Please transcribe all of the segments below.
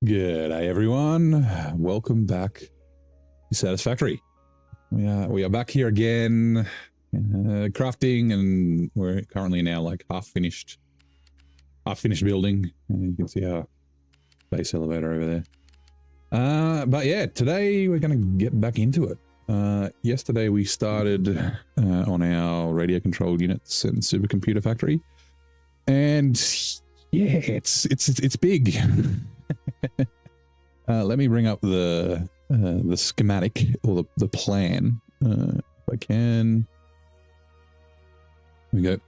G'day everyone, welcome back to Satisfactory. We are back here again, crafting, and we're currently now like half finished building. And you can see our base elevator over there. But yeah, today we're going to get back into it. Yesterday we started on our radio controlled units and supercomputer factory, and yeah, it's big. Let me bring up the schematic or the plan. If I can. Here we go.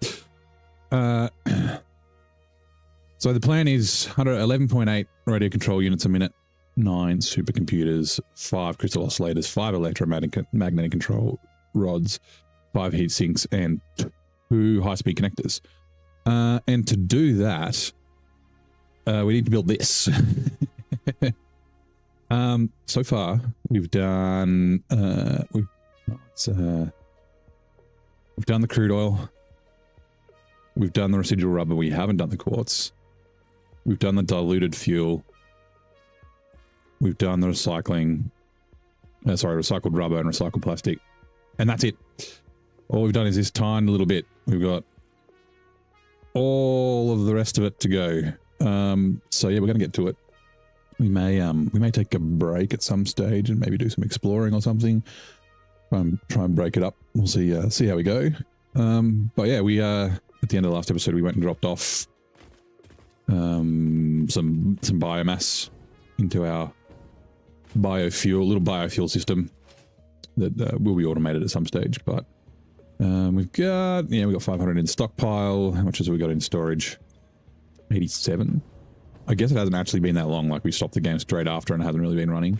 So the plan is 11.8 radio control units a minute, 9 supercomputers, 5 crystal oscillators, 5 electromagnetic control rods, 5 heat sinks, and 2 high-speed connectors. And to do that, we need to build this. So far we've done we've done the crude oil, we've done the residual rubber, we haven't done the quartz, we've done the fuel, we've done the recycled rubber and recycled plastic, and that's it. All we've done is this tiny little bit. We've got all of the rest of it to go. So yeah, we're gonna get to it. We may take a break at some stage and maybe do some exploring or something. Try and break it up. We'll see how we go. But yeah, we at the end of the last episode we went and dropped off some biomass into our little biofuel system that will be automated at some stage. But we've got 500 in stockpile. How much has we got in storage? 87. I guess it hasn't actually been that long. Like, we stopped the game straight after and it hasn't really been running.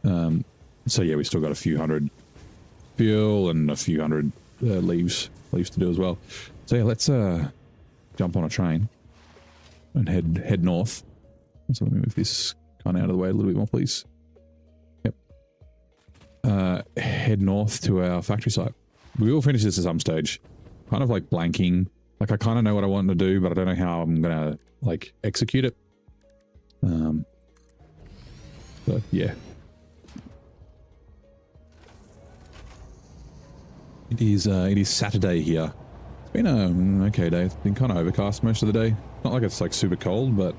So yeah, we still got a few hundred fuel and a few hundred leaves to do as well. So yeah, let's jump on a train and head north. So let me move this kind of out of the way a little bit more, please. Yep. Head north to our factory site. We will finish this at some stage. Kind of like blanking. Like, I kind of know what I want to do, but I don't know how I'm gonna like execute it. But yeah, it is Saturday here. It's been a okay day. It's been kind of overcast most of the day. Not like it's like super cold, but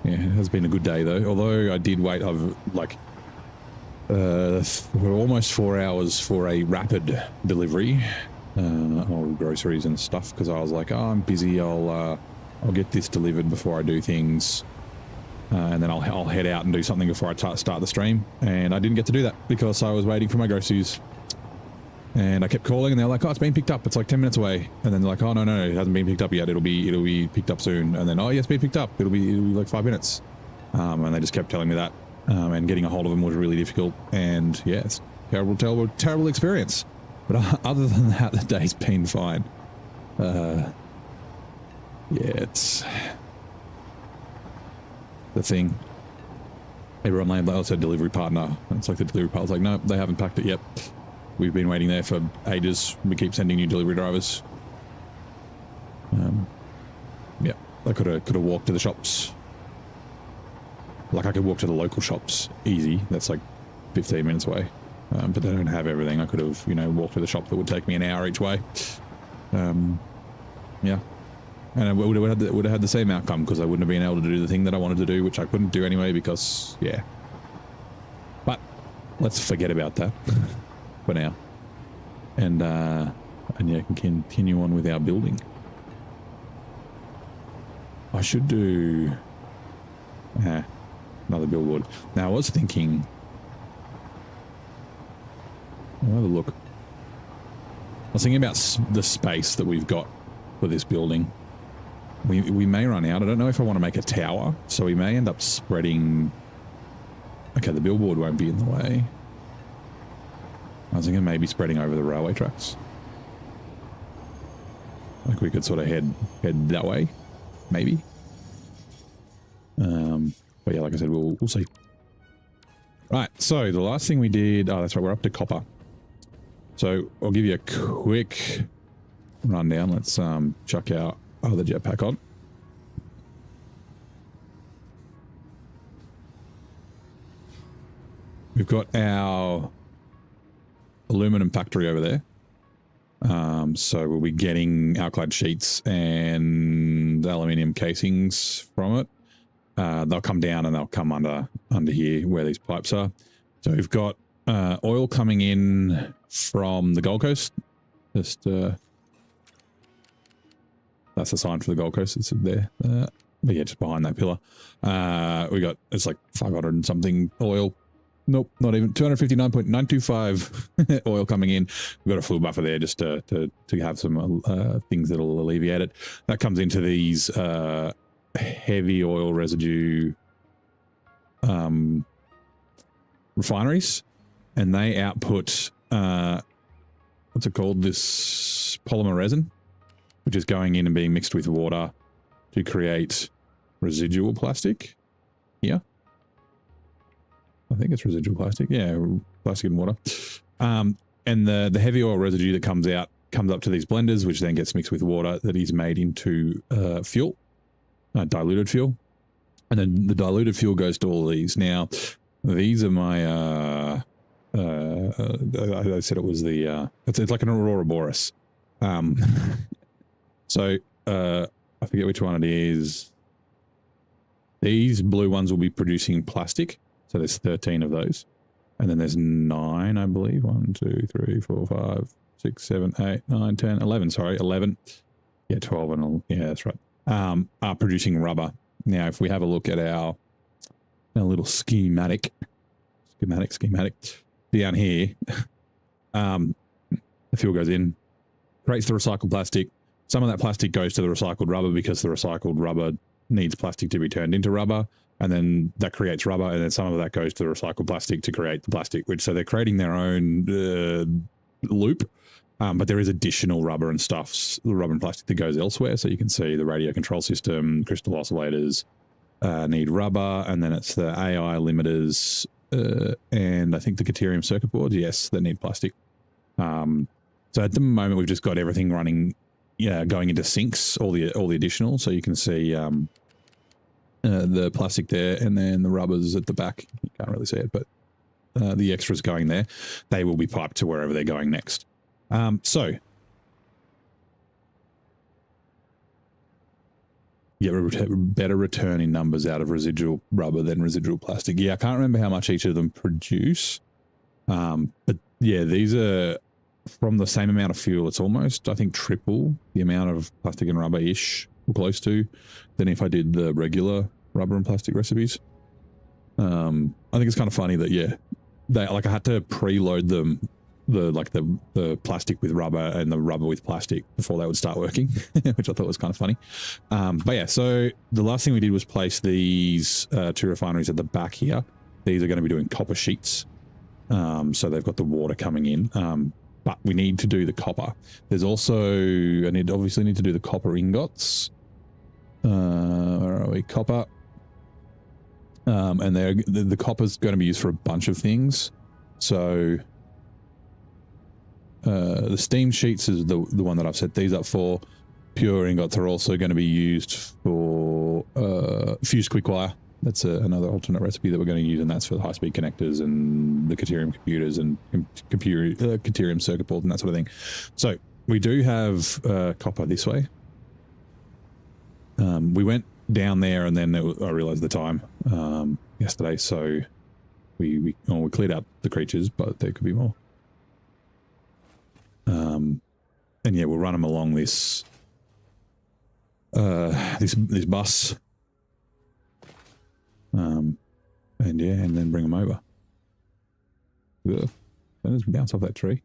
yeah, it has been a good day though. Although I did wait, we're almost 4 hours for a rapid delivery of groceries and stuff, because I was like, oh, I'm busy, I'll get this delivered before I do things, and then I'll head out and do something before I start the stream. And I didn't get to do that because I was waiting for my groceries, and I kept calling and they're like, oh, it's been picked up, it's like 10 minutes away. And then they're like, oh, no, it hasn't been picked up yet, it'll be picked up soon. And then, oh, yes, it's been picked up, it'll be like 5 minutes. And they just kept telling me that, and getting a hold of them was really difficult. And yeah, it's terrible experience. But other than that, the day's been fine. Yeah, it's the thing. Everyone named also delivery partner. It's like the delivery partner's like, no, they haven't packed it yet. We've been waiting there for ages. We keep sending new delivery drivers. Yeah, I could have walked to the shops. Like, I could walk to the local shops easy. That's like 15 minutes away. But they don't have everything. I could have, walked to the shop that would take me an hour each way. Yeah. And it would have had the same outcome, because I wouldn't have been able to do the thing that I wanted to do, which I couldn't do anyway because, yeah. But let's forget about that for now. And yeah, can continue on with our building. I should do another billboard. Now, I was thinking, I'll have a look. I was thinking about the space that we've got for this building. We may run out. I don't know if I want to make a tower, so we may end up spreading. Okay, the billboard won't be in the way. I was thinking maybe spreading over the railway tracks. Like, we could sort of head that way, maybe. But yeah, like I said, we'll see. Right, so the last thing we did, oh, that's right, we're up to copper. So I'll give you a quick rundown. Let's chuck our other jetpack on. we've got our aluminum factory over there. So we'll be getting alkyd sheets and aluminium casings from it. They'll come down and they'll come under here where these pipes are. So we've got oil coming in from the Gold Coast. Just that's the sign for the Gold Coast. It's there. But yeah, just behind that pillar. We got, it's like 500 and something oil. Nope, not even 259.925 oil coming in. We've got a fuel buffer there just to have some things that'll alleviate it. That comes into these heavy oil residue refineries, and they output what's it called? This polymer resin, which is going in and being mixed with water to create residual plastic here. I think it's residual plastic. Yeah, plastic and water. And the heavy oil residue that comes up to these blenders, which then gets mixed with water that is made into fuel, diluted fuel. And then the diluted fuel goes to all of these. Now, these are my, I said it was the, it's like an Aurora Boreas. So I forget which one it is. These blue ones will be producing plastic. So there's 13 of those. And then there's 9, I believe. 1, 2, 3, 4, 5, 6, 7, 8, 9, 10, 11. Sorry, 11. Yeah, 12 and all. Yeah, that's right. Are producing rubber. Now, if we have a look at our little schematic down here, the fuel goes in, creates the recycled plastic. Some of that plastic goes to the recycled rubber because the recycled rubber needs plastic to be turned into rubber, and then that creates rubber, and then some of that goes to the recycled plastic to create the plastic, which, so they're creating their own loop, but there is additional rubber and stuff, the rubber and plastic that goes elsewhere. So you can see the radio control system, crystal oscillators need rubber, and then it's the AI limiters and I think the Caterium circuit boards, yes, that need plastic. So at the moment we've just got everything running, going into sinks, all the additional. So you can see the plastic there, and then the rubbers at the back. You can't really see it, but the extras going there, they will be piped to wherever they're going next. So get a better return in numbers out of residual rubber than residual plastic. Yeah, I can't remember how much each of them produce, but yeah, these are from the same amount of fuel. It's almost, I think, triple the amount of plastic and rubber-ish, or close to, than if I did the regular rubber and plastic recipes. I think it's kind of funny that, yeah, they, like, I had to preload them, the plastic with rubber and the rubber with plastic before they would start working, which I thought was kind of funny. But yeah, so the last thing we did was place these 2 refineries at the back here. These are going to be doing copper sheets. So they've got the water coming in. But we need to do the copper. There's also, obviously need to do the copper ingots. Where are we? Copper. And the copper's going to be used for a bunch of things. So the steam sheets is the one that I've set these up for. Pure ingots are also going to be used for fused quick wire. That's another alternate recipe that we're going to use, and that's for the high-speed connectors and the Caterium computers and Caterium circuit boards and that sort of thing. So we do have copper this way. We went down there, and then I realized the time yesterday, so we cleared out the creatures, but there could be more. And yeah, we'll run them along this this bus. And yeah, and then bring them over. Ugh. Don't just bounce off that tree.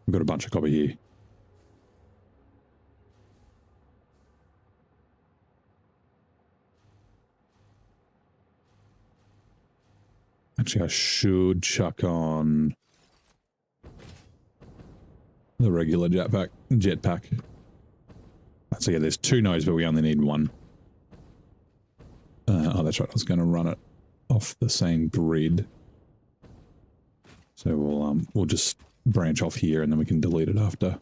We've got a bunch of copper here. Actually, I should chuck on the regular jetpack. So yeah, there's 2 nodes, but we only need 1. Oh, that's right. I was going to run it off the same grid. So we'll just branch off here, and then we can delete it after.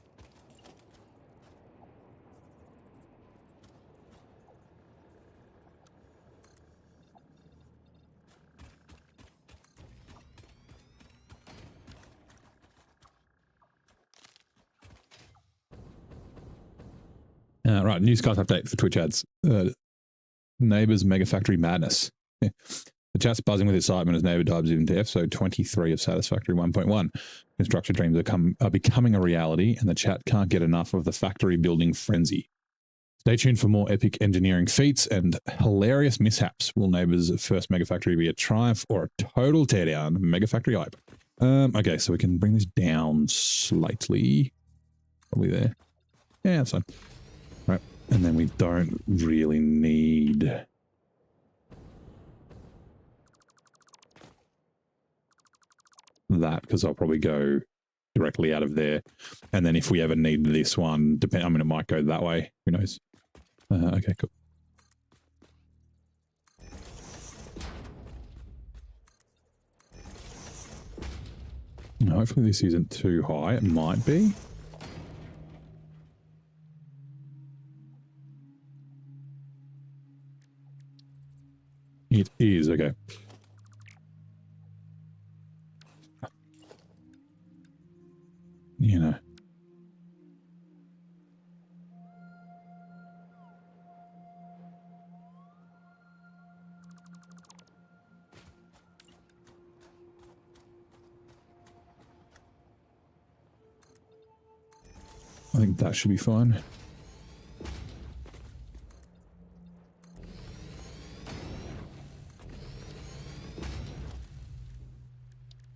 Right, newscast update for Twitch ads. Neighbours MegaFactory madness. The chat's buzzing with excitement as neighbour dives into episode 23 of Satisfactory 1.1. Construction dreams are becoming a reality, and the chat can't get enough of the factory building frenzy. Stay tuned for more epic engineering feats and hilarious mishaps. Will neighbours' first MegaFactory be a triumph or a total teardown? MegaFactory hype. Okay, so we can bring this down slightly. Probably there. Yeah, that's fine. Right, and then we don't really need that because I'll probably go directly out of there. And then if we ever need this one, I mean, it might go that way. Who knows? Okay, cool. Hopefully this isn't too high. It might be. It is, okay. You know. I think that should be fine.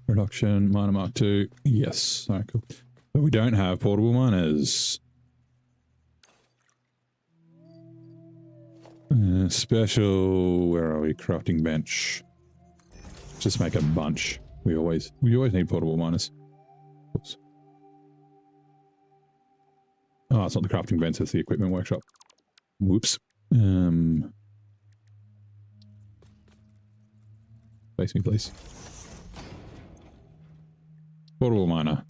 Production, miner mark 2. Yes. All right, cool. But we don't have portable miners. Special, where are we? Crafting bench. Just make a bunch. We always need portable miners. Oops. Oh, it's not the crafting bench, it's the equipment workshop. Whoops. Face me, please. Portable miner.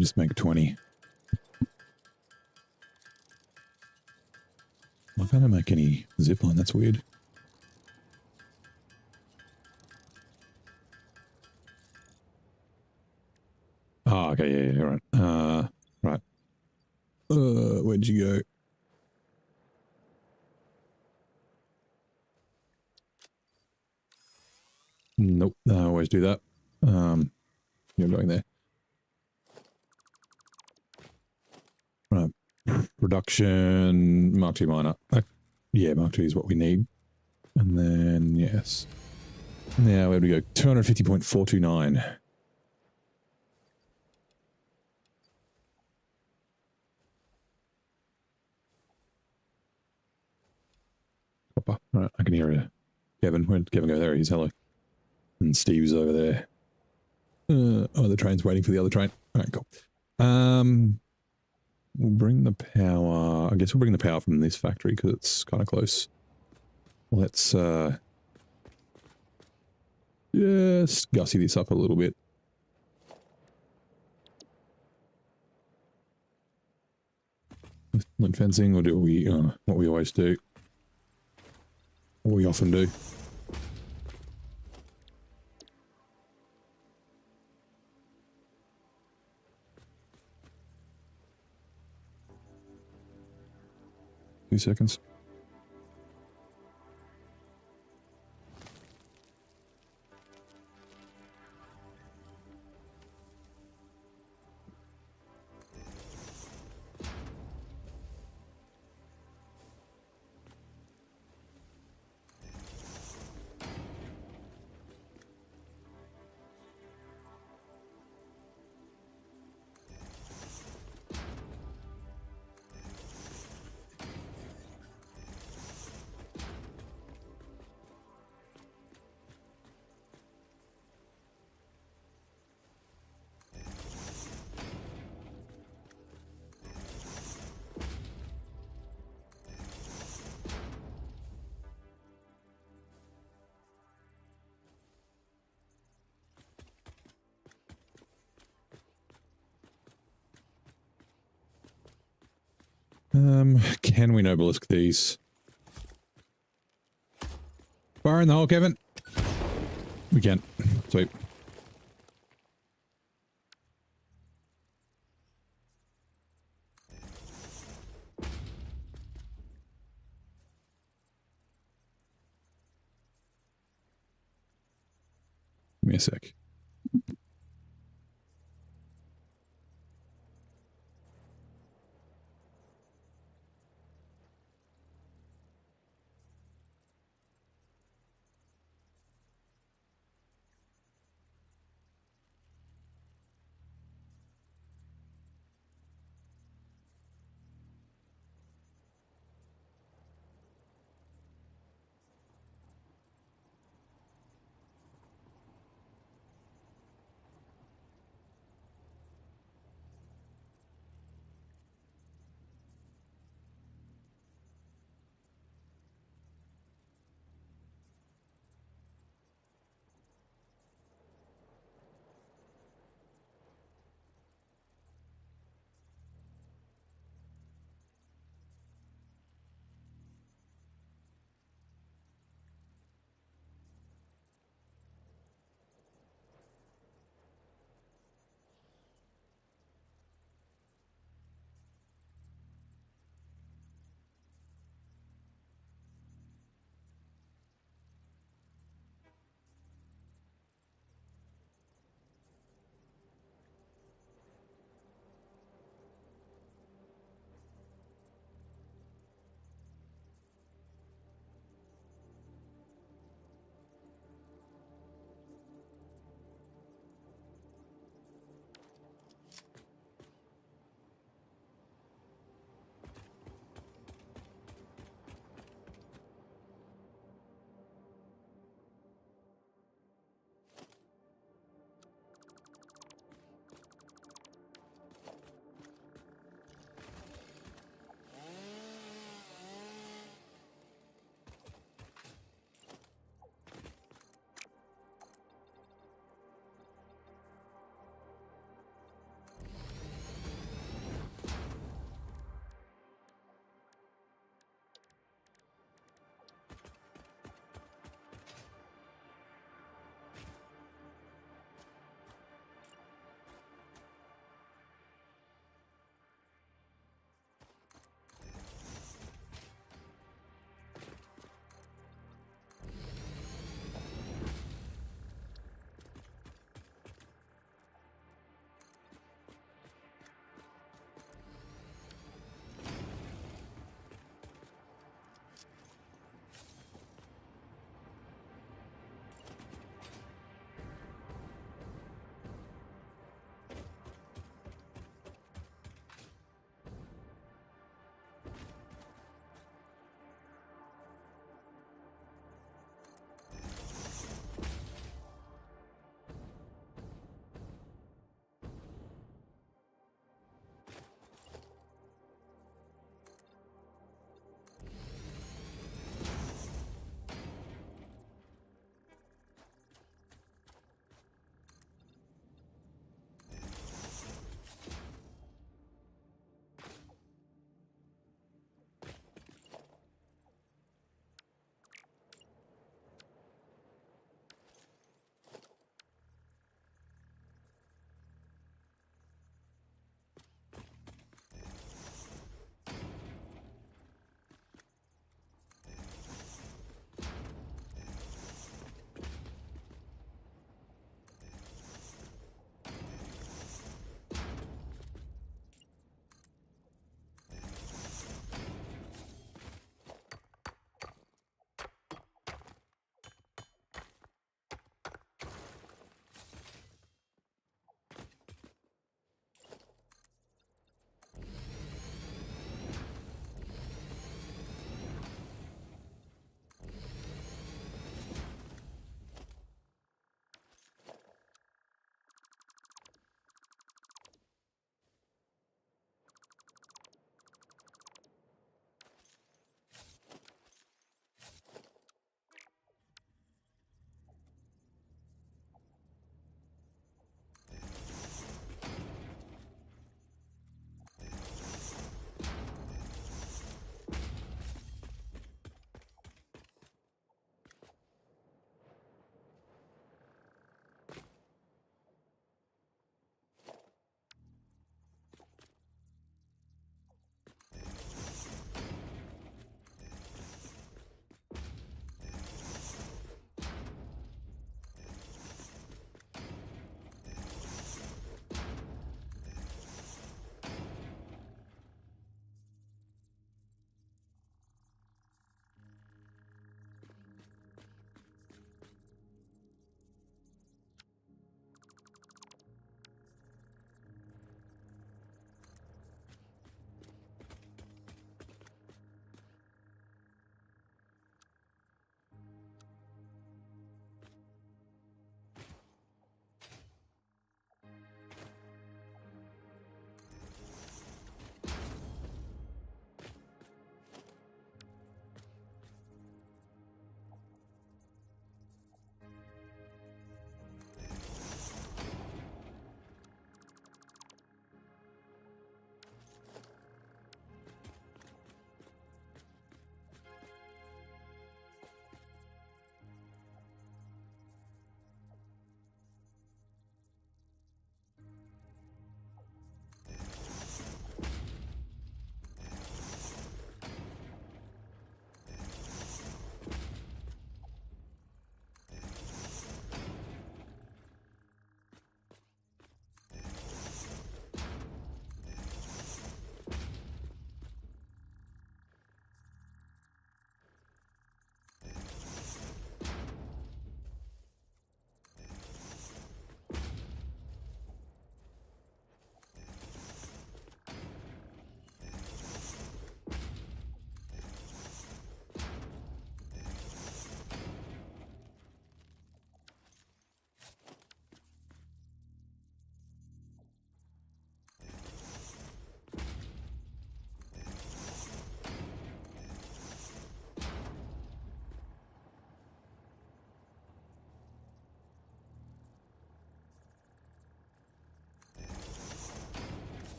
Just make 20. Why can't I make any zipline? That's weird. Oh, okay, yeah, right. Right. Where'd you go? Nope, I always do that. You're going there. Right. Production, Mark 2 miner. Yeah, Mark 2 is what we need. And then, yes. Now, where do we go? 250.429. Copper. Right, I can hear Kevin. Where'd Kevin go? There, he's hello. And Steve's over there. Oh, the train's waiting for the other train. All right, cool. We'll bring the power. I guess we'll bring the power from this factory because it's kind of close. Let's just gussy this up a little bit. Link fencing, or do we what we always do? What we often do. Few seconds. Can we Nobelisk these? Fire in the hole, Kevin. We can. Sweet. Give me a sec.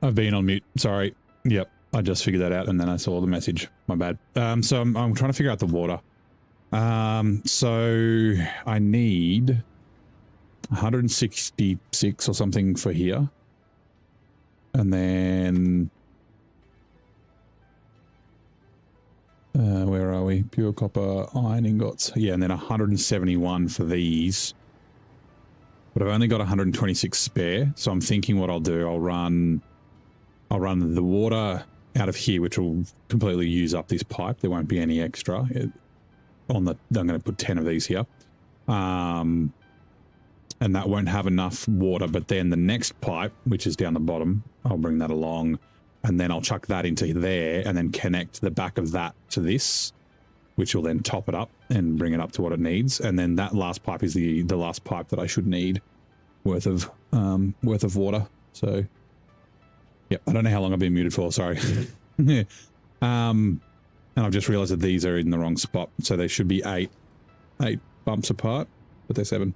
I've been on mute. Sorry. Yep. I just figured that out and then I saw the message. My bad. So I'm trying to figure out the water. So I need 166 or something for here. And then where are we? Pure copper, iron ingots. Yeah, and then 171 for these. But I've only got 126 spare, so I'm thinking what I'll do, I'll run the water out of here, which will completely use up this pipe. There won't be any extra. I'm going to put 10 of these here. And that won't have enough water, but then the next pipe, which is down the bottom, I'll bring that along, and then I'll chuck that into there, and then connect the back of that to this, which will then top it up and bring it up to what it needs. And then that last pipe is the last pipe that I should need worth of water. So, yeah, I don't know how long I've been muted for. Sorry. And I've just realized that these are in the wrong spot, so they should be eight bumps apart, but they're 7.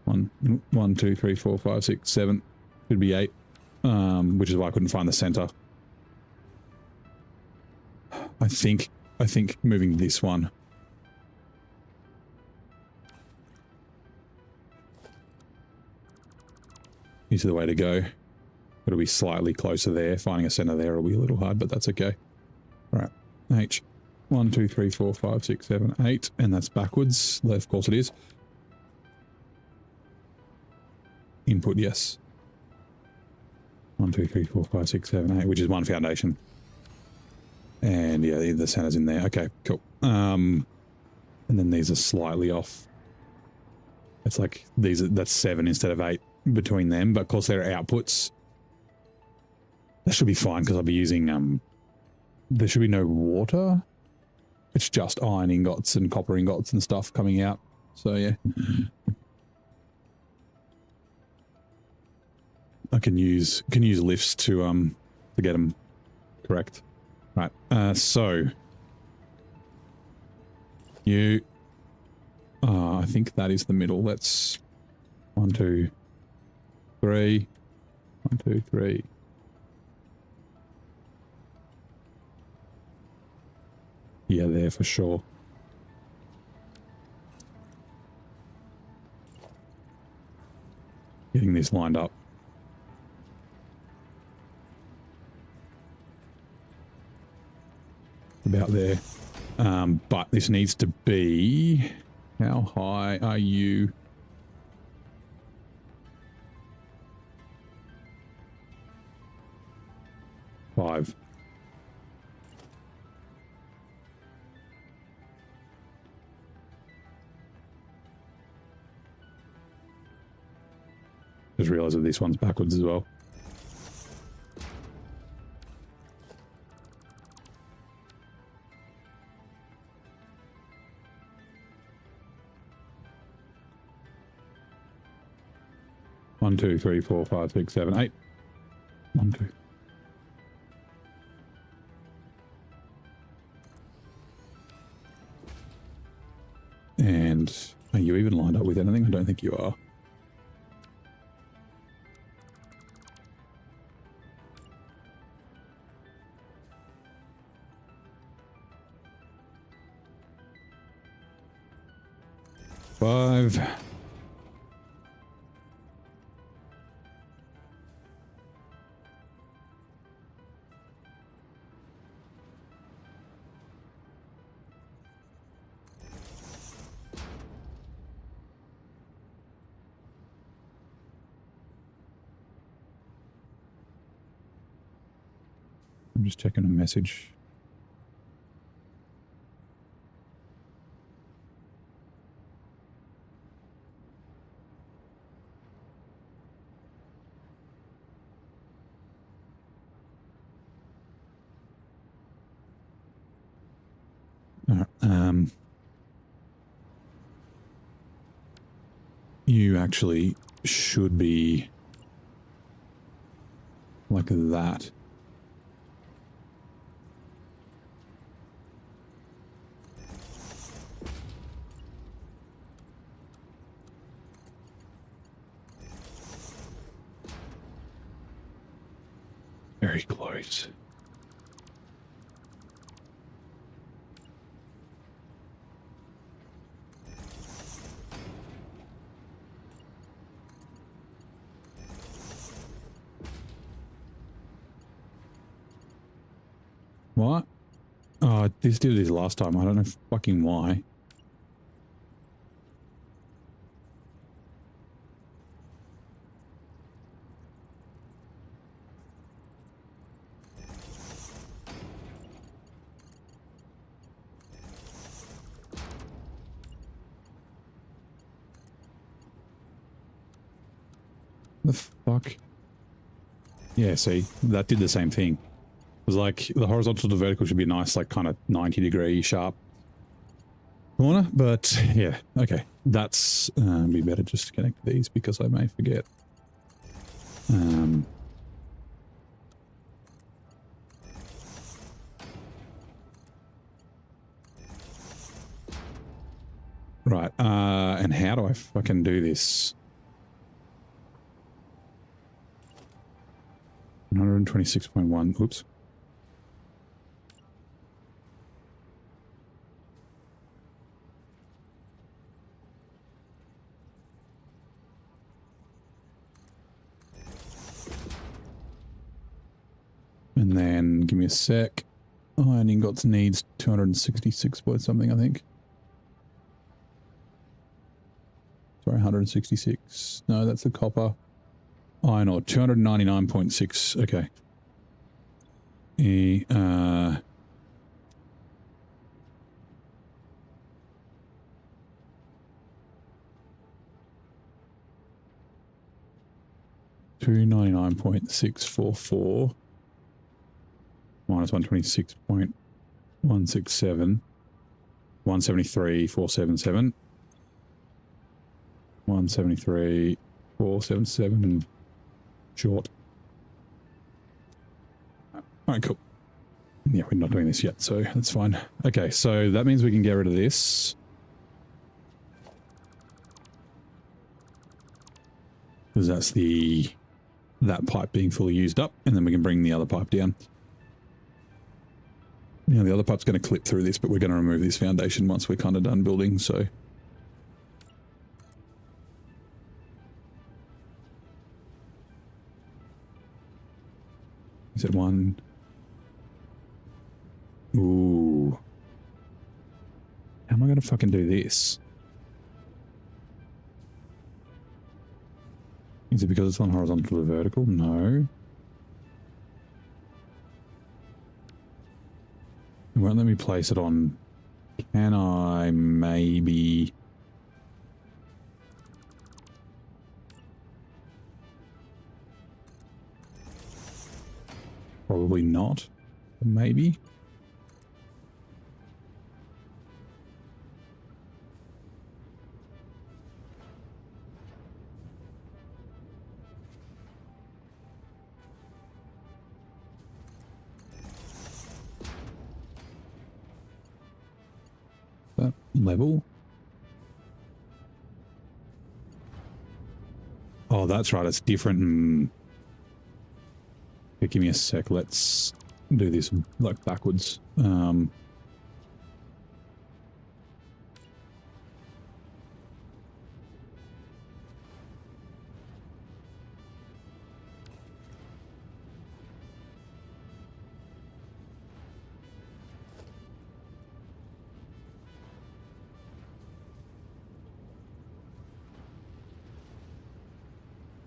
1, 2, 3, 4, 5, 6, 7. Should be 8, which is why I couldn't find the center. I think moving this one. Is the way to go. It'll be slightly closer there. Finding a center there will be a little hard, but that's okay. All right. H. 1, 2, 3, 4, 5, 6, 7, 8. And that's backwards. Of course it is. Input, yes. 1, 2, 3, 4, 5, 6, 7, 8, which is one foundation. And yeah, the center's in there. Okay, cool. And then these are slightly off. It's like that's 7 instead of 8 between them, but of course they're outputs. That should be fine because I'll be using there should be no water. It's just iron ingots and copper ingots and stuff coming out. So yeah. I can use lifts to get them correct. Right. So you I think that is the middle. That's 1, 2, 3. 1, 2, 3. Yeah, there for sure. Getting this lined up. About there. But this needs to be... How high are you? Five. Just realised that this one's backwards as well. One, 2, 3, 4, 5, 6, 7, 8. 1, 2. And are you even lined up with anything? I don't think you are. Five. I'm just checking a message. You actually should be like that. very close. What? Oh, this did this last time. I don't know fucking why. The fuck? Yeah, see, that did the same thing. It was like the horizontal to vertical should be a nice, like kind of 90-degree sharp corner, but yeah, okay. That's be better just to connect these because I may forget. Right, and how do I fucking do this? 126.1, oops. And then give me a sec. Iron ingots needs 266 point something, I think. Sorry, 166. No, that's the copper. Iron ore, 299.6. Okay. 299.644 minus 126.167, 173.477, 173.477 and short. All right, cool. Yeah, we're not doing this yet, so that's fine. Okay, so that means we can get rid of this. Because that's that pipe being fully used up, and then we can bring the other pipe down. Now the other pipe's going to clip through this, but we're going to remove this foundation once we're kind of done building, so. Is it one? Ooh. How am I going to fucking do this? Is it because it's on horizontal to vertical? No. It won't let me place it on. Can I maybe... Probably not. Maybe. That level. Oh, that's right. It's different. Okay, give me a sec. Let's do this like backwards.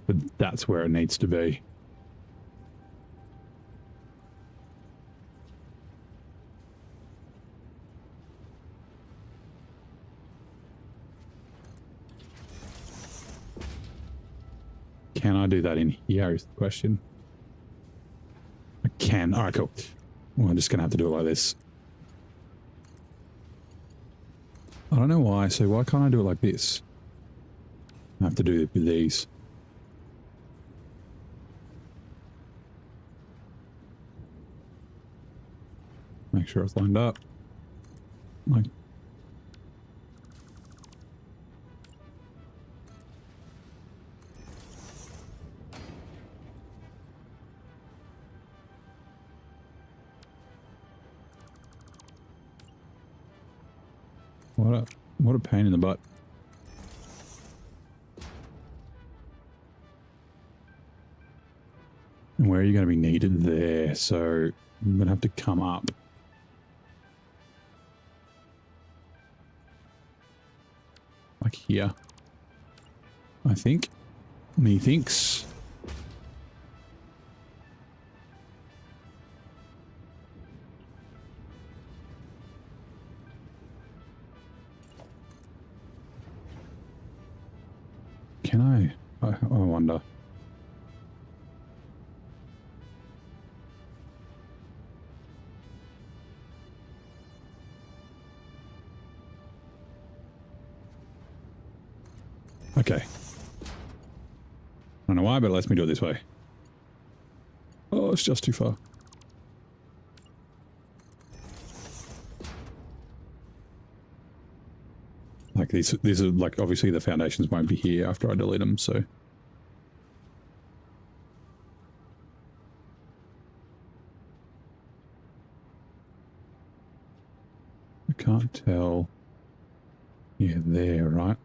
But that's where it needs to be. Can I do that in here is the question. I can. All right, cool. Well, I'm just going to have to do it like this. I don't know why. So why can't I do it like this? I have to do it with these. Make sure it's lined up. Like, What a pain in the butt. And where are you going to be needed? There. So I'm going to have to come up. Like here. I think. Methinks. Can I? I wonder. Okay. I don't know why, but it lets me do it this way. Oh, it's just too far. Like these are like, obviously the foundations won't be here after I delete them, so. I can't tell. Yeah, there, right?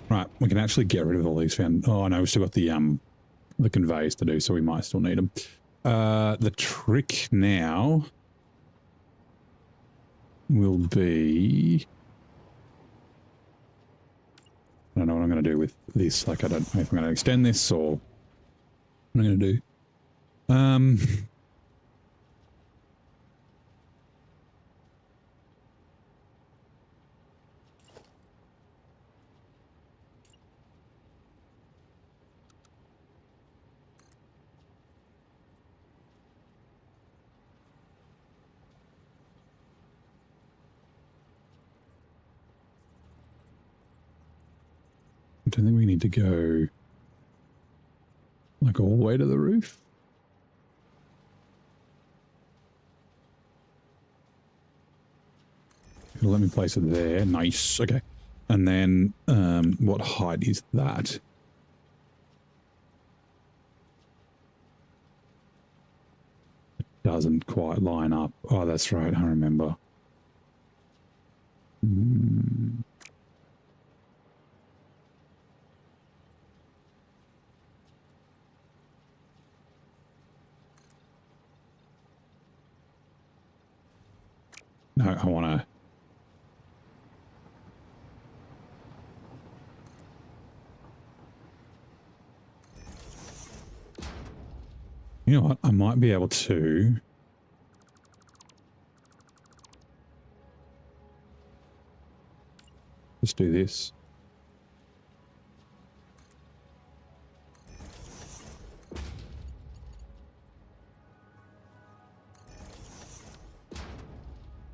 Right, we can actually get rid of all these oh no, we've still got the conveyors to do, so we might still need them. The trick now will be, I don't know what I'm going to do with this. Like, I don't know if I'm going to extend this or what I'm going to do. I don't think we need to go like all the way to the roof. It'll let me place it there. Nice. Okay. And then what height is that? It doesn't quite line up. Oh, that's right. I remember. No, I want to. You know what? I might be able to. Let's do this.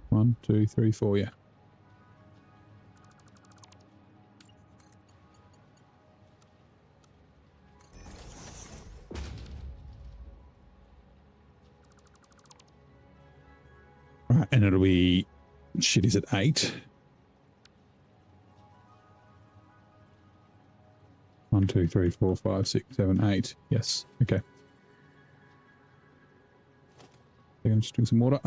One, two, three, four, yeah. Right, and it'll be, shit, is it 8? 1, 2, 3, 4, 5, 6, 7, 8. Yes, okay. I'm just doing some water.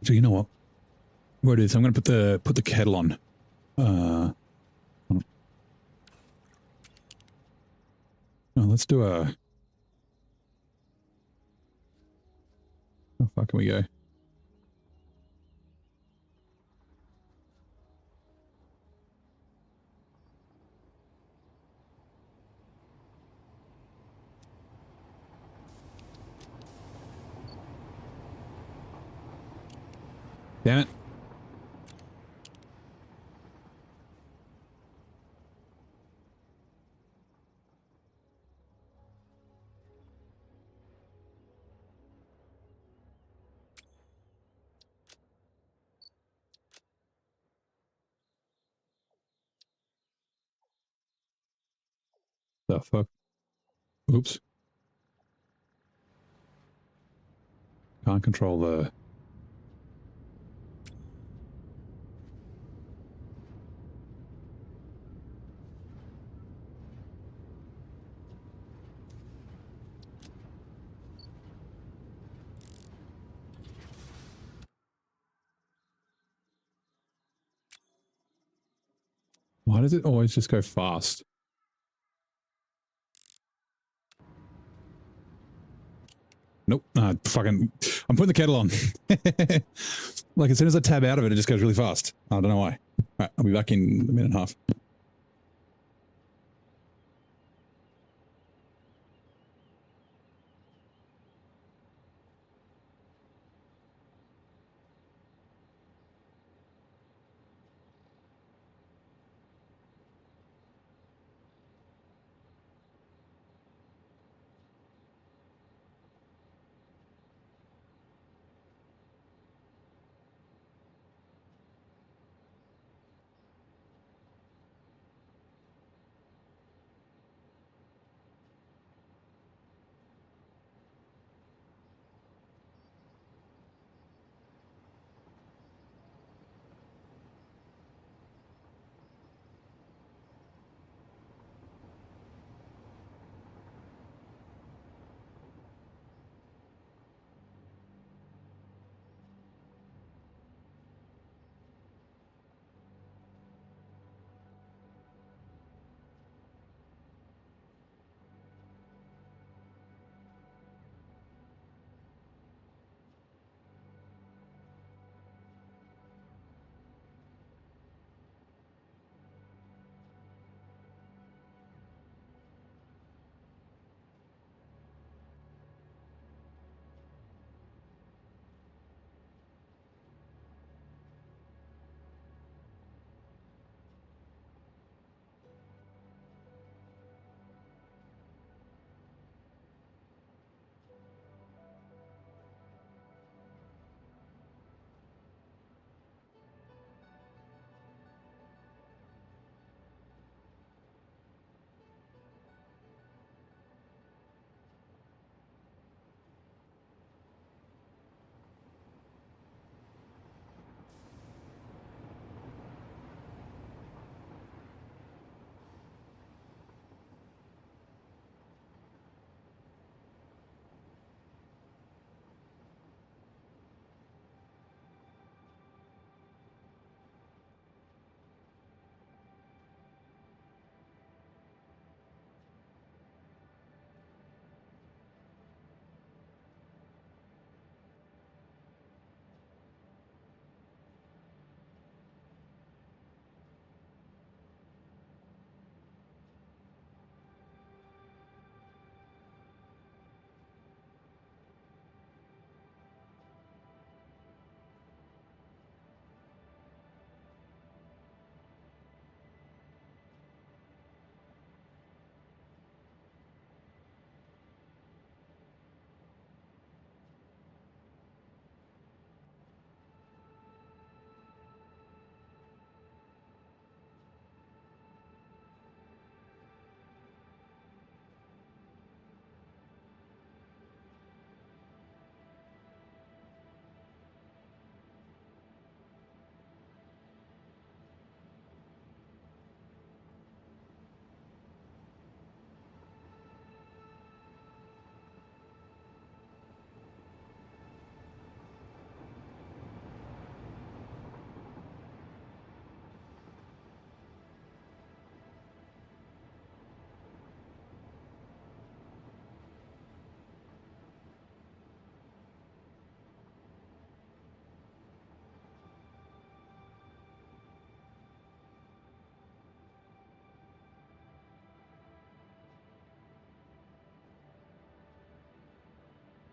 So you know what? What it is, I'm going to put the kettle on. Let's do a. How far can we go? Damn it. The fuck? Oops. Can't control the... Why does it always just go fast? Nope. Fucking... I'm putting the kettle on. Like, as soon as I tab out of it, it just goes really fast. I don't know why. Alright, I'll be back in a minute and a half.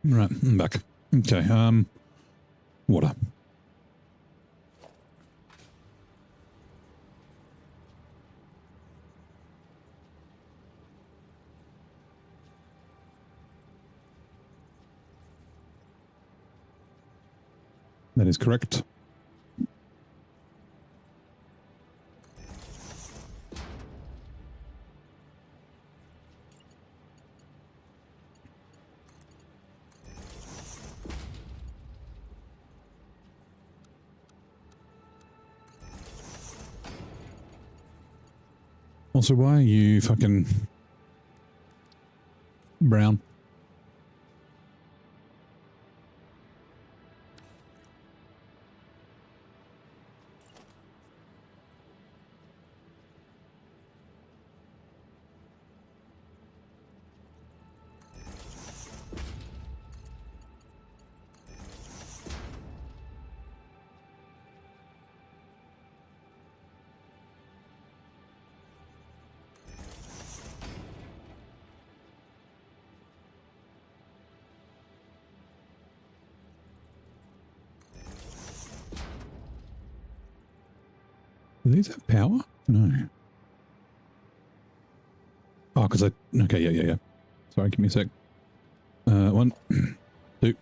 Right, I'm back. Okay, water. That is correct. Also, why are you fucking brown? Do these have power? No. Oh, because okay, yeah. Sorry, give me a sec. 1, 2.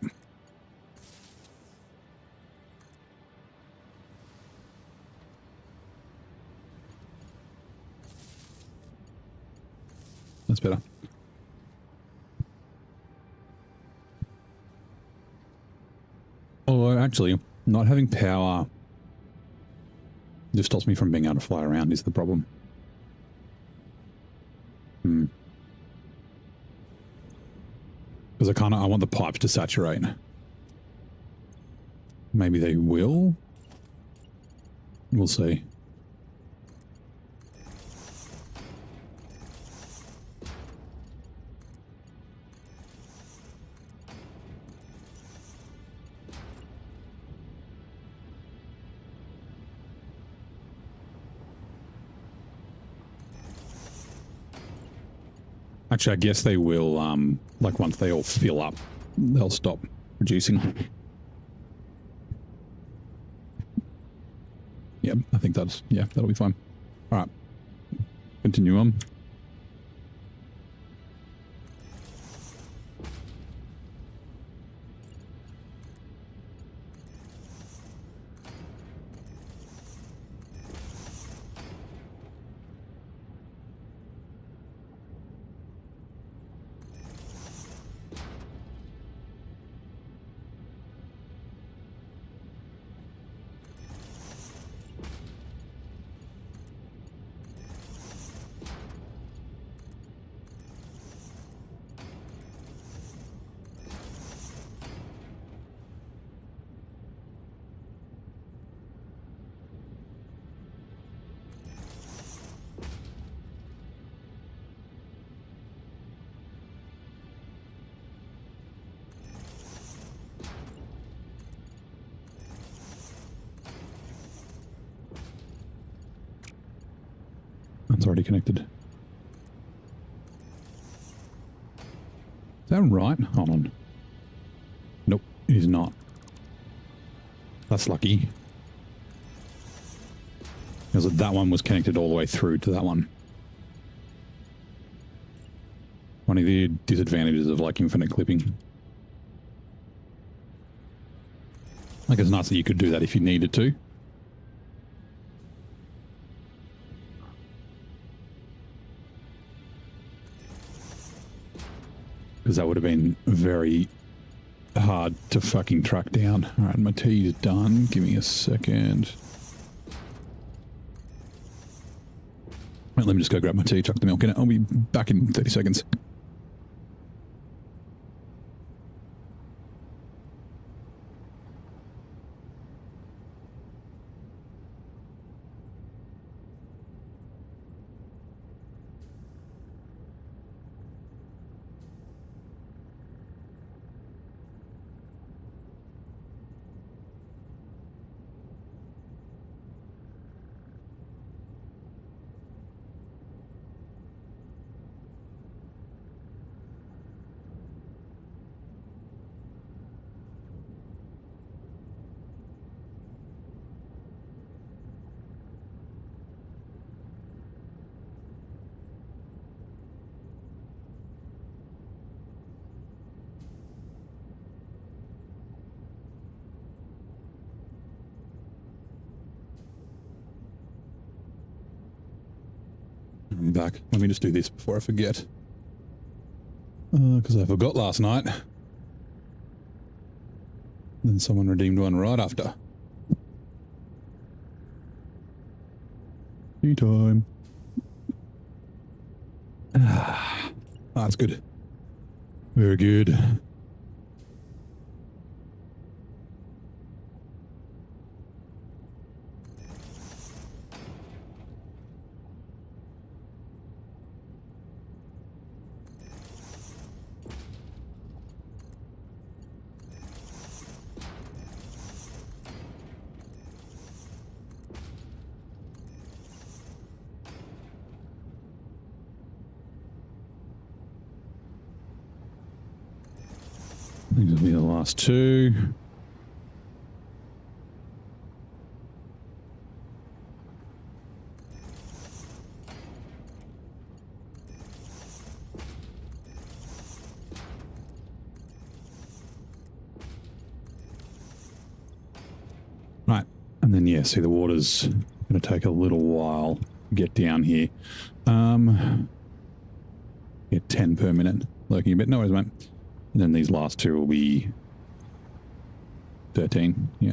That's better. Although, actually, not having power just stops me from being able to fly around is the problem. Because I want the pipes to saturate. Maybe they will? We'll see. Actually, I guess they will, like once they all fill up, they'll stop producing. Yep, I think that'll be fine. All right, continue on. It's already connected. Is that right? Hold on. Nope, it is not. That's lucky. Because that one was connected all the way through to that one. One of the disadvantages of like infinite clipping. Like it's nice that you could do that if you needed to. Because that would have been very hard to fucking track down. All right, my tea is done. Give me a second. Right, let me just go grab my tea, chuck the milk in it. I'll be back in 30 seconds. I'm back. Let me just do this before I forget. Because I forgot last night. Then someone redeemed one right after. Tea time. Ah, that's good. Very good. These will be the last two. Right. And then, yeah, see, the water's going to take a little while to get down here. Yeah, 10 per minute. Lurking a bit. No worries, mate. And then these last two will be 13. Yeah.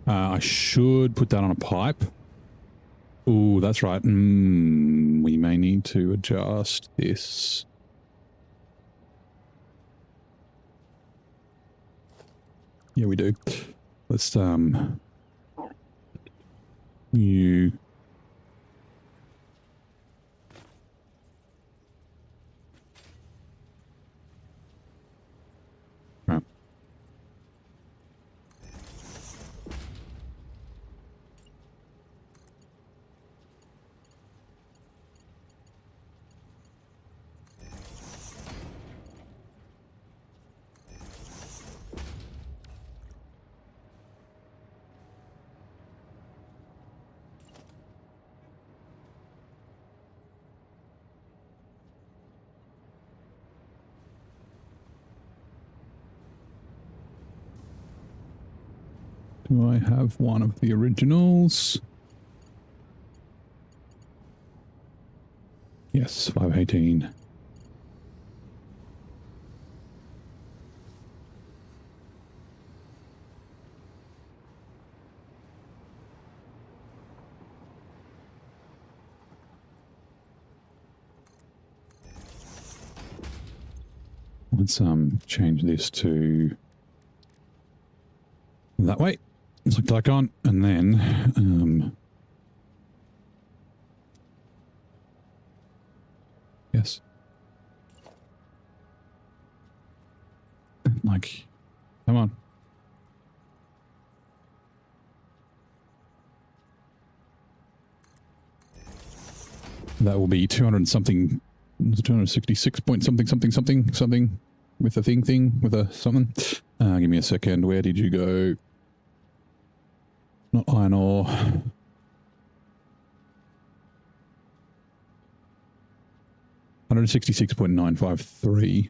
I should put that on a pipe. Ooh, that's right. We may need to adjust this. Yeah, we do. Let's, you... Right. Do I have one of the originals? Yes, 518. Let's change this to that way. Let's click back on, and then yes. Like, come on. That will be 200 and something, 266 point something, something, something, something with a thing, with a something. Give me a second. Where did you go? Not iron ore. 166.953.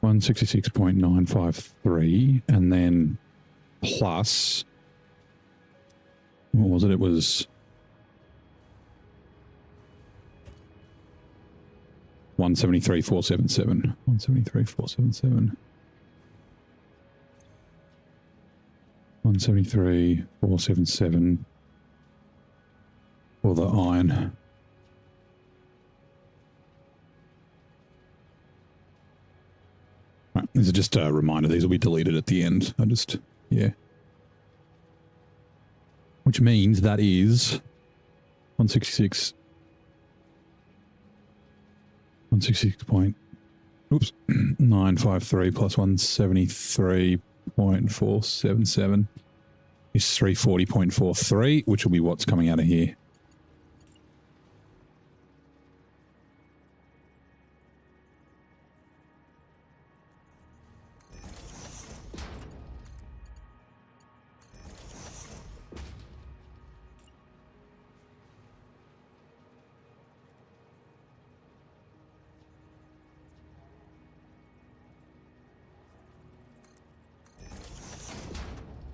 $166.953, and then plus, what was it? It was 173,477. 173,477. 173,477 for the iron. Right, this is just a reminder. These will be deleted at the end. Yeah. Which means that is 166. 166 point, oops, 953 plus 173.477 is 340.43, which will be what's coming out of here.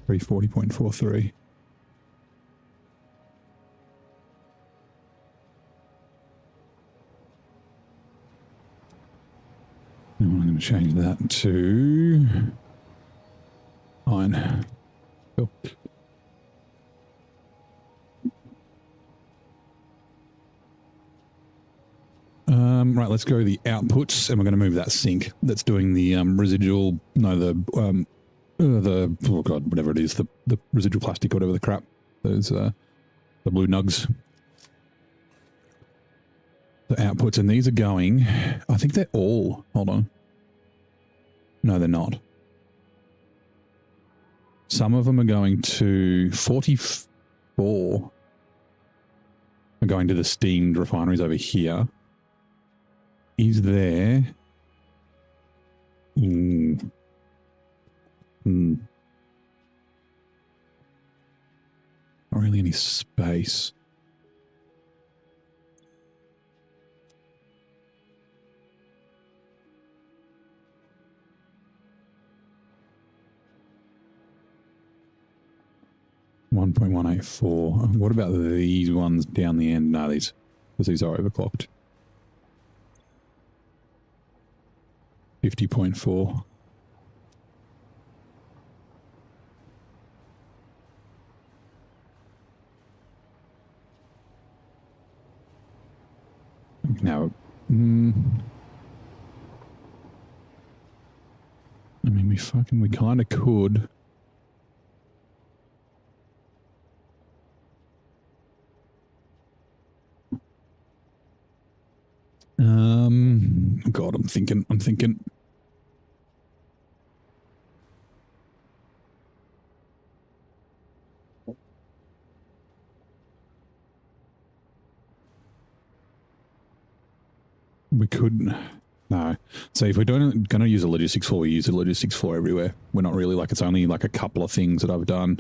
340.43. I'm going to change that to iron. Cool. Right, let's go the outputs, and we're going to move that sink that's doing the residual, no, the oh god, whatever it is, the residual plastic, whatever the crap, those the blue nugs. The outputs, and these are going, I think they're all, hold on. No, they're not. Some of them are going to 44, are going to the steamed refineries over here. Is there... Not really any space. $1.184. What about these ones down the end? No, these, because these are overclocked. 50.4. Now, I mean, we kind of could. God, I'm thinking. We could, no. So if we're going to use a logistics floor, we use a logistics floor everywhere. We're not really like, it's only like a couple of things that I've done.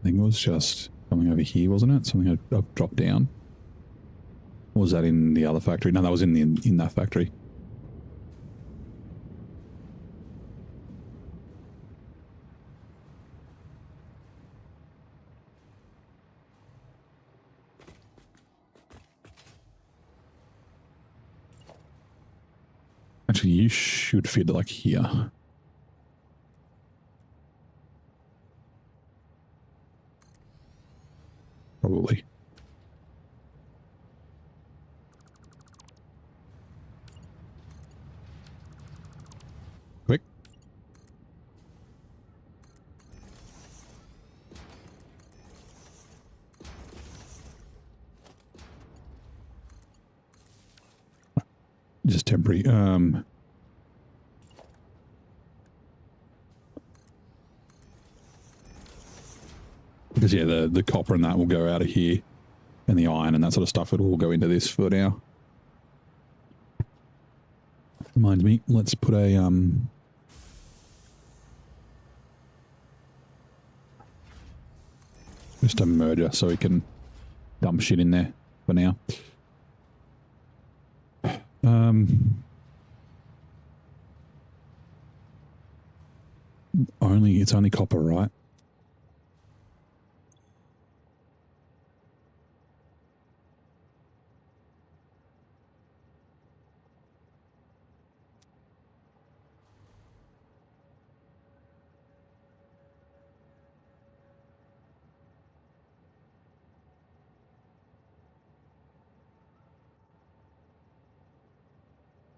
I think it was just something over here, wasn't it? Something I've dropped down. Or was that in the other factory? No, that was in that factory. Actually, you should fit like here. Probably. Quick. Just temporary. Because yeah, the copper and that will go out of here, and the iron and that sort of stuff, it'll all go into this for now. Reminds me, let's put a just a merger so we can dump shit in there for now. It's only copper, right?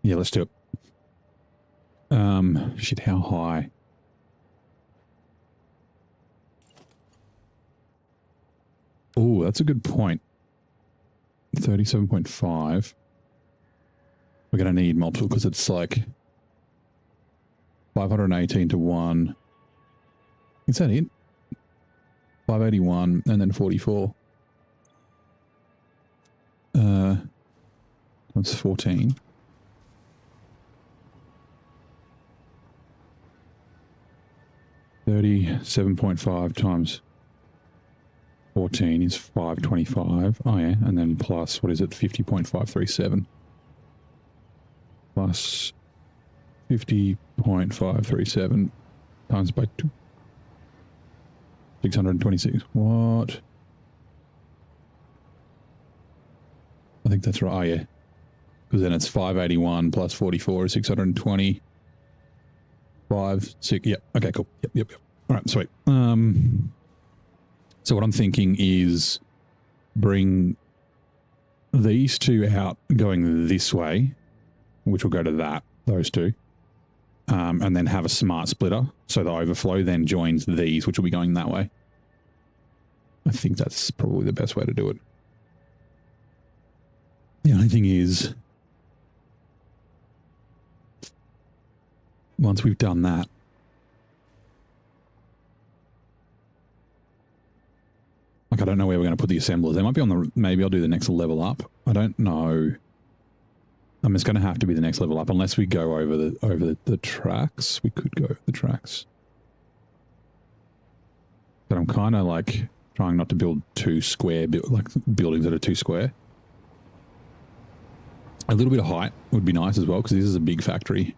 Yeah, let's do it. Shit, how high? Oh, that's a good point. 37.5. We're going to need multiple because it's like 518 to 1. Is that it? 581 and then 44. That's 14. $37.5 times 14 is 525. Oh yeah, and then plus, what is it, 50.537. Plus 50.537 times by 2. 626. What? I think that's right. Oh, yeah. Because then it's 581 plus 44 is 620. 5, 6. Yep. Okay, cool. Yep. All right, sweet. So what I'm thinking is bring these two out going this way, which will go to those two. And then have a smart splitter. So the overflow then joins these, which will be going that way. I think that's probably the best way to do it. The only thing is, once we've done that, like I don't know where we're going to put the assemblers. They might be on the, maybe I'll do the next level up. I don't know. It's going to have to be the next level up unless we go over the tracks. We could go over the tracks. But I'm kind of like trying not to build too square, like buildings that are too square. A little bit of height would be nice as well because this is a big factory.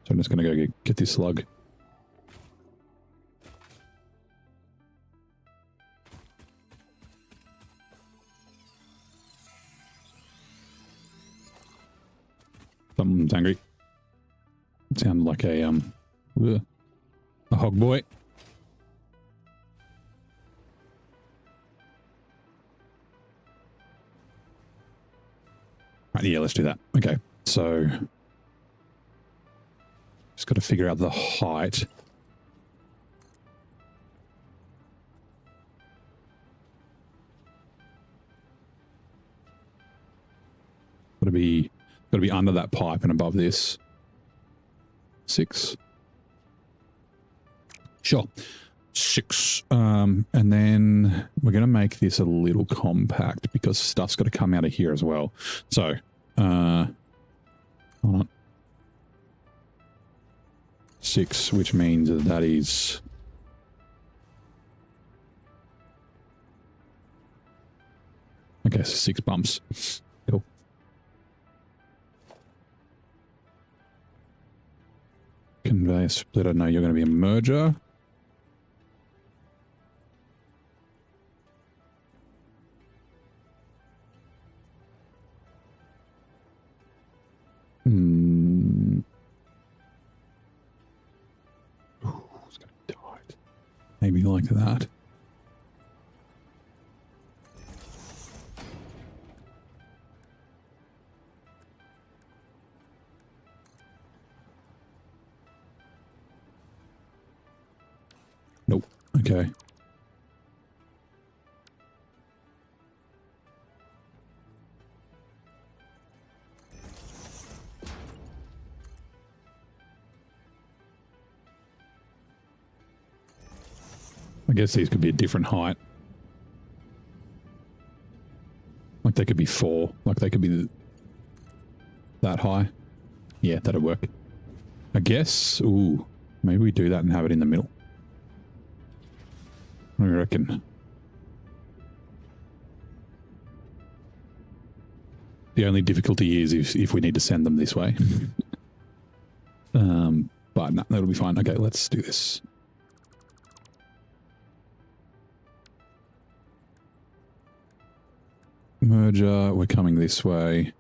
So I'm just going to go get this slug. Someone's angry. It sounded like a hog boy. Right, yeah, let's do that. Okay, so just got to figure out the height. Got to be under that pipe and above this. 6. Sure. 6. And then we're going to make this a little compact because stuff's got to come out of here as well. So, hold on. 6, which means that is... Okay, so 6 bumps. Cool. Conveyor splitter. No, you're going to be a merger. It's going to die. Maybe like that. Nope. Okay. I guess these could be a different height. Like they could be 4. Like they could be that high. Yeah, that'd work. I guess. Ooh, maybe we do that and have it in the middle. What do you reckon? The only difficulty is if we need to send them this way. But no, that'll be fine. Okay, let's do this. Merger, we're coming this way.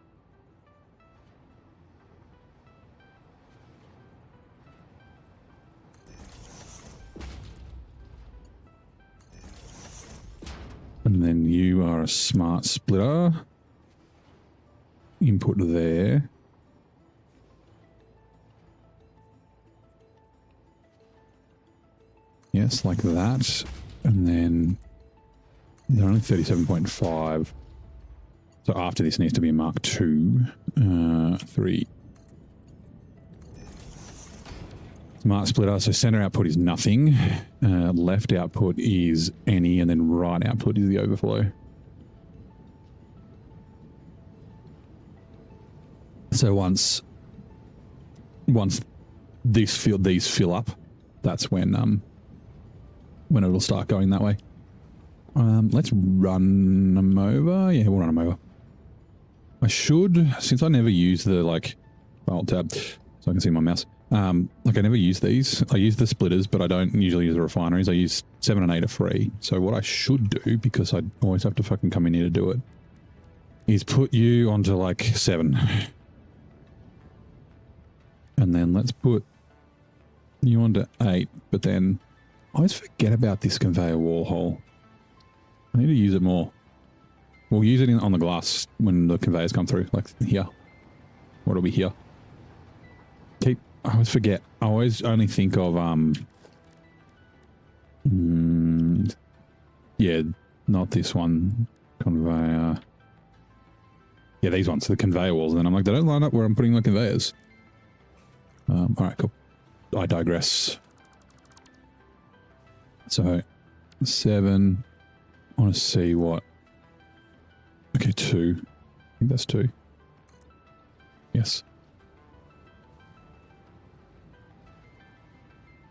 And then you are a smart splitter. Input there. Yes, like that. And then they're only 37.5. So after this needs to be a Mark II. 3. Smart splitter. So center output is nothing. Left output is any, and then right output is the overflow. So once these fill up, that's when it'll start going that way. Let's run them over. Yeah, we'll run them over. I should, since I never use the like file tab, so I can see my mouse. Like I never use these. I use the splitters, but I don't usually use the refineries. I use 7 and 8 are free. So what I should do, because I always have to fucking come in here to do it, is put you onto like 7. And then let's put you onto 8, but then I always forget about this conveyor wall hole. I need to use it more. We'll use it on the glass when the conveyors come through, like here. Or it'll be here. I always forget. I always only think of, yeah, not this one. Conveyor. Yeah, these ones, the conveyor walls. And then I'm like, they don't line up where I'm putting my conveyors. All right, cool. I digress. So, 7. I want to see what... Okay, 2. I think that's 2. Yes.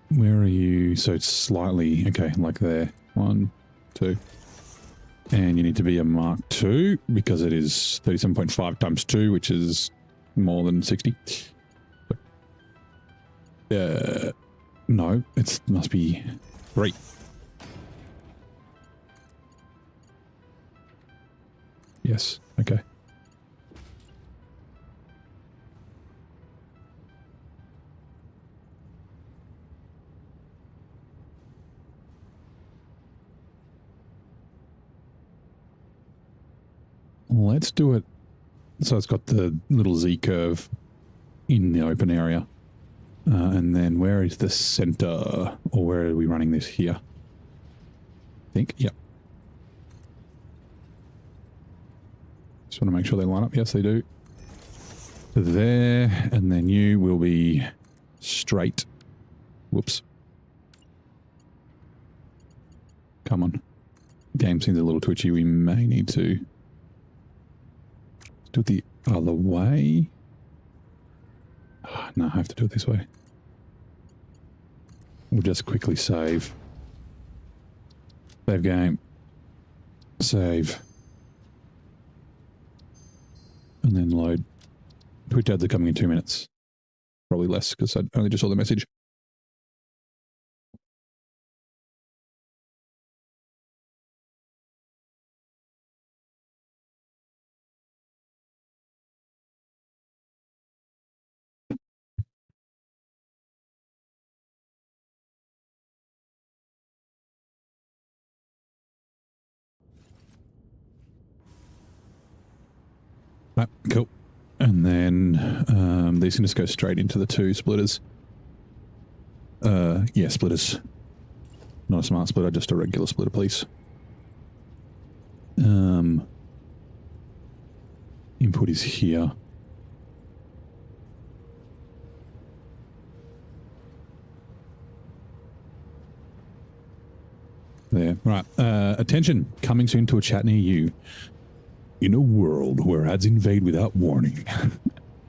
Where are you? So it's slightly... Okay, like there. 1, 2. And you need to be a Mark 2 because it is 37.5 times 2, which is more than 60. No, it must be 3. Yes, okay. Let's do it. So it's got the little Z curve in the open area. And then where is the center? Or where are we running this here? I think, yep. Just want to make sure they line up. Yes, they do. So there, and then you will be straight. Whoops. Come on. Game seems a little twitchy. We may need to do it the other way. Oh, no, I have to do it this way. We'll just quickly save. Save game. Save. And then load. Twitch ads are coming in 2 minutes. Probably less because I only just saw the message. Right, cool. And then these can just go straight into the 2 splitters. Yeah, splitters. Not a smart splitter, just a regular splitter, please. Input is here. There. Right. Attention. Coming soon to a chat near you. In a world where ads invade without warning,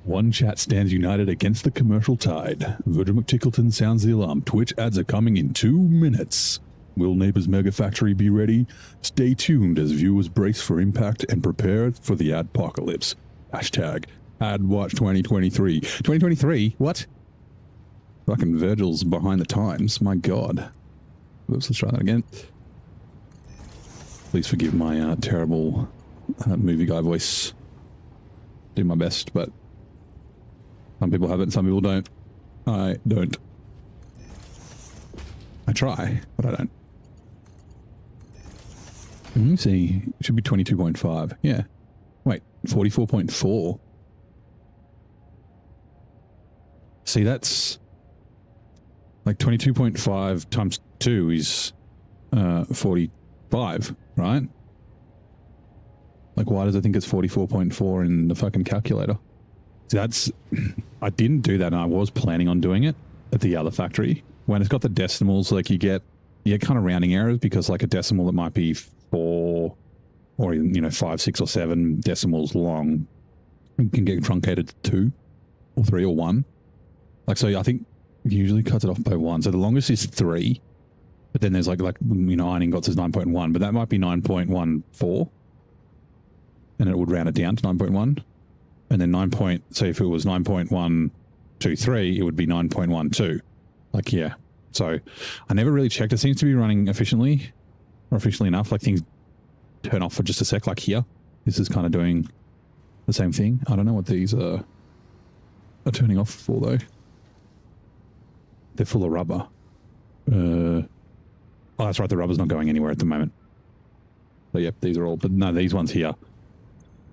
one chat stands united against the commercial tide. Virgil McTickleton sounds the alarm. Twitch ads are coming in 2 minutes. Will neighbors MegaFactory be ready? Stay tuned as viewers brace for impact and prepare for the adpocalypse. Hashtag AdWatch 2023. 2023? What? Fucking Virgil's behind the times. My God. Oops, let's try that again. Please forgive my terrible movie guy voice. Do my best, but some people have it, some people don't. I don't. I try, but I don't. Let me see. It should be 22.5. Yeah. Wait, 44.4. See, that's like 22.5 times 2 is 45, right? Like, why does it think it's 44.4 in the fucking calculator? See, that's... I didn't do that, and I was planning on doing it at the other factory. When it's got the decimals, like, you get kind of rounding errors, because, like, a decimal that might be 4 or, you know, 5, 6, or 7 decimals long can get truncated to 2 or 3 or 1. Like, so I think it usually cuts it off by 1. So the longest is 3, but then there's, like you know, iron ingots is 9.1, but that might be 9.14. And it would round it down to 9.1. And then so if it was 9.12, 9.23, it would be 9.12. Like, yeah. So I never really checked. It seems to be running efficiently or efficiently enough. Like things turn off for just a sec, like here. This is kind of doing the same thing. I don't know what these are turning off for though. They're full of rubber. Oh, that's right. The rubber's not going anywhere at the moment. So yep, these are all, but no, these ones here,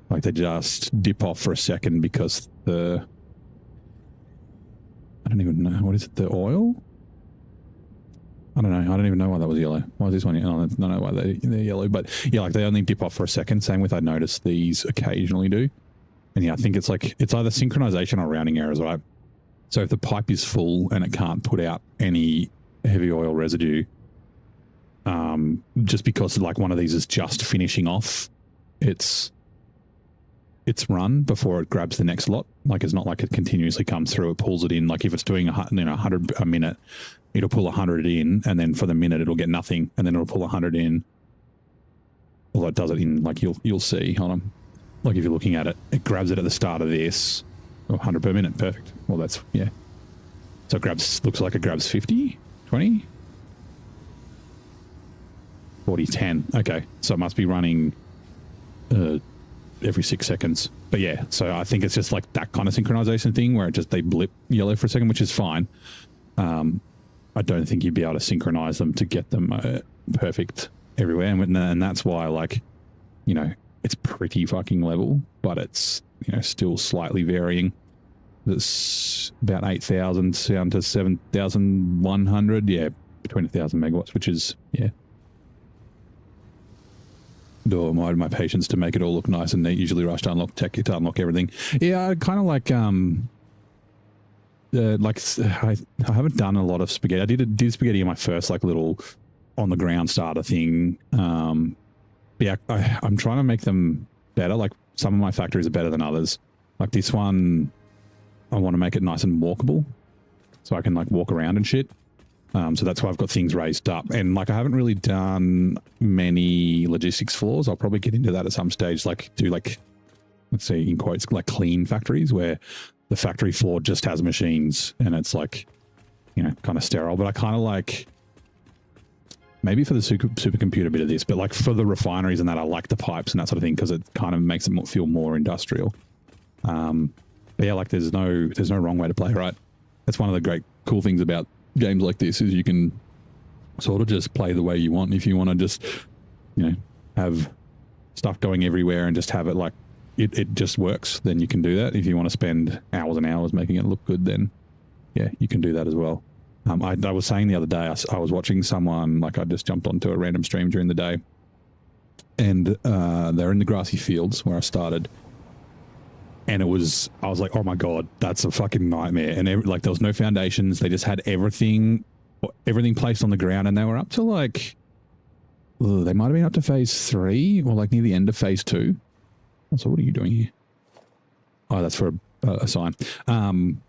like they just dip off for a second because I don't even know. What is it? The oil? I don't know. I don't even know why that was yellow. Why is this one? I don't know why they're yellow, but yeah, like they only dip off for a second. Same with, I noticed these occasionally do. And yeah, I think it's like, it's either synchronization or rounding errors, right? So if the pipe is full and it can't put out any heavy oil residue, just because like one of these is just finishing off its run before it grabs the next lot. Like it's not like it continuously comes through, it pulls it in. Like if it's doing 100 a minute, it'll pull 100 in, and then for the minute it'll get nothing, and then it'll pull 100 in. Although it does it in, like you'll see, hold on. Like if you're looking at it, it grabs it at the start of this, 100 per minute, perfect. Well, that's, yeah. So it grabs, looks like it grabs 50, 20, 40, 10. Okay, so it must be running every 6 seconds. But yeah, so I think it's just like that kind of synchronization thing where it just, they blip yellow for a second, which is fine. I don't think you'd be able to synchronize them to get them perfect everywhere. And that's why, like, you know, it's pretty fucking level, but it's, you know, still slightly varying. It's about 8,000 down to 7,100. Yeah, between 1,000 megawatts, which is, yeah. Or my patience to make it all look nice and neat. Usually rush to unlock tech, to unlock everything. Yeah, I kind of like, I haven't done a lot of spaghetti. I did spaghetti in my first like little on the ground starter thing. Yeah, I'm trying to make them better. Like some of my factories are better than others. Like this one, I want to make it nice and walkable, so I can like walk around and shit. So that's why I've got things raised up. And like I haven't really done many logistics floors. I'll probably get into that at some stage. Like do like, let's say in quotes, like clean factories where the factory floor just has machines and it's like, you know, kind of sterile. But I kind of like, maybe for the supercomputer bit of this, but like for the refineries and that, I like the pipes and that sort of thing because it kind of makes it feel more industrial. But yeah, like there's no wrong way to play, right? That's one of the great cool things about games like this is you can sort of just play the way you want. If you want to just, you know, have stuff going everywhere and just have it like it just works, then you can do that. If you want to spend hours and hours making it look good, then yeah, you can do that as well. I was saying the other day, I was watching someone, like I just jumped onto a random stream during the day, and they're in the grassy fields where I started, and I was like, oh my God, that's a fucking nightmare. And like there was no foundations. They just had everything placed on the ground, and they were up to like, they might have been up to phase 3 or like near the end of phase 2. So what are you doing here? Oh, that's for a sign. And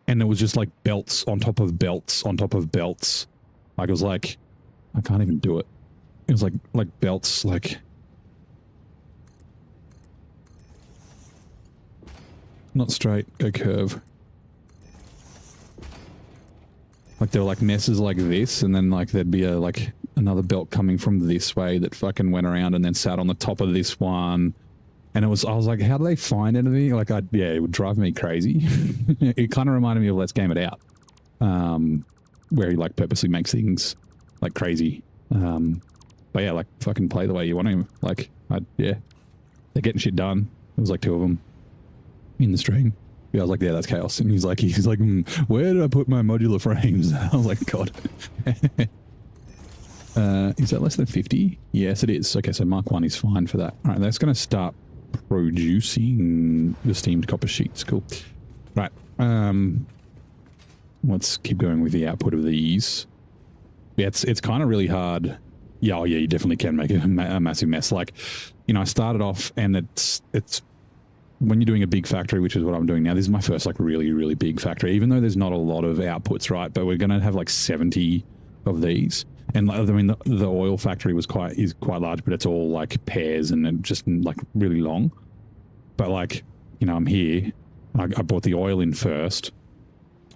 it was just like belts on top of belts on top of belts. Like it was like, I can't even do it. It was like belts, like not straight, go curve. Like there were like messes like this, and then like there'd be a like another belt coming from this way that fucking went around and then sat on the top of this one. And I was like, how do they find anything? Like, yeah, it would drive me crazy. It kind of reminded me of Let's Game It Out, where he like purposely makes things like crazy. But yeah, like fucking play the way you want to. Like, yeah, they're getting shit done. It was like 2 of them in the stream. Yeah, I was like, yeah, that's chaos. And he's like, where did I put my modular frames? I was like, God. Is that less than 50? Yes, it is. Okay, so Mark 1 is fine for that. All right, that's going to start producing the steamed copper sheets. Cool. Right. Let's keep going with the output of these. Yeah, it's kind of really hard. Yeah, oh yeah, you definitely can make a massive mess. Like, you know, I started off, and it's when you're doing a big factory, which is what I'm doing now. This is my first like really, really big factory, even though there's not a lot of outputs, right? But we're going to have like 70 of these. And I mean, the oil factory is quite large, but it's all like pairs and just like really long. But like, you know, I'm here. I brought the oil in first,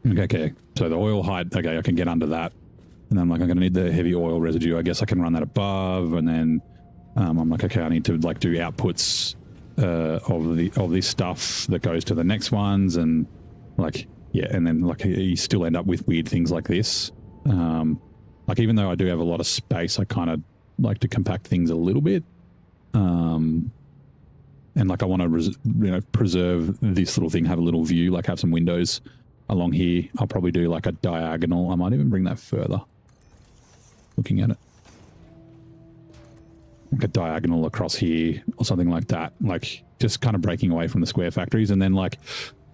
Okay, so the oil height, okay, I can get under that. And then I'm like, I'm going to need the heavy oil residue. I guess I can run that above. And then I'm like, okay, I need to like do outputs of this stuff that goes to the next ones. And like, yeah, and then like you still end up with weird things like this. Like even though I do have a lot of space, I kind of like to compact things a little bit. And like I want to, preserve this little thing, have a little view, like have some windows along here. I'll probably do like a diagonal. I might even bring that further. Looking at it. Like a diagonal across here or something like that. Like just kind of breaking away from the square factories. And then like,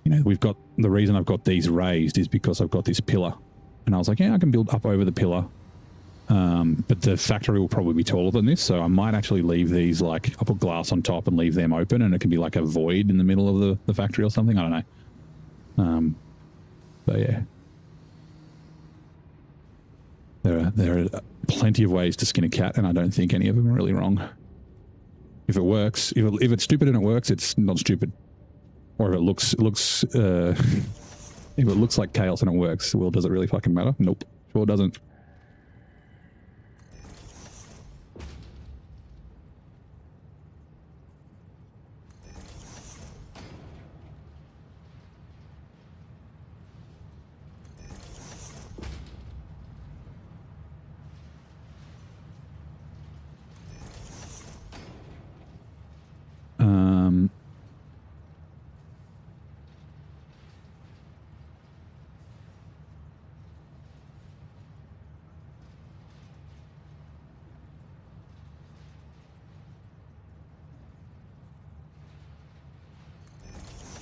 we've got, the reason I've got these raised is because I've got this pillar. And I was like, yeah, I can build up over the pillar. But the factory will probably be taller than this, so I might actually leave these, like, I'll put glass on top and leave them open, and it can be like a void in the middle of the factory or something. I don't know. But yeah. There are plenty of ways to skin a cat, and I don't think any of them are really wrong. If it works, if it's stupid and it works, it's not stupid. Or if it looks if it looks like chaos and it works, well, does it really fucking matter? Nope. Sure doesn't.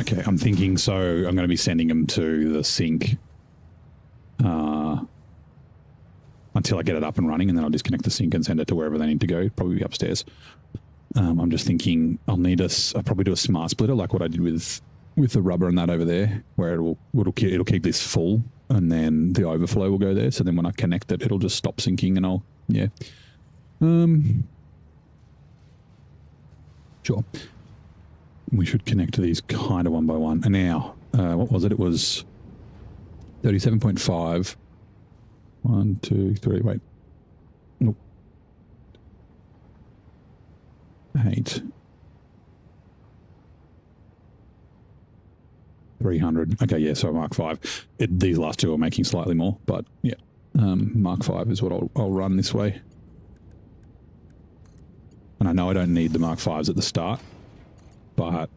Okay, I'm thinking, so I'm going to be sending them to the sink until I get it up and running, and then I'll disconnect the sink and send it to wherever they need to go, probably upstairs. I'm just thinking I'll probably do a smart splitter like what I did with the rubber and that over there, where it'll keep this full, and then the overflow will go there. So then when I connect it, it'll just stop sinking, and yeah. Sure. We should connect to these kind of one by one. And now, what was it? It was 37.5. 1, 2, 3. Wait. Nope. 8. 300. Okay, yeah, so Mark 5. These last two are making slightly more, but yeah. Mark 5 is what I'll run this way. And I know I don't need the Mark 5s at the start, but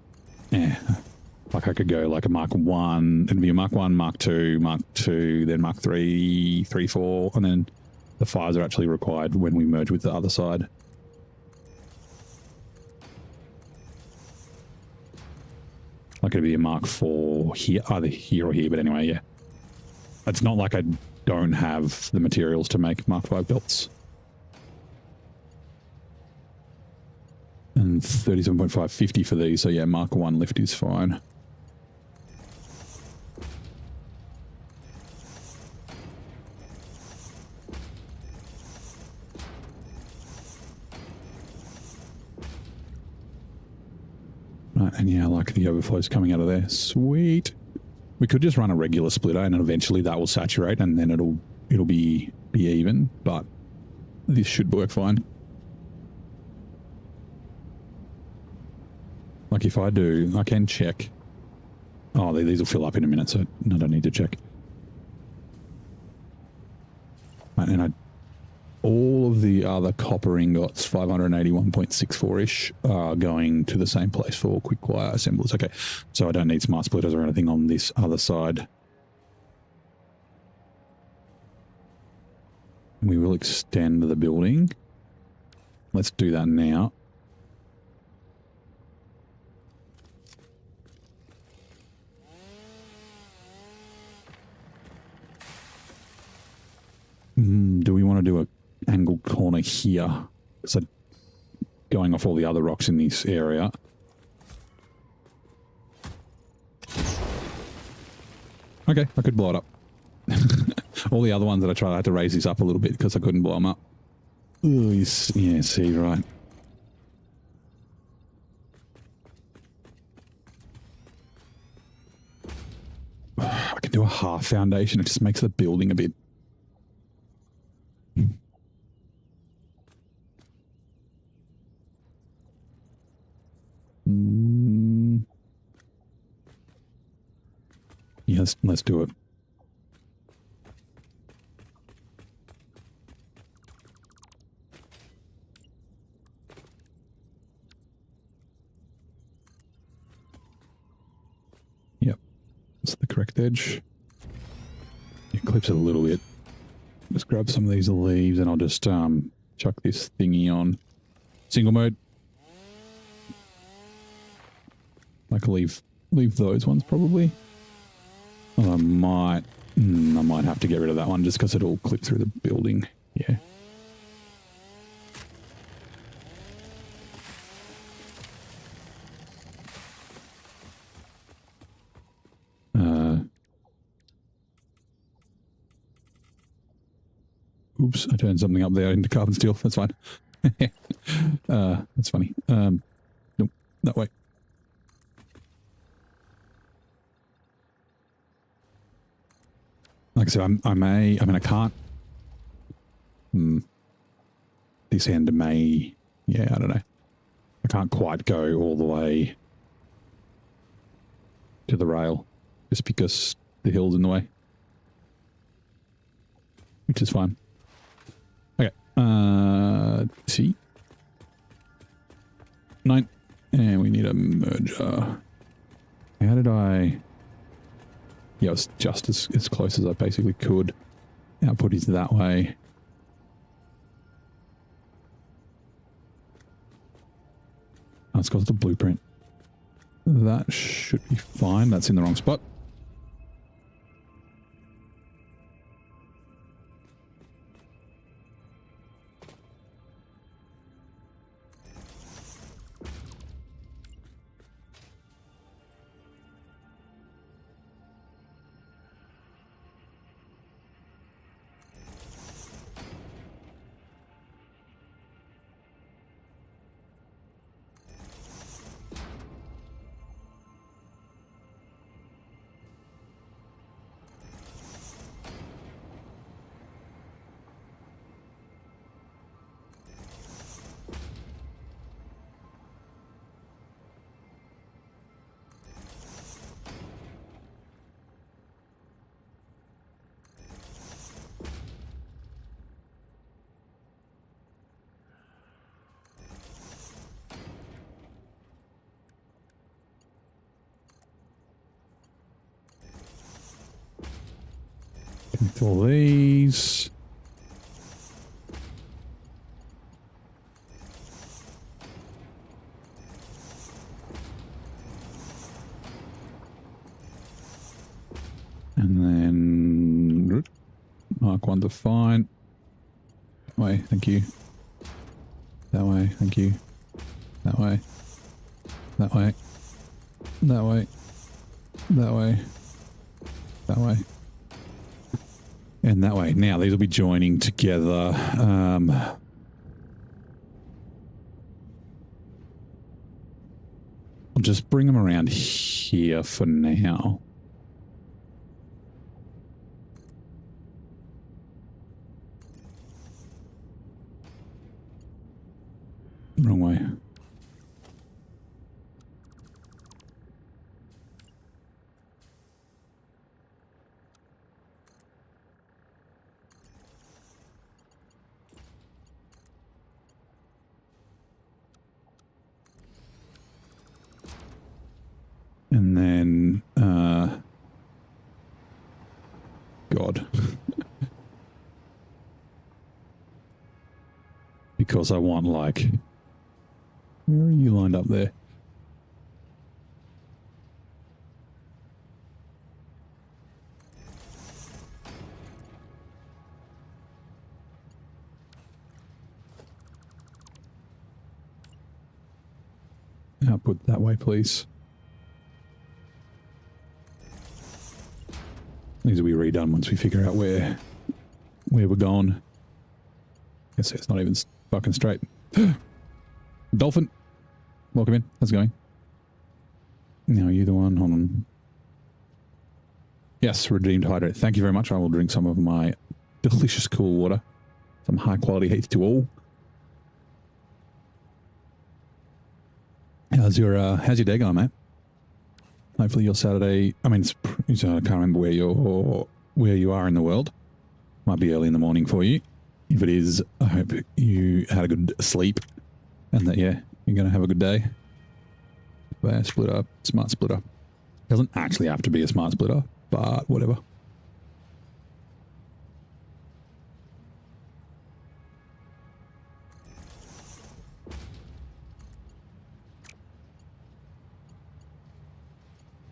yeah, like I could go like a Mark 1, it'd be a Mark 1, Mark 2, then Mark 3, 3, 4, and then the 5s are actually required when we merge with the other side. Like it'd be a Mark 4 here, either here or here, but anyway, yeah. It's not like I don't have the materials to make Mark 5 belts. And 37.5, 50 for these, so yeah, Mark 1 lift is fine. Right, and yeah, like the overflow's coming out of there. Sweet. We could just run a regular splitter, and then eventually that will saturate, and then it'll be even, but this should work fine. Like if I do, I can check. Oh, these will fill up in a minute, so I don't need to check. And all of the other copper ingots, 581.64-ish, are going to the same place for quick wire assemblers. Okay, so I don't need smart splitters or anything on this other side. We will extend the building. Let's do that now. Do we want to do a angled corner here? So going off all the other rocks in this area. Okay, I could blow it up. All the other ones that I tried, I had to raise these up a little bit because I couldn't blow them up. Ooh, yeah, see, right. can do a half foundation. It just makes the building a bit... Yeah, let's do it. Yep, that's the correct edge. It clips it a little bit. Just grab some of these leaves and I'll just chuck this thingy on single mode. I can leave those ones probably. Well, I might have to get rid of that one just because it'll clip through the building. Yeah. Oops, I turned something up there into carbon steel. That's fine. That's funny. Nope, that way. Like I said, I mean, I can't. This end may, yeah, I don't know. I can't quite go all the way to the rail just because the hill's in the way, which is fine. Okay, T 9, and we need a merger. How did I? Yeah, it was just as close as I basically could. Output is that way. Oh, it's got the blueprint. That should be fine. That's in the wrong spot. Connect all these. And then Mark 1 to fine. That way, thank you. That way, thank you. That way. That way. That way. That way. That way. And that way. Now these will be joining together. I'll just bring them around here for now. Wrong way. And then, God. Because I want, like, where are you lined up there? Output that way, please. These will be redone once we figure out where we're going. Guess it's not even fucking straight. Dolphin, welcome in. How's it going? Now, are you the one? Hold on. Yes, redeemed hydrate. Thank you very much. I will drink some of my delicious cool water. Some high quality heat to all. How's your day going, mate? Hopefully your Saturday. I mean, I can't remember where you are in the world. Might be early in the morning for you. If it is, I hope you had a good sleep, and that you're gonna have a good day. Splitter, smart splitter. Doesn't actually have to be a smart splitter, but whatever.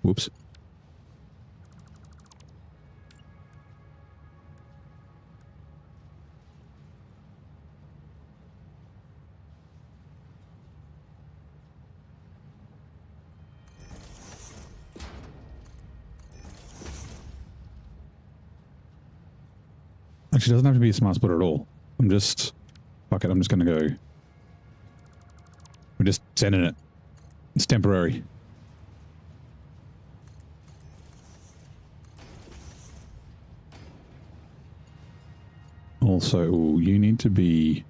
Whoops. Actually, it doesn't have to be a smart splitter at all. Fuck it, I'm just going to go. We're just sending it. It's temporary. Also, you need to be...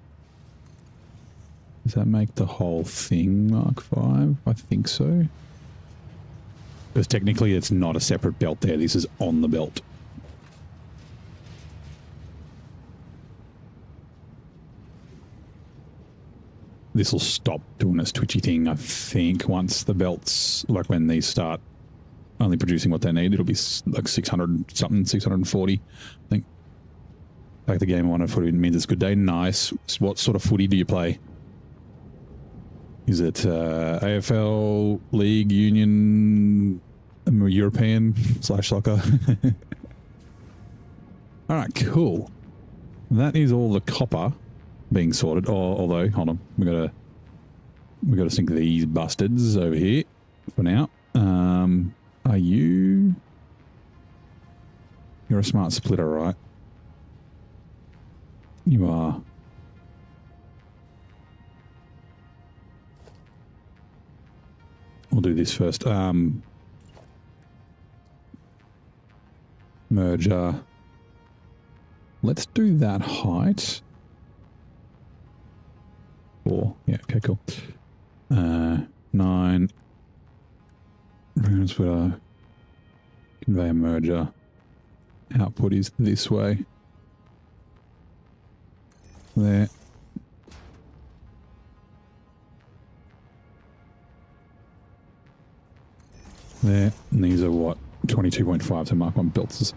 Does that make the whole thing Mark 5? I think so. Because technically it's not a separate belt there. This is on the belt. This will stop doing this twitchy thing, I think, once the belts, like when these start only producing what they need, it'll be like 600 something, 640, I think. Like the game I want to footy means it's a good day. Nice. What sort of footy do you play? Is it AFL, League, Union, European / soccer? All right, cool. That is all the copper being sorted. Although, hold on, we gotta sink these bastards over here for now. Are you? You're a smart splitter, right? You are. We'll do this first. Merger. Let's do that height. 4. Yeah, okay, cool. 9. Splitter. Conveyor merger. Output is this way. There. There. And these are what? 22.5 to mark 1 belts.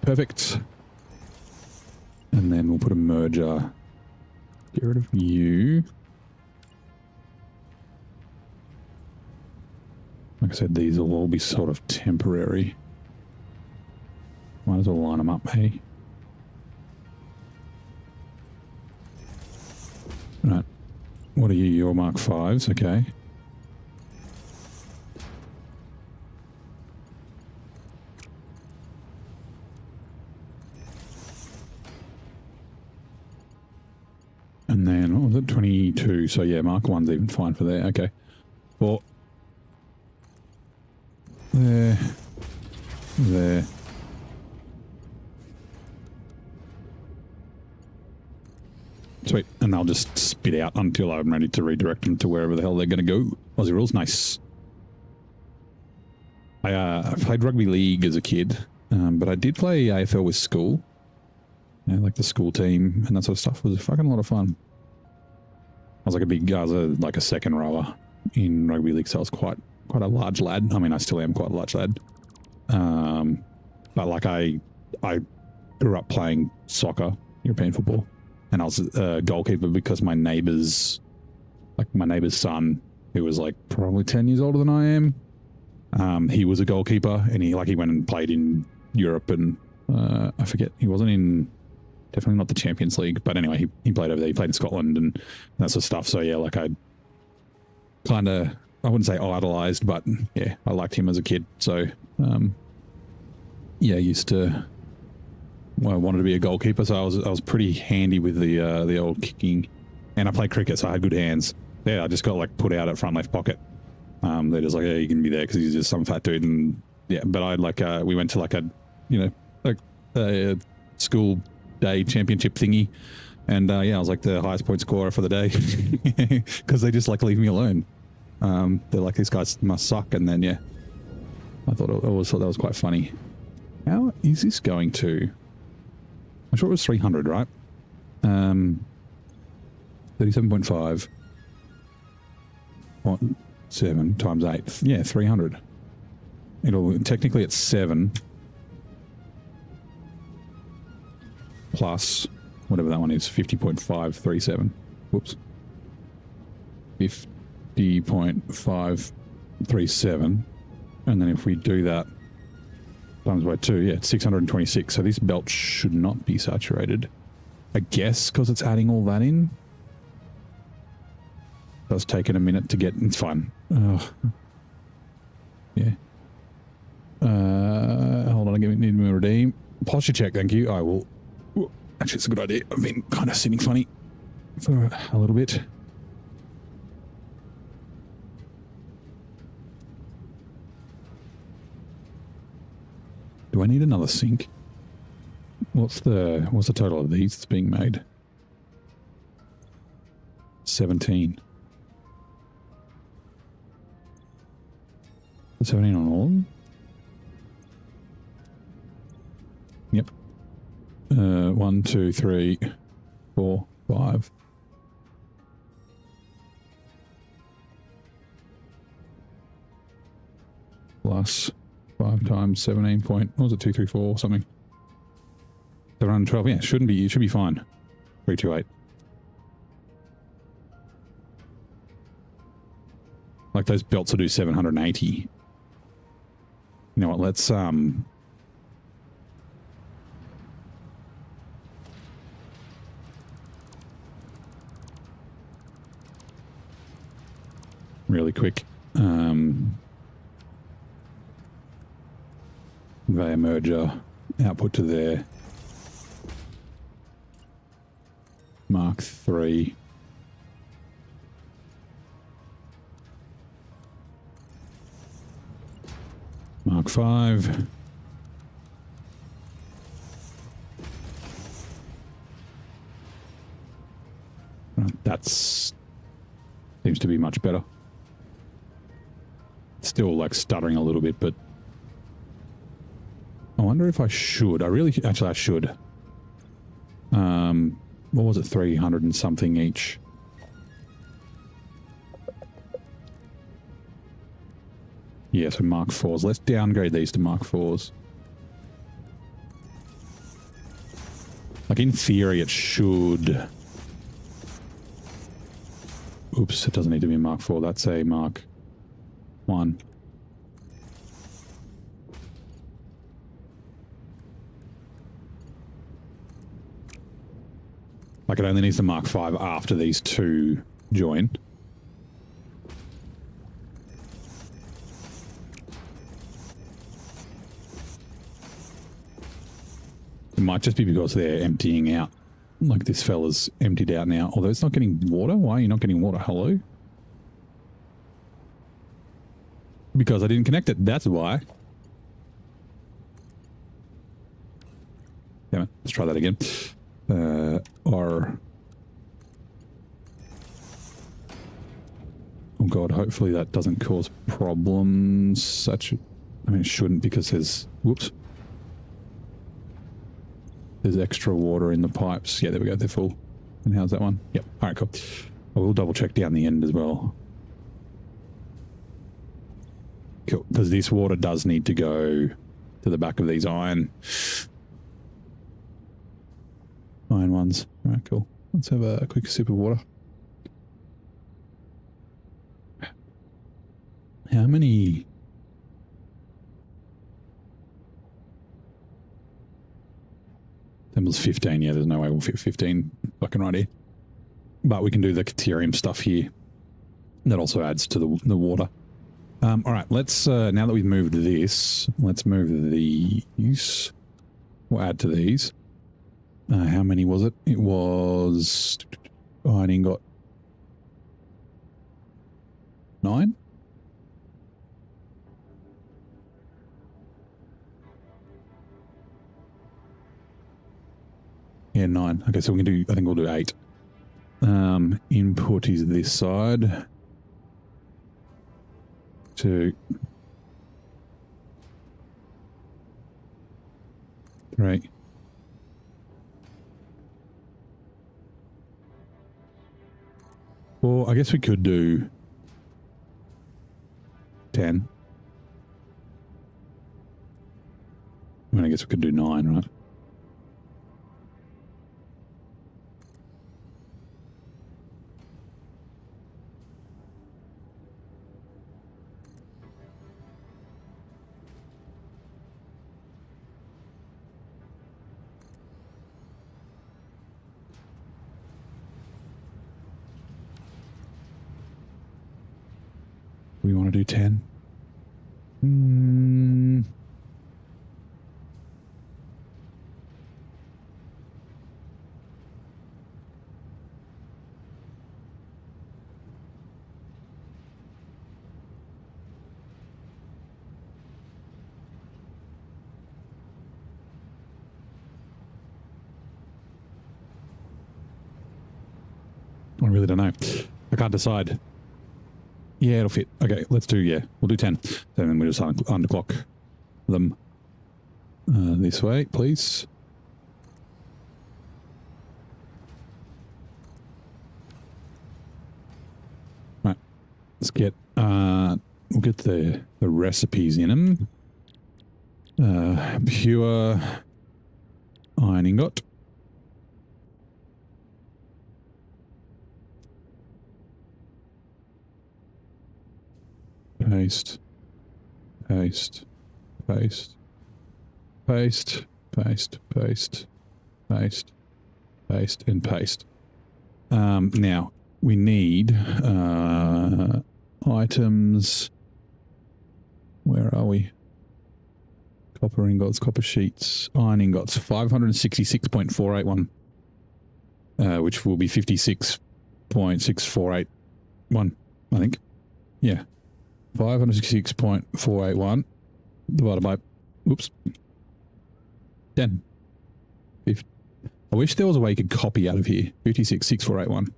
Perfect. And then we'll put a merger. Get rid of you. Like I said, these will all be sort of temporary. Might as well line them up, hey? Right. What are you? Your Mark 5s, okay. And then, what was it? 22. So yeah, Mark 1's even fine for there. Okay. 4. There. There. Sweet. And they'll just spit out until I'm ready to redirect them to wherever the hell they're going to go. Aussie rules, nice. I played rugby league as a kid, but I did play AFL with school. Yeah, like the school team and that sort of stuff. It was fucking a lot of fun. I was like a second rower in rugby league, so I was quite a large lad. I mean, I still am quite a large lad. But like I grew up playing soccer, European football, and I was a goalkeeper because my neighbor's son, who was like probably 10 years older than I am, he was a goalkeeper, and he went and played in Europe, and I forget, he wasn't in, definitely not the Champions League, but anyway, he played over there. He played in Scotland and that sort of stuff. So yeah, like I kind of, I wouldn't say idolized, but yeah, I liked him as a kid. So yeah, I wanted to be a goalkeeper, so I was pretty handy with the old kicking, and I played cricket, so I had good hands. Yeah, I just got like put out at front left pocket. They're just like, yeah, you can be there because he's just some fat dude, and Yeah, but I like we went to like a, you know, like a school day championship thingy, and yeah, I was like the highest point scorer for the day because they just like leave me alone. They're like, these guys must suck, and then yeah, I always thought that was quite funny. How is this going to? I'm sure it was 300, right? 37.5. 7 times 8. Yeah, 300. It'll technically it's 7 plus whatever that one is, 50.537. Whoops. 50.537. And then if we do that times by 2, yeah, it's 626. So this belt should not be saturated. I guess because it's adding all that in. That's taken a minute to get. It's fine. Yeah. Hold on, I need me to redeem. Posture check, thank you. I will. Actually, it's a good idea. I've been kind of sitting funny for a little bit. Do I need another sink? What's the total of these that's being made? 17. 17 on all of them? Yep. 1, 2, 3, 4, 5. Plus 5 times 17 point, what was it, 234 or something? 712, yeah, it should be fine. 328. Like those belts will do 780. You know what, let's really quick. Conveyor merger output to there. Mark 3. Mark 5. That's seems to be much better. Still like stuttering a little bit, but I wonder if I should. Actually I should. What was it, 300 and something each? Yeah, so Mark 4s. Let's downgrade these to Mark 4s. Like in theory it should... Oops, it doesn't need to be a Mark 4. That's a Mark 1. Like it only needs the Mark 5 after these two join. It might just be because they're emptying out. Like this fella's emptied out now. Although it's not getting water. Why are you not getting water? Hello? Because I didn't connect it. That's why. Damn it. Let's try that again. Oh god, hopefully that doesn't cause problems. I mean, it shouldn't because there's... Whoops. There's extra water in the pipes. Yeah, there we go. They're full. And how's that one? Yep. All right, cool. I will double check down the end as well. Cool. Because this water does need to go to the back of these iron ones. All right, cool. Let's have a quick sip of water. How many... That was 15. Yeah, there's no way we'll fit 15 fucking right here. But we can do the Caterium stuff here. That also adds to the water. All right, let's, now that we've moved this, let's move these. We'll add to these. How many was it? It was... iron got 9? 10, 9. Okay, so we can do, I think we'll do 8. Input is this side. 2. 3. Well, I guess we could do 10. I mean, I guess we could do 9, right? We want to do 10. I really don't know. I can't decide. Yeah, it'll fit. Okay, let's do, yeah. We'll do 10. So then we'll just underclock them this way, please. Right. Let's get, we'll get the recipes in them. Pure iron ingot. Paste, paste, paste, paste, paste, paste, paste, paste, and paste. Now, we need items. Where are we? Copper ingots, copper sheets, iron ingots, 566.481, which will be 56.6481, I think. Yeah. 566.481 divided by, oops, 10. I wish there was a way you could copy out of here. 56.6481.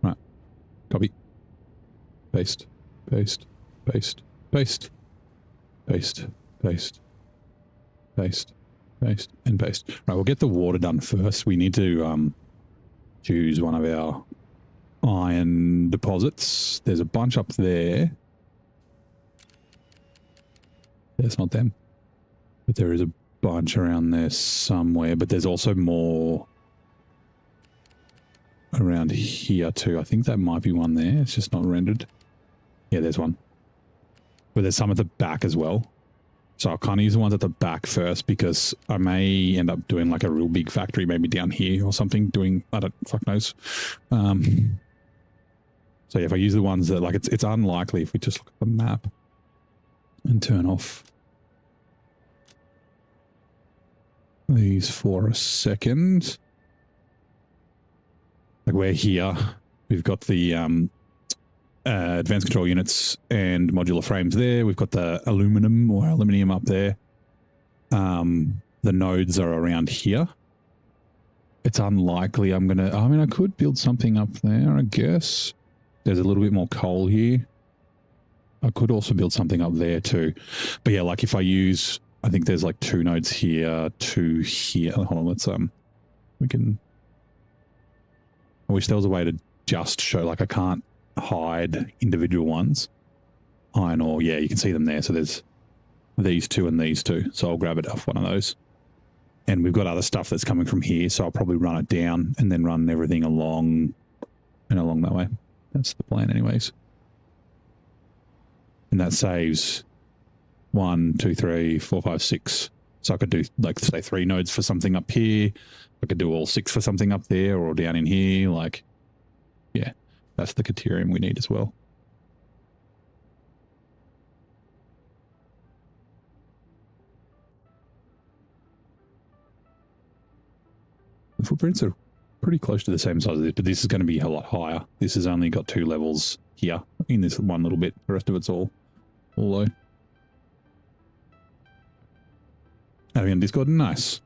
Right. Copy. Paste. Paste. Paste. Paste. Paste. Paste. Paste. Paste and paste. Right, we'll get the water done first. We need to choose one of our iron deposits. There's a bunch up there. That's not them. But there is a bunch around there somewhere. But there's also more around here too. I think that might be one there. It's just not rendered. Yeah, there's one. But there's some at the back as well. So I'll kind of use the ones at the back first because I may end up doing like a real big factory maybe down here or something doing, I don't, fuck knows. So yeah, if I use the ones that like, it's unlikely if we just look at the map and turn off these for a second. Like we're here, we've got the advanced control units and modular frames there. We've got the aluminum or aluminium up there. The nodes are around here. It's unlikely I'm gonna, I mean, I could build something up there, I guess. There's a little bit more coal here. I could also build something up there too. But yeah, like if I use, I think there's like 2 nodes here, 2 here. Hold on, let's, we can, I wish there was a way to just show, like I can't hide individual ones. Iron ore, yeah, you can see them there. So there's these 2 and these 2. So I'll grab it off one of those. And we've got other stuff that's coming from here, so I'll probably run it down and then run everything along and along that way. That's the plan anyways. And that saves 1, 2, 3, 4, 5, 6. So I could do like say 3 nodes for something up here. I could do all 6 for something up there or down in here. Like, yeah. That's the Caterium we need as well. The footprints are pretty close to the same size as this, but this is going to be a lot higher. This has only got 2 levels here in this one little bit. The rest of it's all Hello. Having a Discord? Nice.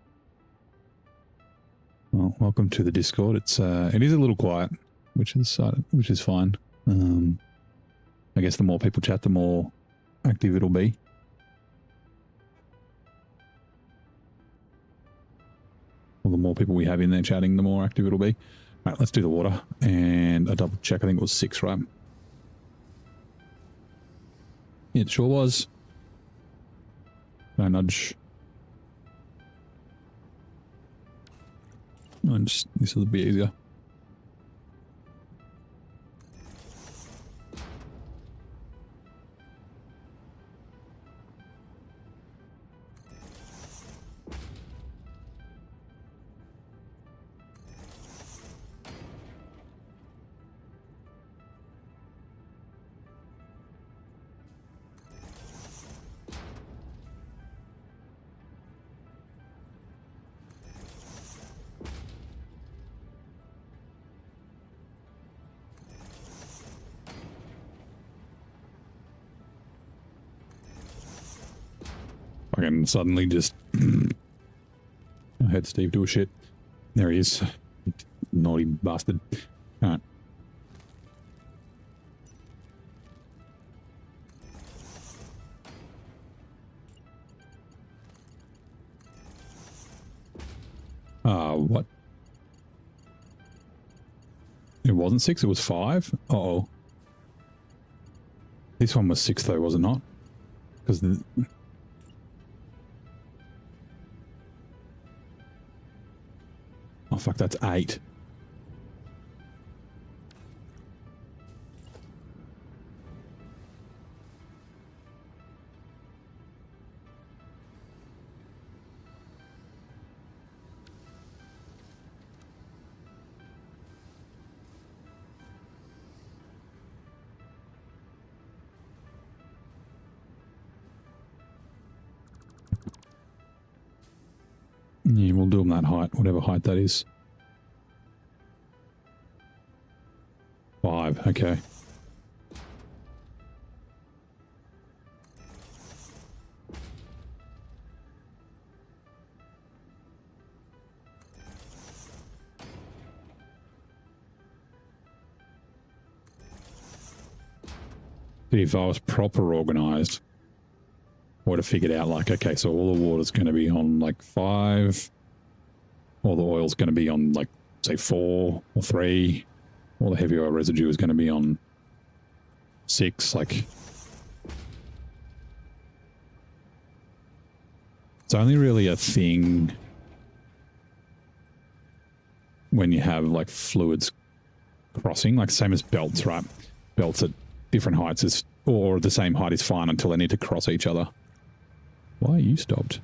Well, welcome to the Discord. It is a little quiet, which is fine. I guess the more people chat, the more active it'll be. Well, the more people we have in there chatting, the more active it'll be. All right, let's do the water. And a double check. I think it was 6, right? It sure was. No nudge. And just, this will be easier. Fucking suddenly just I heard Steve do a shit. There he is. Naughty bastard. Alright. What? It wasn't 6, it was 5? Uh-oh. This one was 6 though, was it not? Because the... Oh fuck, that's 8. Yeah, we'll do them that height, whatever height that is. 5, okay. If I was proper organized, I would have figured out like, okay, so all the water's going to be on like 5, all the oil's going to be on like, say 4 or 3, all the heavy oil residue is going to be on 6, like... It's only really a thing when you have like fluids crossing, like same as belts, right? Belts at different heights is, or the same height is fine until they need to cross each other. Why are you stopped?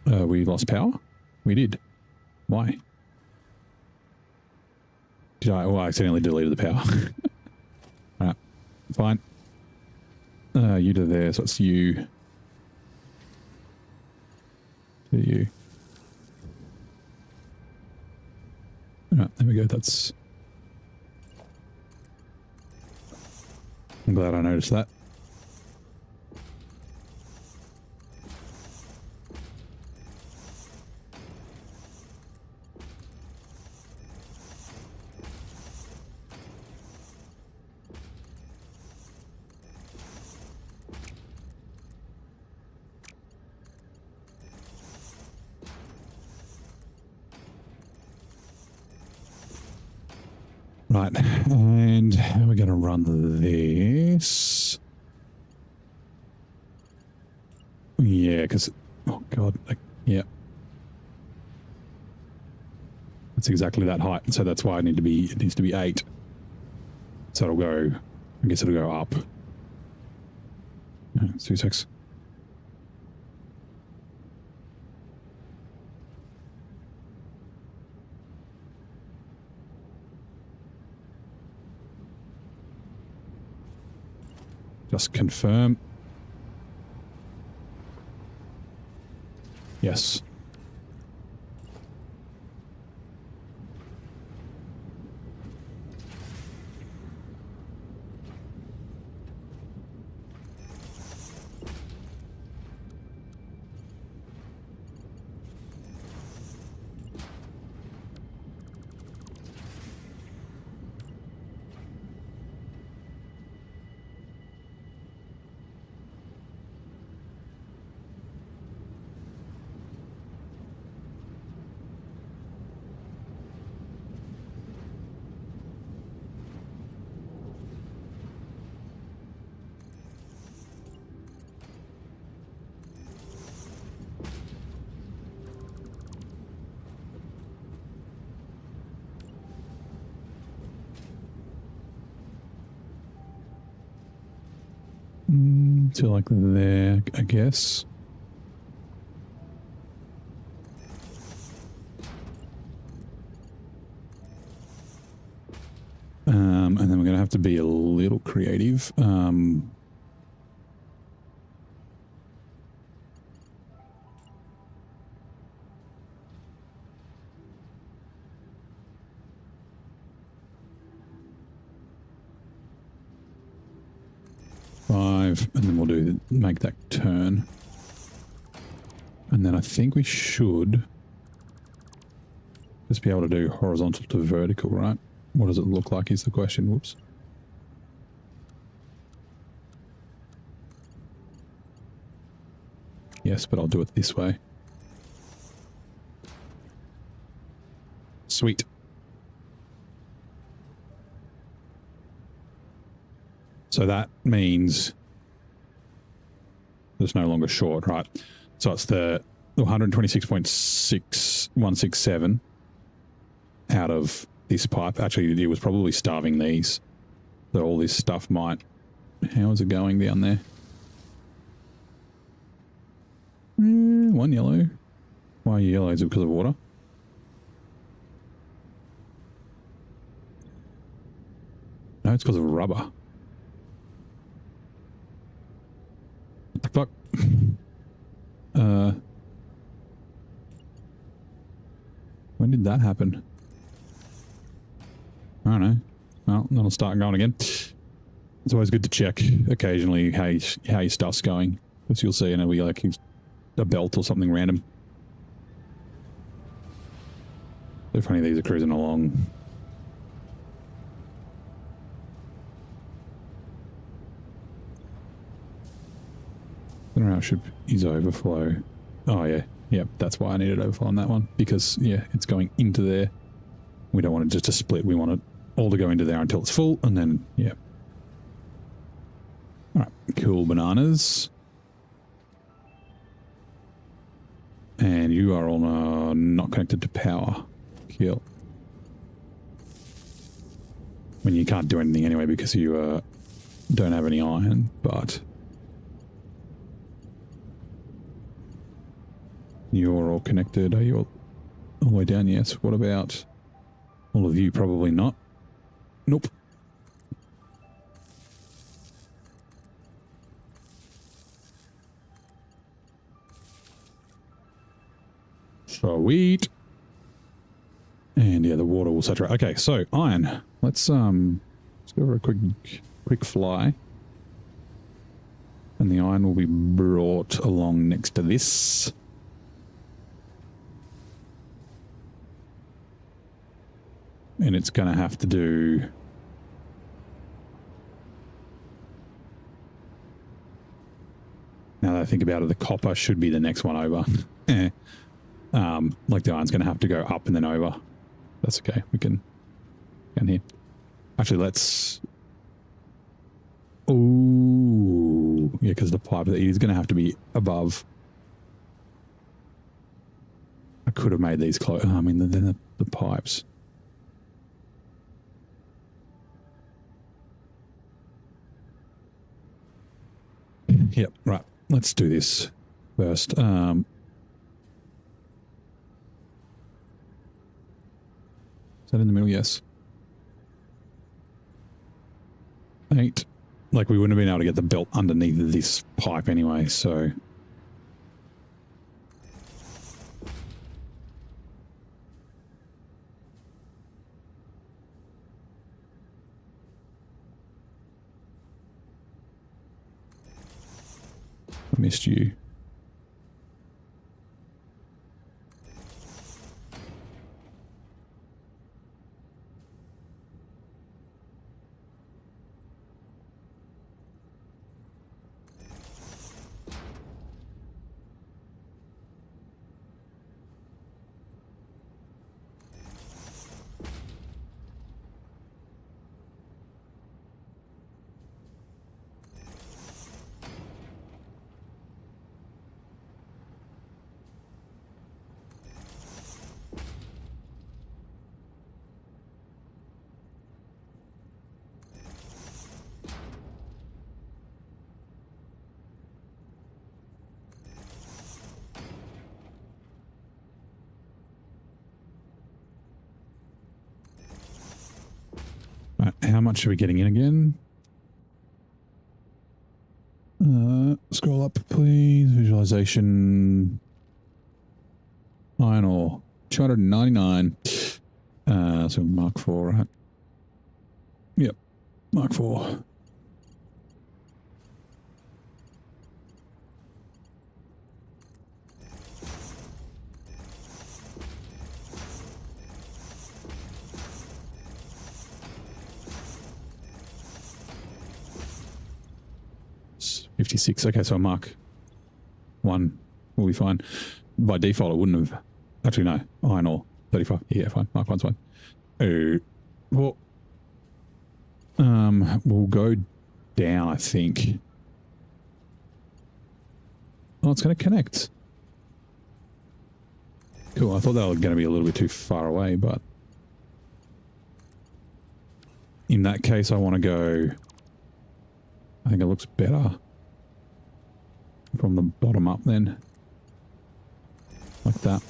We lost power? We did. Why? Did I? Well, I accidentally deleted the power. Alright, fine. You to there, so it's you. To you. Alright, there we go, that's... I'm glad I noticed that. Right, and we're going to run this. Yeah, because, oh god, like, yeah. That's exactly that height, so that's why it needs to be 8. So it'll go, I guess it'll go up. 2 secs. Just confirm. Yes. to like there, I guess. And then we're going to have to be a little creative. 5, and then we'll make that turn. And then I think we should just be able to do horizontal to vertical, right? What does it look like is the question. Whoops. Yes, but I'll do it this way. Sweet. So that means it's no longer short, right? So it's the 126.6167 out of this pipe. Actually, it was probably starving these. So all this stuff might... How is it going down there? One yellow. Why are you yellow? Is it because of water? No, it's because of rubber. What the fuck? When did that happen? I don't know. Well, then I'll start going again. It's always good to check occasionally how your stuff's going. Because you'll see, you know, we like a belt or something random. So funny these are cruising along. I don't know how it should use overflow. Oh yeah. Yep, that's why I needed overflow on that one. Because, yeah, it's going into there. We don't want it just to split. We want it all to go into there until it's full. And then, yeah. Alright, cool bananas. And you are on not connected to power. Kill. I mean, you can't do anything anyway because you don't have any iron, but... You're all connected. Are you all the way down? Yes. What about all of you? Probably not. Nope. Sweet. And yeah, the water will saturate. Okay, so iron. Let's go for a quick fly. And the iron will be brought along next to this. And it's going to have to do... Now that I think about it, the copper should be the next one over. Like the iron's going to have to go up and then over. That's okay. We can get in here. Actually, let's... Oh, yeah, because the pipe is going to have to be above. I could have made these close. I mean, then the pipes... Yep, right. Let's do this first. Is that in the middle? Yes. 8. Like, we wouldn't have been able to get the belt underneath this pipe anyway, so... I missed you. How much are we getting in again? Scroll up, please. Visualization. Iron ore. 299. So Mark 4, right? Yep. Mark 4. It's 56. Okay, so Mark 1 will be fine. By default, it wouldn't have. Actually, no. Iron ore. 35. Yeah, fine. Mark 1's fine. Well, we'll go down, I think. Oh, it's going to connect. Cool. I thought they were going to be a little bit too far away, but in that case, I want to go. I think it looks better from the bottom up then. Like that.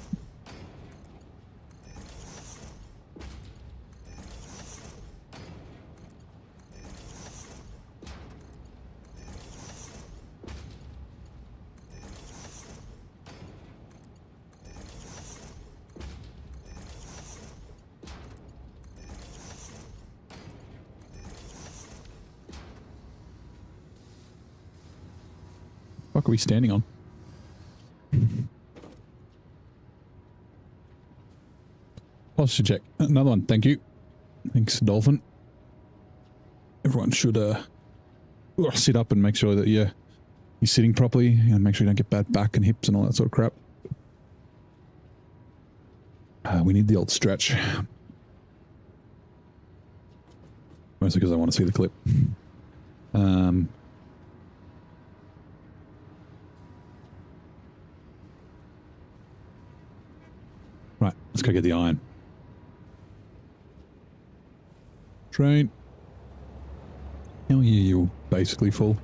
What are we standing on? Posture check. Another one. Thank you. Thanks, Dolphin. Everyone should sit up and make sure that you're sitting properly and make sure you don't get bad back and hips and all that sort of crap. We need the old stretch. Mostly because I want to see the clip. Right, let's go get the iron. Train. Hell yeah, you're basically full.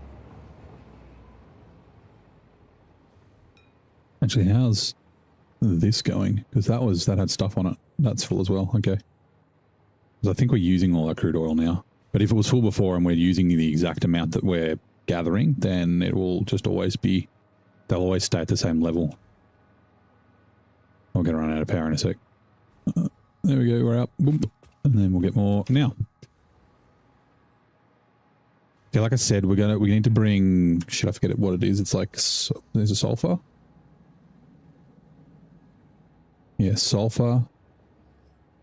Actually, how's this going? Because that had stuff on it. That's full as well. Okay. Because I think we're using all our crude oil now. But if it was full before and we're using the exact amount that we're gathering, then it will just always be, they'll always stay at the same level. I'll get run out of power in a sec. There we go, we're up. Boom. And then we'll get more now. Okay, like I said, we need to bring, shit, I forget what it is. It's like, there's a sulfur. Yeah, sulfur.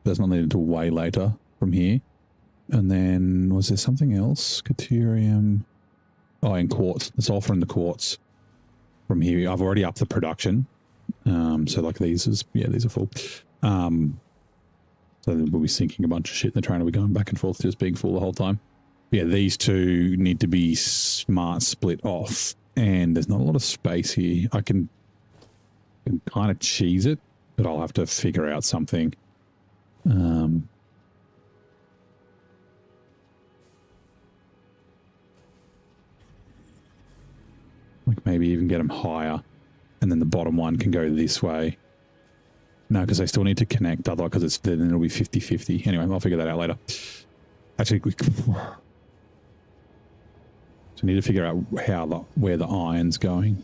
That's not needed until way later from here. And then, was there something else? Deuterium. Oh, and quartz. The sulfur and the quartz from here. I've already upped the production. So like these are full. So we'll be sinking a bunch of shit in the train. We'll be going back and forth, just being full the whole time. But yeah, these two need to be smart split off. And there's not a lot of space here. I can kind of cheese it, but I'll have to figure out something. Like maybe even get them higher. And then the bottom one can go this way. No, because they still need to connect. Otherwise, because then it'll be 50-50. Anyway, I'll figure that out later. Actually, so we need to figure out where the iron's going.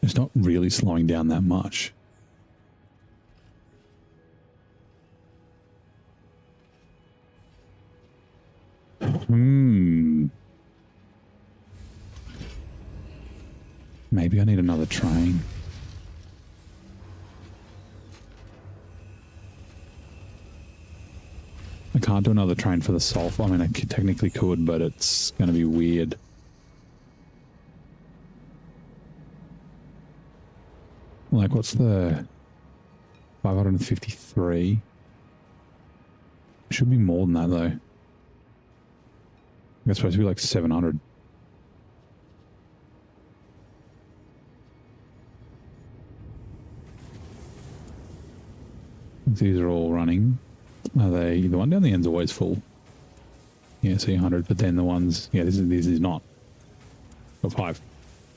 It's not really slowing down that much. Maybe I need another train. I can't do another train for the sulfur. I mean, I technically could, but it's going to be weird. Like, what's the 553? Should be more than that, though. It's supposed to be like 700. These are all running. Are they? The one down the end's always full. Yeah, see 100, but then the ones, yeah, this is not. Or 5.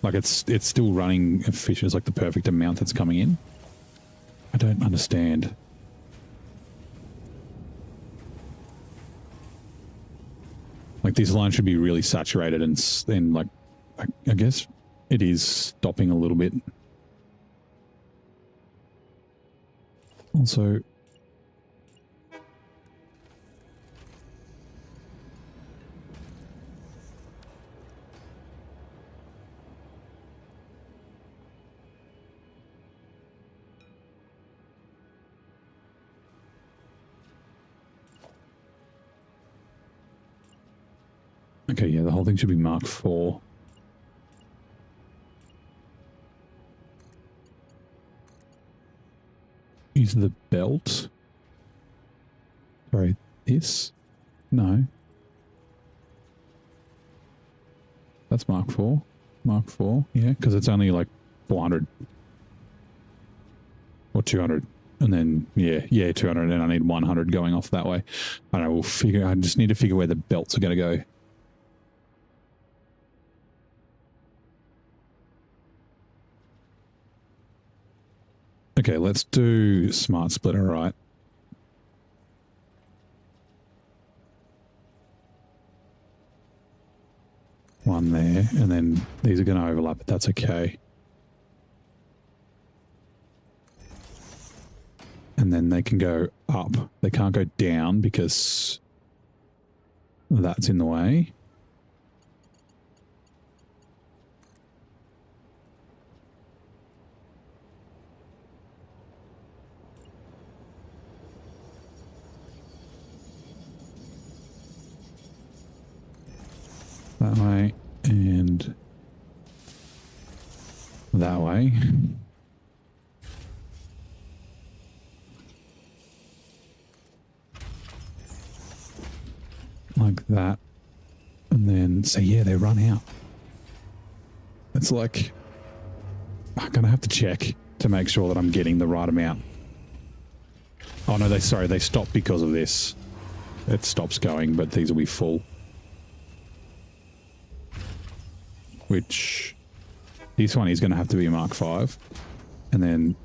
Like it's still running efficient. It's like the perfect amount that's coming in. I don't understand. Like this line should be really saturated, and then like I guess it is stopping a little bit. Also, okay, yeah, the whole thing should be Mark 4. Use the belt. Sorry, this? No. That's Mark 4. Mark 4, yeah, because it's only like 400. Or 200. And then, yeah, 200, and I need 100 going off that way. I don't know, I just need to figure where the belts are going to go. Okay, let's do smart splitter, right? One there, and then these are going to overlap, but that's okay. And then they can go up. They can't go down because that's in the way. That way and that way. Like that. And then, so yeah, they run out. It's like, I'm going to have to check to make sure that I'm getting the right amount. Oh no, they stop because of this. It stops going, but these will be full. Which, this one is going to have to be Mark 5. And then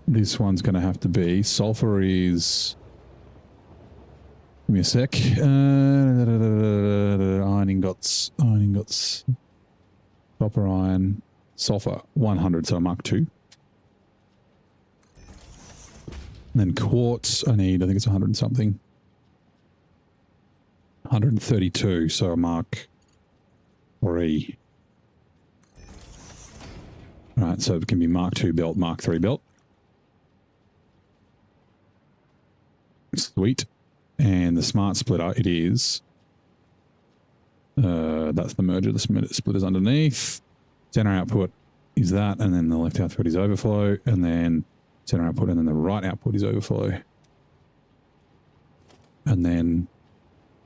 this one's going to have to be, sulfur is, give me a sec, iron ingots, copper iron, sulfur, 100, so Mark 2. And then quartz, I think it's 100 and something. 132, so a Mark 3. Right, so it can be Mark 2 belt, Mark 3 belt. Sweet. And the smart splitter, it is. That's the merger. The splitter's underneath. Center output is that, and then the left output is overflow, and then center output, and then the right output is overflow. And then,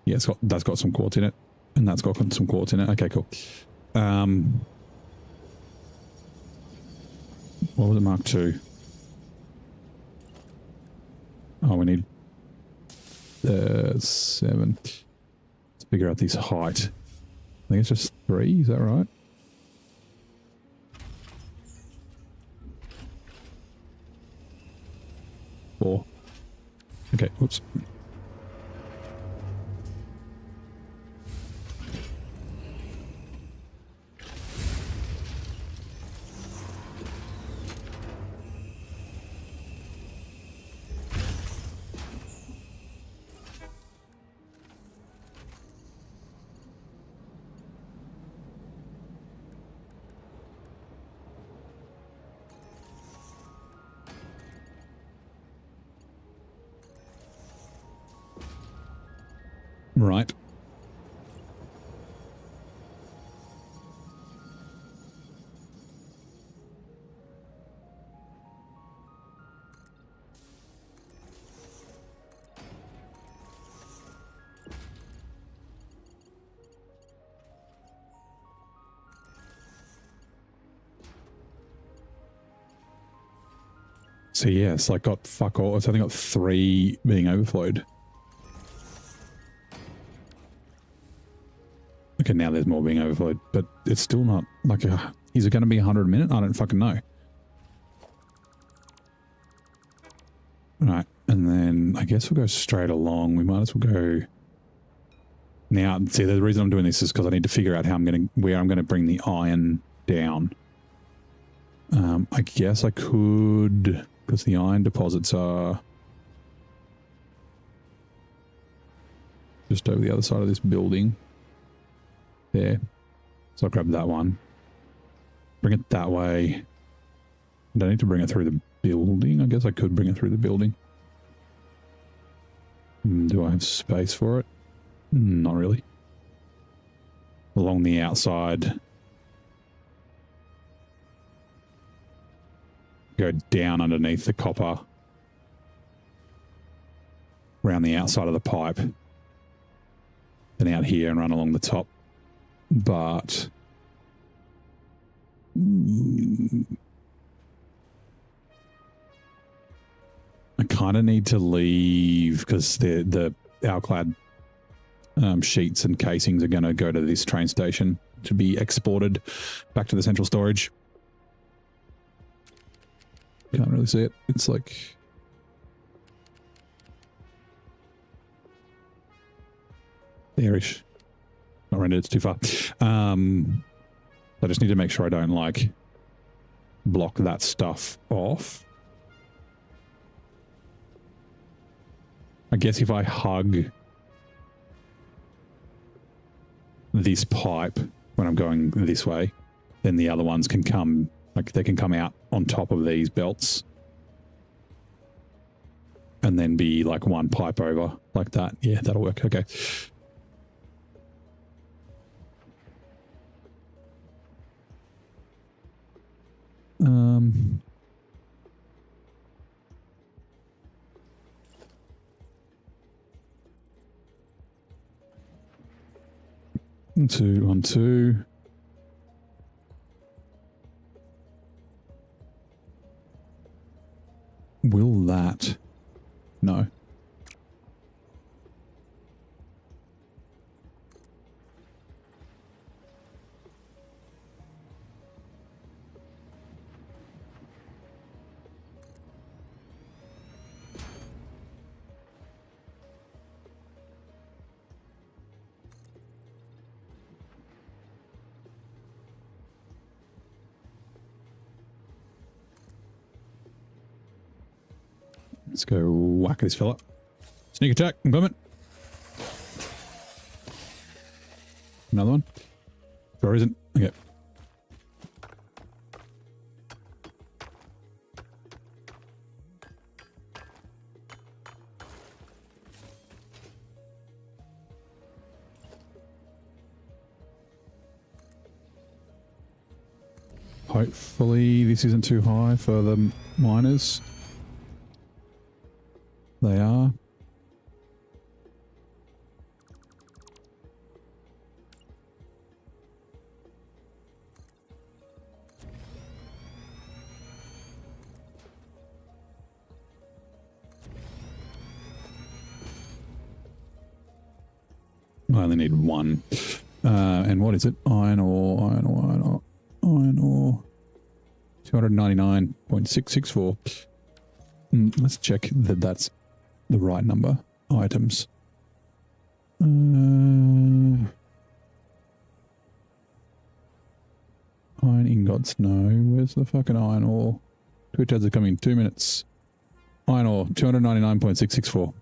yeah, that's got some quartz in it, and that's got some quartz in it. Okay, cool. What was it, Mark 2? Oh, we need 7. Let's figure out this height. I think it's just 3, is that right? Four. Okay, whoops. Right. So yeah, it's like got fuck all. It's only got 3 being overflowed. Okay, now there's more being overflowed, but it's still not like is it going to be 100 a minute? I don't fucking know. All right, and then I guess we'll go straight along. We might as well go now. See, the reason I'm doing this is because I need to figure out where I'm going to bring the iron down. I guess I could, because the iron deposits are just over the other side of this building. There. So I'll grab that one. Bring it that way. I don't need to bring it through the building. I guess I could bring it through the building. Do I have space for it? Not really. Along the outside. Go down underneath the copper. Around the outside of the pipe. Then out here and run along the top. But I kind of need to leave because the alclad sheets and casings are going to go to this train station to be exported back to the central storage. Can't really see it. It's like there-ish. Not rendered, it's too far. I just need to make sure I don't like block that stuff off. I guess if I hug this pipe when I'm going this way, then the other ones can come, like they can come out on top of these belts and then be like one pipe over like that. Yeah, that'll work. Okay. Two on two. Will that? No. Let's go whack this fella. Sneak attack, I'm coming. Another one. Or isn't? Okay. Hopefully this isn't too high for the miners. They are. I only need one. And what is it? Iron ore, iron ore, iron ore, iron ore. 299.664. Let's check that that's the right number. Items. Iron ingots, no. Where's the fucking iron ore? Twitch ads are coming in 2 minutes. Iron ore, 299.664.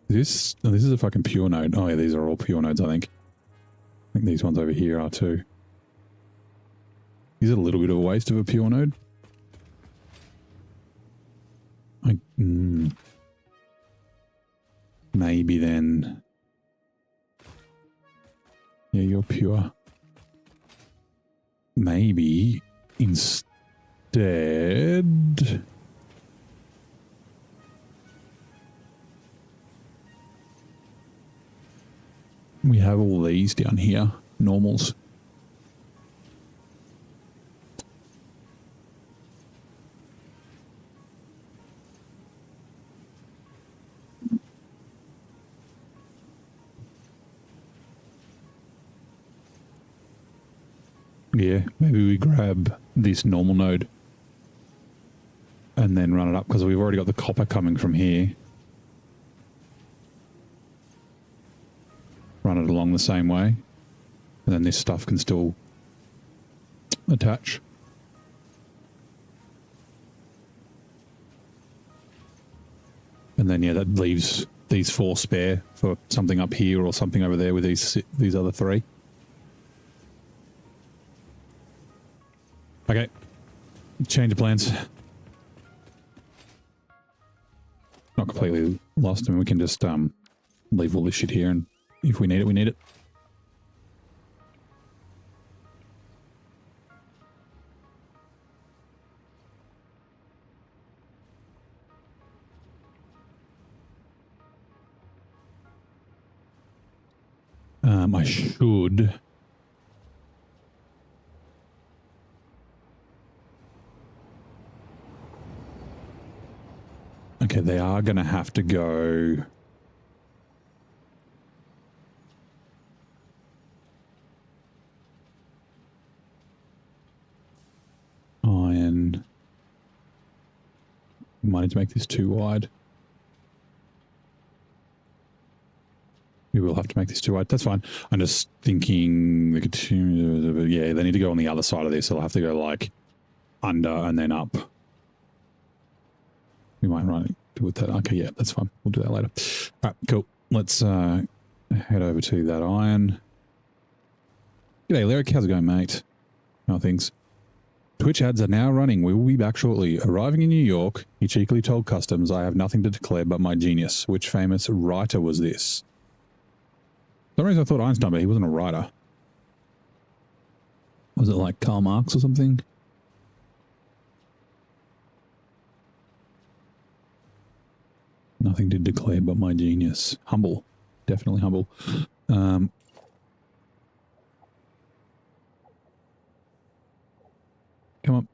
This is a fucking pure node. Oh yeah, these are all pure nodes, I think. I think these ones over here are too. Is it a little bit of a waste of a pure node? Maybe then. Yeah, you're pure. Maybe instead. We have all these down here, normals. Yeah, maybe we grab this normal node and then run it up because we've already got the copper coming from here. Run it along the same way. And then this stuff can still attach. And then, yeah, that leaves these 4 spare for something up here or something over there with these other 3. Okay. Change of plans. Not completely lost, and we can just leave all this shit here, and if we need it, we need it. I should... Okay, they are going to have to go... Iron... Might need to make this too wide. We will have to make this too wide. That's fine. I'm just thinking... Yeah, they need to go on the other side of this. They'll have to go, like, under and then up. We might run it with that. Okay, yeah, that's fine. We'll do that later. All right, cool. Let's head over to that iron. G'day, Lyric. How's it going, mate? How are things? Twitch ads are now running. We will be back shortly. Arriving in New York, he cheekily told customs, I have nothing to declare but my genius. Which famous writer was this? For some reason I thought Einstein, but he wasn't a writer. Was it like Karl Marx or something? Nothing to declare but my genius. Humble. Definitely humble. Come on.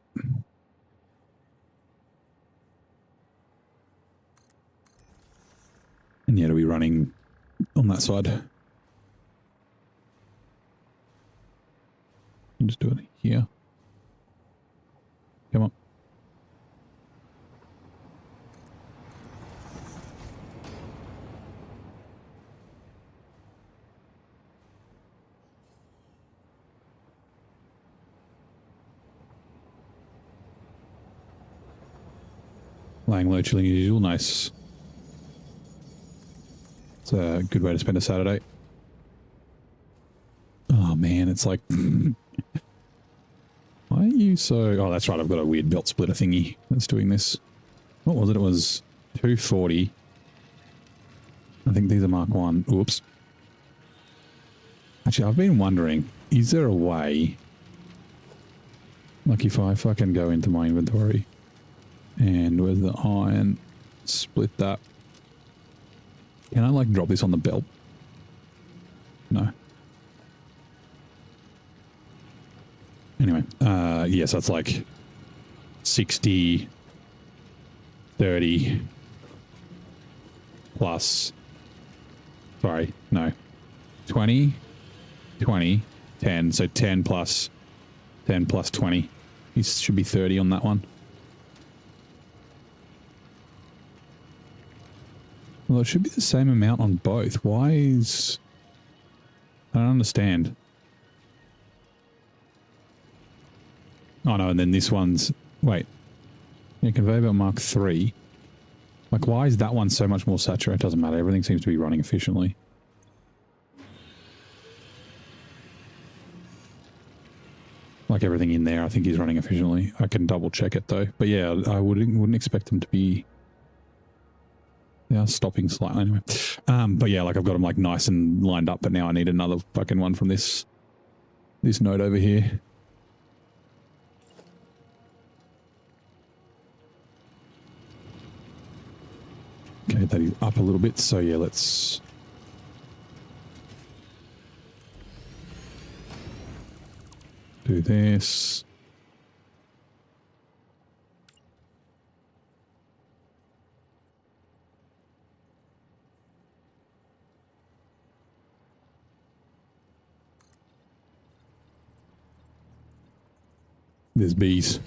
And yet are we running on that side? Just do it here. Come on. Laying low, chilling as usual. Nice. It's a good way to spend a Saturday. Oh man, it's like... Why are you so... Oh, that's right. I've got a weird belt splitter thingy that's doing this. What was it? It was 240. I think these are Mark 1. Oops. Actually, I've been wondering, is there a way... Like if I fucking go into my inventory... And where's the iron? Split that. Can I like drop this on the belt? No. Anyway, yes, that's like 60, 30 plus, sorry, no, 20, 20, 10. So 10 plus 20. It should be 30 on that one. Well, it should be the same amount on both. Why is... I don't understand. Oh no, and then this one's... Wait. Yeah, conveyor belt Mark 3. Like, why is that one so much more saturated? It doesn't matter. Everything seems to be running efficiently. Like, everything in there, I think, is running efficiently. I can double check it, though. But yeah, I wouldn't expect them to be... They are stopping slightly anyway. But yeah, like I've got them like nice and lined up, but now I need another fucking one from this node over here. Okay, that is up a little bit. So yeah, let's... do this. There's bees.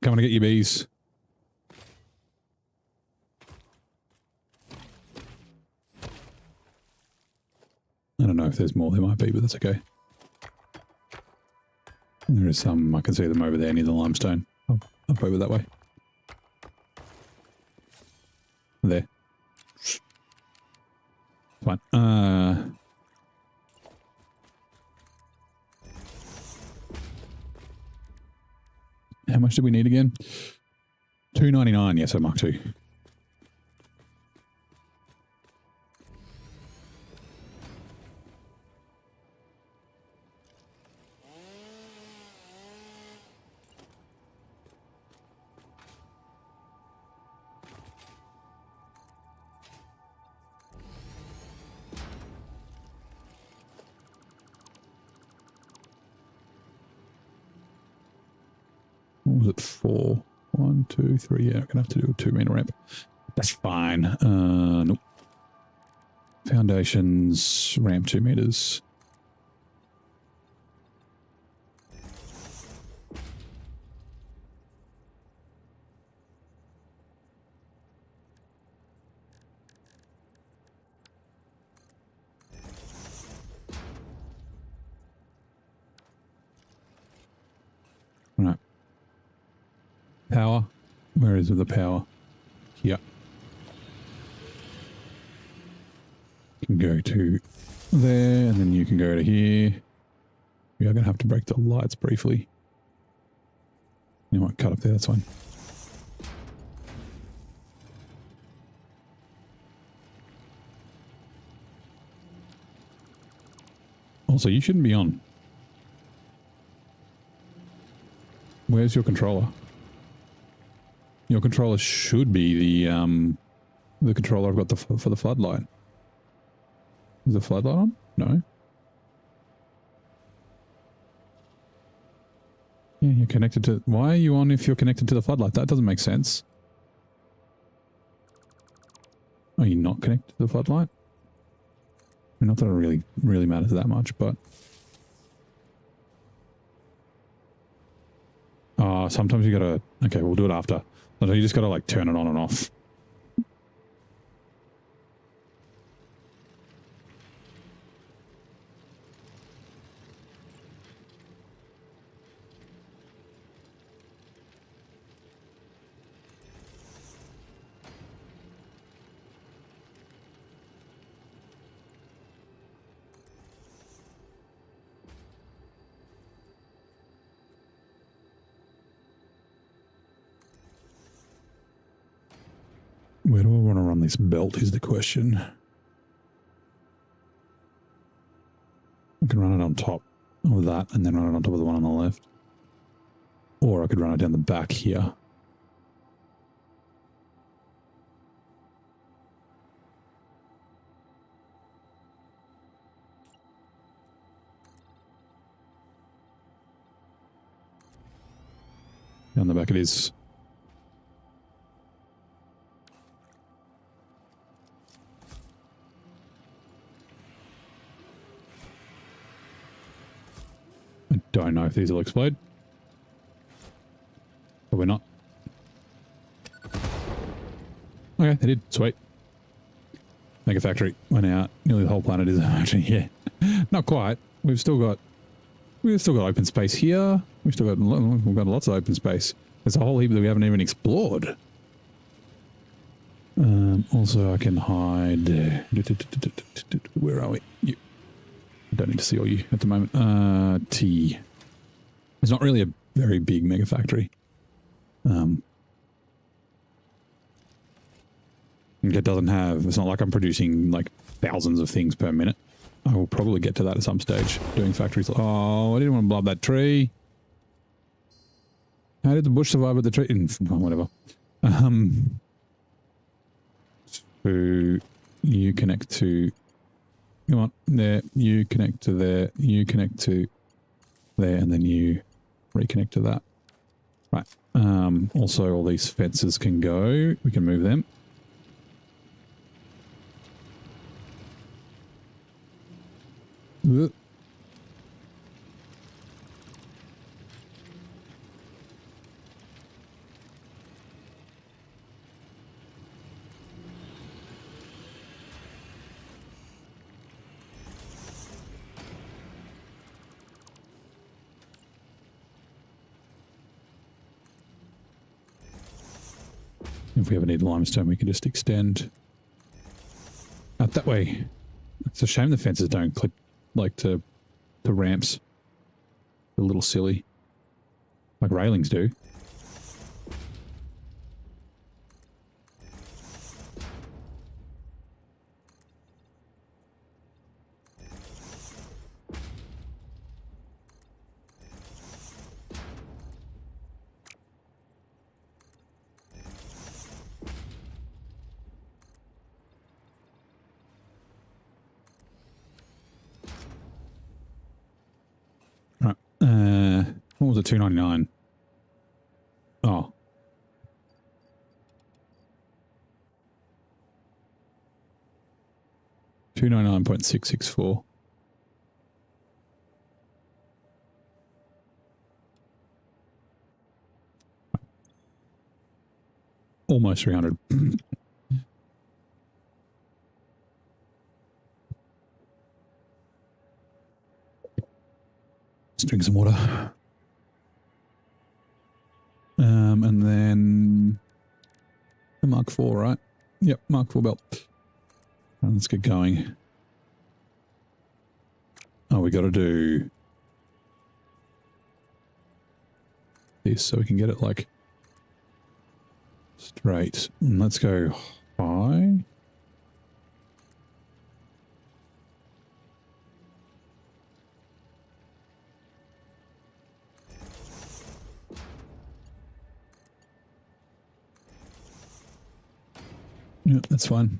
Coming to get you, bees. I don't know if there's more. There might be, but that's okay. There is some. I can see them over there near the limestone. Oh, up over that way. There. Fine. How much do we need again? $2.99. Yes, I Mark II. What was it for? 1, 2, 3. Yeah, I'm gonna have to do a 2-meter ramp. That's fine. Nope. Foundations, ramp 2 meters. Right. Power. Where is the power? Here. You can go to there, and then you can go to here. We are going to have to break the lights briefly. You might cut up there, that's fine. Also, you shouldn't be on. Where's your controller? Your controller should be the controller I've got for the floodlight. Is the floodlight on? No. Yeah, you're connected to... Why are you on if you're connected to the floodlight? That doesn't make sense. Are you not connected to the floodlight? I mean, not that it really matters that much, but... sometimes you gotta... Okay, we'll do it after. So you just gotta, like, turn it on and off. Where do I want to run this belt is the question. I can run it on top of that and then run it on top of the one on the left. Or I could run it down the back here. Down the back it is. I don't know if these will explode. But we're not. Okay, they did. Sweet. MegaFactory went out. Nearly the whole planet is actually, yeah. Not quite. We've still got open space here. We've got lots of open space. There's a whole heap that we haven't even explored. Also, I can hide. Where are we? You. I don't need to see all you at the moment. T. It's not really a very big MegaFactory. It doesn't have. It's not like I'm producing like thousands of things per minute. I will probably get to that at some stage. Doing factories. Oh, I didn't want to blow up that tree. How did the bush survive with the tree? Oh, whatever. So you connect to. Come on, there. You connect to there. You connect to there, and then you reconnect to that. Right. Also, all these fences can go. We can move them. Ugh. If we ever need limestone, we can just extend out that way. It's a shame the fences don't click like to the ramps. They're a little silly. Like railings do. What was it, $2.99? Oh. $299.664. Almost 300. Let's drink some water. And then a Mark IV, right? Yep, Mark IV belt. Let's get going. Oh, we got to do this so we can get it like straight. Let's go high. Yeah, that's fine.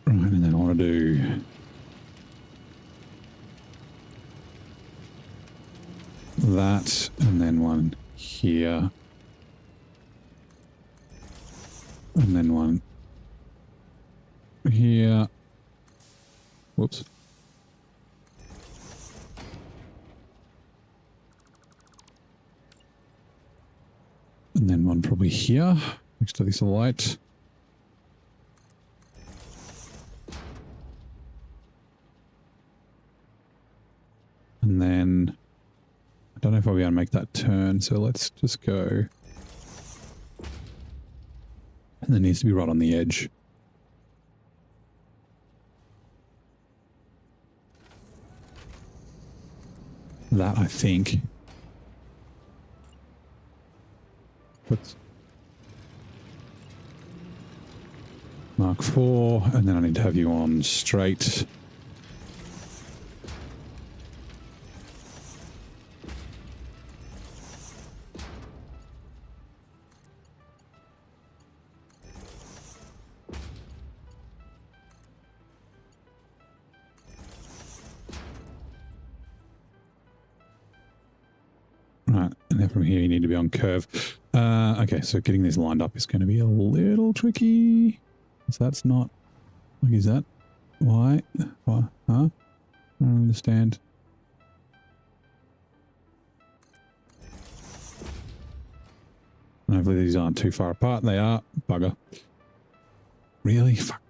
Right, and then I want to do that, and then one here, and then one here. Whoops. And then one probably here, next to this light. And then, I don't know if I'll be able to make that turn, so let's just go. And it needs to be right on the edge. That, I think. Let's Mark IV, and then I need to have you on straight. Right, and then from here you need to be on curve. Okay, so getting these lined up is going to be a little tricky. So that's not... Like, is that... Why? Why? Huh? I don't understand. Hopefully these aren't too far apart. They are. Bugger. Really? Fuck.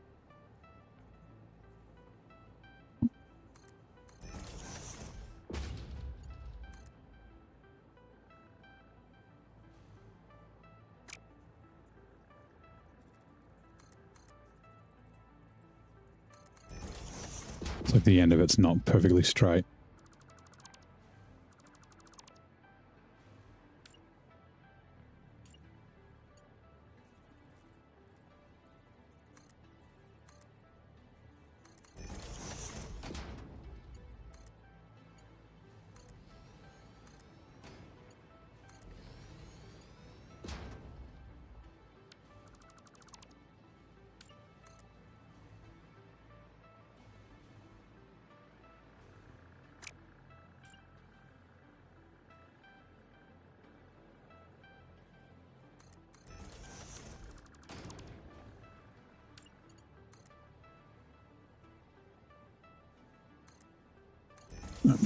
It's like the end of it's not perfectly straight.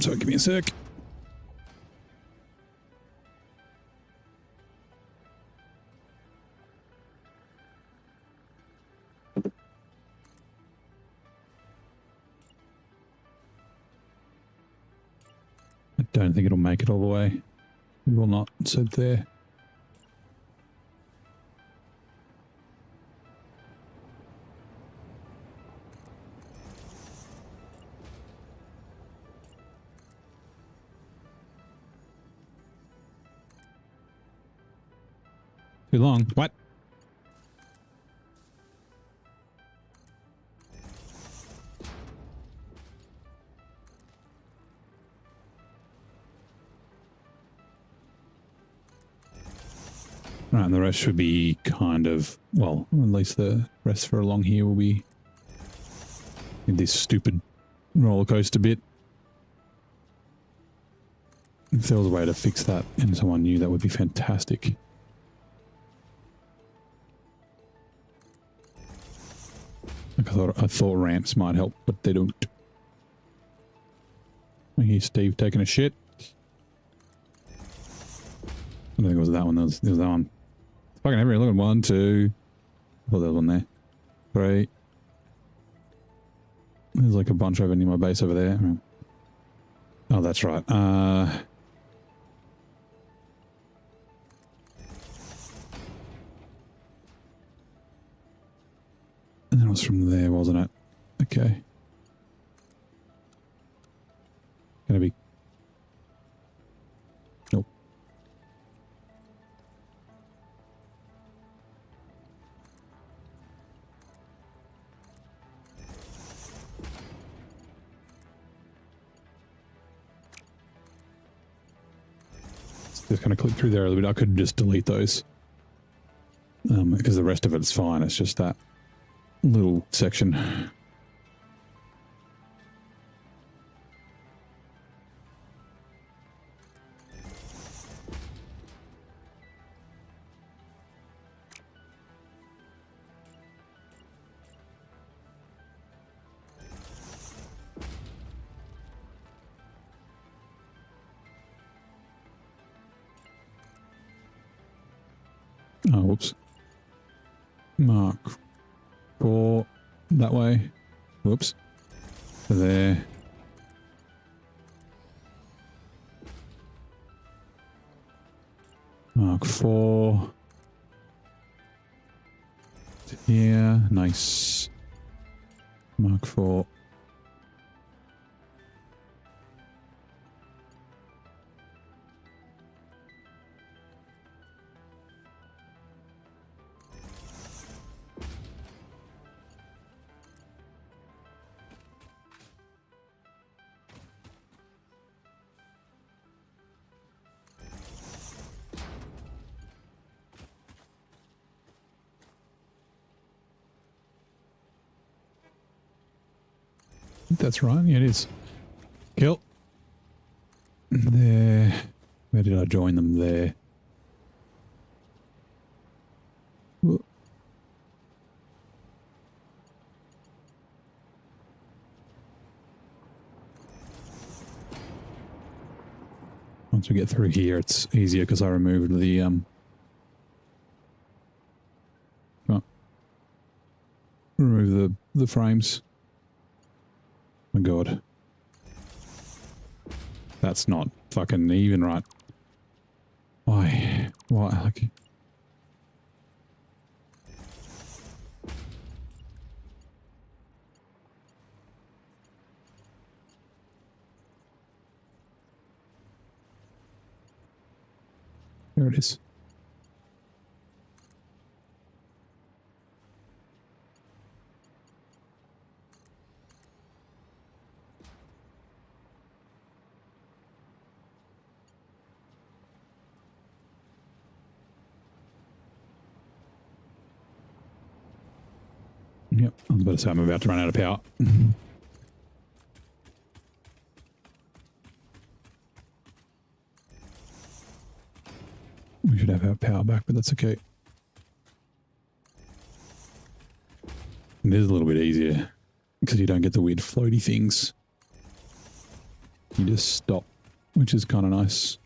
Sorry, give me a sec. I don't think it'll make it all the way. It will not sit there. Too long. What? Right, and the rest should be kind of, well, at least the rest for along here will be in this stupid roller coaster bit. If there was a way to fix that and someone knew, that would be fantastic. Like I thought ramps might help, but they don't. I hear Steve taking a shit. I don't think it was that one. There was that one. It's fucking everywhere. Look at 1, 2. Oh, there was one there. 3. There's like a bunch over near my base over there. Oh, that's right. And it was from there, wasn't it? Okay. Gonna be... Nope. Just kind of click through there a little bit. I could just delete those. Because the rest of it's fine. It's just that little section. Oh, whoops. Mark 4 that way. Whoops. So there. Mark 4. To here. Nice. Mark 4. That's right. Yeah, it is. Kill. There. Where did I join them? There. Whoa. Once we get through here, it's easier because I removed the remove the frames. My god. That's not fucking even right. Why? Why? Like... There it is. Yep, I was about to say I'm about to run out of power. We should have our power back, but that's okay. It is a little bit easier because you don't get the weird floaty things. You just stop, which is kind of nice.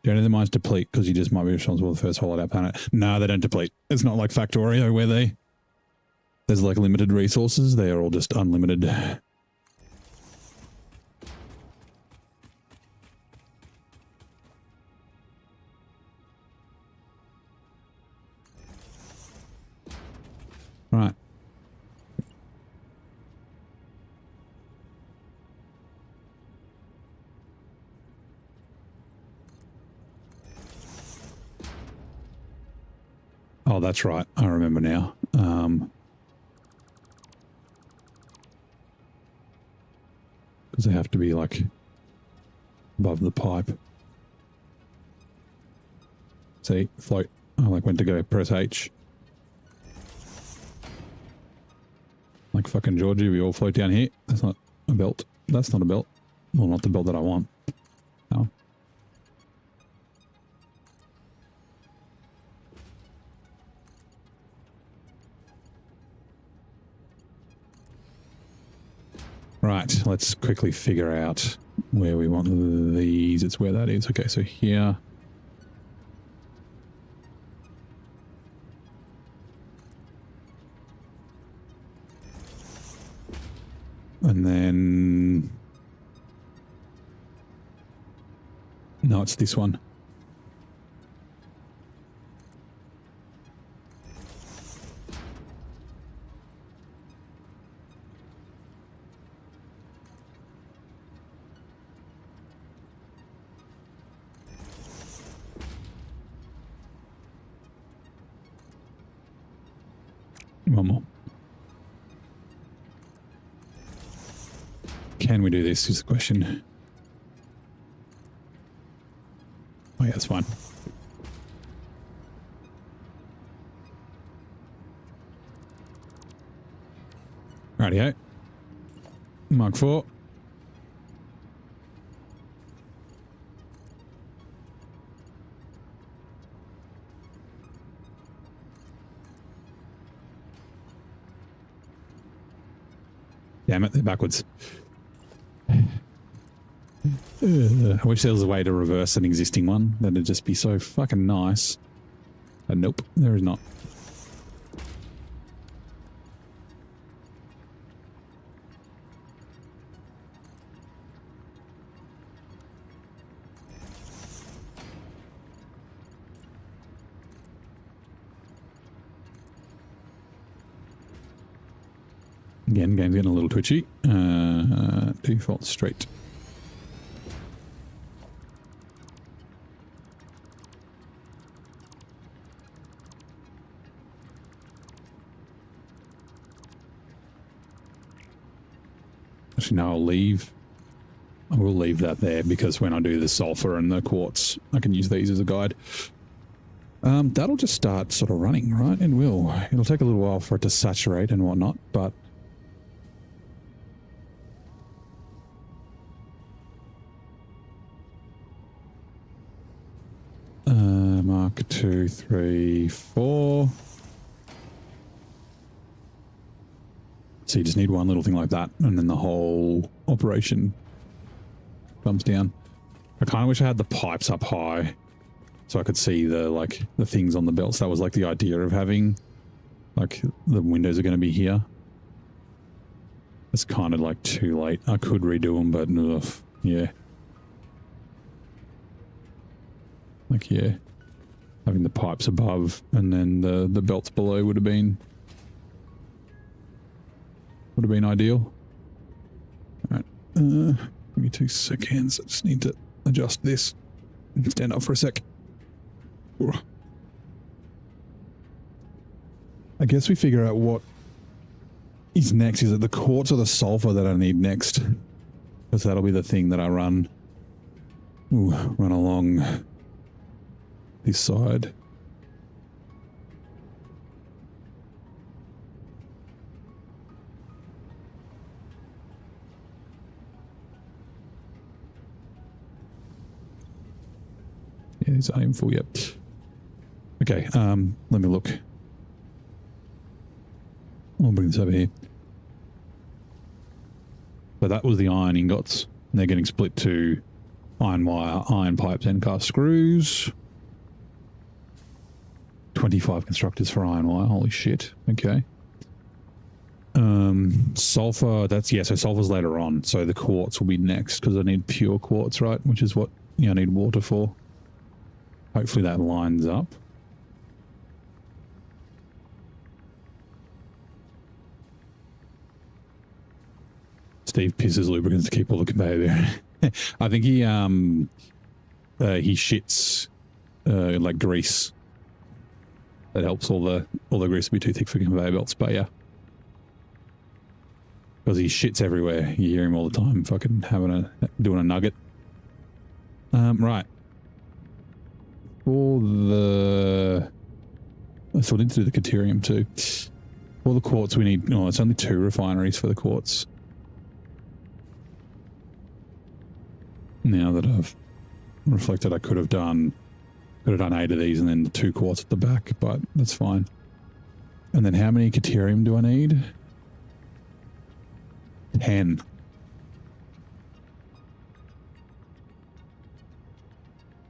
Do any of the mines deplete because you just might be responsible for the first hollowed out planet? No, they don't deplete. It's not like Factorio where there's like limited resources. They are all just unlimited. Right. Oh, that's right. I remember now. Because they have to be like above the pipe. See, float. I like went to go press H. Like fucking Georgie, we all float down here. That's not a belt. That's not a belt. Well, not the belt that I want. No. Right, let's quickly figure out where we want these. It's where that is. Okay, so here. And then... No, it's this one. One more. Can we do this is the question. Oh yeah, that's fine. Rightio. Mark 4. Damn it, they're backwards. I wish there was a way to reverse an existing one. That'd just be so fucking nice. But nope, there is not. Again, game's getting a little twitchy. Default straight. Actually, no, I'll leave. I will leave that there because when I do the sulfur and the quartz, I can use these as a guide. That'll just start sort of running, right? It will. It'll take a little while for it to saturate and whatnot, but... Mark 2, 3, 4. So you just need one little thing like that, and then the whole operation comes down. I kind of wish I had the pipes up high, so I could see the the things on the belts. That was like the idea of having, like, the windows are going to be here. It's kind of like too late. I could redo them, but ugh, yeah. Like, yeah. Having the pipes above and then the belts below would have been ideal. Alright. Give me 2 seconds. I just need to adjust this. Stand up for a sec. I guess we figure out what is next. Is it the quartz or the sulfur that I need next? Because that'll be the thing that I run along this side. Yeah, these aren't even full yet. Okay, let me look. I'll bring this over here. So that was the iron ingots. And they're getting split to iron wire, iron pipes, and cast screws. 25 constructors for iron wire. Holy shit. Okay. Sulfur, so sulfur's later on. So the quartz will be next because I need pure quartz, right? Which is what I need water for. Hopefully that lines up. Steve pisses lubricants to keep all the conveyor there. I think he shits like grease. That helps all the grease to be too thick for conveyor belts, but yeah. Because he shits everywhere. You hear him all the time fucking doing a nugget. Right. For the... I still need to do the Caterium too. For the quartz we need... it's only 2 refineries for the quartz. Now that I've reflected, I could have done 8 of these and then the 2 quartz at the back, but that's fine. And then how many Caterium do I need? 10.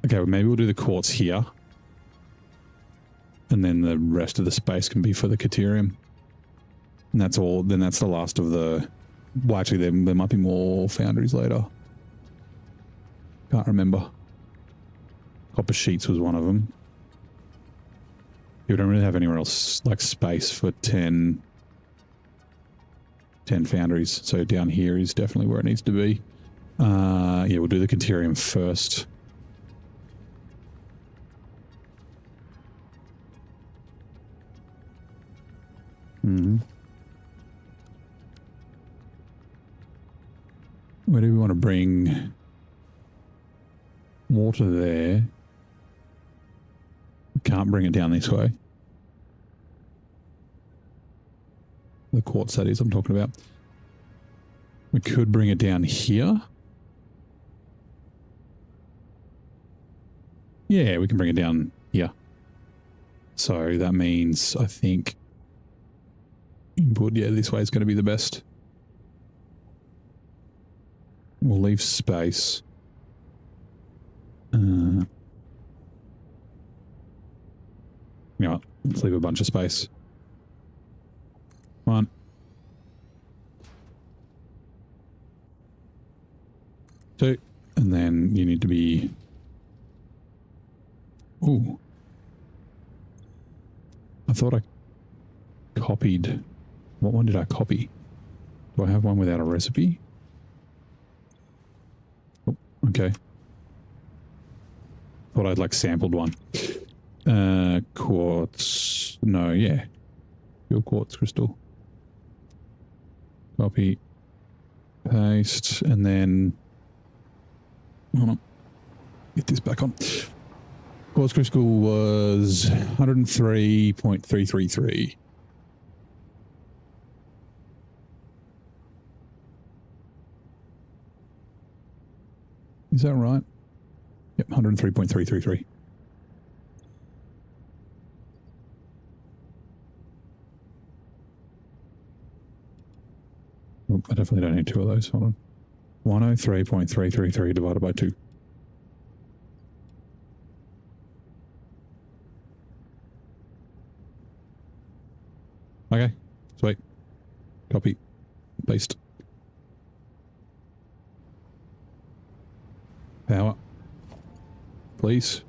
Okay, well maybe we'll do the quartz here. And then the rest of the space can be for the Caterium. And that's all. Then that's the last of the... Well, actually, there might be more foundries later. Can't remember. Copper sheets was one of them. You don't really have anywhere else like space for 10 foundries. So down here is definitely where it needs to be. Yeah, we'll do the Caterium first. Where do we want to bring water there? We can't bring it down this way. The quartz, that is, I'm talking about. We could bring it down here. Yeah, we can bring it down here. So that means, I think, input, yeah, this way is going to be the best. We'll leave space. You know what? Let's leave a bunch of space. 1. 2. And then you need to be... Ooh. I thought I copied... What one did I copy? Do I have one without a recipe? Oh, okay. Thought I'd like sampled one. Quartz. No, yeah. Pure quartz crystal. Copy. Paste. And then... Hold on. Get this back on. Quartz crystal was 103.333. Is that right? Yep, 103.333. Oh, I definitely don't need 2 of those. Hold on. 103.333 divided by 2. Okay, sweet. Copy. Paste. Power. Please.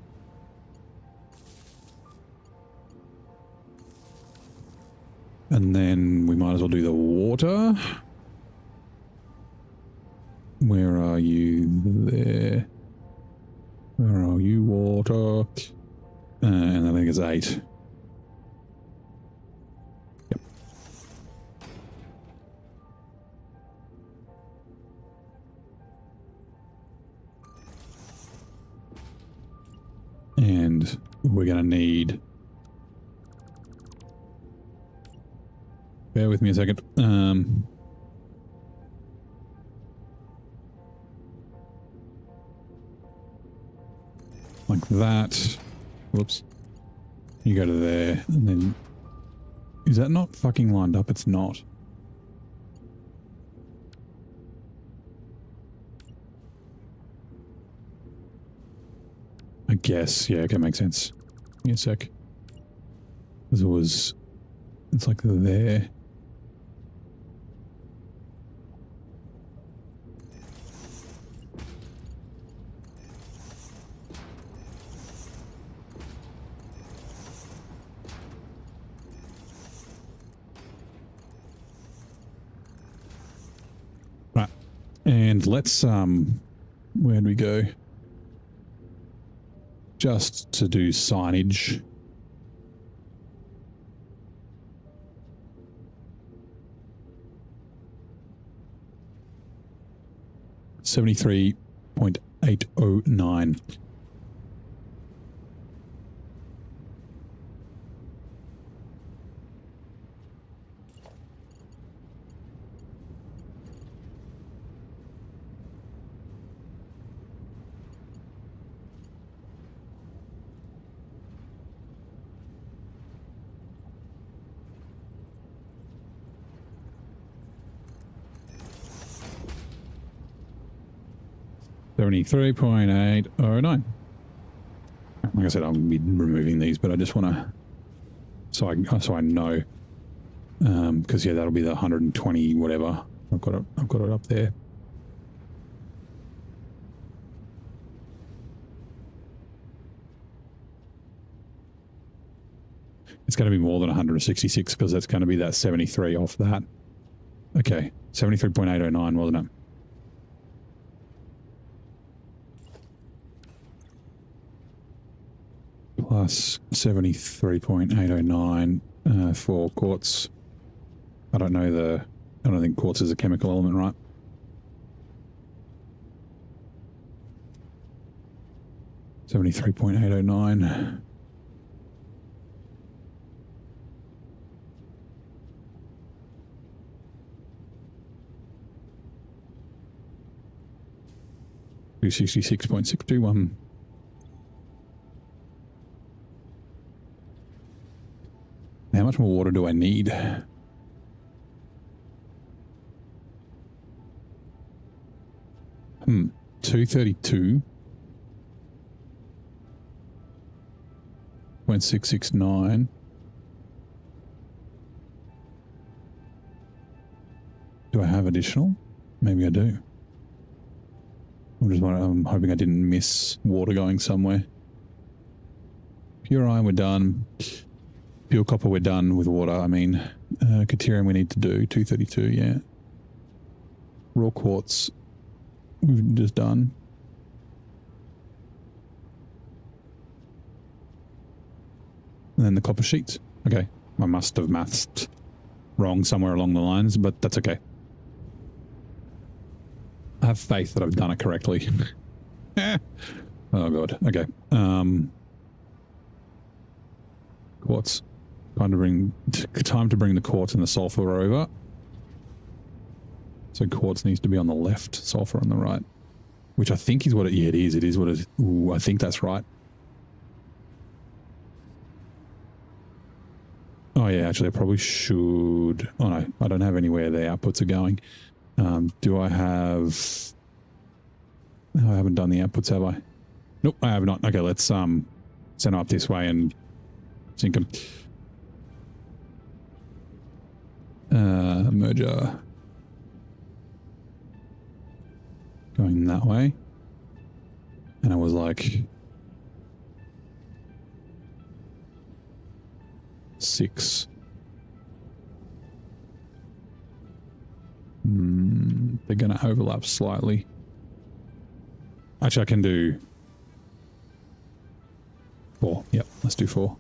And then we might as well do the water. Where are you? There. Where are you? Water. And I think it's 8. Yep. And we're going to need... Bear with me a second. Like that. Whoops. You go to there, and then... Is that not fucking lined up? It's not. I guess. Yeah, okay, makes sense. Give me a sec. Because it's like there. Right. And let's, where'd we go? Just to do signage. $73.809. $73.809. Like I said, I'll be removing these, but I just want to, so I know, because yeah, that'll be the 120 whatever. I've got it up there. It's going to be more than 166 because that's going to be that 73 off that. Okay, 73.809, wasn't it? Plus 73.809 for quartz. I don't think quartz is a chemical element, right? $73.809. $266.621. How much more water do I need? Hmm. 232.669. Do I have additional? Maybe I do. I'm hoping I didn't miss water going somewhere. Pure iron, we're done. Pure copper, we're done with water. I mean, Caterium we need to do. 232, yeah. Raw quartz, we've just done. And then the copper sheets. Okay, I must have mathed wrong somewhere along the lines, but that's okay. I have faith that I've done it correctly. Oh god, okay. Quartz. Time to bring the quartz and the sulfur over. So quartz needs to be on the left, sulfur on the right. Which I think is what it, yeah, it is. It is what it is. Ooh, I think that's right. Oh yeah, actually I probably should. Oh no, I don't have anywhere the outputs are going. Do I have... No, I haven't done the outputs, have I? Nope, I have not. Okay, let's send them up this way and sync them. Merger. Going that way. And I was like... 6. They're going to overlap slightly. Actually, I can do 4. Yep, let's do 4.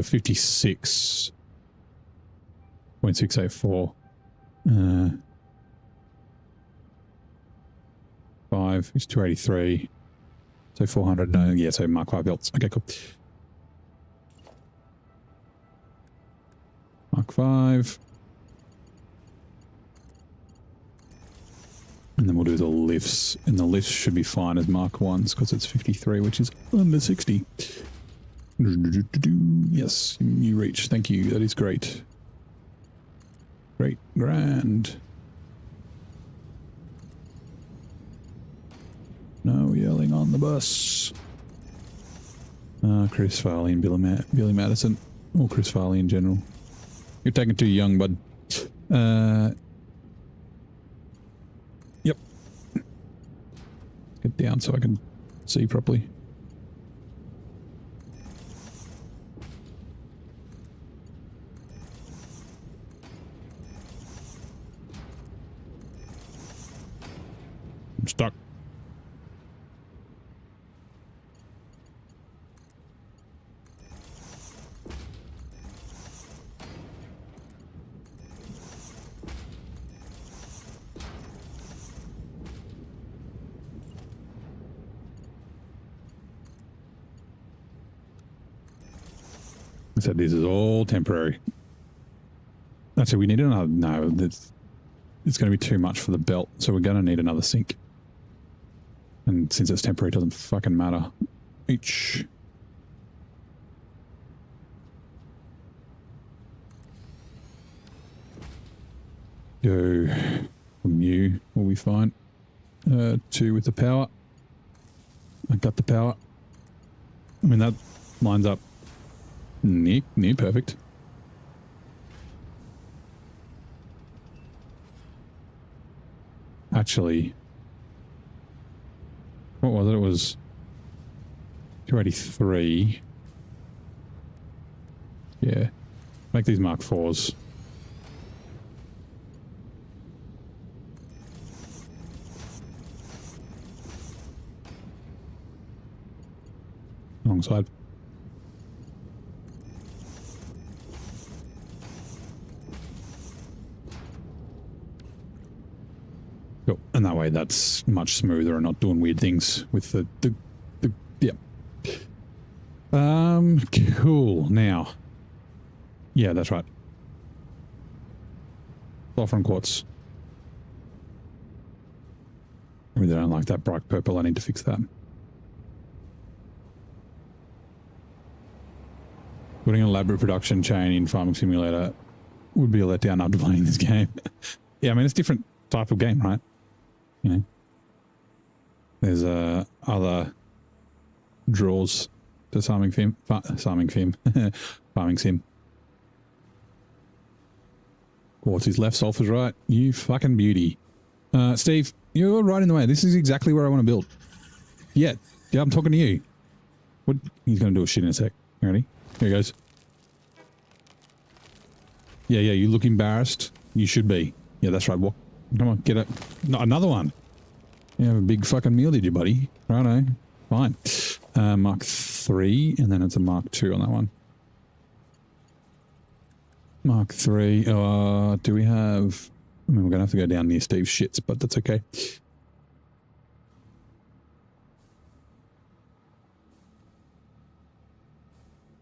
56.684. 5 is 283. So 400. No, yeah, so Mark 5 belts. Okay, cool. Mark 5. And then we'll do the lifts. And the lifts should be fine as Mark 1s because it's 53, which is under 60. Yes, you reach. Thank you. That is great. Great. Grand. No yelling on the bus. Chris Farley and Billy Madison. Or Chris Farley in general. You're taking too young, bud. Yep. Get down so I can see properly. I'm stuck. I said this is all temporary. Actually, we need another. No, it's going to be too much for the belt, so we're going to need another sink. And since it's temporary, it doesn't fucking matter. Each. Go from you, will be fine. 2 with the power. I got the power. I mean, that lines up near perfect. Actually, what was it? It was 283. Yeah. Make these Mark 4s. Wrong side. Cool. And that way that's much smoother and not doing weird things with the yeah. Cool. Now. Yeah, that's right. Sulfur quartz. I really don't like that bright purple. I need to fix that. Putting an elaborate production chain in Farming Simulator would be a letdown after playing this game. Yeah, I mean, it's a different type of game, right? You know, there's other draws to farming sim. Quartz is left, sulfur's right. You fucking beauty. Steve, you're right in the way. This is exactly where I want to build. Yeah, I'm talking to you. What? He's going to do a shit in a sec. You ready? Here he goes. Yeah, you look embarrassed. You should be. Yeah, that's right. Walk. Come on, get it. No, another one. You have a big fucking meal, did you, buddy? Righto. Fine. Mark 3, and then it's a Mark 2 on that one. Mark 3. Do we have... I mean, we're going to have to go down near Steve's shits, but that's okay.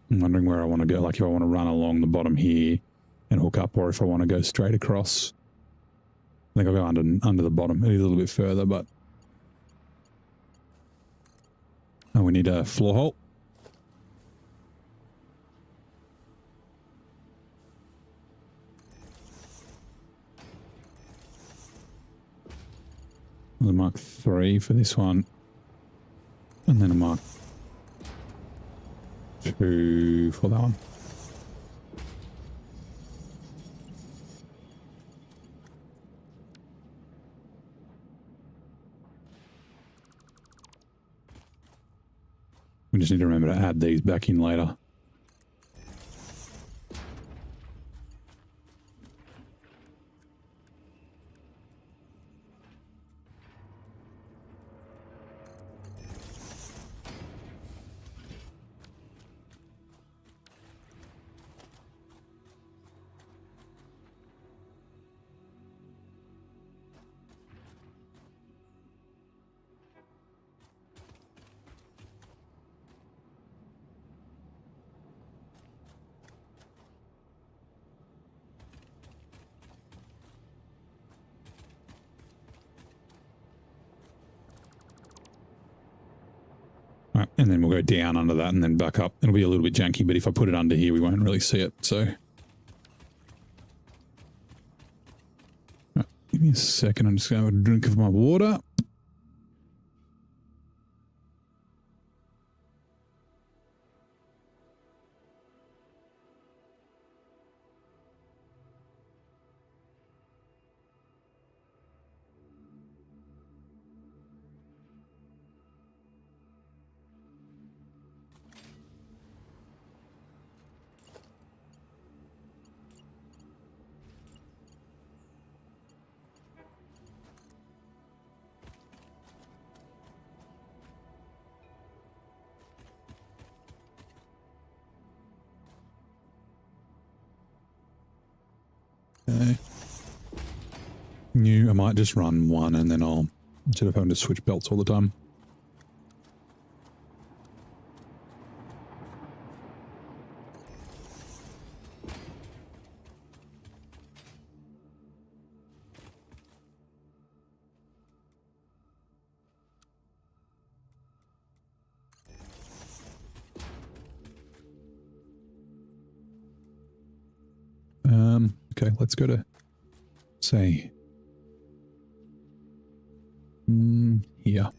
I'm wondering where I want to go. Like if I want to run along the bottom here and hook up, or if I want to go straight across. I think I'll go under the bottom. It is a little bit further, but... Oh, we need a floor hole. There's a Mark 3 for this one. And then a Mark 2 for that one. We just need to remember to add these back in later. And then we'll go down under that and then back up. It'll be a little bit janky, but if I put it under here, we won't really see it. So right, give me a second. I'm just going to have a drink of my water. Okay. New, I might just run one and then I'll, instead of having to switch belts all the time. Okay, let's go to, say, here.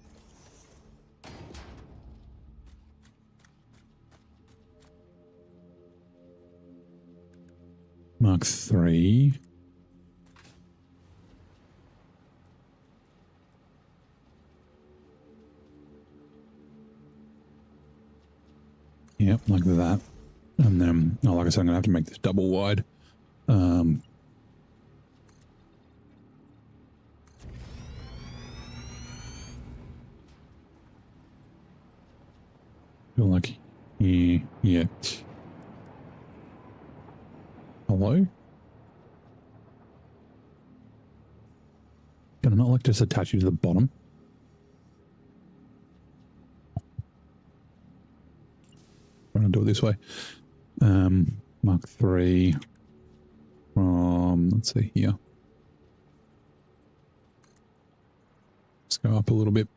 Mark 3. Yep, like that. And then, oh, like I said, I'm going to have to make this double wide. Feel like yet. Hello? Can I not like just attach you to the bottom? I'm going to do it this way. Mark 3 from, let's see here. Let's go up a little bit.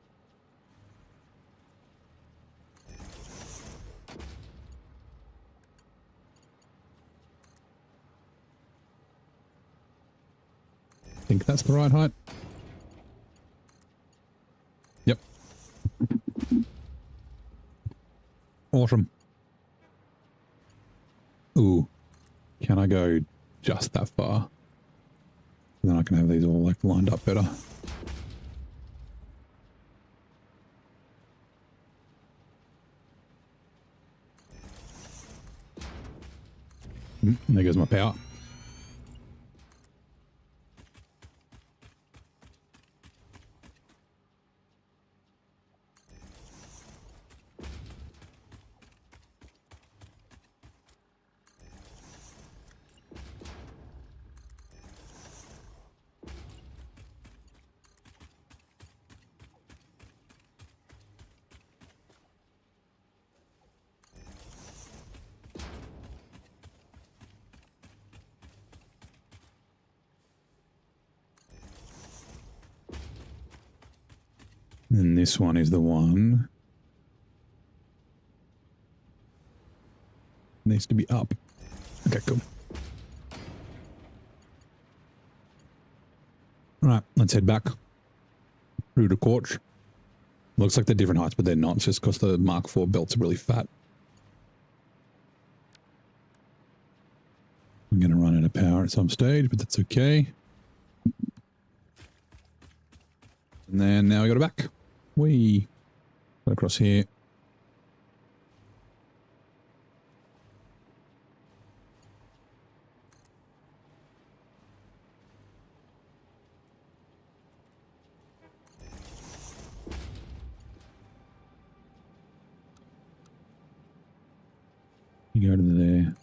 I think that's the right height. Yep. Awesome. Ooh. Can I go just that far? And then I can have these all like lined up better. There goes my power. And this one is the one. Needs to be up. Okay, cool. All right, let's head back through the court. Looks like they're different heights, but they're not. It's just because the Mark IV belts are really fat. I'm going to run out of power at some stage, but that's okay. And then now we got it back. We got across here. You go to there.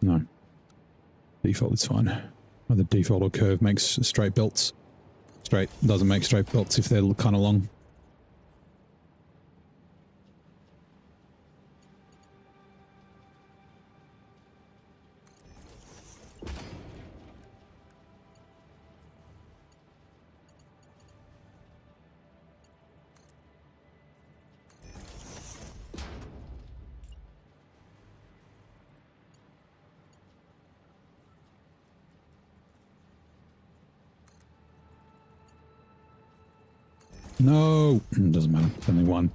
No. Default is fine. Either default or curve makes straight belts. Straight doesn't make straight belts if they're kind of long. No, it doesn't matter. Only one.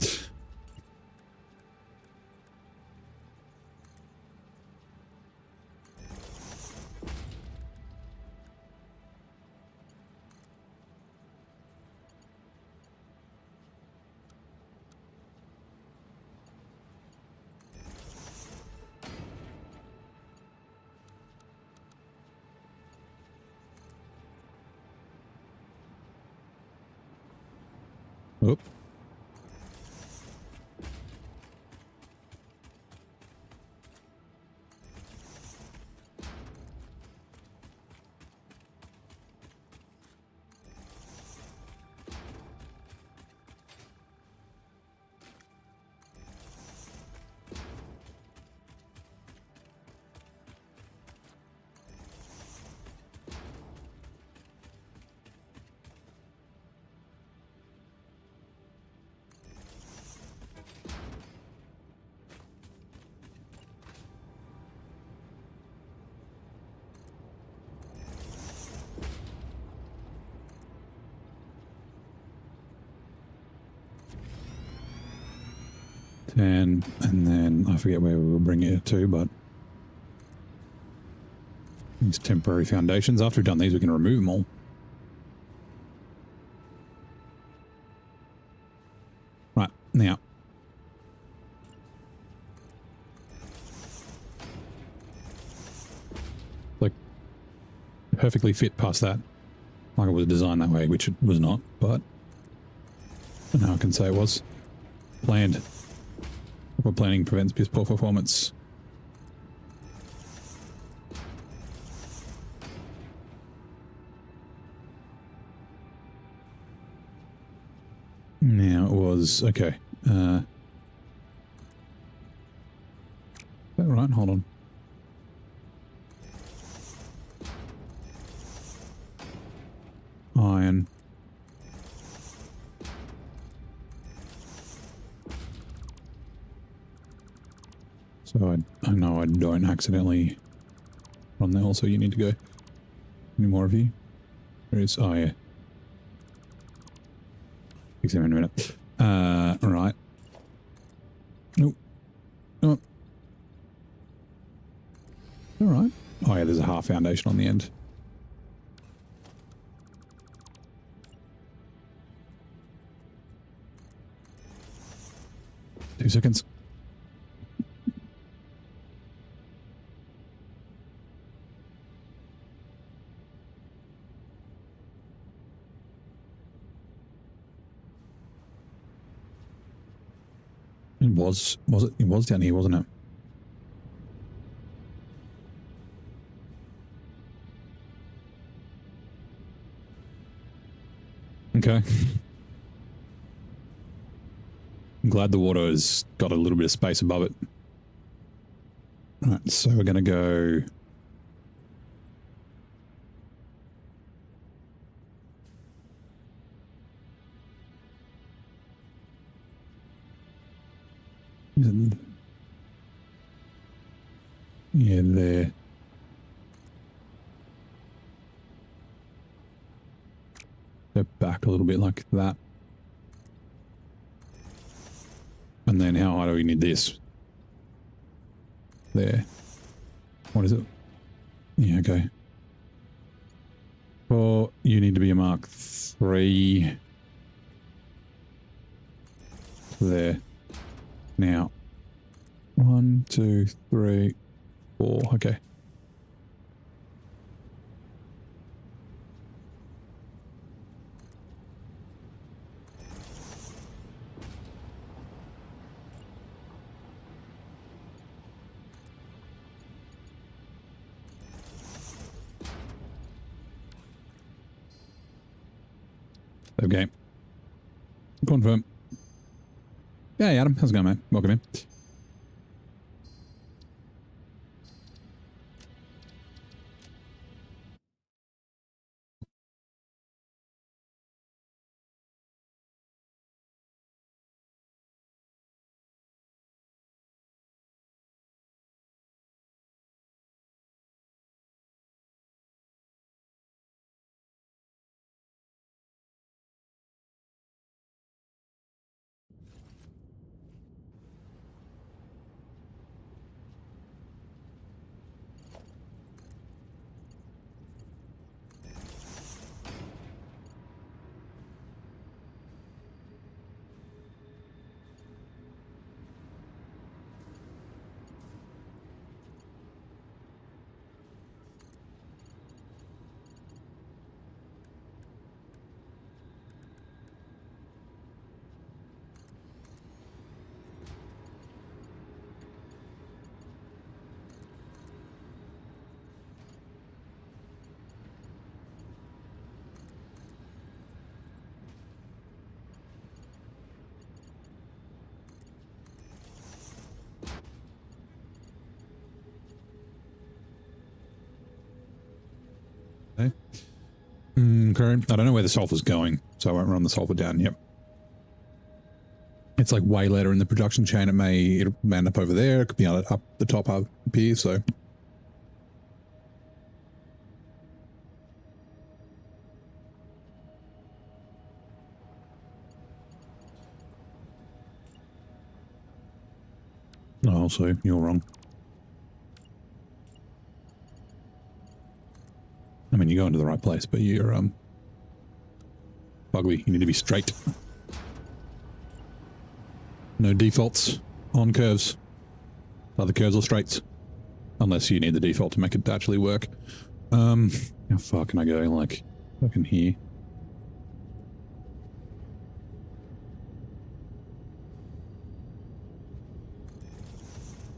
Oop. And then I forget where we were bringing it to, but these temporary foundations. After we've done these, we can remove them all. Right, now. Like, perfectly fit past that. Like it was designed that way, which it was not, but now I can say it was. Planned. Proper planning prevents piss poor performance. Now it was okay. Is that right? Hold on. Iron. So I know I don't accidentally run there. Also, you need to go. Any more of you? There is. Oh yeah. Fix him in a minute. Right. Nope. Nope. All right. Oh yeah, there's a half foundation on the end. Two seconds. It was down here, wasn't it? Okay. I'm glad the water has got a little bit of space above it. Right, so we're going to go... Yeah, there. Go back a little bit like that. And then how high do we need this? There. What is it? Yeah, okay. Well, you need to be a Mark 3. There. Now. 1, 2, 3, 4. Okay. Okay. Confirm. Hey, Adam. How's it going, man? Welcome in. Okay. I don't know where the sulfur's going, so I won't run the sulfur down yet. It's like way later in the production chain. It'll end up over there. It could be up the top up here, so. Oh, also, you're wrong. I mean, you're going to the right place, but you're, ugly. You need to be straight. No defaults on curves. Either curves or straights. Unless you need the default to make it actually work. How far can I go? Like, fucking here.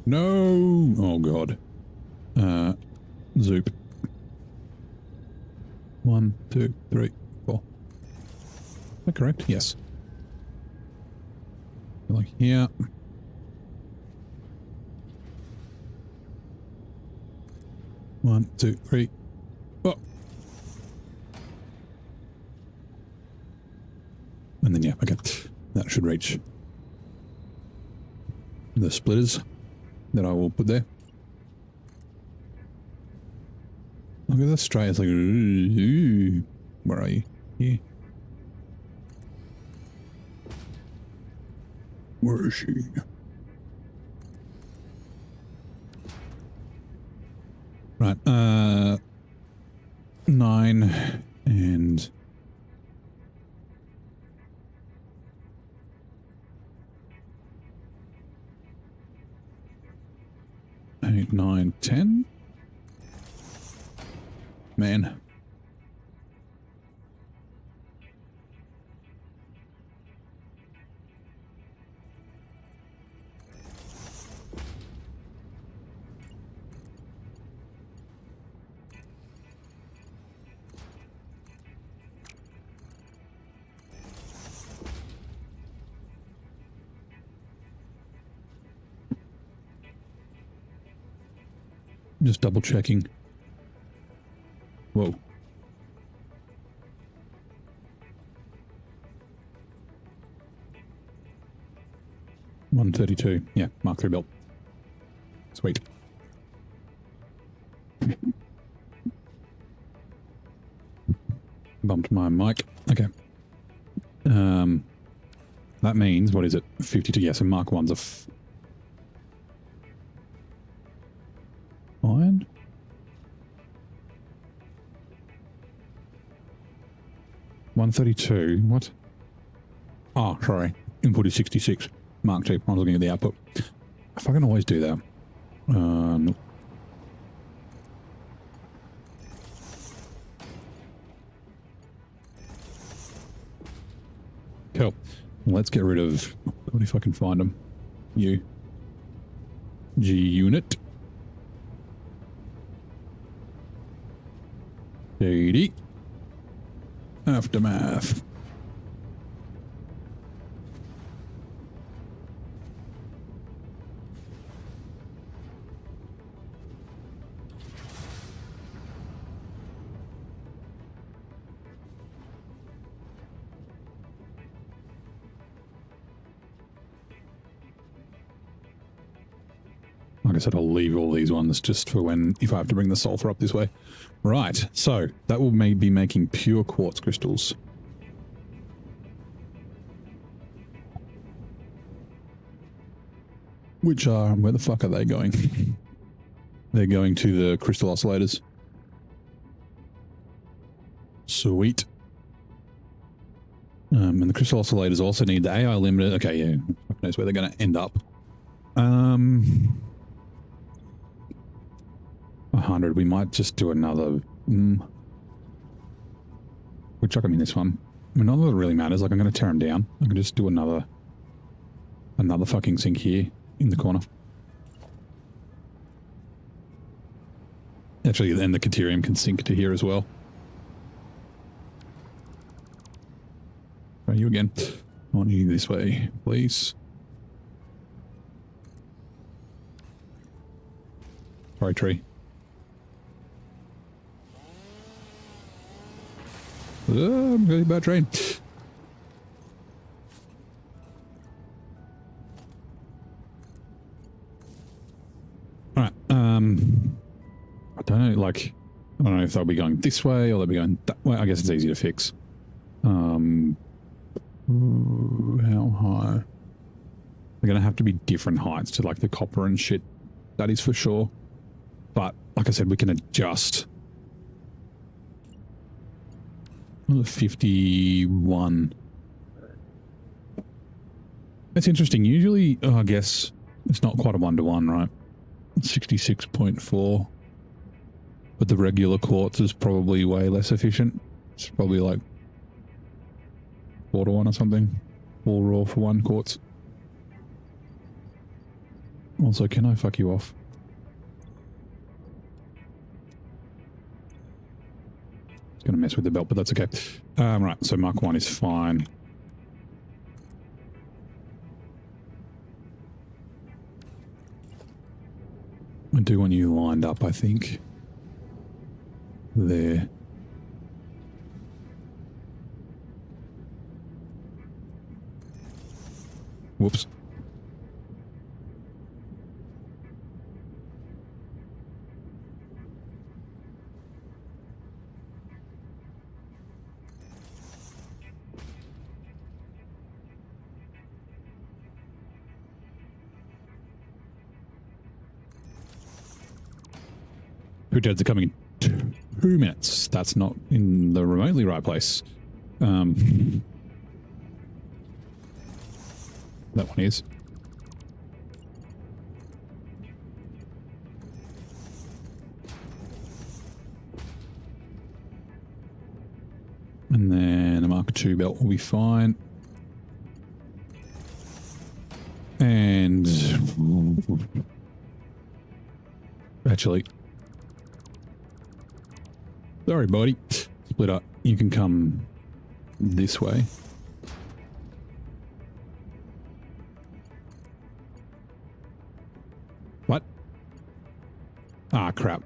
No! Oh, God. Zoop. 1, 2, 3, 4. Is that correct? Yes. Like here. One, two, three. Oh. And then, yeah, okay. That should reach the splitters that I will put there. Look at this straight. It's like, ooh, where are you? Here. Where is she? Right, 9 and 8, 9, 10. Man. Just double checking. Whoa. $132. Yeah, Mark III built. Sweet. Bumped my mic. Okay. That means, what is it? 52. Yeah, so Mark 1's a fine. $132. What? Oh, sorry. Input is 66. Mark 2. I was looking at the output. I fucking always do that. Nope. Cool. Let's get rid of... What if I can find them? You. G unit. JD. Aftermath. Like I said, I'll leave all these ones just for when, if I have to bring the sulfur up this way. Right, so that will be making pure quartz crystals. Which are, where the fuck are they going? They're going to the crystal oscillators. Sweet. And the crystal oscillators also need the AI limiter. Okay, yeah, who knows where they're going to end up. 100. We might just do another. We'll chuck them in this one. I mean, not that it really matters. Like, I'm going to tear them down. I can just do another fucking sink here in the corner. Actually, then the Caterium can sink to here as well. Try you again. I want you this way, please. Sorry, tree. I'm very bad train. All right. I don't know. Like, I don't know if they'll be going this way or they'll be going that way. I guess it's easy to fix. How high? They're going to have to be different heights to like the copper and shit. That is for sure. But like I said, we can adjust. 51. That's interesting. Usually, I guess it's not quite a 1-to-1, right? 66.4. But the regular quartz is probably way less efficient. It's probably like 4-to-1 or something. 4 raw for 1 quartz. Also, can I fuck you off? It's going to mess with the belt, but that's okay. Right, so Mark 1 is fine. I do want you lined up, I think. There. Whoops. Jets are coming in 2 minutes. That's not in the remotely right place. That one is. And then a Mark II belt will be fine. And actually, sorry, buddy. Split up. You can come this way. What? Ah, crap.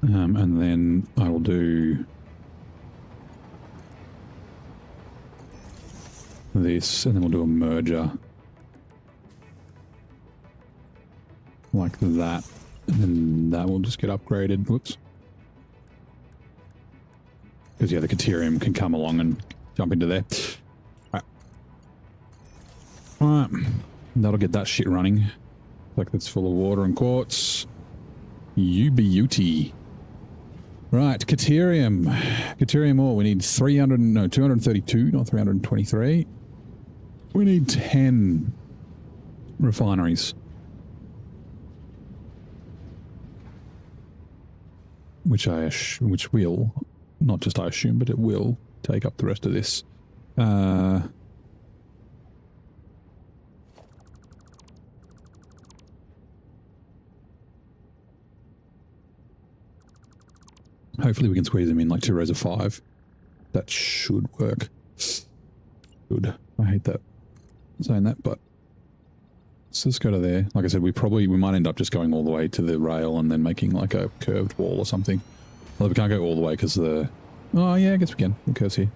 And then I will do this, and then we'll do a merger like that, and then that will just get upgraded. Whoops. Because yeah, the Caterium can come along and jump into there. All right. That'll get that shit running. Like that's full of water and quartz. You beauty. Right, Caterium. Caterium ore. We need 232, not 323. We need 10 refineries. Which will, not just I assume, but it will take up the rest of this. Hopefully we can squeeze them in like 2 rows of 5. That should work. Good. I hate that saying that, but let's just go to there. Like I said, we might end up just going all the way to the rail and then making like a curved wall or something. Although we can't go all the way because the... Oh yeah, I guess we can. We'll curve here.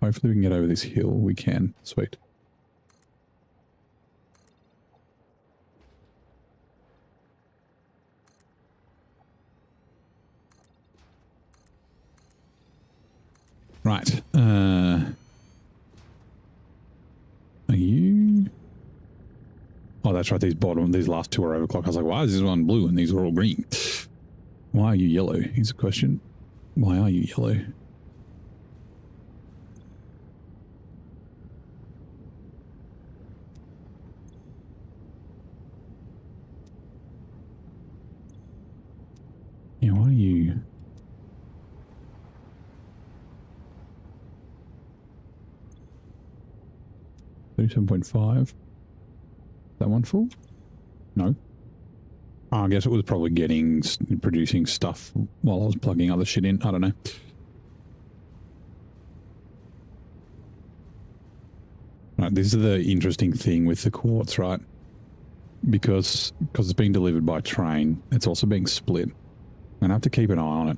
Hopefully we can get over this hill. We can. Sweet. Right. Are you... Oh, that's right. These last 2 are overclocked. I was like, why is this one blue and these are all green? Why are you yellow? Here's a question. Why are you yellow? Yeah, why are you... 27.5. That one full? No. Oh, I guess it was probably producing stuff while I was plugging other shit in. I don't know. Right, this is the interesting thing with the quartz, right? Because it's being delivered by train, it's also being split. I'm going to have to keep an eye on it.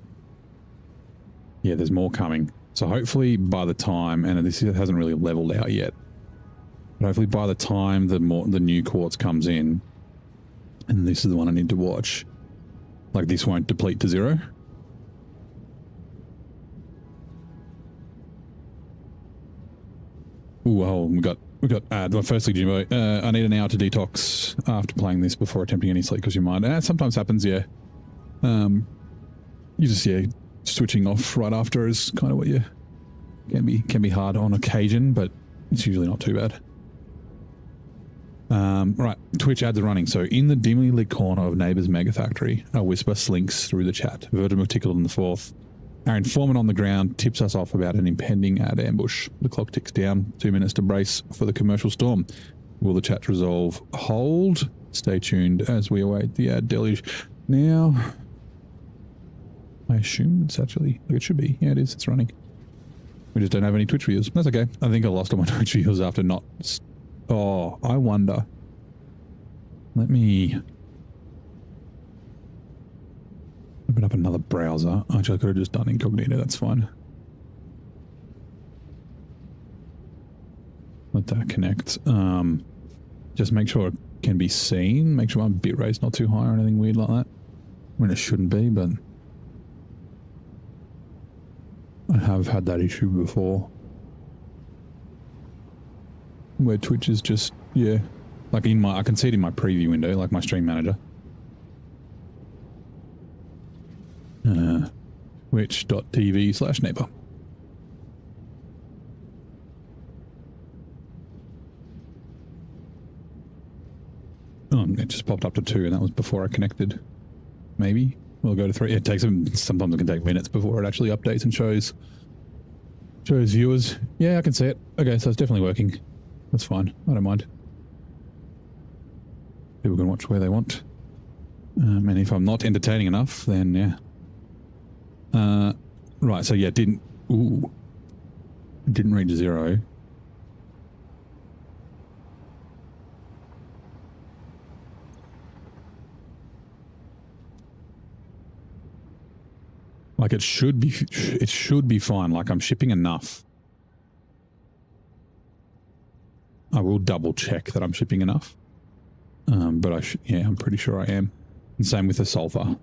Yeah, there's more coming. So hopefully by the time, and this hasn't really leveled out yet, but hopefully by the time the new quartz comes in, and this is the one I need to watch, like this won't deplete to 0. Ooh, oh, we got well, firstly, Jimbo, I need an hour to detox after playing this before attempting any sleep because your mind, sometimes happens, yeah. You just, yeah, switching off right after is kind of what you can be hard on occasion, but it's usually not too bad. Right, Twitch ads are running. So in the dimly lit corner of Neighbour's MegaFactory, a whisper slinks through the chat. Virgin of Tickled in the fourth. Our informant on the ground tips us off about an impending ad ambush. The clock ticks down. 2 minutes to brace for the commercial storm. Will the chat resolve? Hold. Stay tuned as we await the ad deluge. Now, I assume it's actually, like it should be. Yeah, it is. It's running. We just don't have any Twitch views. That's okay. I think I lost all my Twitch views after not... Oh, I wonder. Let me... open up another browser. Actually, I could have just done incognito. That's fine. Let that connect. Just make sure it can be seen. Make sure my bitrate's not too high or anything weird like that. I mean, it shouldn't be, but... I have had that issue before. Where Twitch is just, yeah. Like I can see it in my preview window, like my stream manager. Twitch.tv/neighbor. Oh, it just popped up to 2 and that was before I connected. Maybe. We'll go to 3. It takes sometimes it can take minutes before it actually updates and shows viewers. Yeah, I can see it. Okay, so it's definitely working. That's fine. I don't mind. People can watch where they want. And if I'm not entertaining enough, then yeah. Right, so yeah, didn't reach 0. Like it should be fine. Like I'm shipping enough. I will double check that I'm shipping enough. But yeah, I'm pretty sure I am. And same with the sulfur.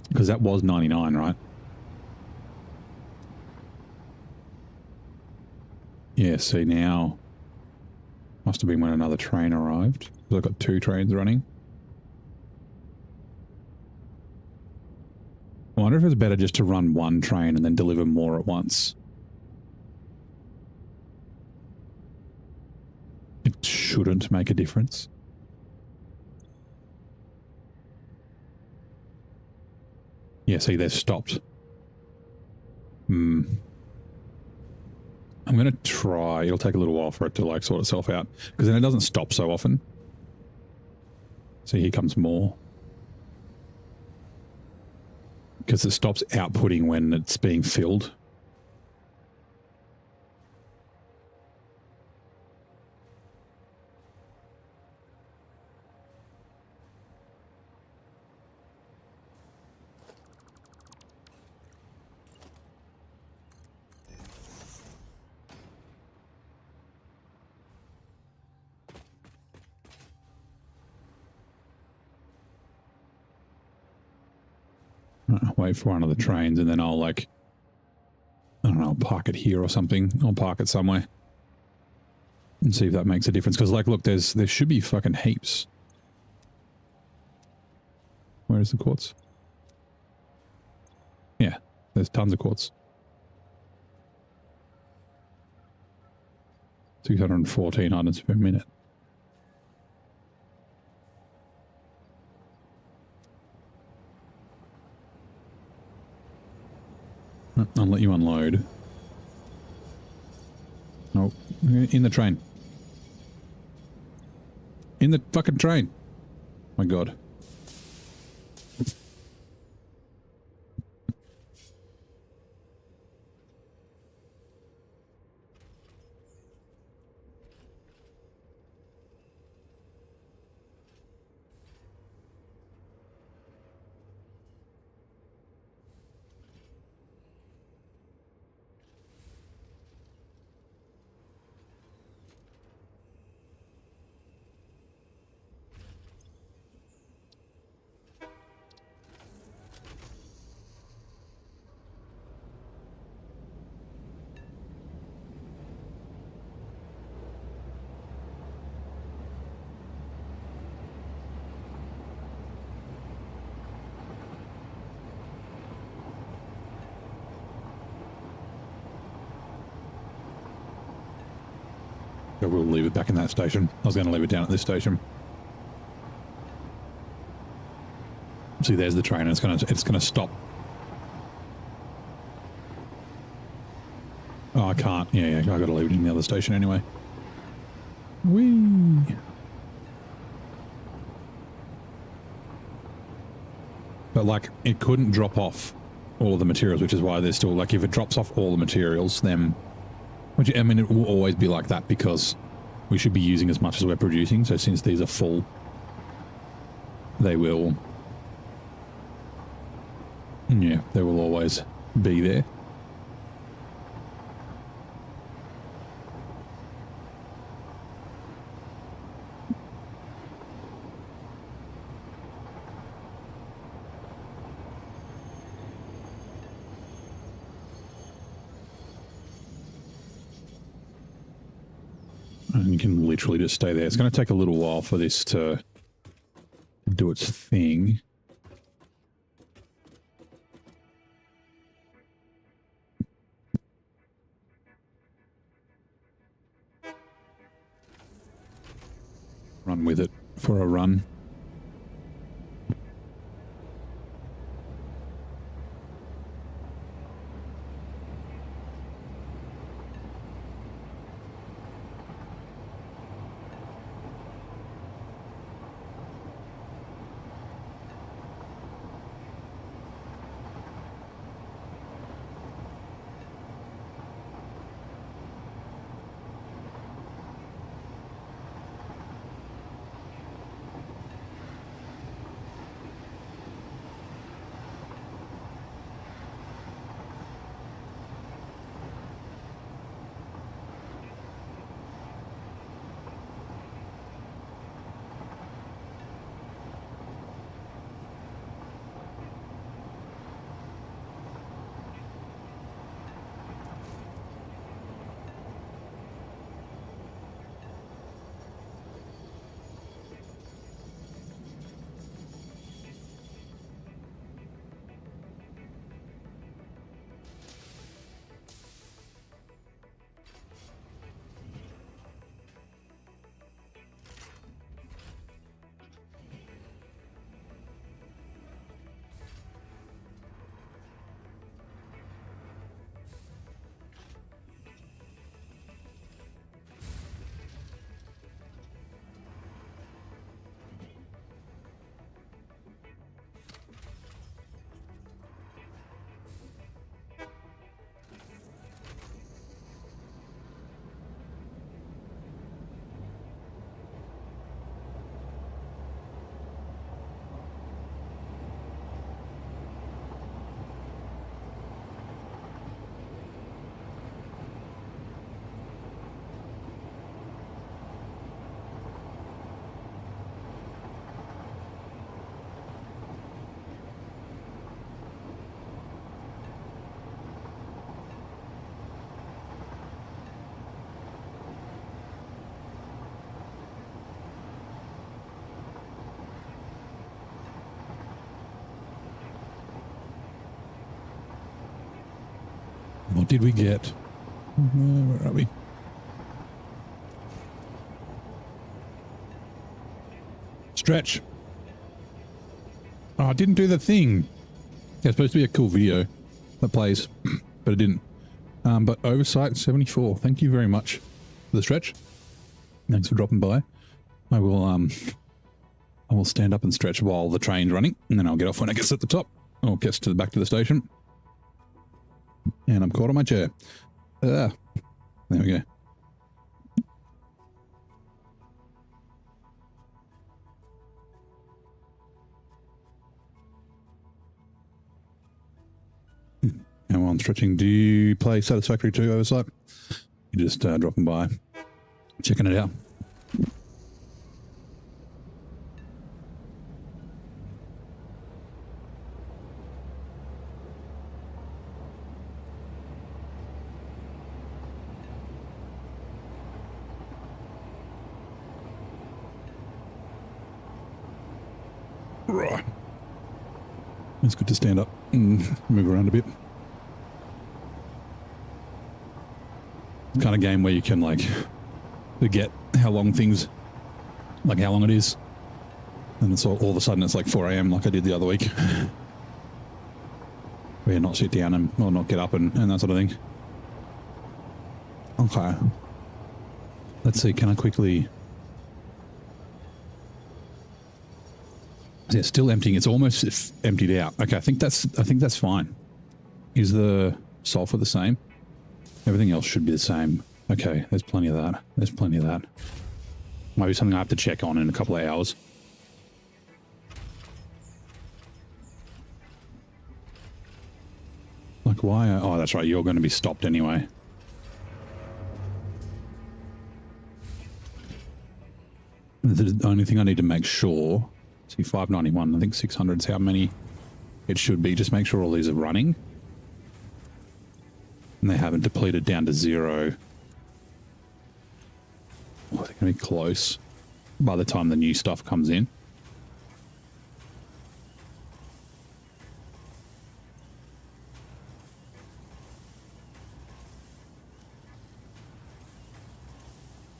Because that was 99, right? Yeah, see now, must have been when another train arrived. Because I've got 2 trains running. I wonder if it's better just to run 1 train and then deliver more at once. It shouldn't make a difference. Yeah, see, they've stopped. I'm going to try. It'll take a little while for it to like sort itself out. Because then it doesn't stop so often. See, here comes more. Because it stops outputting when it's being filled. Wait for one of the trains and then I'll like, I don't know, I'll park it here or something. I'll park it somewhere and see if that makes a difference. Because like, look, there should be fucking heaps. Where is the quartz? Yeah, there's tons of quartz. 614 items per minute. I'll let you unload. I Oh, in the train. In the fucking train. My God. I will leave it back in that station. I was going to leave it down at this station. See, there's the train. And it's gonna stop. Oh, I can't. Yeah, I got to leave it in the other station anyway. Whee! But like, it couldn't drop off all of the materials, which is why there's still like, if it drops off all the materials, then. Which, I mean, it will always be like that because we should be using as much as we're producing. So since these are full, they will, yeah, they will always be there. And you can literally just stay there. It's going to take a little while for this to do its thing. Run with it for a run. What did we get? Where are we? Stretch. Oh, I didn't do the thing. Yeah, it's supposed to be a cool video that plays, but it didn't. But Oversight 74, thank you very much the stretch. Thanks for dropping by. I will stand up and stretch while the train's running, and then I'll get off when it gets at the top. Or gets to the back to the station. And I'm caught on my chair. There we go. And while I'm stretching, do you play Satisfactory 2 oversight? You're just dropping by, checking it out. It's good to stand up and move around a bit. Kind of game where you can like forget how long things, like how long it is, and it's all of a sudden it's like 4 AM like I did the other week. Where you not sit down and or not get up and that sort of thing. Okay. Let's see, can I quickly... Yeah, still emptying. It's almost emptied out. Okay, I think that's fine. Is the sulfur the same? Everything else should be the same. Okay, there's plenty of that. There's plenty of that. Might be something I have to check on in a couple of hours. Like why? Oh, that's right. You're going to be stopped anyway. The only thing I need to make sure... See, 591, I think 600 is how many it should be. Just make sure all these are running. And they haven't depleted down to 0. Oh, they're going to be close by the time the new stuff comes in.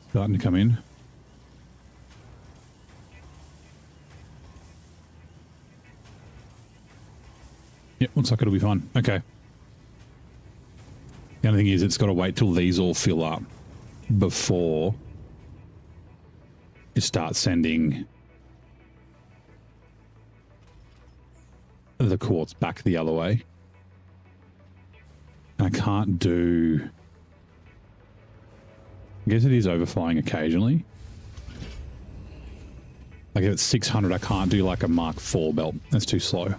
Starting to come in. Yep, looks like it'll be fun. Okay. The only thing is it's got to wait till these all fill up before you start sending the quartz back the other way. And I can't do... I guess it is overflowing occasionally. Like if it's 600, I can't do like a Mark IV belt. That's too slow.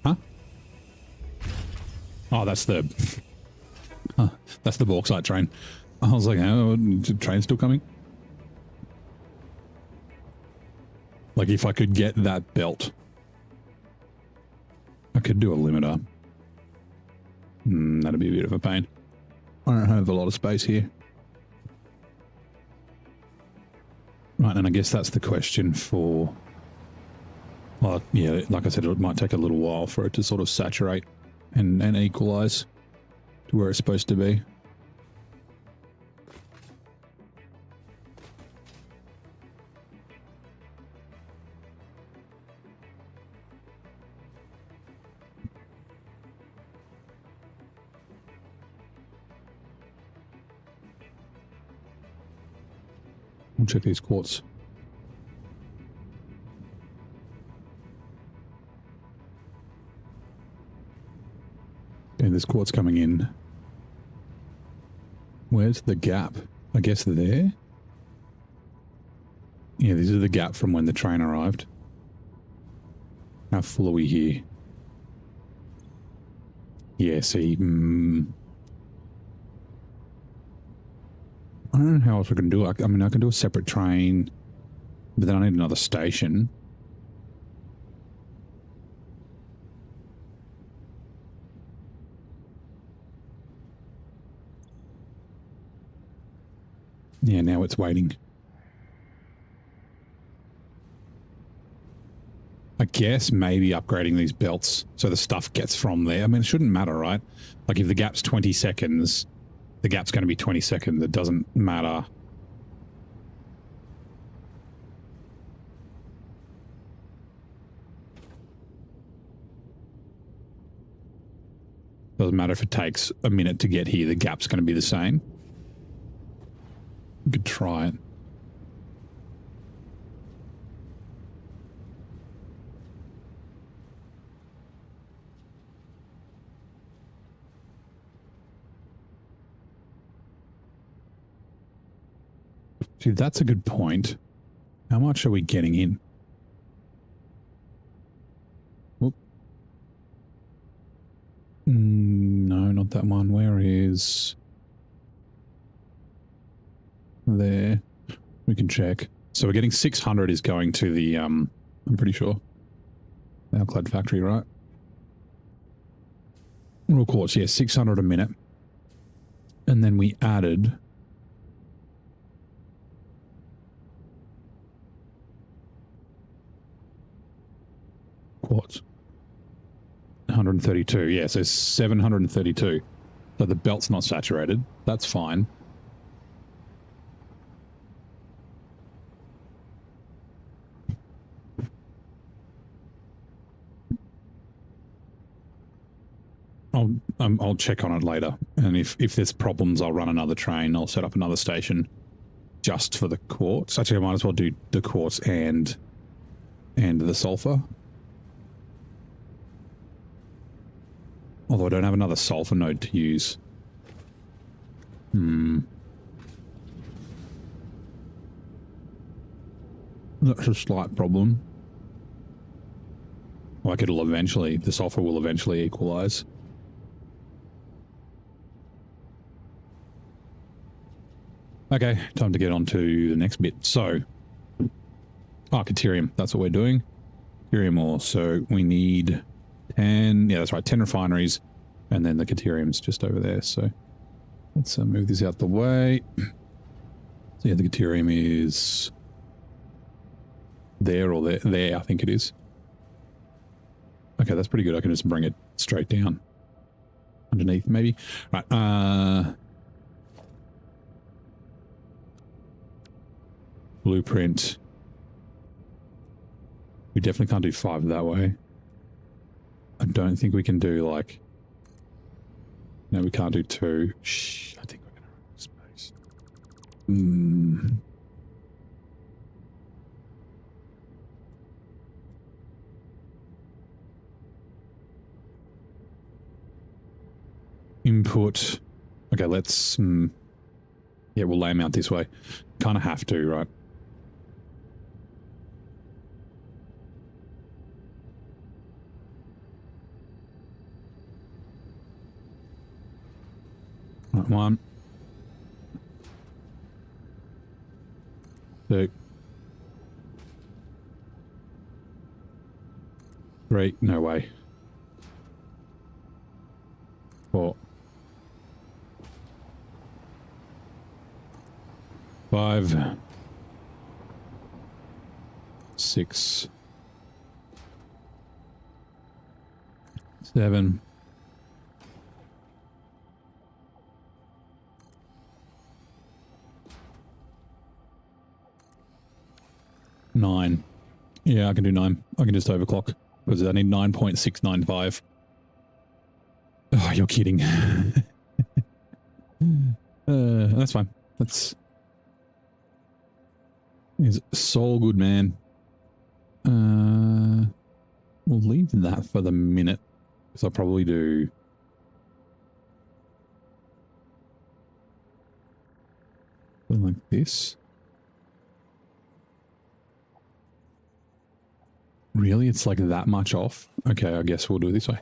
Huh? Oh, that's the... that's the bauxite train. I was like, oh, the train's still coming? Like if I could get that belt, I could do a limiter. That'd be a bit of a pain. I don't have a lot of space here. Right, and I guess that's the question for... Well, yeah, like I said, it might take a little while for it to sort of saturate and equalize to where it's supposed to be. We'll check these quartz. Okay, there's quartz coming in. Where's the gap? I guess there? Yeah, these are the gap from when the train arrived. How full are we here? Yeah, see, I don't know how else I can do it. I mean, I can do a separate train, but then I need another station. Yeah, now it's waiting. I guess maybe upgrading these belts so the stuff gets from there. I mean, it shouldn't matter, right? Like if the gap's 20 seconds, the gap's going to be 20 seconds. It doesn't matter. Doesn't matter if it takes a minute to get here, the gap's going to be the same. You could try it. See, that's a good point. How much are we getting in? Whoop. No, not that one. Where is... There. We can check. So we're getting 600 is going to the, I'm pretty sure. Alclad factory, right? Raw quartz, yeah, 600 a minute. And then we added... Quartz. 132, yeah, so 732. So the belt's not saturated. That's fine. I'll check on it later. And if there's problems, I'll run another train. I'll set up another station just for the quartz. Actually, I might as well do the quartz and the sulfur. Although I don't have another sulfur node to use. That's a slight problem. Like it'll eventually, the sulfur will eventually equalize. Okay, time to get on to the next bit. So, Caterium, that's what we're doing. Caterium ore, so we need 10, yeah, that's right, 10 refineries, and then the Caterium's just over there, so let's move this out the way. So yeah, the Caterium is there or there, I think it is. Okay, that's pretty good. I can just bring it straight down. Underneath, maybe. Right, blueprint. We definitely can't do 5 that way. I don't think we can do like... No, we can't do 2. Shh, I think we're going to run out of space. Input. Okay, let's... yeah, we'll lay them out this way. Kind of have to, right? Right, 1, 2, 3, no way. 4, 5, 6, 7, 9. Yeah, I can do 9. I can just overclock because I need 9.695. Oh, you're kidding. That's fine. That's is so good, man. We'll leave that for the minute because I'll probably do something like this. Really? It's like that much off? Okay, I guess we'll do it this way.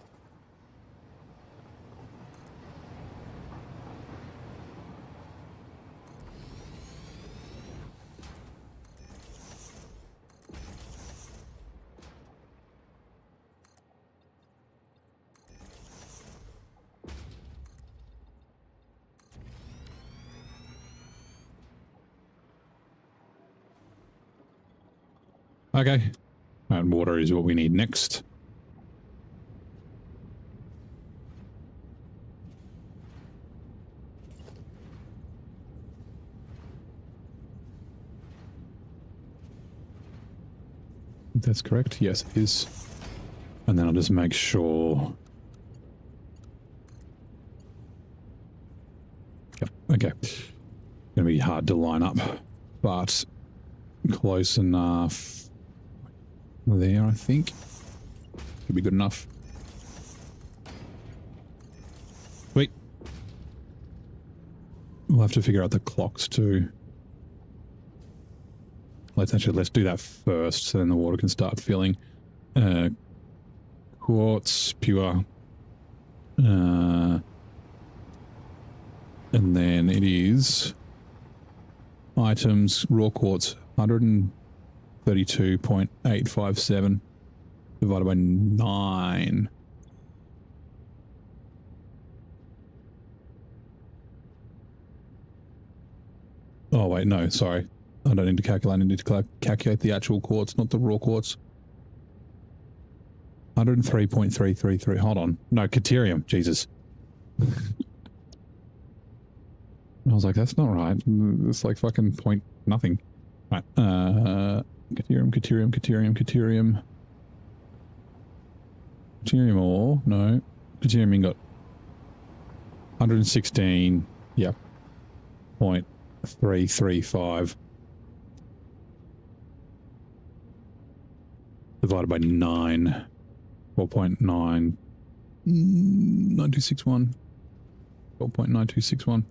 Okay. And water is what we need next. That's correct. Yes, it is. And then I'll just make sure Okay. Gonna be hard to line up, but close enough there, I think. Should be good enough. Wait. We'll have to figure out the clocks too. Let's do that first, so then the water can start filling. Quartz, pure. And then it is items, raw quartz, 132.857 divided by 9. Oh, wait, no, sorry. I don't need to calculate. I need to calculate the actual quartz, not the raw quartz. 103.333. Hold on. No, caterium. Jesus. I was like, that's not right. It's like fucking point nothing. Right. Caterium. Caterium ore. No. Caterium got 116. Yep. 0.335. Divided by 9. 4.9. 9261. 4.9261.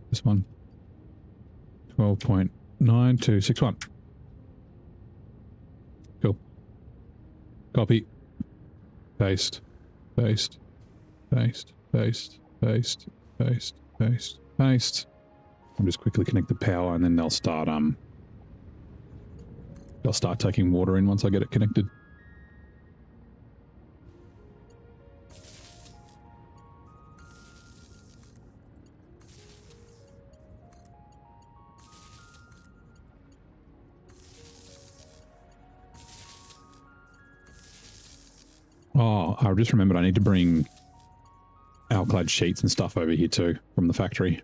This one. 12.9261. Cool. Copy. Paste. Paste. Paste. Paste. Paste. Paste. Paste. Paste. I'll just quickly connect the power and then they'll start taking water in once I get it connected. Oh, I just remembered I need to bring alclad sheets and stuff over here too from the factory.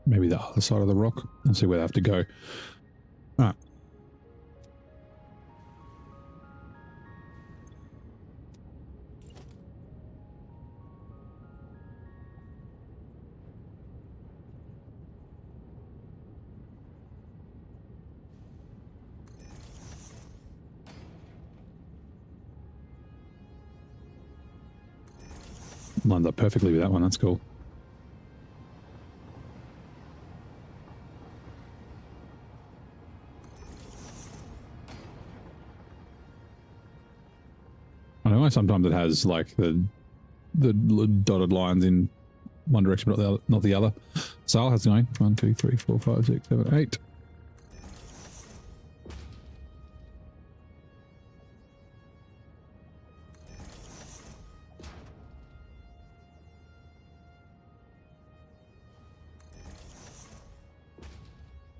Maybe the other side of the rock. I'll see where they have to go. Alright. Lines up perfectly with that one. That's cool. I know sometimes it has like the dotted lines in one direction but not the other. Sal, how's it going? 1, 2, 3, 4, 5, 6, 7, 8.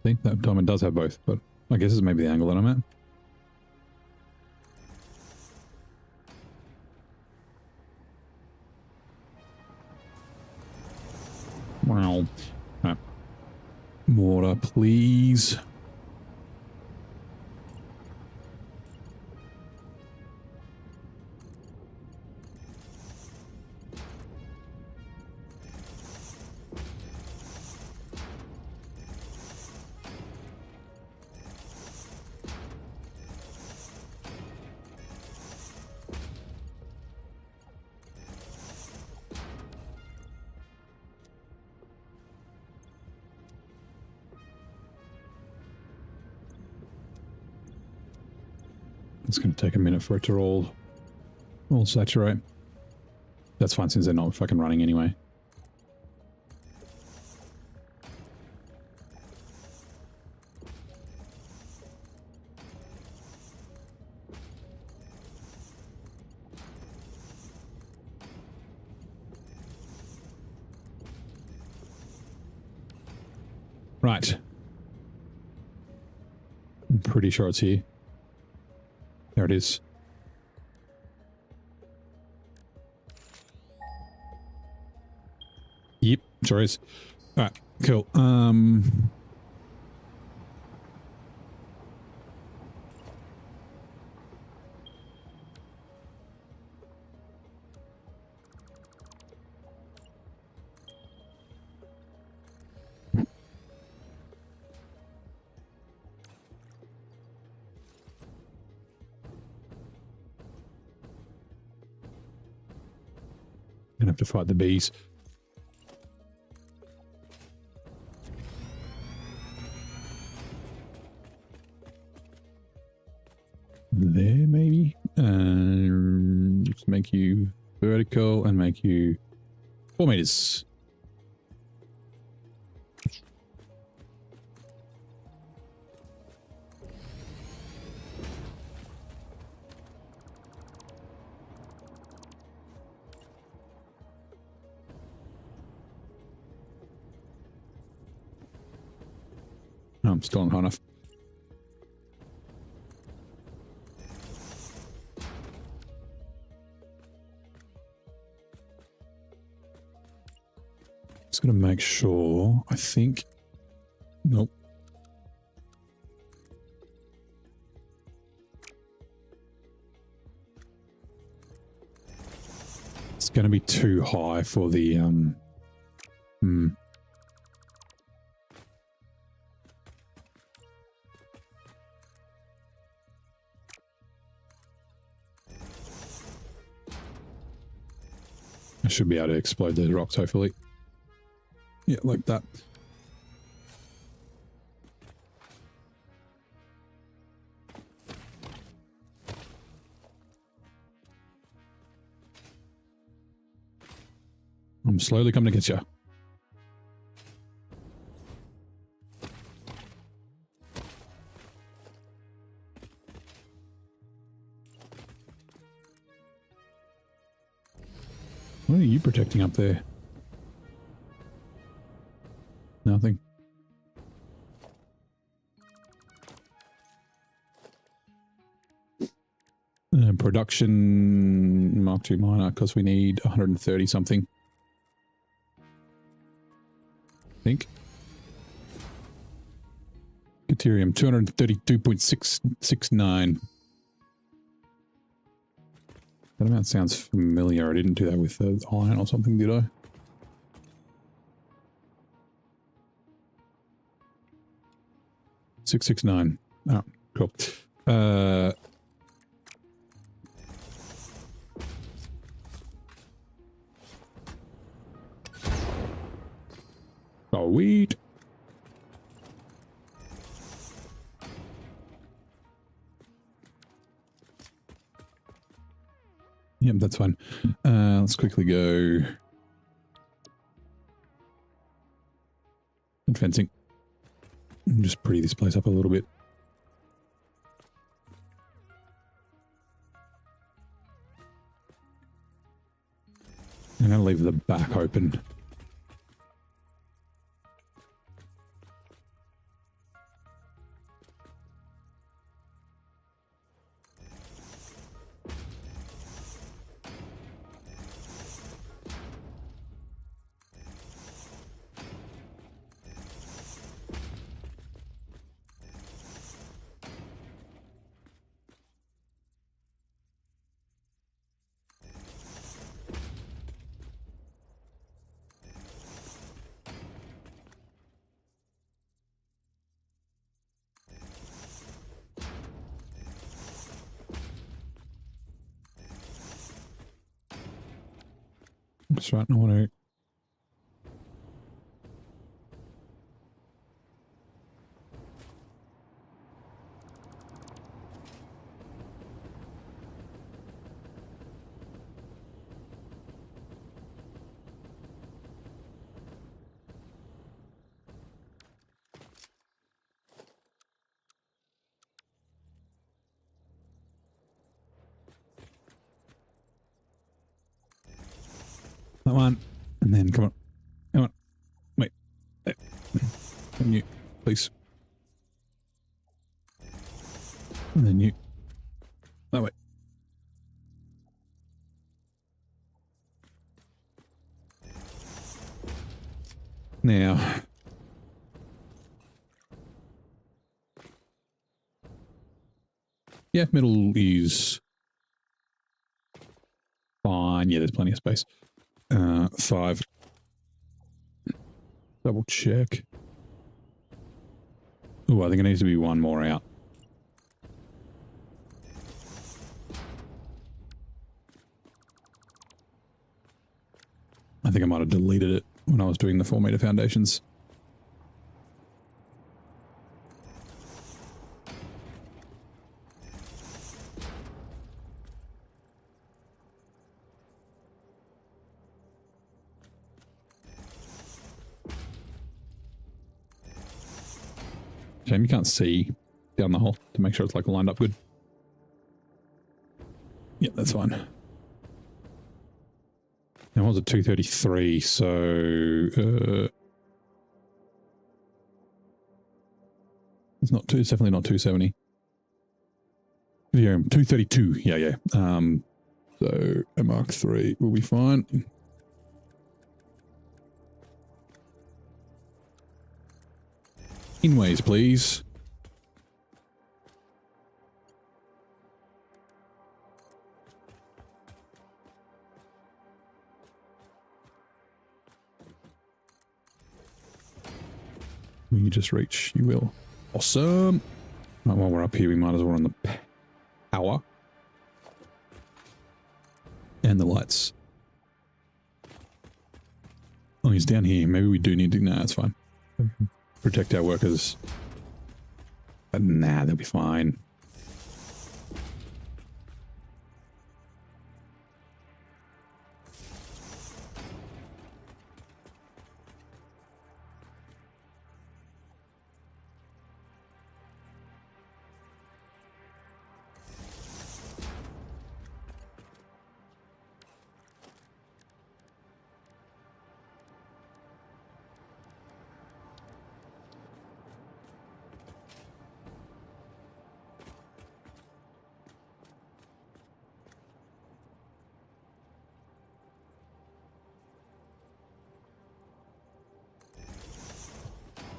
See, that diamond does have both, but I guess it's maybe the angle that I'm at. Wow. Right. Water, please. It's going to take a minute for it to all saturate. That's fine since they're not fucking running anyway. Right. I'm pretty sure it's here. There it is. Yep, sure is. All right, cool. Gonna have to fight the bees. There, maybe. Just make you vertical and make you 4 meters. I'm still not high enough. Just gonna make sure. I think. Nope. It's gonna be too high for the I should be able to explode those rocks, hopefully. Yeah, like that. I'm slowly coming to get you. What are you protecting up there? Nothing. Production Mark II miner, because we need 130 something. I think. Deuterium 232.669. That amount sounds familiar. I didn't do that with the iron or something, did I? $669. Oh, cool. Oh, weed. Yep, that's fine. Let's quickly go. And fencing. And just pretty this place up a little bit. And I'll leave the back open. That's right, I want to... That one. And then, come on. Come on. Wait. There. And you, please. And then you. That way. Now. Yeah, middle is fine. Yeah, there's plenty of space. 5. Double check. Oh, I think it needs to be one more out. think I might have deleted it when I was doing the 4 meter foundations. Shame you can't see down the hole to make sure it's like lined up good. Yeah, that's fine. Now, what was it? 233, so... it's definitely not 270. Yeah, 232. Yeah. So a Mark III will be fine. Inways, please. Will you just reach? You will. Awesome. Right, while we're up here, we might as well run the power and the lights. Oh, he's down here. Maybe we do need to... Nah, it's fine. Protect our workers. But nah, they'll be fine.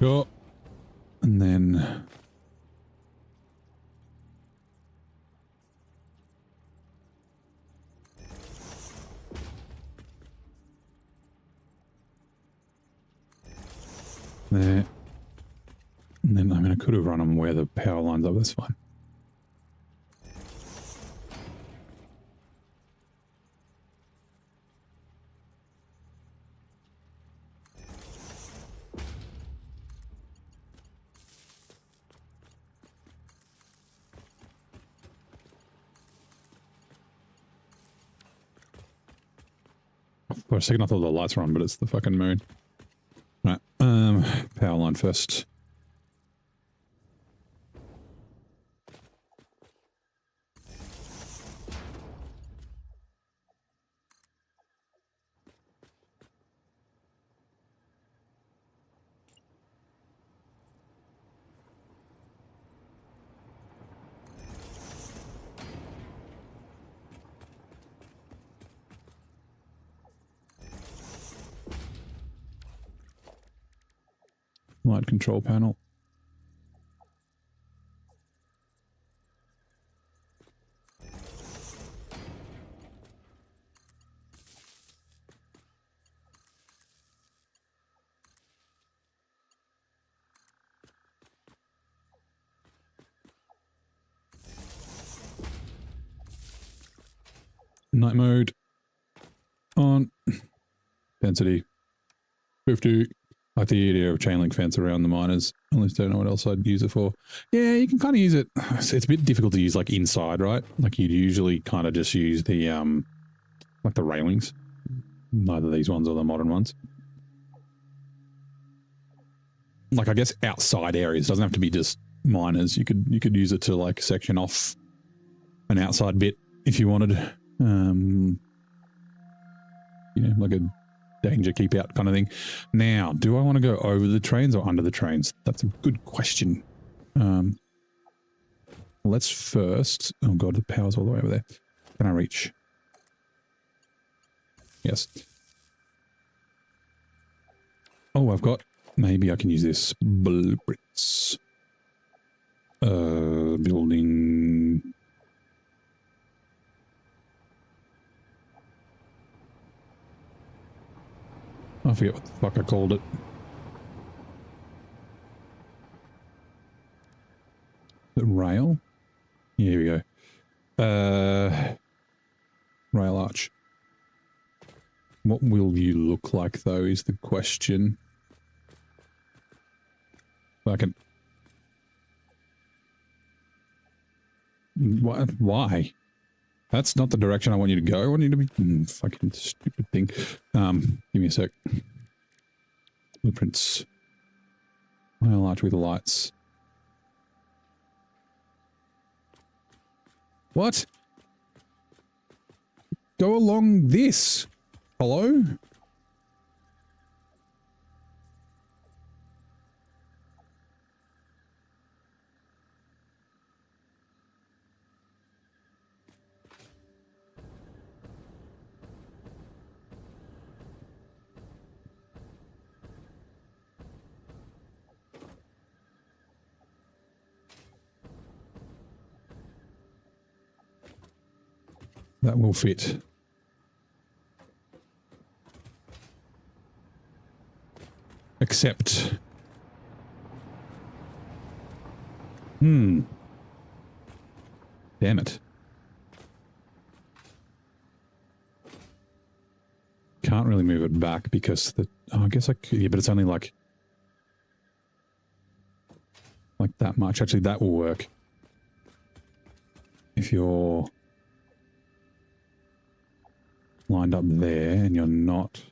Sure. And then... there. And then, I mean, I could have run them where the power lines up. That's fine. For a second I thought the lights were on, but it's the fucking moon. Right, power line first. Light control panel. Night mode. On. Density. 50. I like the idea of chain link fence around the miners. At least I don't know what else I'd use it for. Yeah, you can kind of use it. It's a bit difficult to use like inside, right? Like you'd usually kind of just use the, like the railings. Neither these ones or the modern ones. Like I guess outside areas. It doesn't have to be just miners. You could use it to like section off an outside bit if you wanted. You know, like a danger keep out kind of thing. Now, do I want to go over the trains or under the trains? That's a good question. Let's first... Oh god, the power's all the way over there. Can I reach? Yes. Oh, I've got... Maybe I can use this. Blueprints. Building... I forget what the fuck I called it. The rail? Yeah, here we go. Rail arch. What will you look like, though, is the question. I can... Why? That's not the direction I want you to go. I want you to be... fucking stupid thing. Give me a sec. Blueprints. I'll light with the lights. What? Go along this. Hello? That will fit. Except... Damn it. Can't really move it back because the... Oh, I guess I could... Yeah, but it's only like that much. Actually, that will work. If you're lined up there and you're not...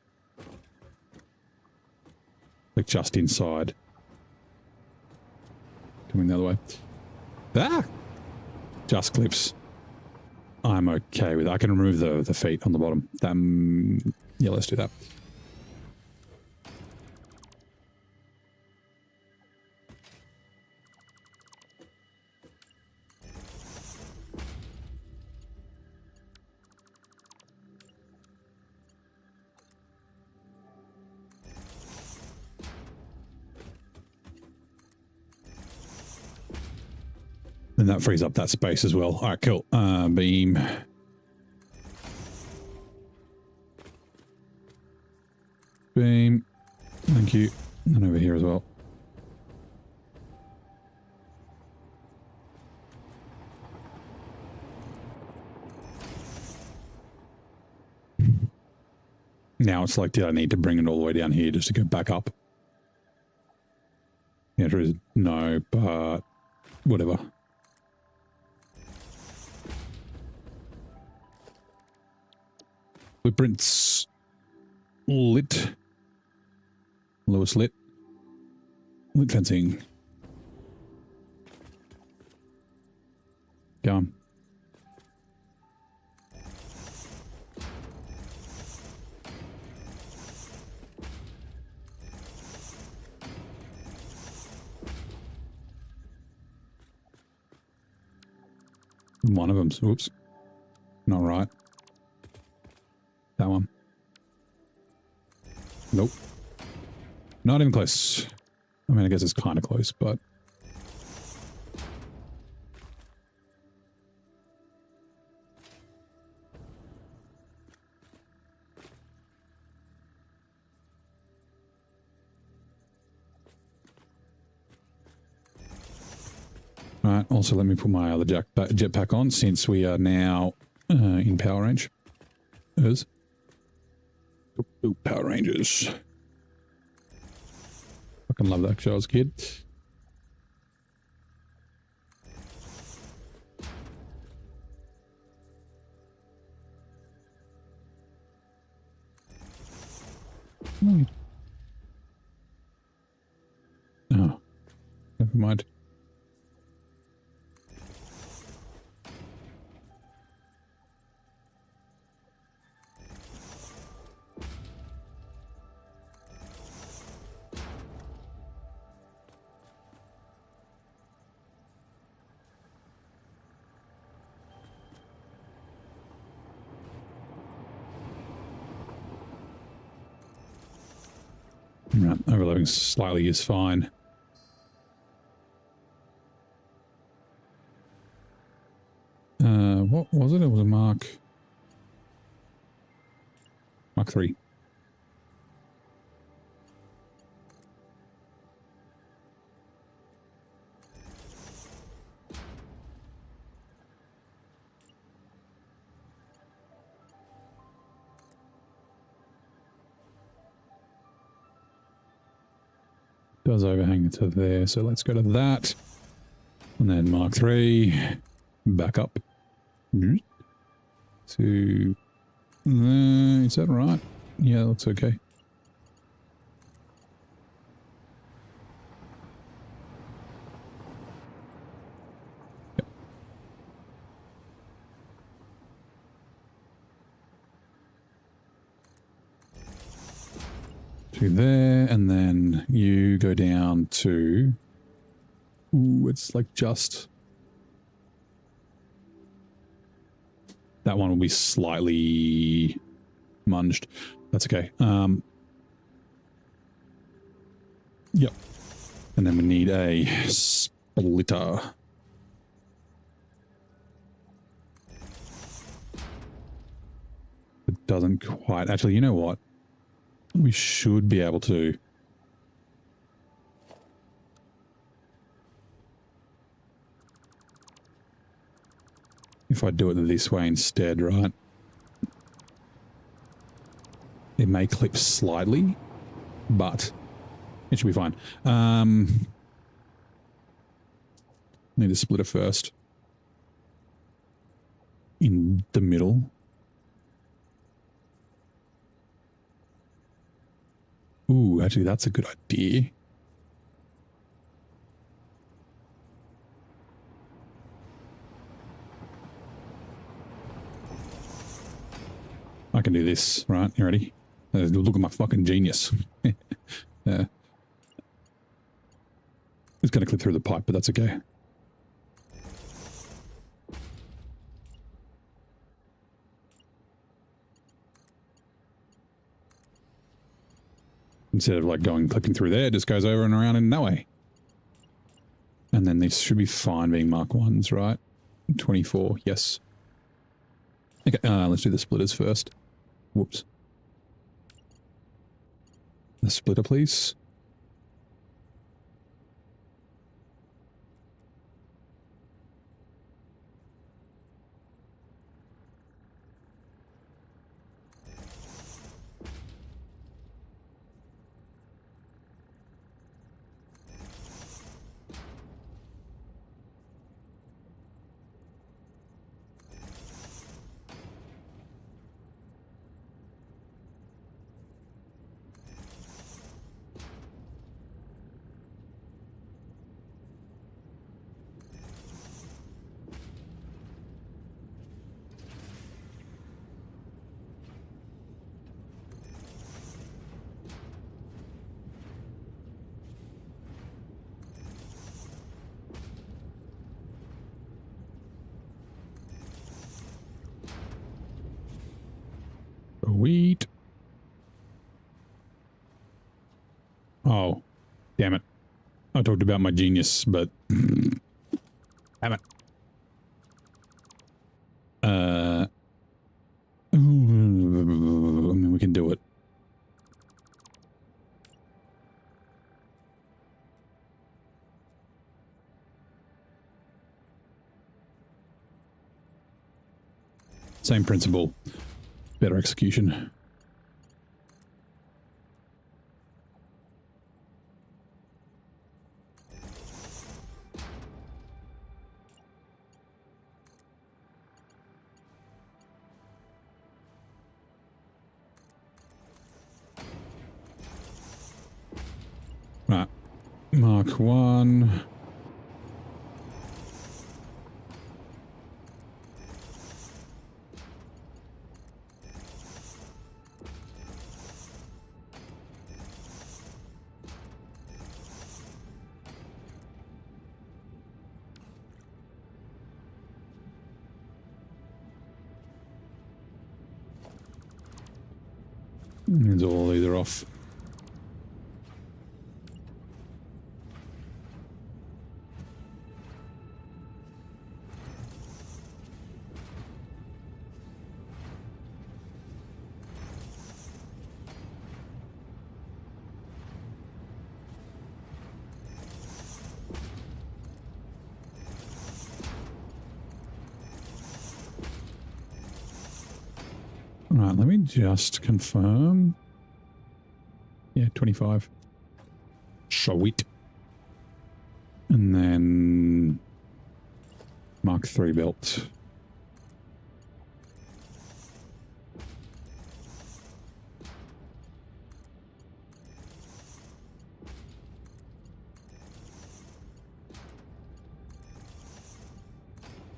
like just inside. Coming the other way. Ah! Just clips. I'm okay with it. I can remove the feet on the bottom. Yeah, let's do that. And that frees up that space as well. All right, cool. Beam. Beam. Thank you. And over here as well. Now it's like, did I need to bring it all the way down here just to go back up? The answer is no, but whatever. Blueprints lit. Lewis lit. Lit fencing. Go on. One of them's, oops, not right. That one. Nope. Not even close. I mean, I guess it's kind of close, but... Right, also let me put my other jetpack on since we are now in Power Range. Power Rangers. Fucking love that show as a kid. Oh, never mind. Right, overloading slightly is fine. What was it? It was a Mark 3. does overhang to there. So let's go to that. And then Mark 3. Back up. To... is that right? Yeah, that looks okay. Yep. To there, and then you go down to... Ooh, it's like just... That one will be slightly munged. That's okay. Yep. And then we need a splitter. It doesn't quite... Actually, you know what? We should be able to... If I do it this way instead, right? It may clip slightly, but it should be fine. Need a splitter first. In the middle. Ooh, actually that's a good idea. I can do this, right? You ready? Look at my fucking genius. It's going to clip through the pipe, but that's okay. Instead of like clipping through there, it just goes over and around in that way. And then these should be fine being Mark 1s, right? 24, yes. Okay, let's do the splitters first. Whoops. The splitter, please. Sweet. Oh, damn it. I talked about my genius, but... damn it. I mean, we can do it. Same principle. Better execution. Right. Mark 1. And all these are off. Right, let me just confirm. Yeah, 25. Sweet. And then Mark III belt.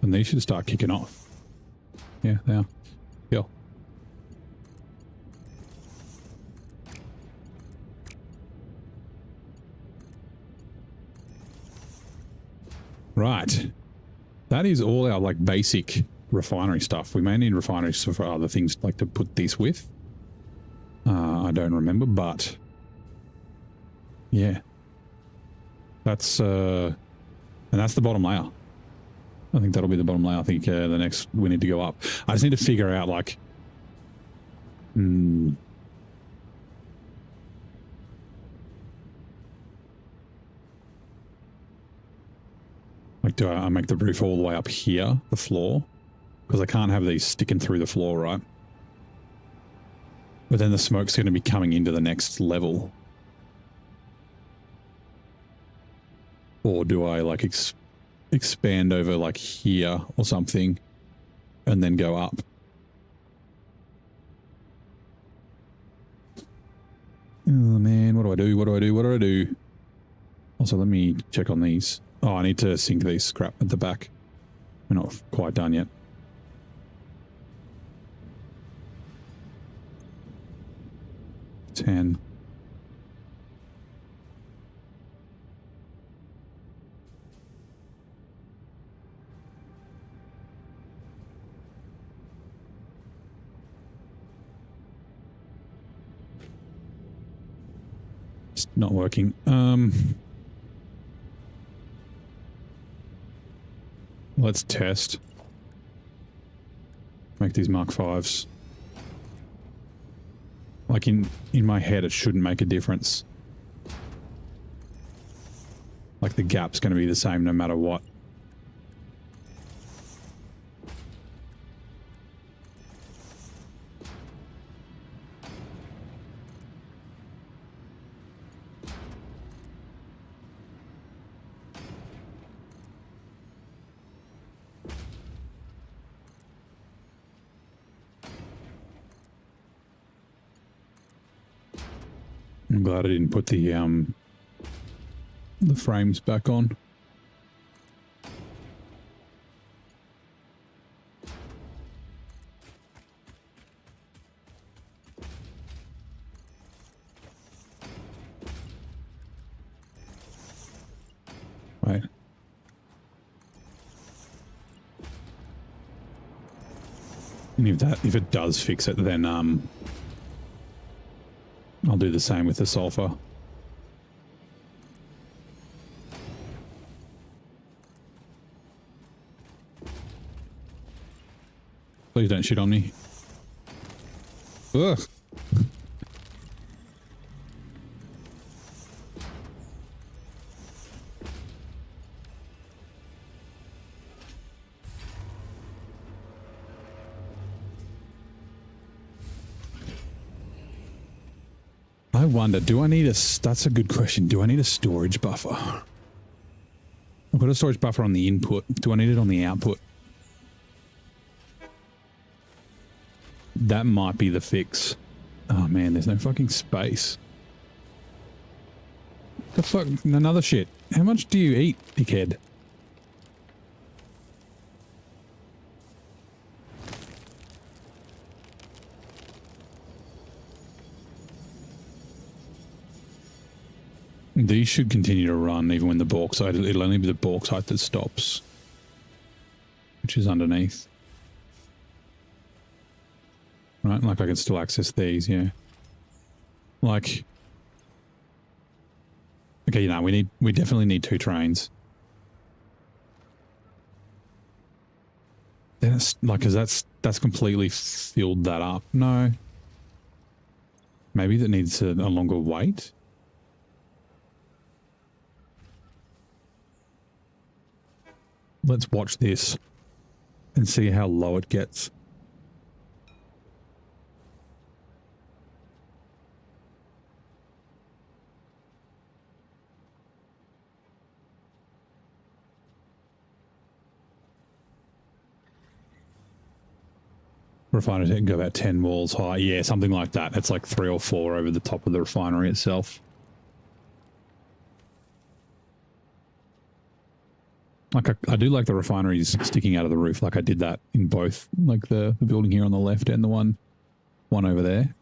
And these should start kicking off. Yeah, they are. Yeah. Right. That is all our like basic refinery stuff. We may need refineries for other things like to put this with. I don't remember, but yeah. That's and that's the bottom layer. I think that'll be the bottom layer. I think the next we need to go up. I just need to figure out like like do I make the roof all the way up here, the floor? Because I can't have these sticking through the floor, right? But then the smoke's going to be coming into the next level. Or do I like expand over like here or something and then go up? Oh man, what do I do? What do I do? What do I do? Also, let me check on these. Oh, I need to sink these scrap at the back. We're not quite done yet. $10. It's not working. Let's test. Make these Mark Vs. Like in my head, it shouldn't make a difference. Like the gap's going to be the same no matter what. I'm glad I didn't put the frames back on. Right. And if it does fix it, then I'll do the same with the sulfur. Please don't shit on me. Ugh. I wonder, do I need that's a good question. Do I need a storage buffer? I've got a storage buffer on the input. Do I need it on the output? That might be the fix. Oh man, there's no fucking space. The fuck? Another shit. How much do you eat, dickhead? These should continue to run even when the bauxite, it'll only be the bauxite that stops, which is underneath. Right, like I can still access these, yeah. Like, okay, you know, we definitely need 2 trains. That's like, cause that's completely filled that up. No. Maybe that needs a longer wait. Let's watch this and see how low it gets. Refinery can go about 10 walls high. Yeah, something like that. It's like 3 or 4 over the top of the refinery itself. Like I do like the refineries sticking out of the roof. Like I did that in both, like the building here on the left and the one over there.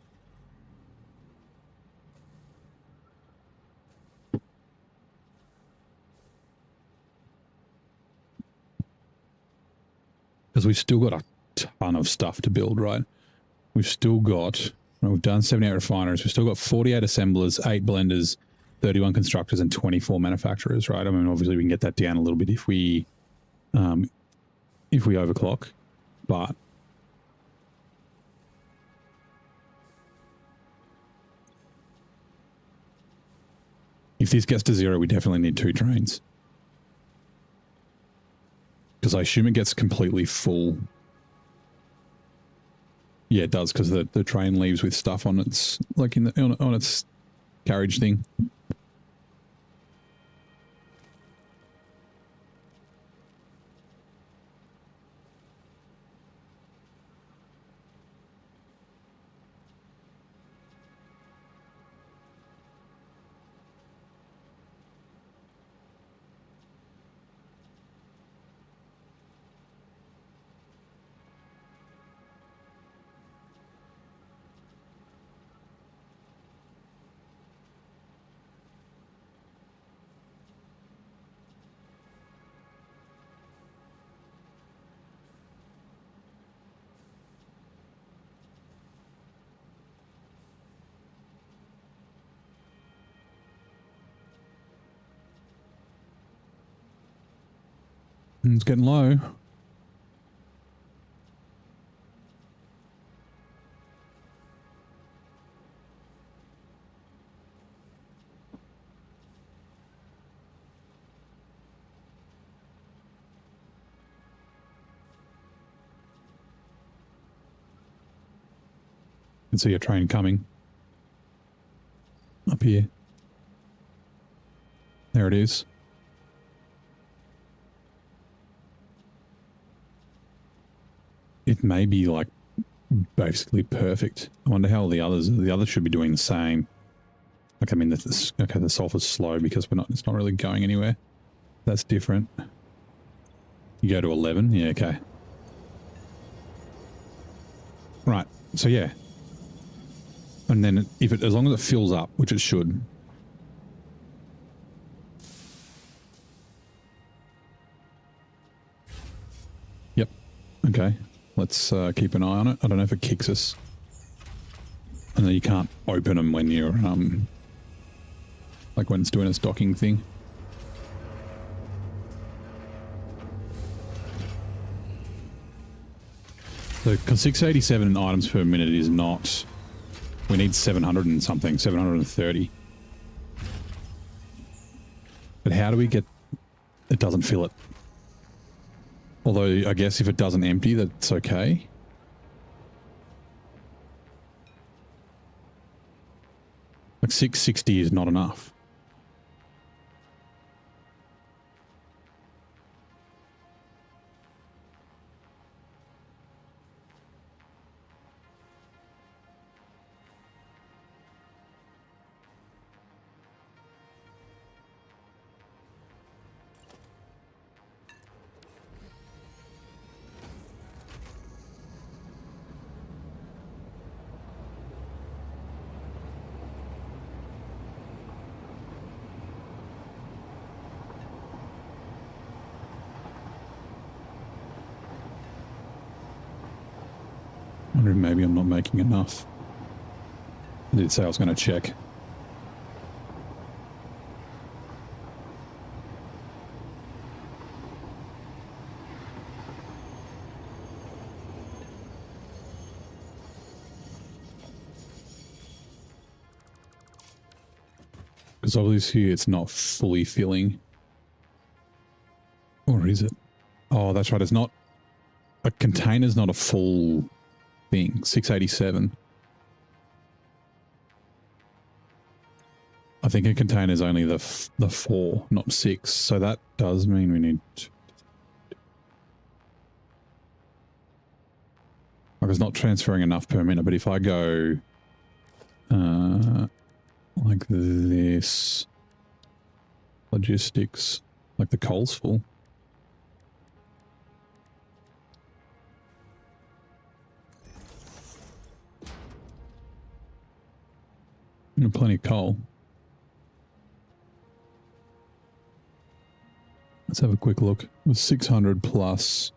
Because we've still got a ton of stuff to build, right? We've still got, we've done 78 refineries. We've still got 48 assemblers, 8 blenders, 31 constructors, and 24 manufacturers, right? I mean, obviously we can get that down a little bit if we overclock, but if this gets to 0, we definitely need 2 trains. Because I assume it gets completely full. Yeah, it does, because the train leaves with stuff on its, like on its carriage thing. It's getting low. Can see a train coming up here. There it is. It may be like basically perfect. I wonder how the others should be doing the same. Like, I mean, okay, the sulfur's slow because it's not really going anywhere. That's different. You go to 11? Yeah, okay. Right, so yeah. And then as long as it fills up, which it should. Yep, okay. Let's keep an eye on it. I don't know if it kicks us. I know you can't open them when you're, like when it's doing its docking thing. So 687 items per minute is not... We need 700 and something, 730. But how do we get... It doesn't fill it. Although, I guess if it doesn't empty, that's okay. Like 660 is not enough. Maybe I'm not making enough. I did say I was going to check. Because obviously it's not fully filling. Or is it? Oh, that's right. It's not... A container's not a full... thing. 687. I think a container is only the 4, not 6. So that does mean we need... Like it's not transferring enough per minute, but if I go like this, logistics, like the coal's full. And plenty of coal. Let's have a quick look. It was 600 plus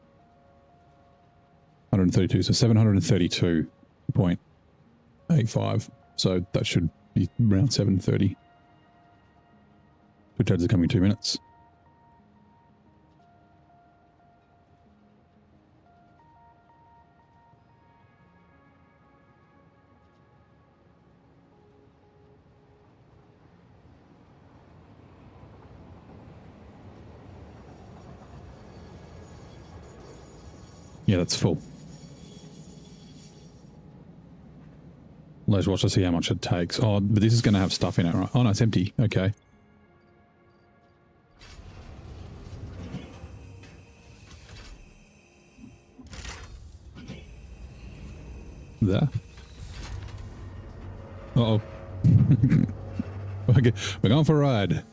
132, so 732.85. So that should be around 730. Which ads are coming 2 minutes. Yeah, that's full. Let's watch to see how much it takes. Oh, but this is going to have stuff in it, right? Oh, no, it's empty. Okay. There. Uh-oh. Okay, we're going for a ride.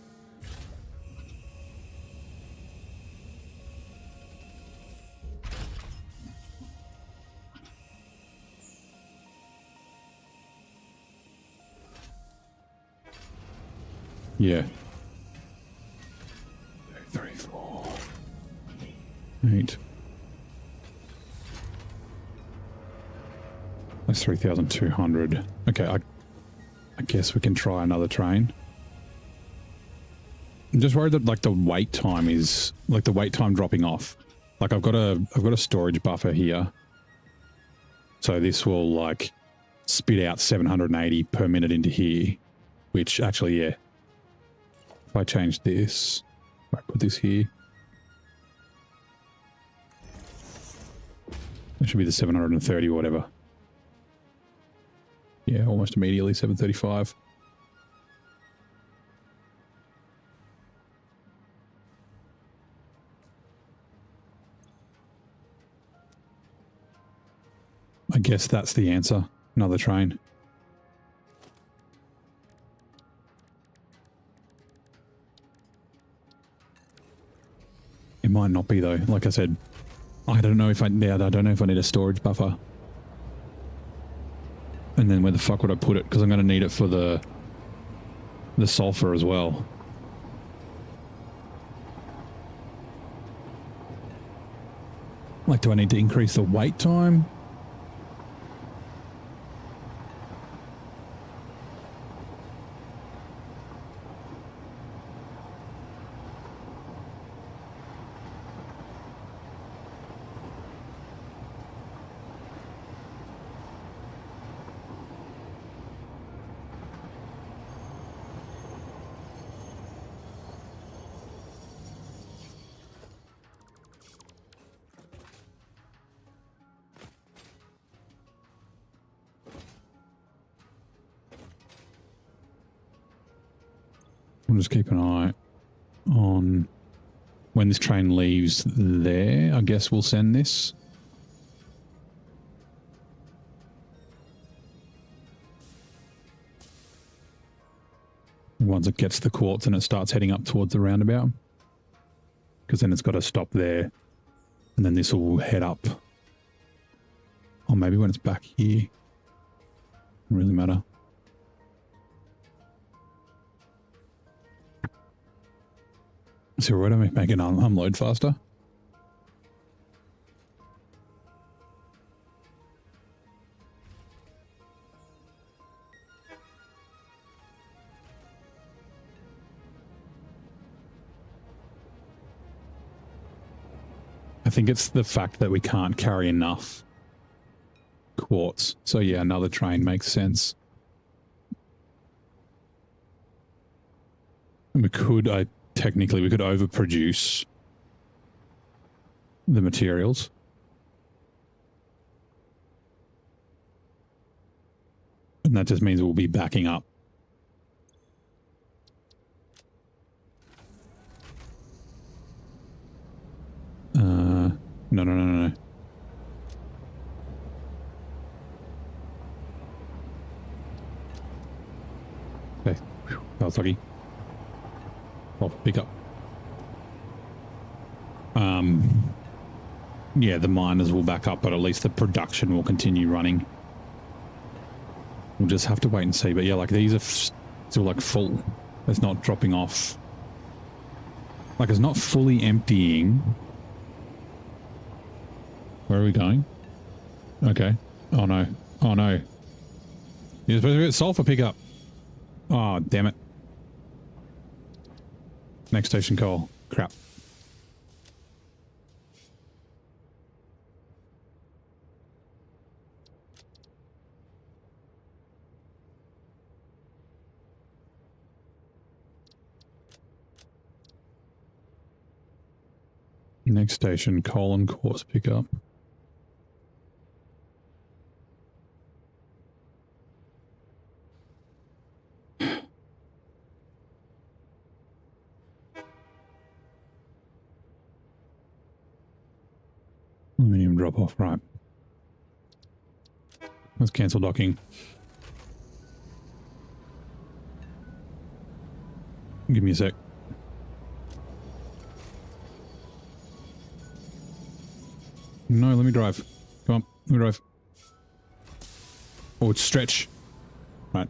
Yeah. 2, 3, 4, 8. That's 3,200. Okay, I guess we can try another train. I'm just worried that like the wait time is like the wait time dropping off. Like I've got a storage buffer here. So this will like spit out 780 per minute into here, which actually, yeah. If I change this, I put this here. That should be the 730 or whatever. Yeah, almost immediately 735. I guess that's the answer. Another train. It might not be though. Like I said, I don't know if I don't know if I need a storage buffer. And then where the fuck would I put it? Because I'm going to need it for the sulfur as well. Like, do I need to increase the wait time? We'll just keep an eye on when this train leaves there. I guess we'll send this. Once it gets the quartz and it starts heading up towards the roundabout. Because then it's got to stop there. And then this will head up. Or maybe when it's back here. Doesn't really matter. So where do I make it unload faster? I think it's the fact that we can't carry enough quartz. So yeah, another train makes sense. And we could, technically, we could overproduce the materials. And that just means we'll be backing up. No. was lucky. Well, pick up. Yeah, the miners will back up, but at least the production will continue running. We'll just have to wait and see. But yeah, like these are still like full. It's not dropping off. Like it's not fully emptying. Where are we going? Okay. Oh no. Oh no. You're supposed to get sulfur pickup. Oh, damn it. Next station coal. Crap. Next station, coal and quartz pickup. Aluminium drop off, right. Let's cancel docking. Give me a sec. No, let me drive. Come on, let me drive. Oh, it's stretch. Right.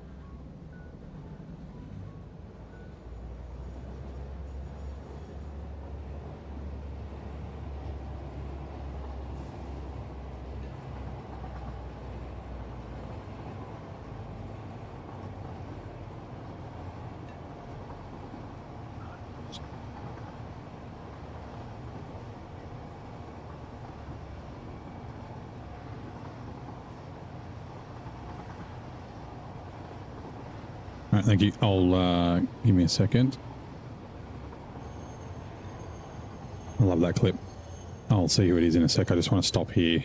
All right, thank you. I'll give me a second. I love that clip. I'll see who it is in a sec. I just want to stop here.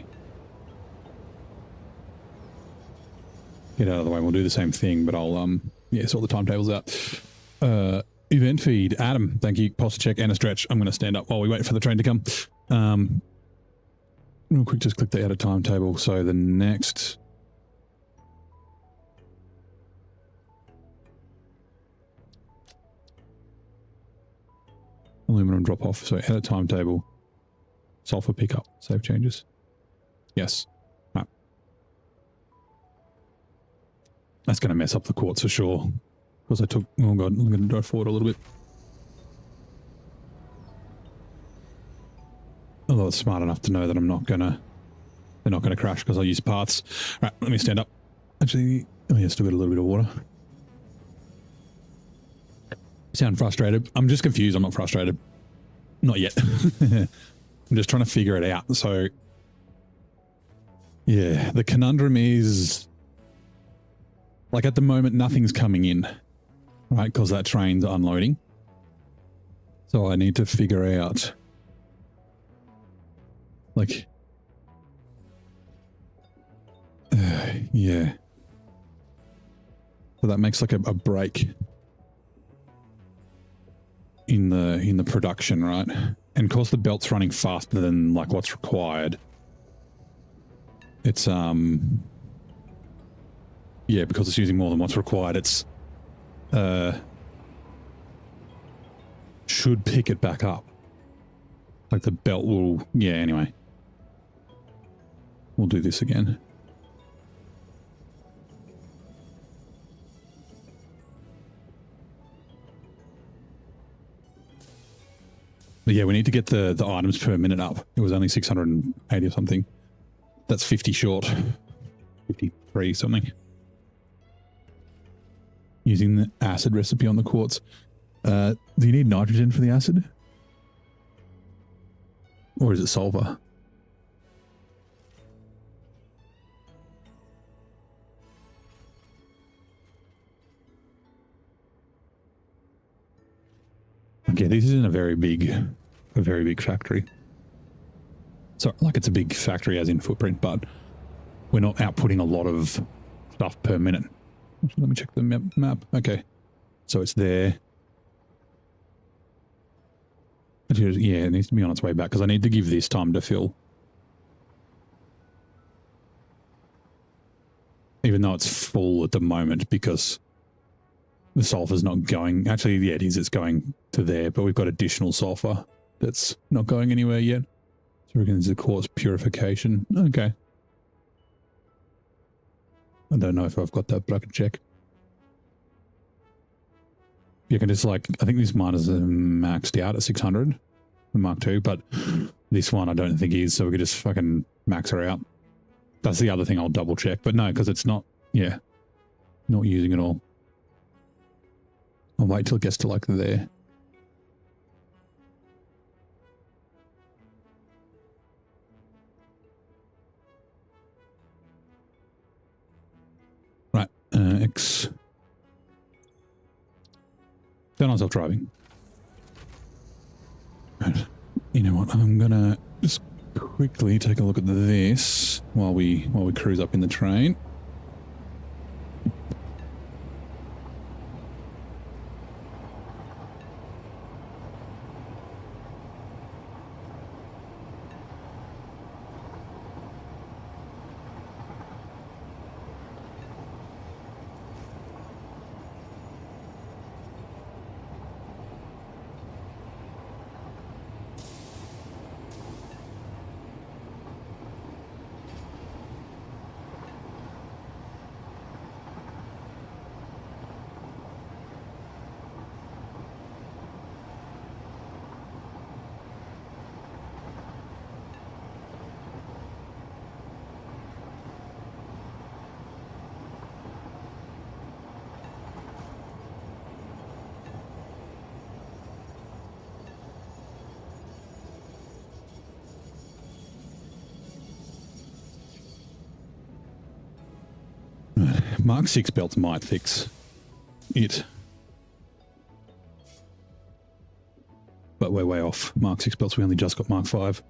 Get out of the way. We'll do the same thing, but I'll yeah, sort the timetables out. Event feed. Adam, thank you. Posture check and a stretch. I'm going to stand up while we wait for the train to come. Real quick, just click the edit timetable. So the next... aluminum drop off. So edit timetable. Sulfur pickup. Save changes. Yes. Right. That's going to mess up the quartz for sure. Because I took... oh god, I'm going to drive forward a little bit. Although it's smart enough to know that I'm not going to... they're not going to crash because I'll use paths. Right, let me stand up. Actually, oh yeah, still got a little bit of water. Sound frustrated? I'm just confused. I'm not frustrated. Not yet. I'm just trying to figure it out. So, yeah, the conundrum is, like at the moment, nothing's coming in, right? Because that train's unloading. So I need to figure out, like, yeah. So that makes like a break in the production, right? And of course the belt's running faster than like what's required. It's yeah, because it's using more than what's required, it's should pick it back up. Like the belt will, yeah, anyway. We'll do this again. But yeah, we need to get the items per minute up. It was only 680 or something. That's 50 short. 53 something. Using the acid recipe on the quartz. Do you need nitrogen for the acid? Or is it sulfur? Okay, this isn't a very big factory. So, like, it's a big factory as in footprint, but we're not outputting a lot of stuff per minute. Let me check the map. Okay, so it's there. Yeah, it needs to be on its way back because I need to give this time to fill. Even though it's full at the moment because The sulfur's not going. Actually, yeah, it is. It's going to there, but we've got additional sulfur that's not going anywhere yet. So we're going to quartz purification. Okay. I don't know if I've got that, but I can check. You can just like, I think this miner's maxed out at 600, the Mark II, but this one I don't think is, so we could just fucking max her out. That's the other thing I'll double check, but no, because it's not, yeah, not using it all. I'll wait till it gets to like there. Right, X. Turn on self-driving. Right. You know what? I'm gonna just quickly take a look at this while we cruise up in the train. Mark 6 belts might fix it. But we're way off Mark 6 belts. We only just got Mark 5.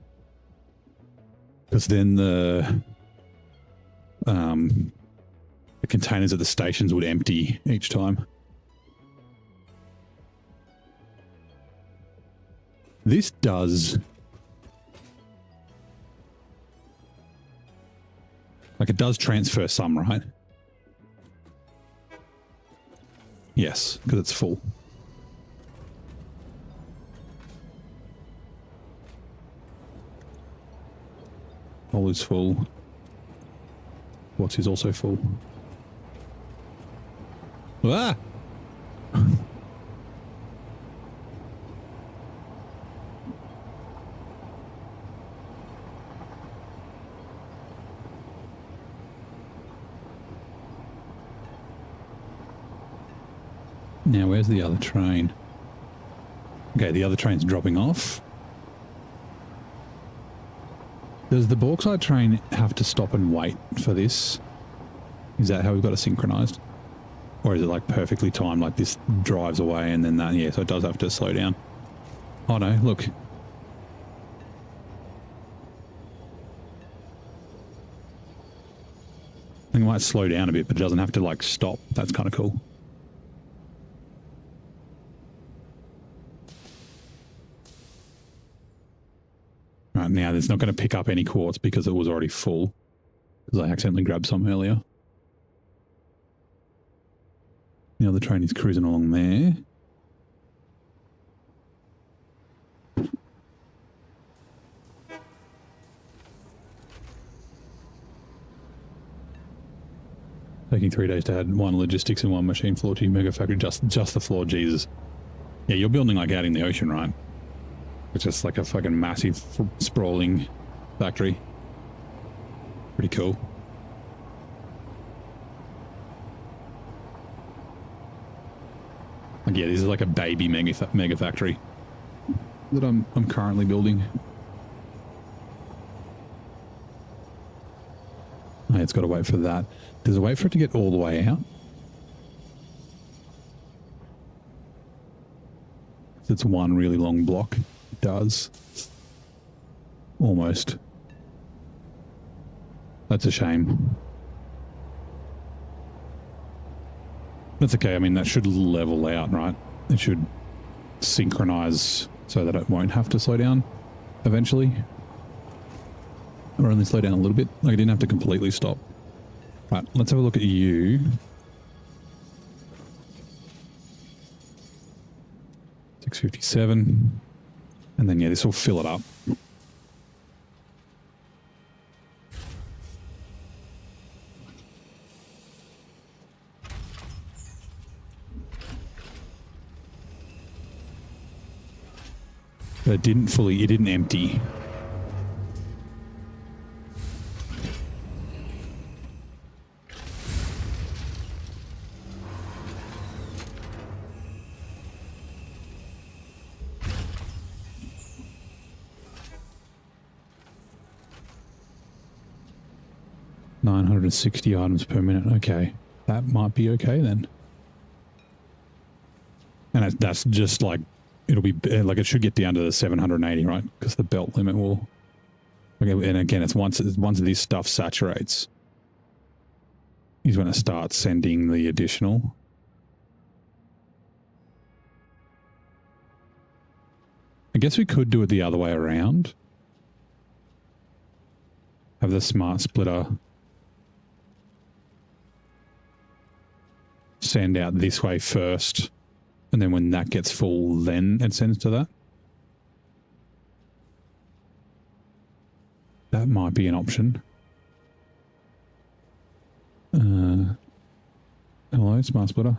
Because then the containers at the stations would empty each time. This does... like it does transfer some, right? Yes, because it's full. All is full. What is also full? Ah! Now, where's the other train? Okay, the other train's dropping off. Does the bauxite train have to stop and wait for this? Is that how we've got it synchronized? Or is it like perfectly timed, like this drives away and then that? Yeah, so it does have to slow down. Oh no, look. I think it might slow down a bit, but it doesn't have to like stop. That's kind of cool. Right, now it's not going to pick up any quartz because it was already full. Because I accidentally grabbed some earlier. The other train is cruising along there. Taking 3 days to add 1 logistics and 1 machine floor to your MegaFactory. Just the floor, Jesus. Yeah, you're building like out in the ocean, right? It's just like a fucking massive sprawling factory. Pretty cool. Like, yeah, this is like a baby mega factory that I'm currently building. Oh, it's got to wait for that. Does it wait for it to get all the way out? It's one really long block. It does. Almost. That's a shame. That's okay. I mean, that should level out, right? It should synchronize so that it won't have to slow down eventually. Or only slow down a little bit. Like, it didn't have to completely stop. Right, let's have a look at you. 657. And then, yeah, this will fill it up. But it didn't empty. $960 items per minute. Okay, that might be okay then. And that's just like, it'll be like, it should get down to the 780, right? Because the belt limit will. Okay, and again, it's once this stuff saturates, he's going to start sending the additional. I guess we could do it the other way around. Have the smart splitter send out this way first, and then when that gets full, then it sends to that. That might be an option. Hello, smart splitter.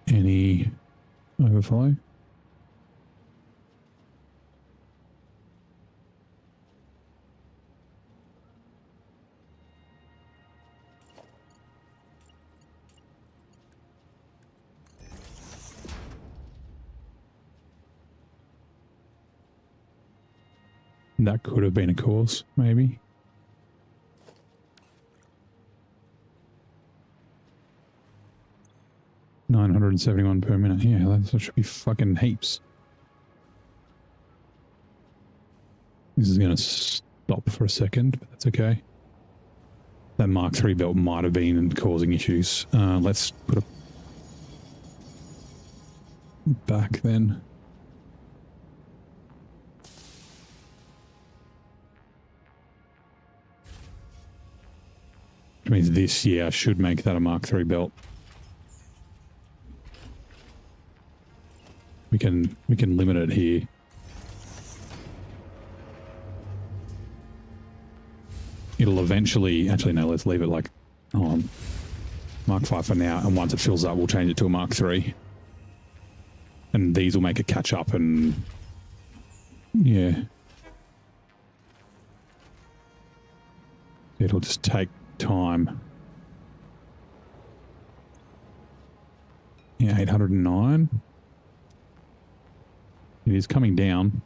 Any overflow? That could have been a cause, maybe. $971 per minute. Yeah, that should be fucking heaps. This is going to stop for a second, but that's okay. That Mark III belt might have been causing issues. Let's put it back then. Which means this year I should make that a Mark III belt. We can limit it here. It'll eventually, actually no, let's leave it like Mark 5 for now, and once it fills up we'll change it to a Mark 3. And these will make it catch up, and yeah. It'll just take time. Yeah, 809. It is coming down.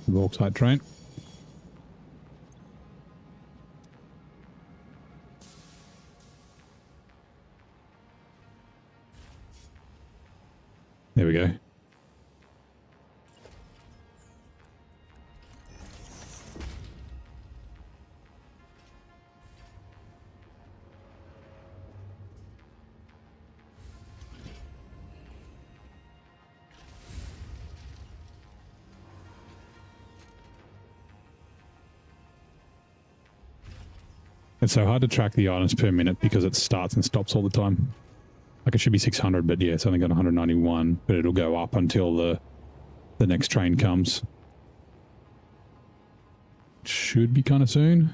The bauxite train. There we go. It's so hard to track the items per minute because it starts and stops all the time. Like it should be 600, but yeah, it's only got 191, but it'll go up until the next train comes. Should be kind of soon.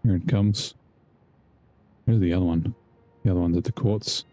Here it comes. Where's the other one? The other one's at the quartz.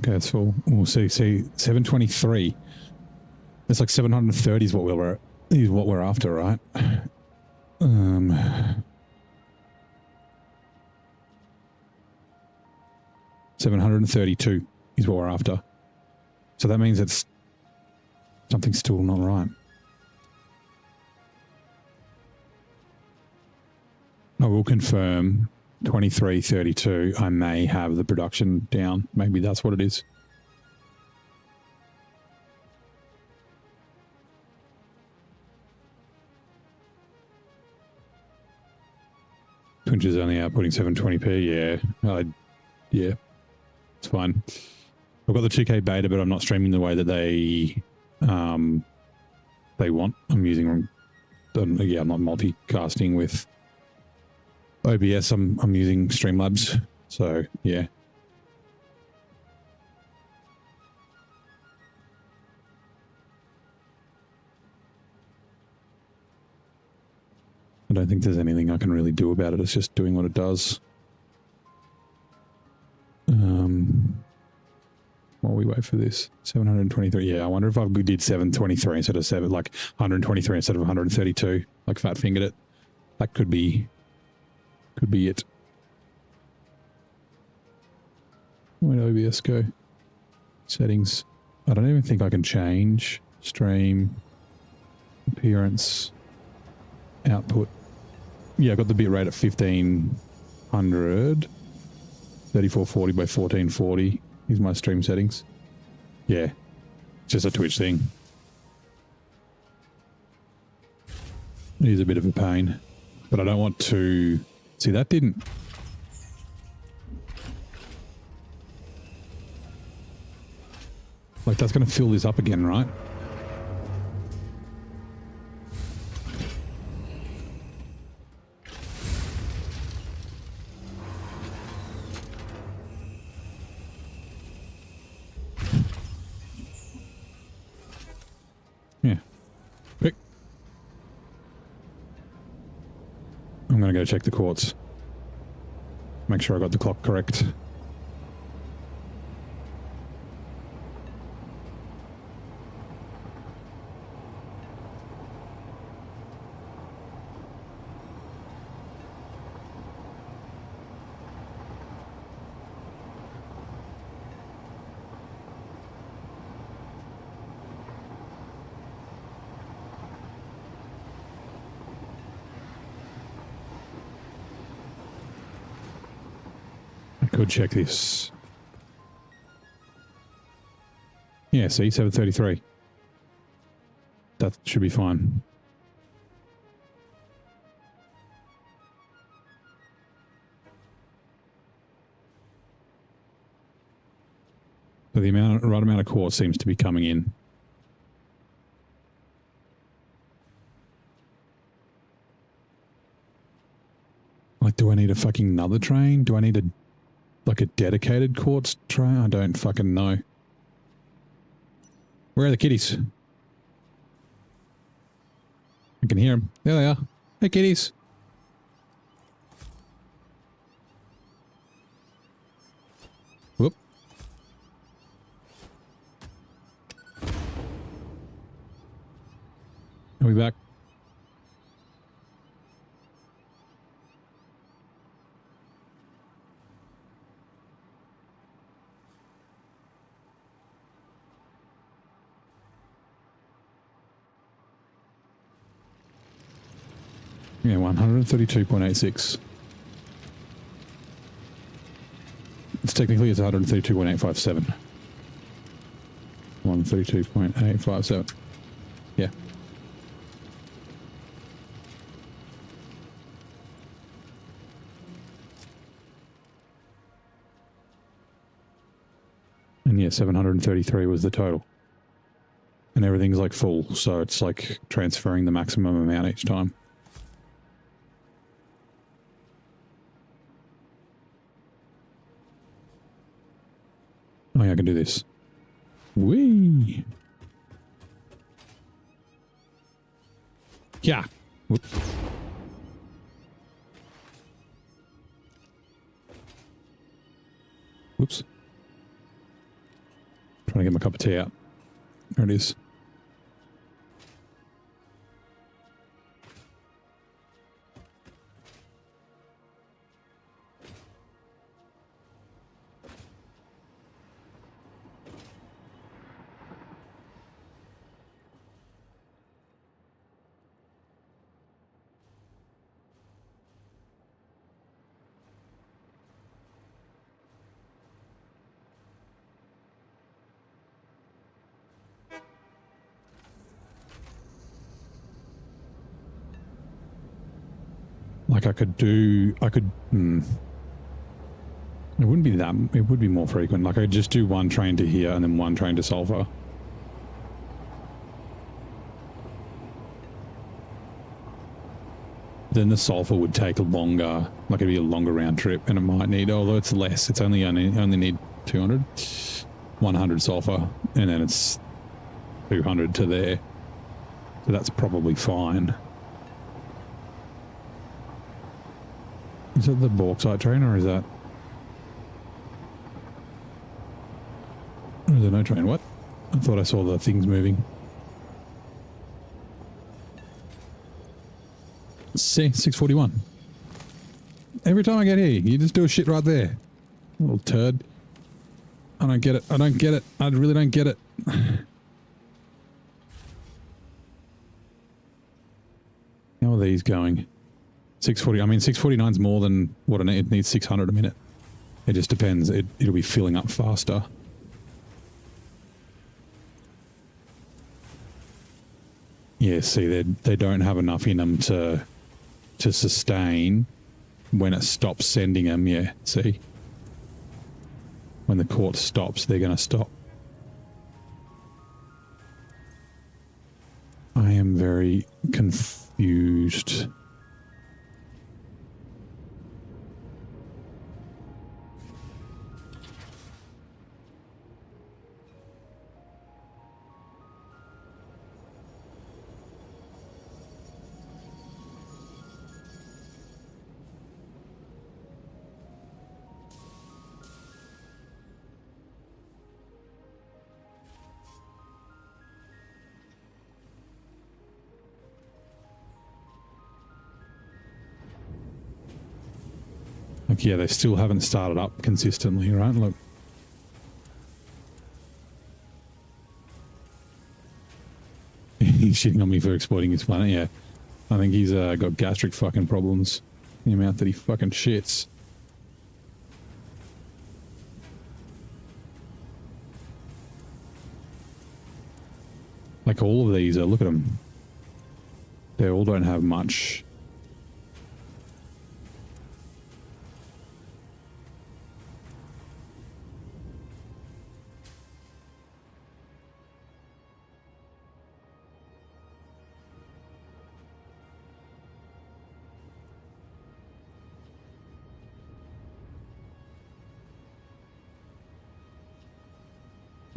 Okay, that's full. We'll see. 723. It's like 730 is what we're after, right? 732 is what we're after. So that means it's something's still not right. I will confirm 2332. I may have the production down. Maybe that's what it is. Twitch is only outputting 720p. Yeah, it's fine. I've got the 2K beta, but I'm not streaming the way that they want. I'm using, I'm not multicasting with OBS. I'm using Streamlabs. So yeah. I don't think there's anything I can really do about it. It's just doing what it does. While we wait for this, 723. Yeah, I wonder if I did 723 instead of 123 instead of 132, like fat fingered it. That could be it. Where did OBS go? Settings. I don't even think I can change stream appearance output. Yeah, I got the bitrate at 1500. 3440 by 1440 is my stream settings. Yeah, just a Twitch thing. It is a bit of a pain, but I don't want to... See, that didn't... Like, that's going to fill this up again, right? Yeah. Quick. I'm going to go check the quartz. Make sure I got the clock correct. Could check this. Yeah, see, 733. That should be fine. So the right amount of quartz seems to be coming in. Like, do I need a fucking another train? Do I need a dedicated quartz train? I don't fucking know. Where are the kitties? I can hear them. There they are. Hey, kitties. Whoop. Are we back? Yeah, 132.86. It's technically 132.857. 132.857. Yeah. And yeah, 733 was the total. And everything's like full, so it's like transferring the maximum amount each time. Oh yeah, I can do this. Whee! Yeah. Whoop. Whoops. Trying to get my cup of tea out. There it is. Like it wouldn't be that, it would be more frequent. Like I could just do one train to here and then one train to Sulphur. Then the Sulphur would take longer, like it'd be a longer round trip and it might need, although it's less, it's only need 200, 100 Sulphur and then it's 200 to there. So that's probably fine. Is that the bauxite train or is that... Is there no train? What? I thought I saw the things moving. See, 6:41. Every time I get here, you just do a shit right there. Little turd. I don't get it. I don't get it. I really don't get it. How are these going? 640. I mean, 649 is more than what it needs. 600 a minute. It just depends. It'll be filling up faster. Yeah, see, they don't have enough in them to sustain when it stops sending them. Yeah, see, when the court stops, they're going to stop. I am very confused. Like, yeah, they still haven't started up consistently, right? Look. He's shitting on me for exploiting his planet, yeah. I think he's got gastric fucking problems. The amount that he fucking shits. Like all of these, look at them. They all don't have much.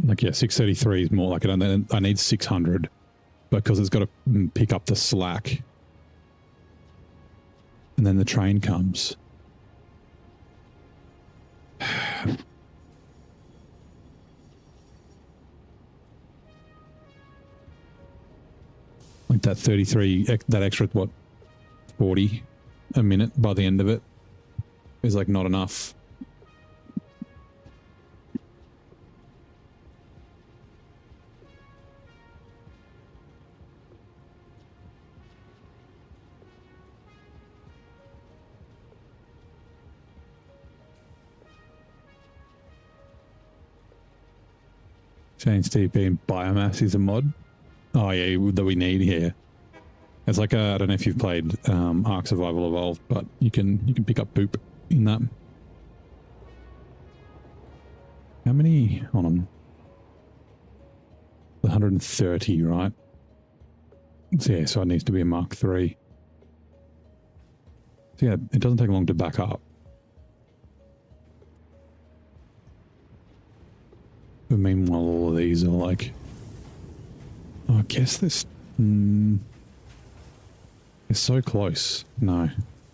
Like, yeah, 633 is more like it. I need 600 because it's got to pick up the slack. And then the train comes. Like that 33, that extra, what, 40 a minute by the end of it is like not enough. Change TP and biomass is a mod. Oh yeah, that we need here. It's like I don't know if you've played Ark Survival Evolved, but you can pick up poop in that. How many? Hold on. 130, right? So yeah, so it needs to be a Mark III. So yeah, it doesn't take long to back up. But meanwhile, all of these are like... Oh, I guess this... they're so close. No,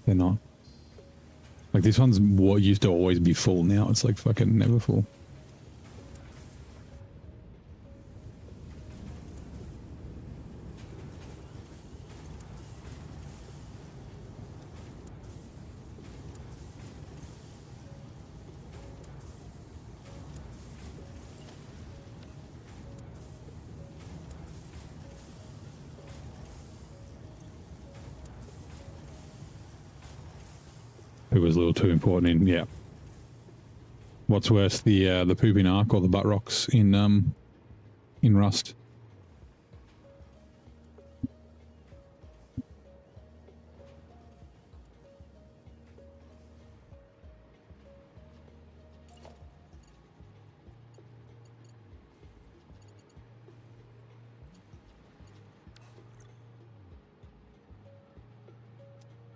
they're not. Like, this one's what used to always be full. Now it's like fucking never full. It was a little too important in, yeah. What's worse, the poop in Ark or the butt rocks in Rust?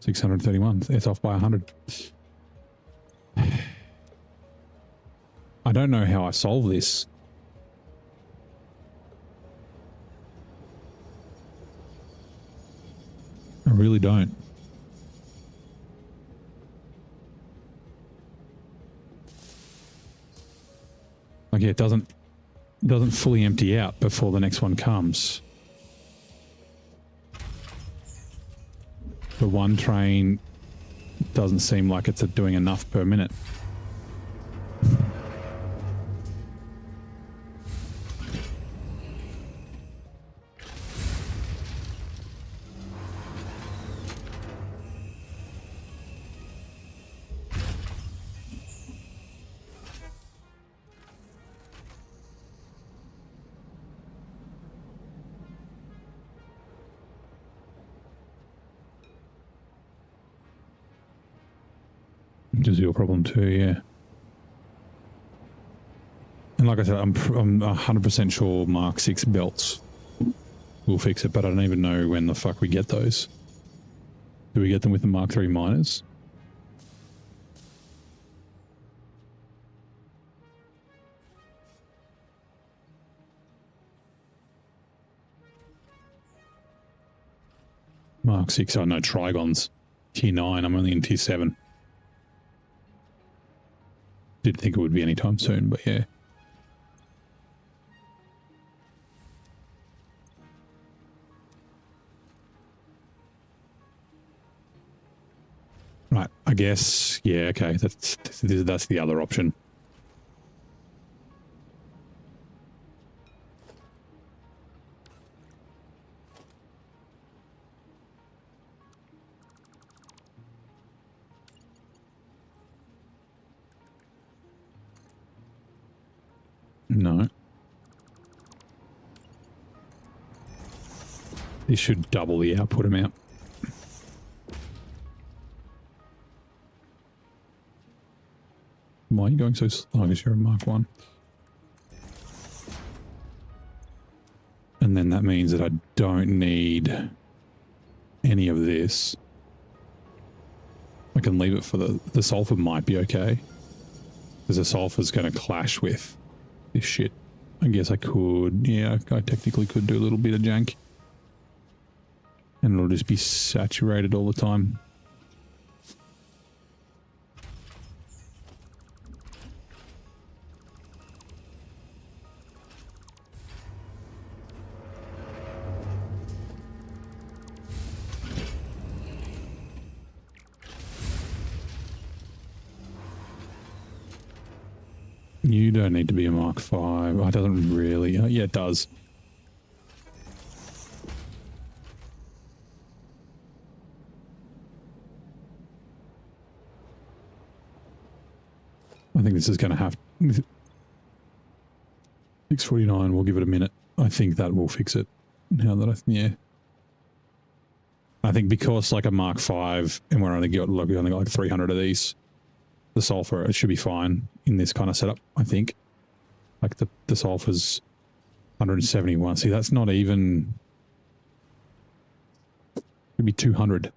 $631. It's off by 100. I don't know how I solve this. I really don't. Like, yeah, it doesn't fully empty out before the next one comes. The one train doesn't seem like it's doing enough per minute. Which is your problem too, yeah. And like I said, I'm 100% sure Mark 6 belts will fix it, but I don't even know when the fuck we get those. Do we get them with the Mark 3 miners? Mark 6, oh no, Trigons. Tier 9, I'm only in Tier 7. Didn't think it would be anytime soon, but yeah. Right, I guess, yeah, okay, that's the other option. No. This should double the output amount. Why are you going so slow? Because you're a Mark 1. And then that means that I don't need any of this. I can leave it for the sulfur might be okay. Because the sulfur's going to clash with this shit. I guess I could, yeah, I technically could do a little bit of jank. And it'll just be saturated all the time. You don't need to be a Mark 5. It doesn't really. Yeah, it does. I think this is going to have 649. We'll give it a minute. I think that will fix it. Now that yeah. I think because like a Mark 5 and we only got like 300 of these, the sulfur, it should be fine in this kind of setup, I think. Like the sulfur's 171. See, that's not even... It'd be 200.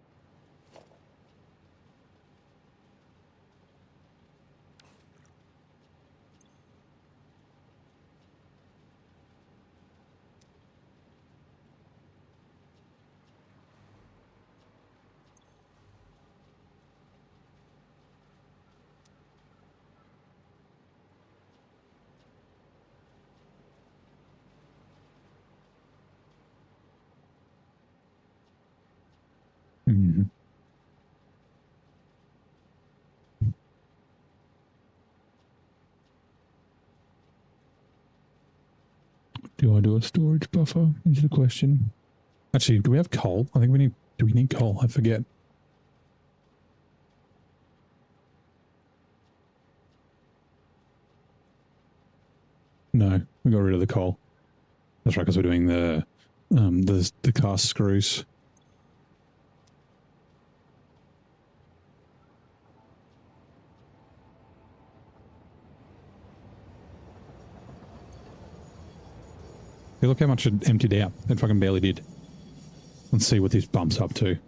Mm-hmm. Do I do a storage buffer? Is the question. Actually, do we have coal? I think we need... Do we need coal? I forget. No, we got rid of the coal. That's right, because we're doing the cast screws. Hey, look how much it emptied out. It fucking barely did. Let's see what this bumps up to.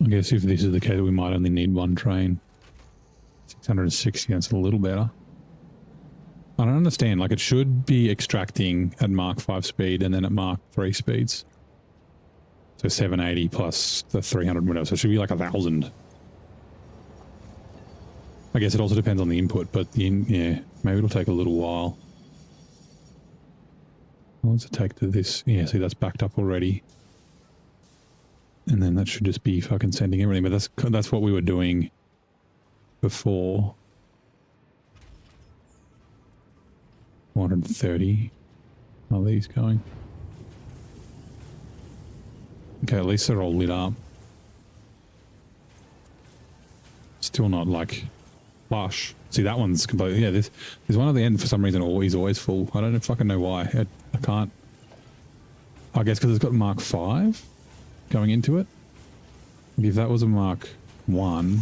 I guess if this is the case, we might only need one train. 660, that's a little better. I don't understand. Like, it should be extracting at Mark 5 speed and then at Mark 3 speeds. So 780 plus the 300 whatever. So it should be like 1,000. I guess it also depends on the input, but yeah, maybe it'll take a little while. What does it take to this? Yeah, see, that's backed up already. And then that should just be fucking sending everything. But that's what we were doing before. 430. How are these going? Okay, at least they're all lit up. Still not like flush. See, that one's completely... Yeah, there's one at the end for some reason always full. I don't fucking know why. I can't... I guess because it's got Mark 5 going into it. If that was a Mark 1,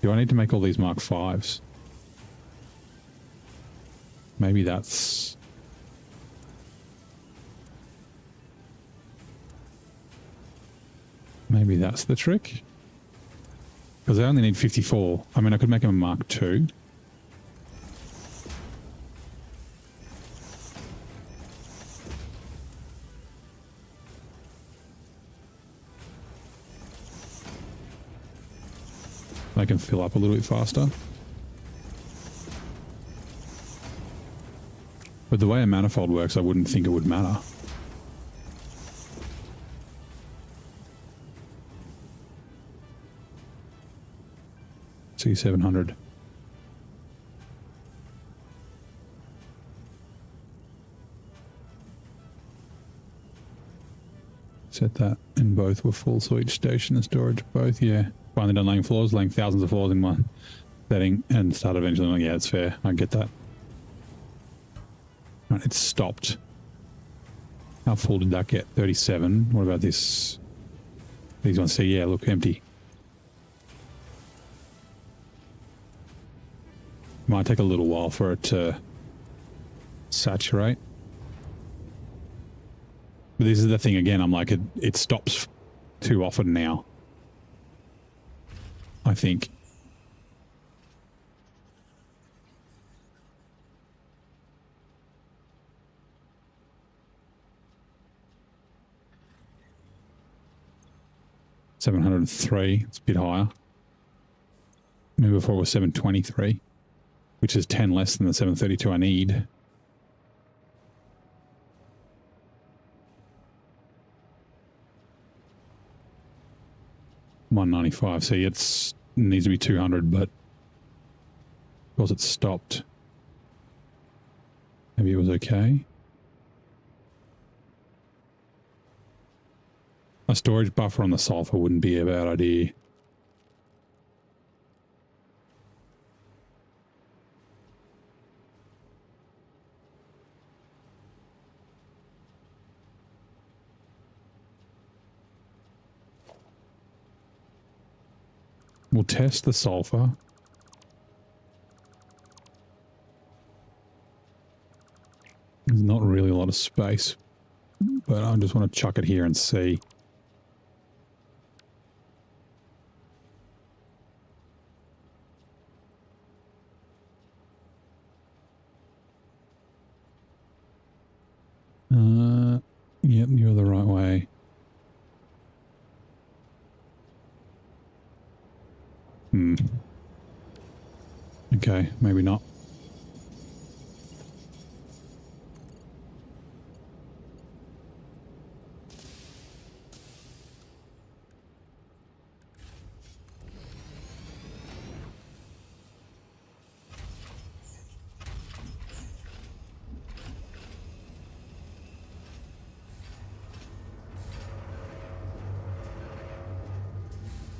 do I need to make all these Mark 5s? Maybe that's... Maybe that's the trick? Because I only need 54. I mean, I could make them a Mark 2. They can fill up a little bit faster. But the way a manifold works, I wouldn't think it would matter. C700. Set that, and both were full, so each station and storage both, yeah. Finally done laying floors, laying thousands of floors in one setting, and start eventually. Like, yeah, it's fair. I get that. Right, it's stopped. How full did that get? 37. What about this? These ones say, yeah, look, empty. Might take a little while for it to saturate. But this is the thing again, I'm like, it stops too often now. I think. $703, it's a bit higher. Maybe before it was 723, which is 10 less than the 732 I need. $195. See, it needs to be 200, but because it stopped, maybe it was okay. A storage buffer on the sulfur wouldn't be a bad idea. We'll test the sulfur. There's not really a lot of space, but I just want to chuck it here and see. Yep, you're the right way. Okay, maybe not.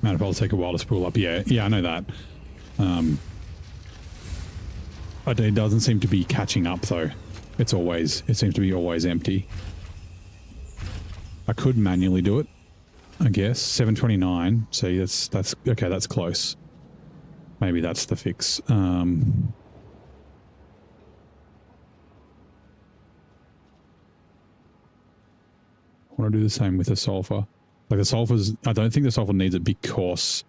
Manifold take a while to spool up. Yeah, I know that. But it doesn't seem to be catching up though. It seems to be always empty. I could manually do it, I guess. 729. See, that's okay. That's close. Maybe that's the fix. I want to do the same with the sulfur. Like the sulfur's, I don't think the sulfur needs it because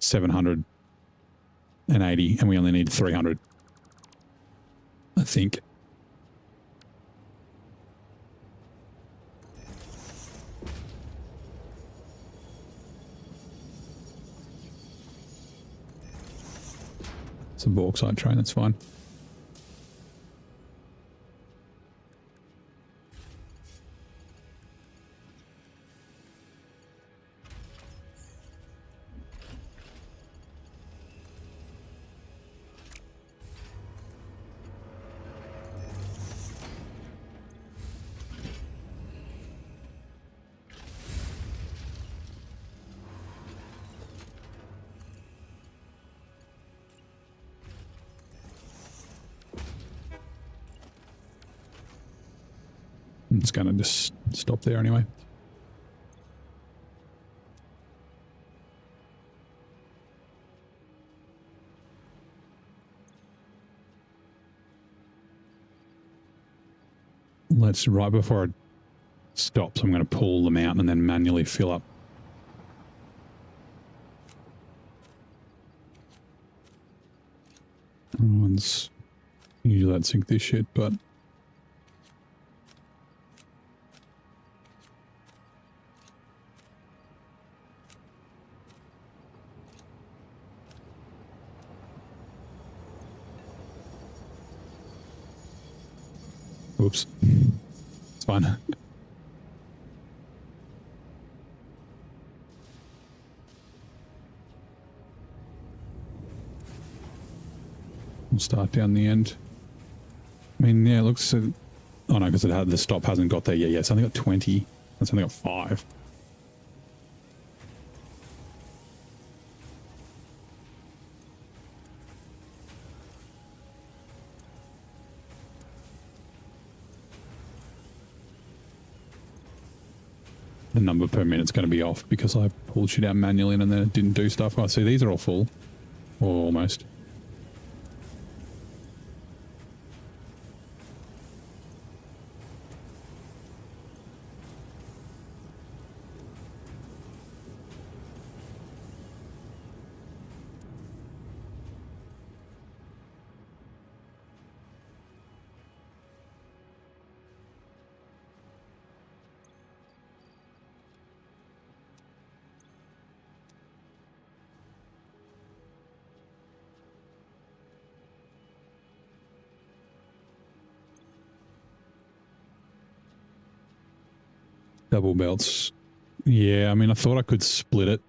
780 and we only need 300. I think. It's a bauxite train, that's fine. It's going to just stop there anyway. Let's, right before it stops, I'm going to pull them out and then manually fill up. Usually I'd sink this shit, but oops. It's fine. We'll start down the end. I mean, yeah, it looks... oh no, because the stop hasn't got there yet. Yeah, it's only got 20. It's only got 5. The number per minute's going to be off because I pulled shit out manually and then it didn't do stuff. Oh, see, these are all full. Or almost. Double belts. Yeah, I mean, I thought I could split it.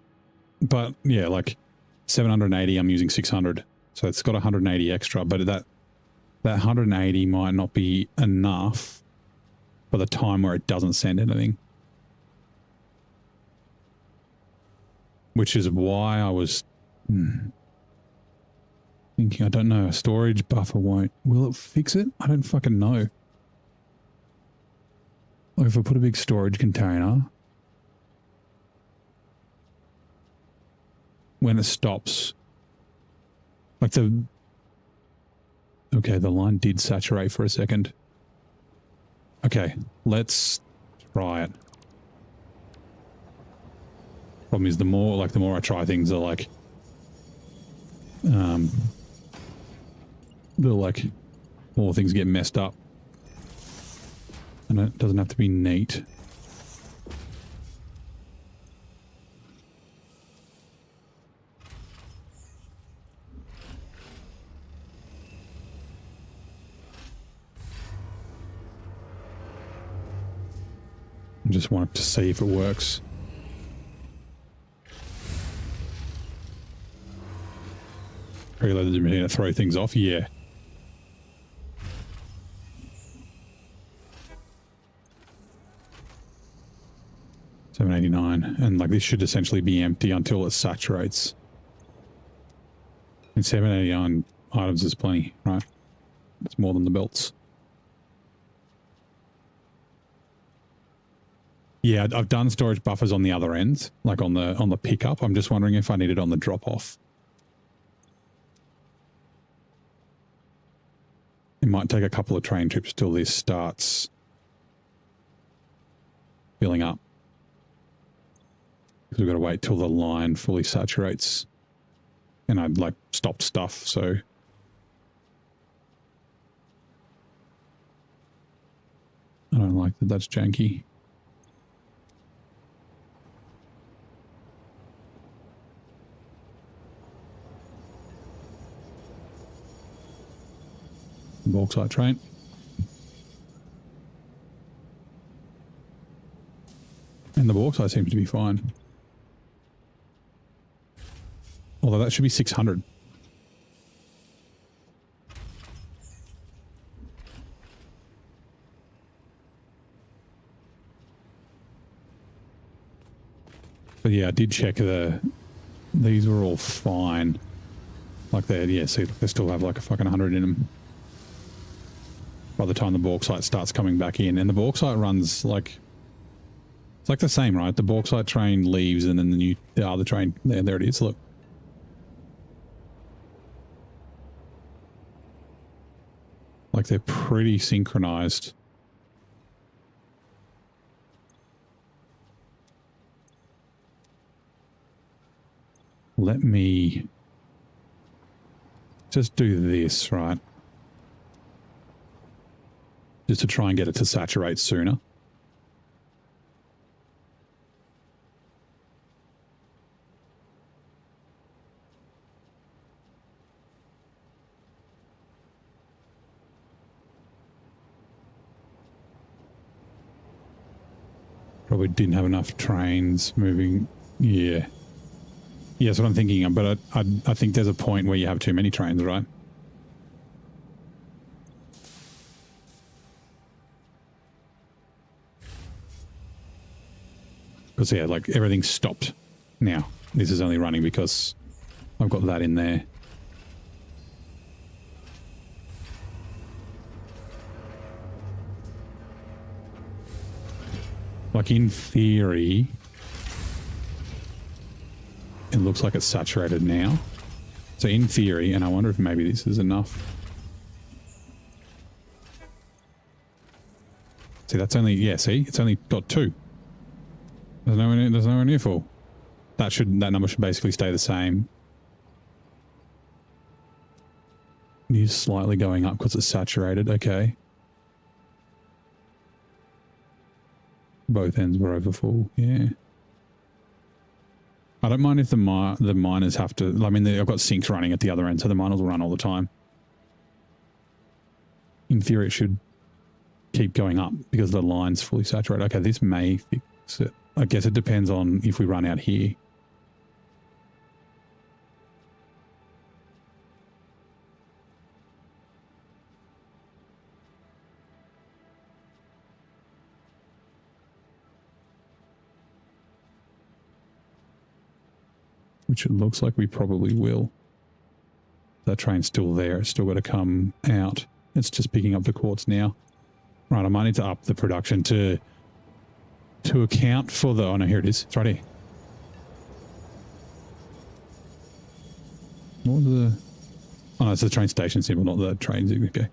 But, yeah, like 780, I'm using 600. So it's got 180 extra. But that 180 might not be enough by the time where it doesn't send anything. Which is why I was thinking, I don't know, a storage buffer won't... Will it fix it? I don't fucking know. Like if I put a big storage container, when it stops, like the... Okay, the line did saturate for a second. Okay, let's try it. Problem is the more I try things, they're like... more things get messed up. And it doesn't have to be neat. I just wanted to see if it works. Reload the machine to throw things off, yeah. $7.89, and like this should essentially be empty until it saturates. And $7.89 items is plenty, right? It's more than the belts. Yeah, I've done storage buffers on the other end, like on the pickup. I'm just wondering if I need it on the drop off. It might take a couple of train trips till this starts filling up. Because we've got to wait till the line fully saturates. And I'd like stopped stuff, so. I don't like that that's janky. Bauxite train. And the bauxite seems to be fine. Although that should be 600. But yeah, I did check these were all fine. Like they, yeah, see, they still have like a fucking 100 in them. By the time the bauxite starts coming back in. And the bauxite runs like, it's like the same, right? The bauxite train leaves and then the other train, there it is, look. Like they're pretty synchronized. Let me just do this, right? Just to try and get it to saturate sooner. Probably didn't have enough trains moving. Yeah. Yeah, that's what I'm thinking. But I think there's a point where you have too many trains, right? Because, yeah, like everything's stopped now. This is only running because I've got that in there. Like in theory, it looks like it's saturated now. So in theory, and I wonder if maybe this is enough. See, that's only, yeah, see, it's only got 2. There's nowhere near full. That number should basically stay the same. It is slightly going up because it's saturated. Okay. Both ends were over full. Yeah. I don't mind if the miners have to. I mean, I've got sinks running at the other end, so the miners will run all the time. In theory, it should keep going up because the line's fully saturated. Okay, this may fix it. I guess it depends on if we run out here. Which it looks like we probably will. That train's still there. It's still got to come out. It's just picking up the quartz now. Right, I might need to up the production to account for the... Oh, no, here it is. It's right here. What was the... Oh, no, it's the train station symbol, not the train symbol. Okay.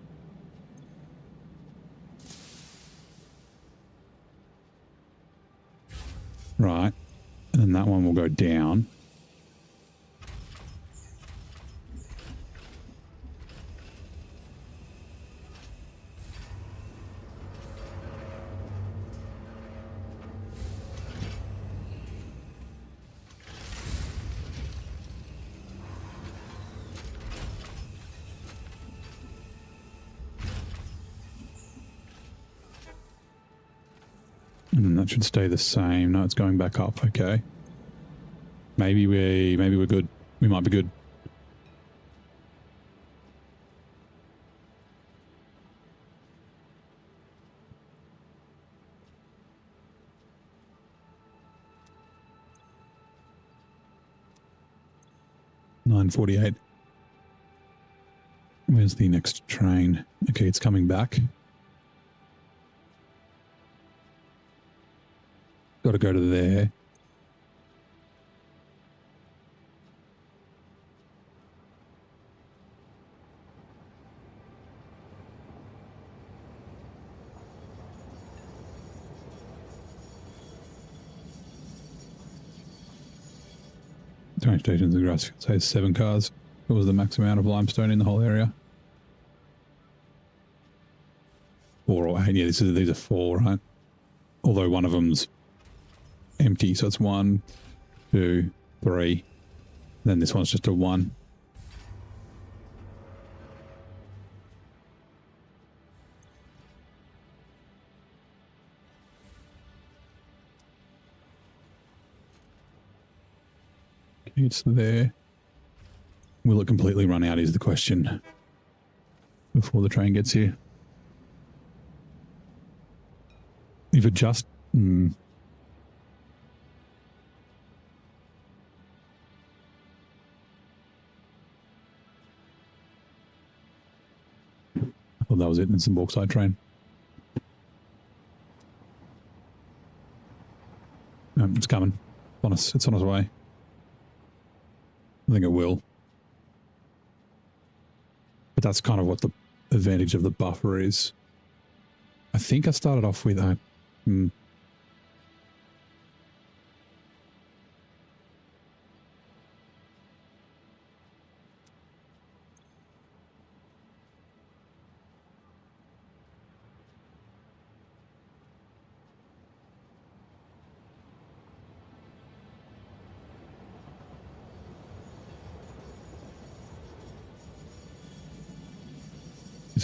Right. And then that one will go down. And then that should stay the same. No, it's going back up. Okay. Maybe we're good. We might be good. $9.48. Where's the next train? Okay, it's coming back. Got to go to there. Train stations in Grassfield says 7 cars. It was the max amount of limestone in the whole area. 4 or 8. Yeah, these are 4, right? Although one of them's empty, so it's 1, 2, 3. Then this one's just a 1. It's there. Will it completely run out is the question before the train gets here. If it just... I thought that was it. It's a bauxite train. It's coming. It's on its way. I think it will. But that's kind of what the advantage of the buffer is. I think I started off with a...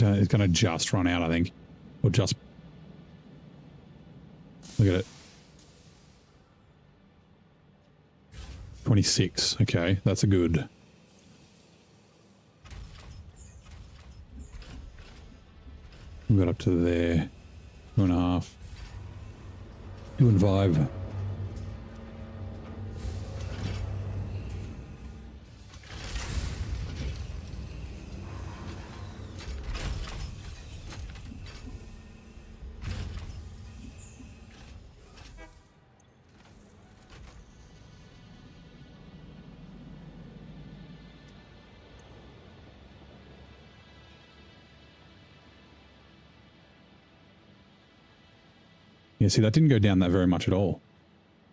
It's going to just run out, I think. Or just... Look at it. 26. Okay, that's a good... We got up to there. 2.5. 2.5. Yeah, see, that didn't go down that very much at all.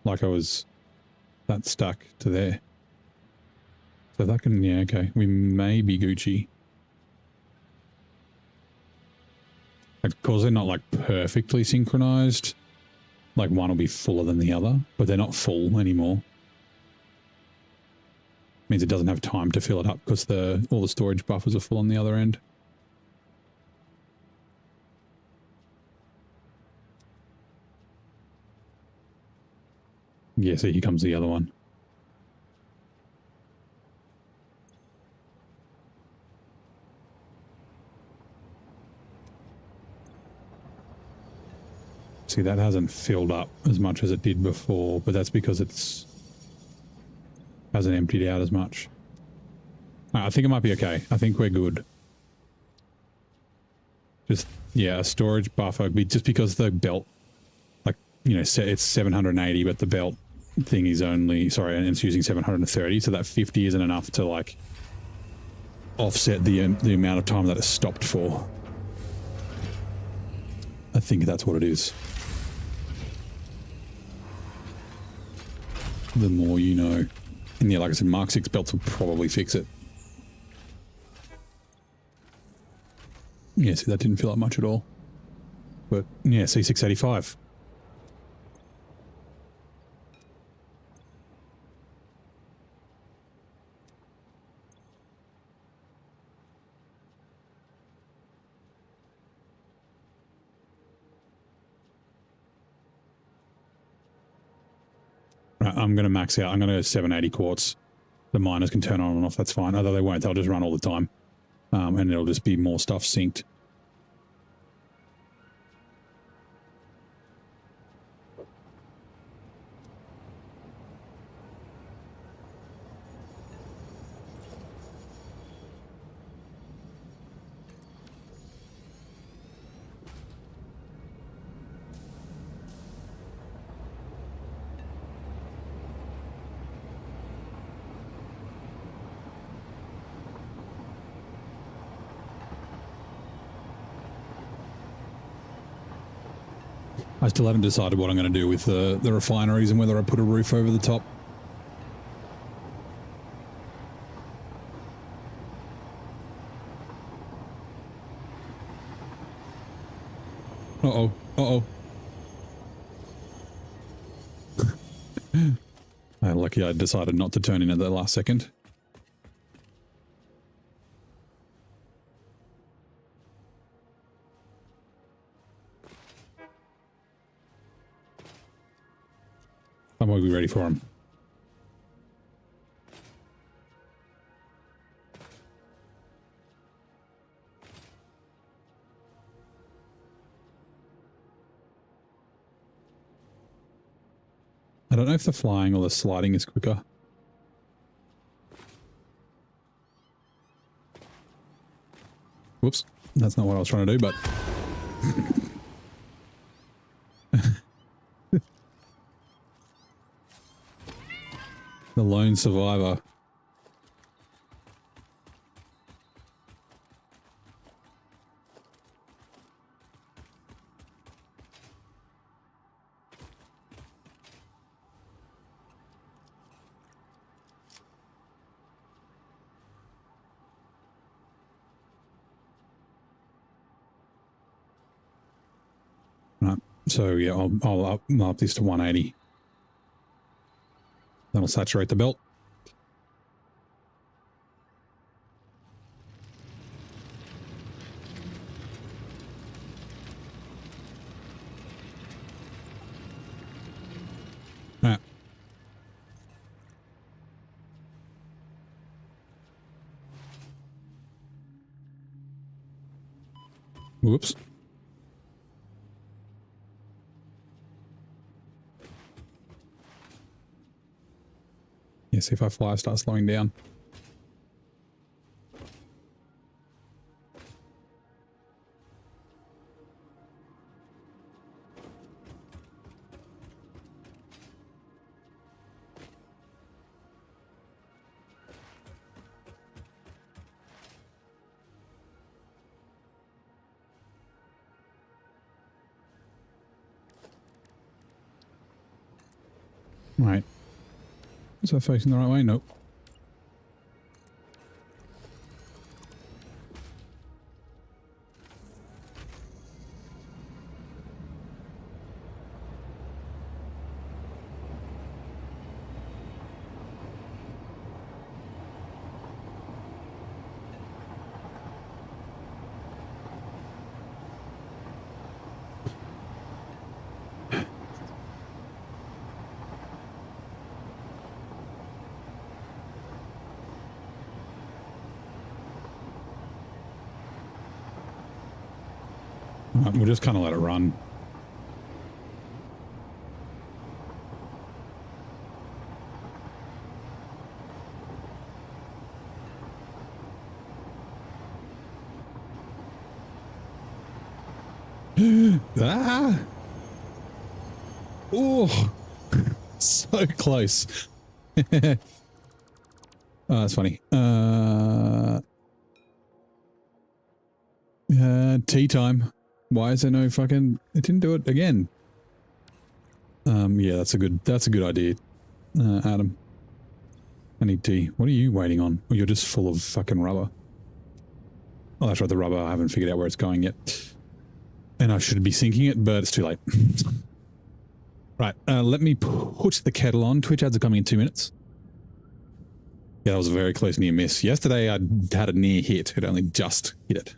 Like I was that stuck to there. So that can, yeah, okay. We may be Gucci. Because they're not like perfectly synchronized. Like one will be fuller than the other, but they're not full anymore. Means it doesn't have time to fill it up because all the storage buffers are full on the other end. Yeah, so here comes the other one. See, that hasn't filled up as much as it did before, but that's because hasn't emptied out as much. I think it might be okay. I think we're good. Just, yeah, a storage buffer, just because the belt, like, you know, it's 780, but the belt thing is only, sorry, and it's using 730, so that 50 isn't enough to, like, offset the amount of time that it's stopped for. I think that's what it is. The more you know. And yeah, like I said, Mark 6 belts will probably fix it. Yeah, see, that didn't fill up much at all. But yeah, C685. I'm going to max out. I'm going to go 780 quarts. The miners can turn on and off. That's fine. Although they won't. They'll just run all the time. And it'll just be more stuff synced. I still haven't decided what I'm going to do with the refineries and whether I put a roof over the top. Uh-oh. Uh-oh. Lucky I decided not to turn in at the last second. I might be ready for him. I don't know if the flying or the sliding is quicker. Whoops. That's not what I was trying to do, but... The lone survivor. Right. So yeah, I'll up this to 180. That'll saturate the belt. Right. Whoops. Yeah, see if I fly, start slowing down. Right. Is that facing the right way? Nope. We'll just kind of let it run. Ah! Oh, so close. Oh, that's funny. Tea time. Why is there no fucking... It didn't do it again. Yeah, that's a good idea, Adam. I need tea. What are you waiting on? Oh, you're just full of fucking rubber. Oh, that's right, the rubber. I haven't figured out where it's going yet. And I should be sinking it, but it's too late. Right, let me put the kettle on. Twitch ads are coming in 2 minutes. Yeah, that was a very close near miss. Yesterday I had a near hit. It only just hit it.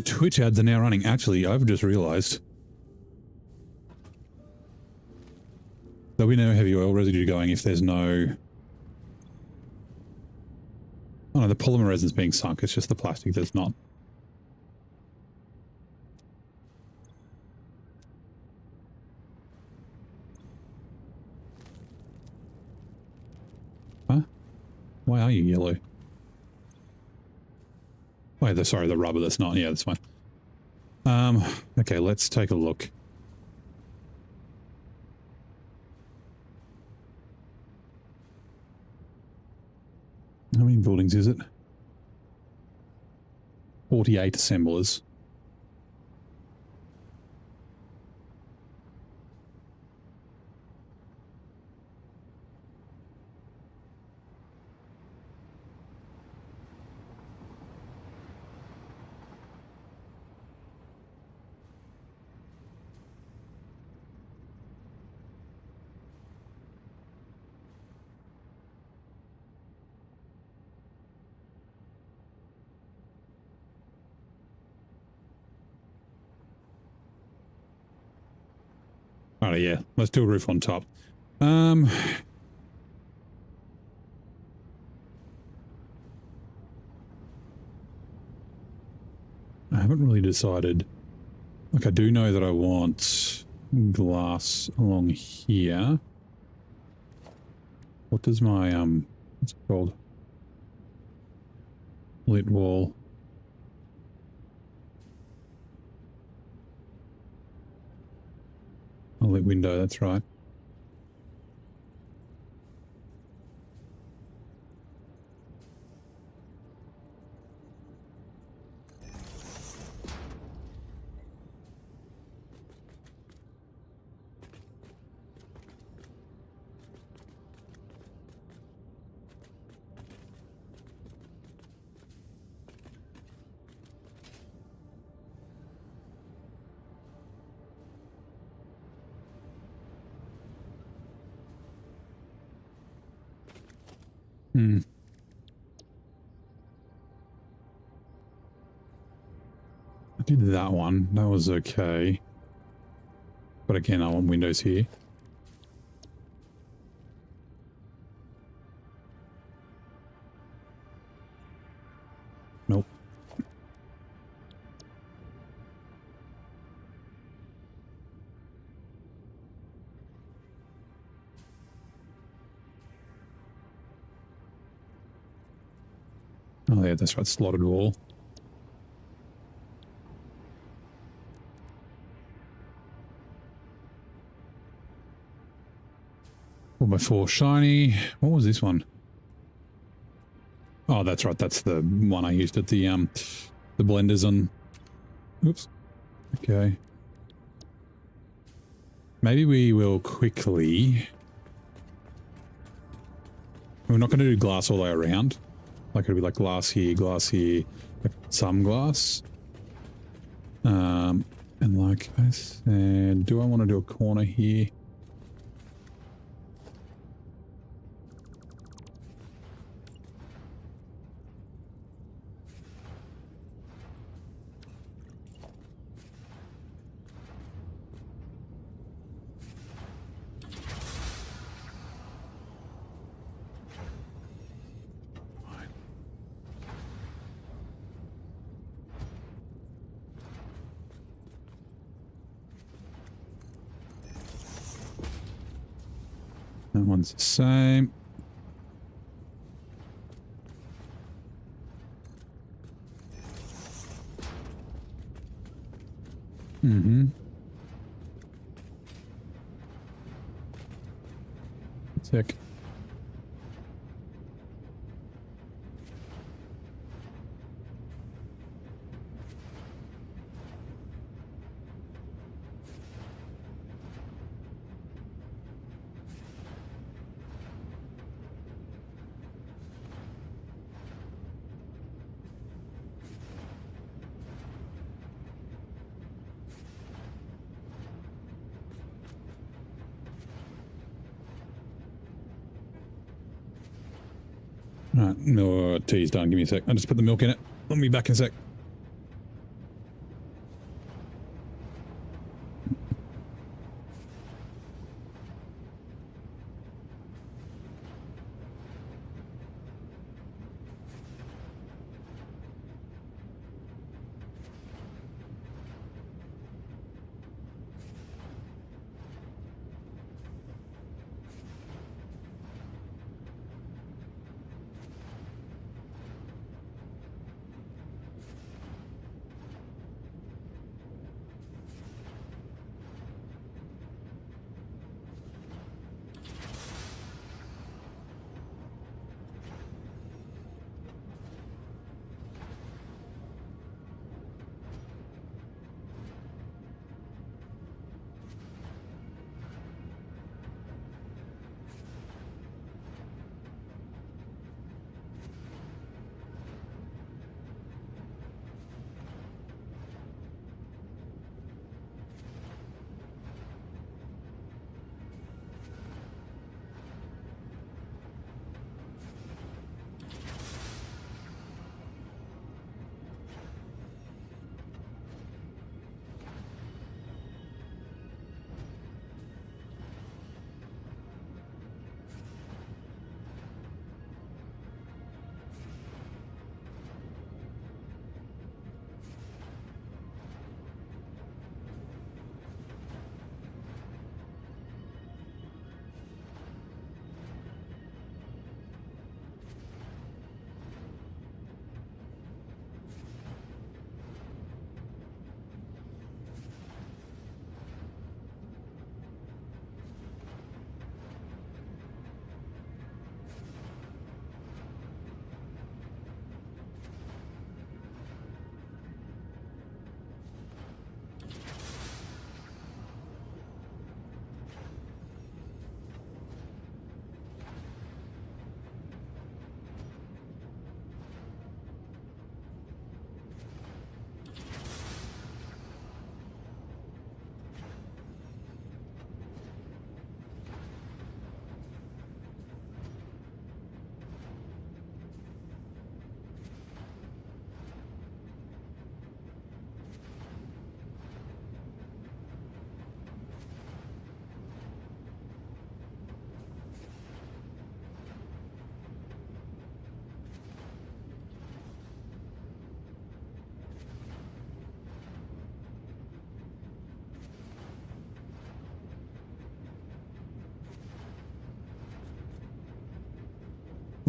Twitch ads are now running. Actually, I've just realized there'll be no heavy oil residue going if there's no... Oh no, the polymer resin's being sunk. It's just the plastic that's not. Huh? Why are you yellow? Wait, sorry, the rubber that's not. Yeah, that's fine. Okay, let's take a look. How many buildings is it? 48 assemblers. Oh yeah, let's do a roof on top. I haven't really decided. Like, I do know that I want glass along here. What does my what's it called? Lit wall. A lit window, that's right. I did that one. That was okay. But again, I want windows here. Nope. Oh yeah, that's right, slotted wall. Four by four shiny. What was this one? Oh, that's right. That's the one I used at the blenders on. Oops. Okay. Maybe we will quickly. We're not going to do glass all the way around. Like it'll be like glass here, like some glass. And like I said, do I want to do a corner here? That one's the same. Mm-hmm. Sick. Right, no, tea's done. Give me a sec. I'll just put the milk in it. I'll be back in a sec.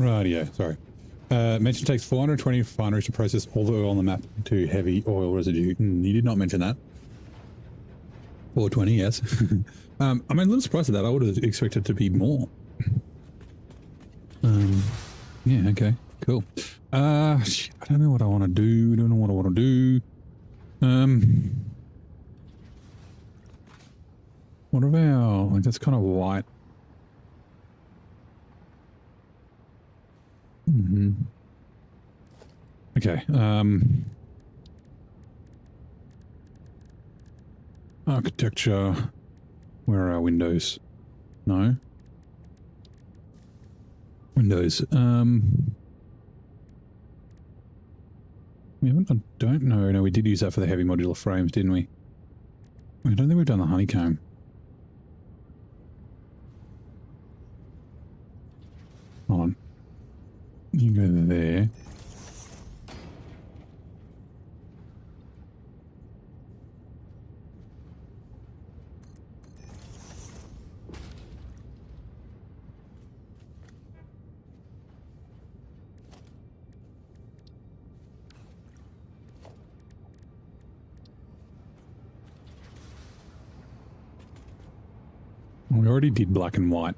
Radio, sorry. Mention takes 420 refineries to process all the oil on the map to heavy oil residue. You did not mention that. 420, yes. I'm a little surprised at that. I would have expected it to be more. Yeah, okay, cool. Shit, I don't know what I want to do. What about, like, that's kind of white. Okay, architecture. Where are our windows? No. Windows. We haven't, I don't know. No, we did use that for the heavy modular frames, didn't we? I don't think we've done the honeycomb. Hold on. You go there. We already did black and white.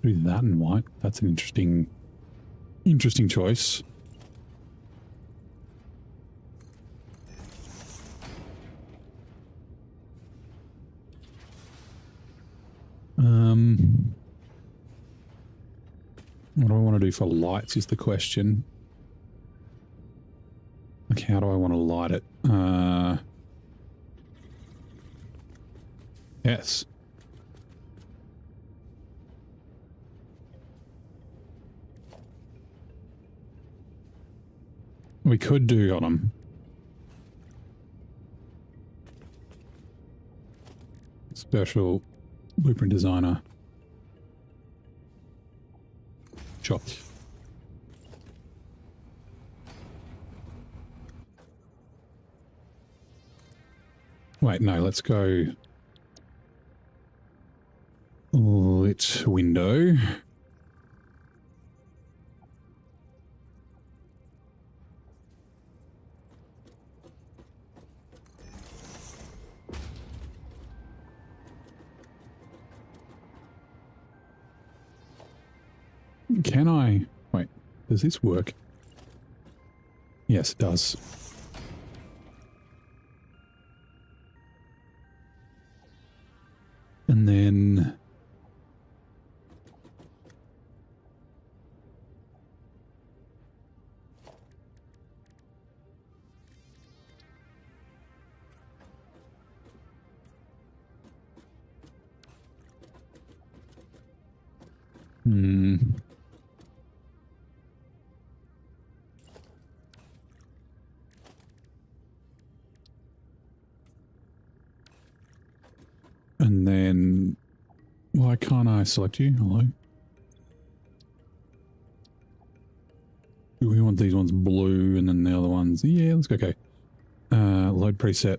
Do that in white. That's an interesting choice. What do I want to do for lights is the question. Like, how do I want to light it? Yes. We could do on them. Special blueprint designer. Sure. Wait, no, let's go lit window. Can I... Wait, does this work? Yes, it does. And then... And then, why can't I select you? Hello? Do we want these ones blue and then the other ones? Yeah, let's go. Okay. Load preset.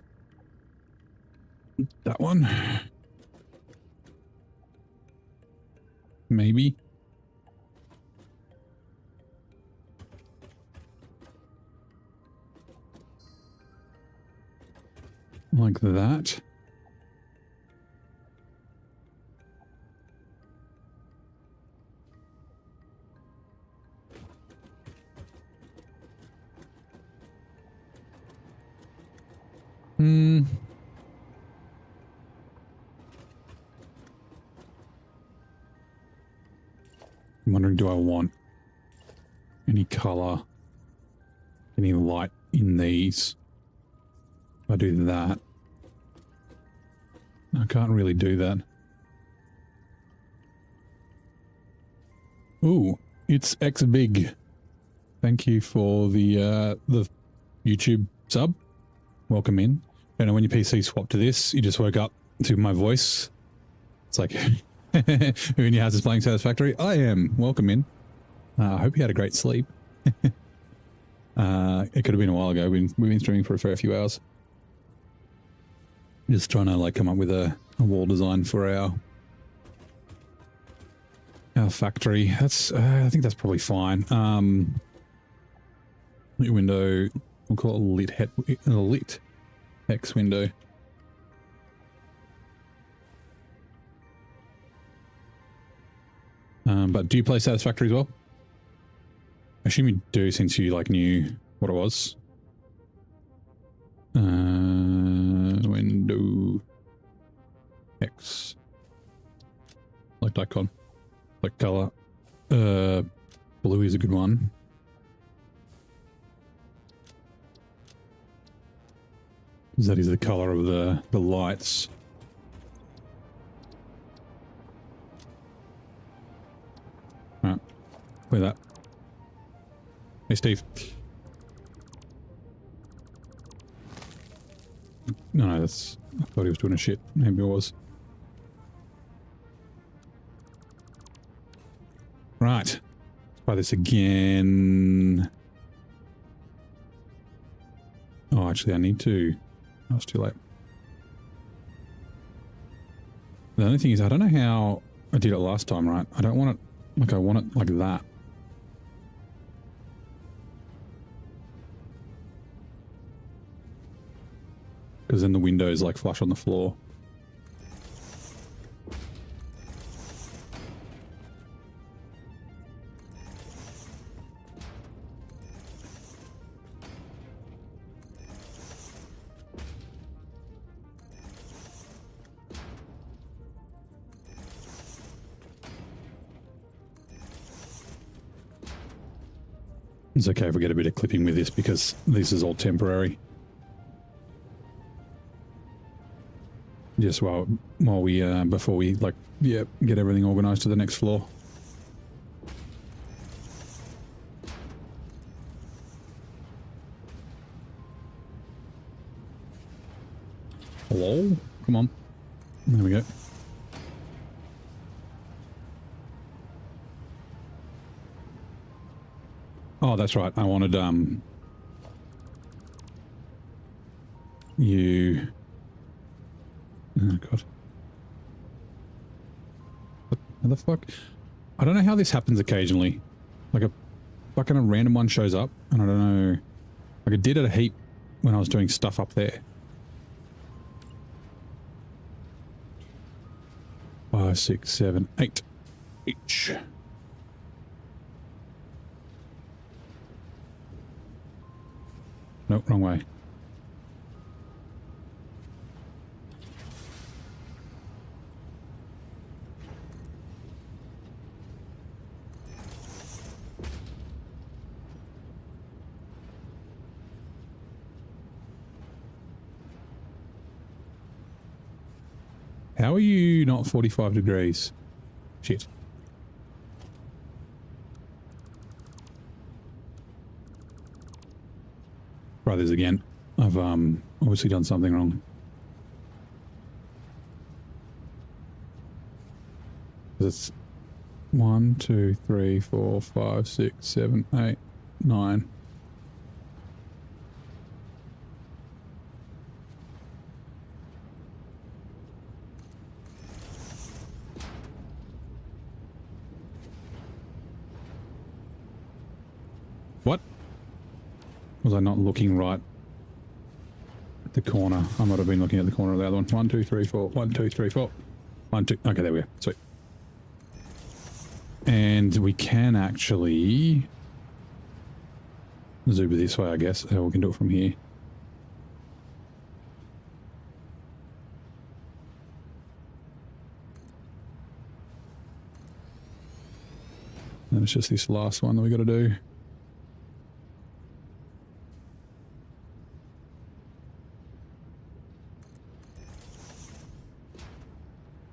That one. Maybe. Like that. I'm wondering, do I want any color, any light in these? If I do that, I can't really do that. Ooh, it's X big. Thank you for the YouTube sub. Welcome in. Don't know when your PC swapped to this. You just woke up to my voice. It's like, who in your house is playing Satisfactory? I am. Welcome in. I hope you had a great sleep. It could have been a while ago. We've been streaming for a fair few hours. Just trying to like come up with a wall design for our factory. That's I think that's probably fine. Lit window. We'll call it lit hex window. But do you play Satisfactory as well? I assume you do, since you like knew what it was. Window X. Like icon. Like color. Blue is a good one. That is the color of the lights. Alright. Clear that. Hey, Steve. No, that's... I thought he was doing a shit. Maybe it was. Right. Let's try this again. Oh, actually, I need to... Oh, it's too late. The only thing is, I don't know how I did it last time, right? I don't want it... Like, I want it like that. Because then the window is like flush on the floor. It's okay if we get a bit of clipping with this because this is all temporary. Just while we before we like get everything organized to the next floor. Hello? Come on. There we go. Oh, that's right. I wanted you. Oh god. What the fuck? I don't know how this happens occasionally. Like a fucking a random one shows up and I don't know. Like it did it a heap when I was doing stuff up there. 5, 6, 7, 8 each. Nope, wrong way. How are you not 45 degrees? Shit. Try this again. I've obviously done something wrong. It's 1, 2, 3, 4, 5, 6, 7, 8, 9. What? Was I not looking right at the corner? I might have been looking at the corner of the other one. 1, 2, 3, 4. 1, 2, 3, 4. 1, 2. Okay, there we go. Sweet. And we can actually zoom it this way, I guess. So we can do it from here. And it's just this last one that we got to do.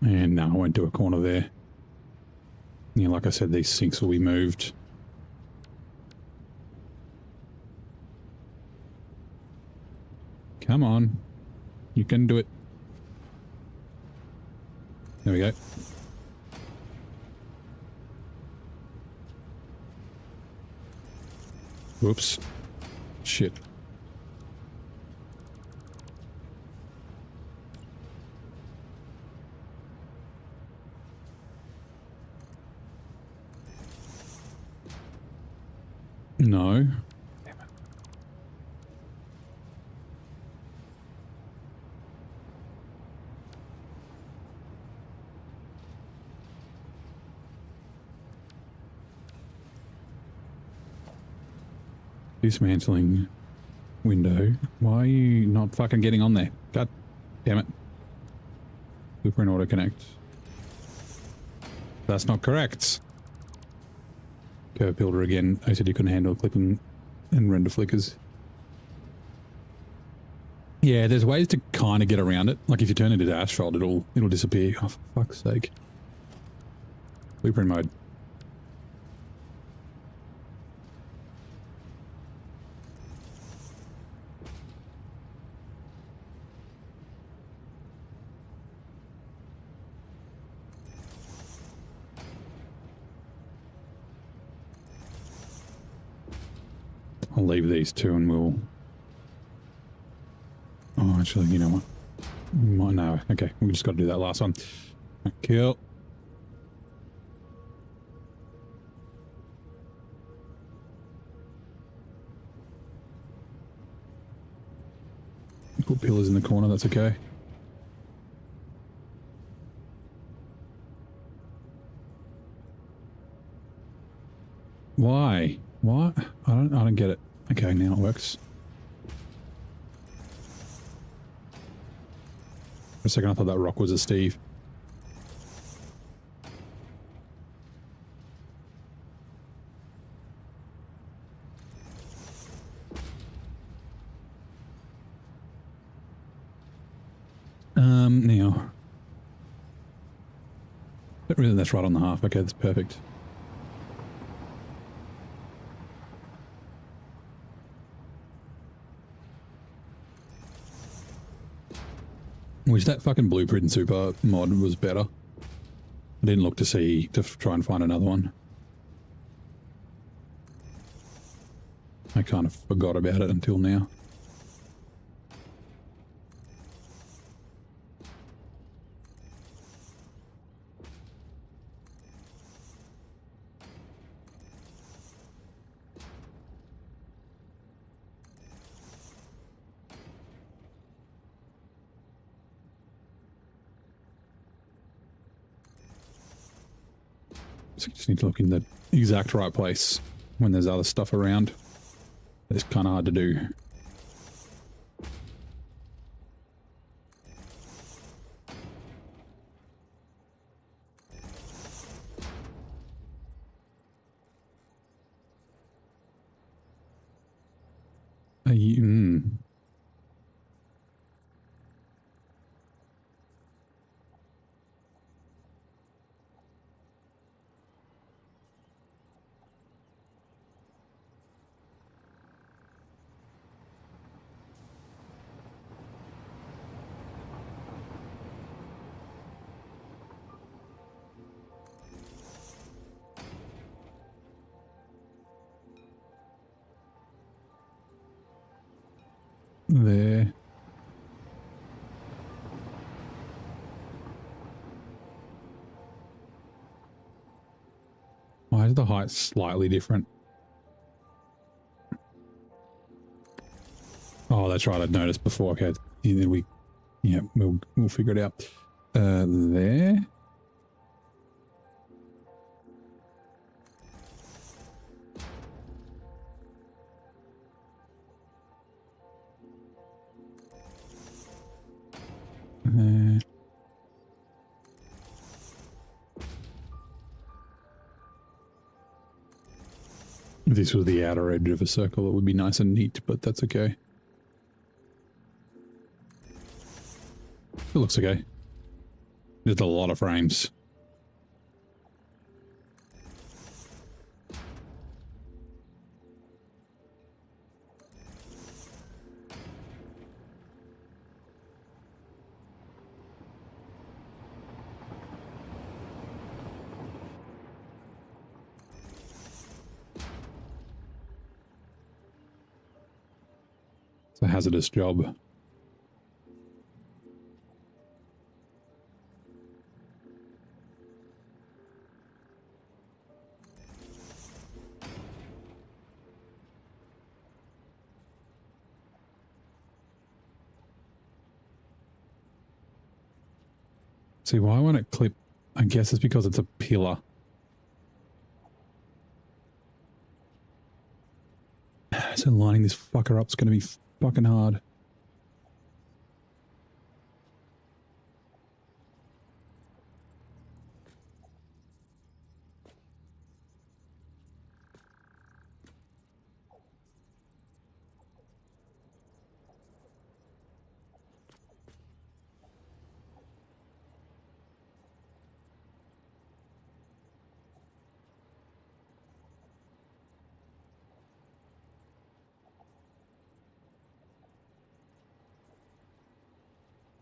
And no, I won't do a corner there. Yeah, like I said, these sinks will be moved. Come on. You can do it. There we go. Whoops. Shit. No. Damn it. Dismantling window. Why are you not fucking getting on there? God damn it. Blueprint auto connect. That's not correct. Curve builder again. I said you couldn't handle clipping and render flickers. Yeah, there's ways to kind of get around it. Like if you turn it into asphalt, it'll disappear. Oh, for fuck's sake. Blueprint mode. I'll leave these two and we'll... Oh, actually, you know what? No, okay. We just got to do that last one. Cool. Put pillars in the corner, that's okay. Why? What? I don't get it. Okay, now it works. For a second I thought that rock was a Steve. Now. But really that's right on the half. Okay, that's perfect. Wish that fucking blueprint and super mod was better. I didn't look to try and find another one. I kind of forgot about it until now. So you just need to look in the exact right place when there's other stuff around. It's kind of hard to do. There. Why is the height slightly different? Oh, that's right. I'd noticed before. Okay, we'll figure it out. There. If this was the outer edge of a circle, it would be nice and neat, but that's okay. It looks okay. There's a lot of frames. It's a hazardous job. See, why won't it clip? I guess it's because it's a pillar. So lining this fucker up's going to be fucking hard.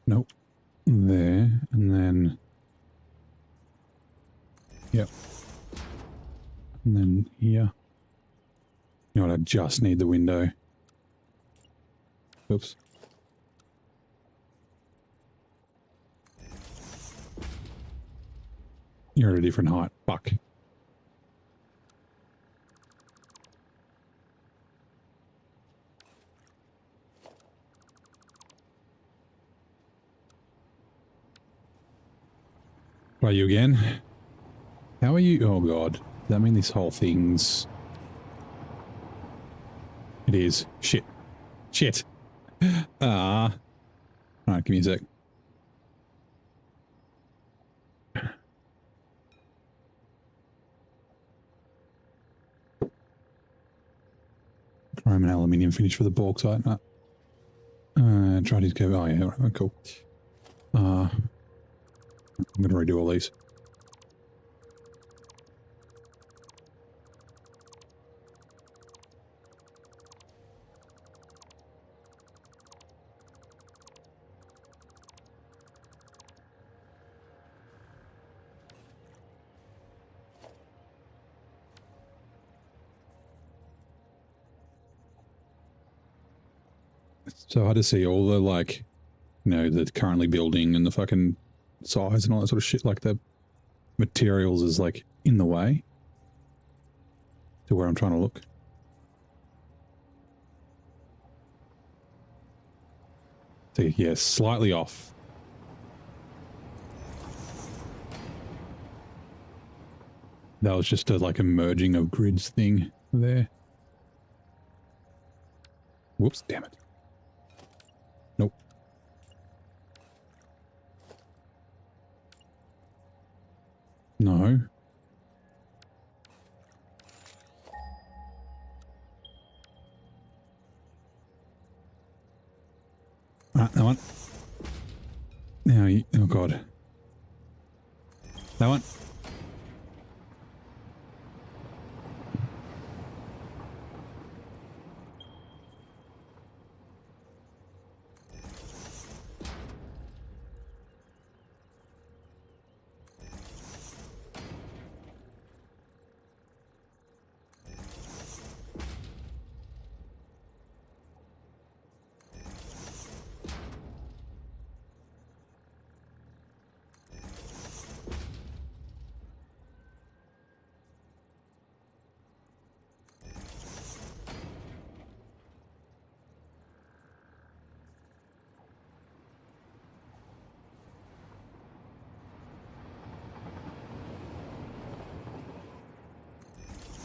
Nope. There, and then... Yep. And then here. You know what, I just need the window. Oops. You're at a different height. Fuck. Try you again. How are you? Oh god. Does that mean this whole thing's... It is. Shit. Shit. Ah. Alright, give me a sec. Chrome and aluminium finish for the bauxite. Try to go. Oh yeah, right, cool. I'm gonna redo all these. It's so hard to see all the, like, you know, the currently building and the fucking size and all that sort of shit. Like, the materials is, like, in the way to where I'm trying to look. So, yeah, slightly off. That was just a, like, a merging of grids thing there. Whoops, damn it. Nope. No. Alright, that one. Now you, oh god. That one.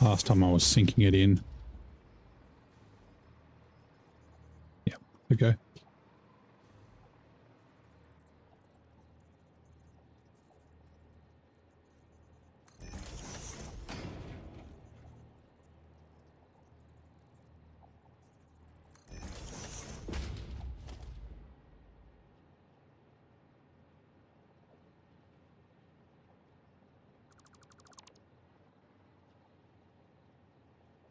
Last time I was sinking it in. Yeah, okay.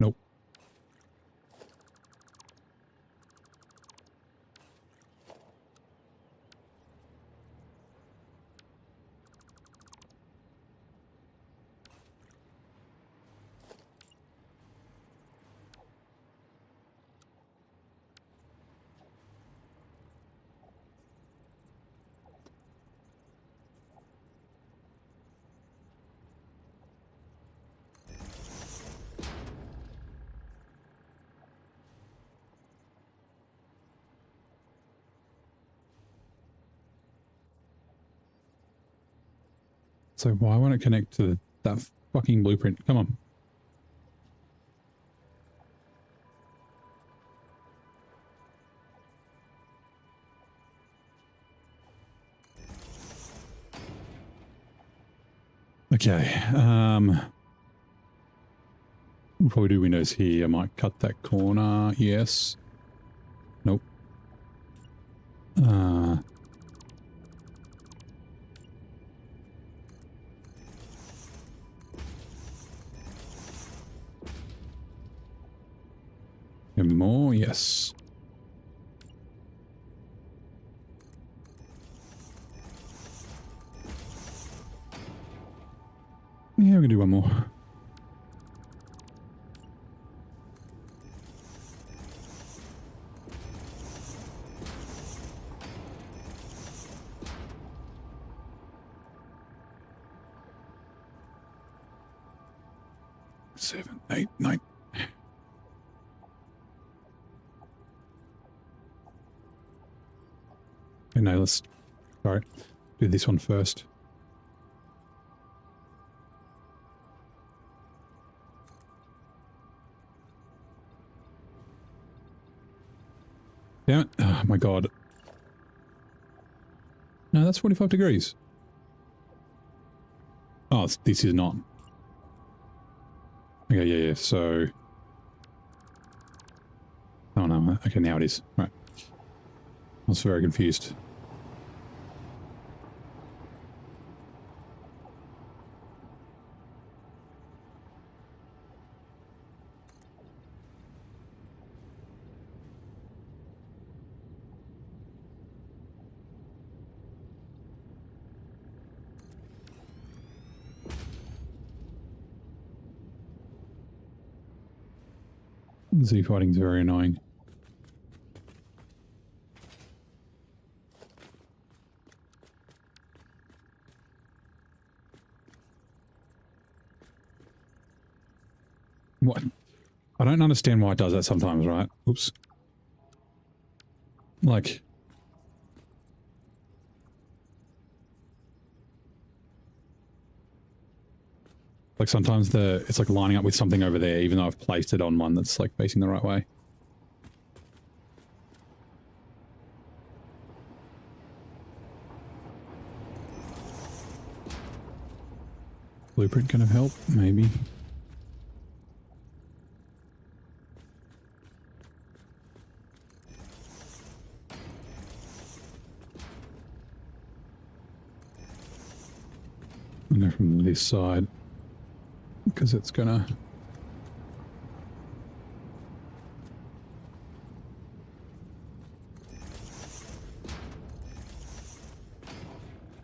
Nope. So why won't it connect to that fucking blueprint? Come on. Okay. We'll probably do windows here. I might cut that corner. Yes. Nope. And more, yes. Yeah, we can do one more. Seven, 8, 9. Okay, no, let's do this one first. Damn it. Oh my god. No, that's 45 degrees. Oh, this is not. Okay, yeah, so... Oh no, okay, now it is. Right. I was very confused. Z fighting is very annoying. What? I don't understand why it does that sometimes, right? Oops. Like... Like sometimes it's like lining up with something over there, even though I've placed it on one that's like facing the right way. Blueprint gonna help? Maybe. I'll go from this side. Because it's gonna...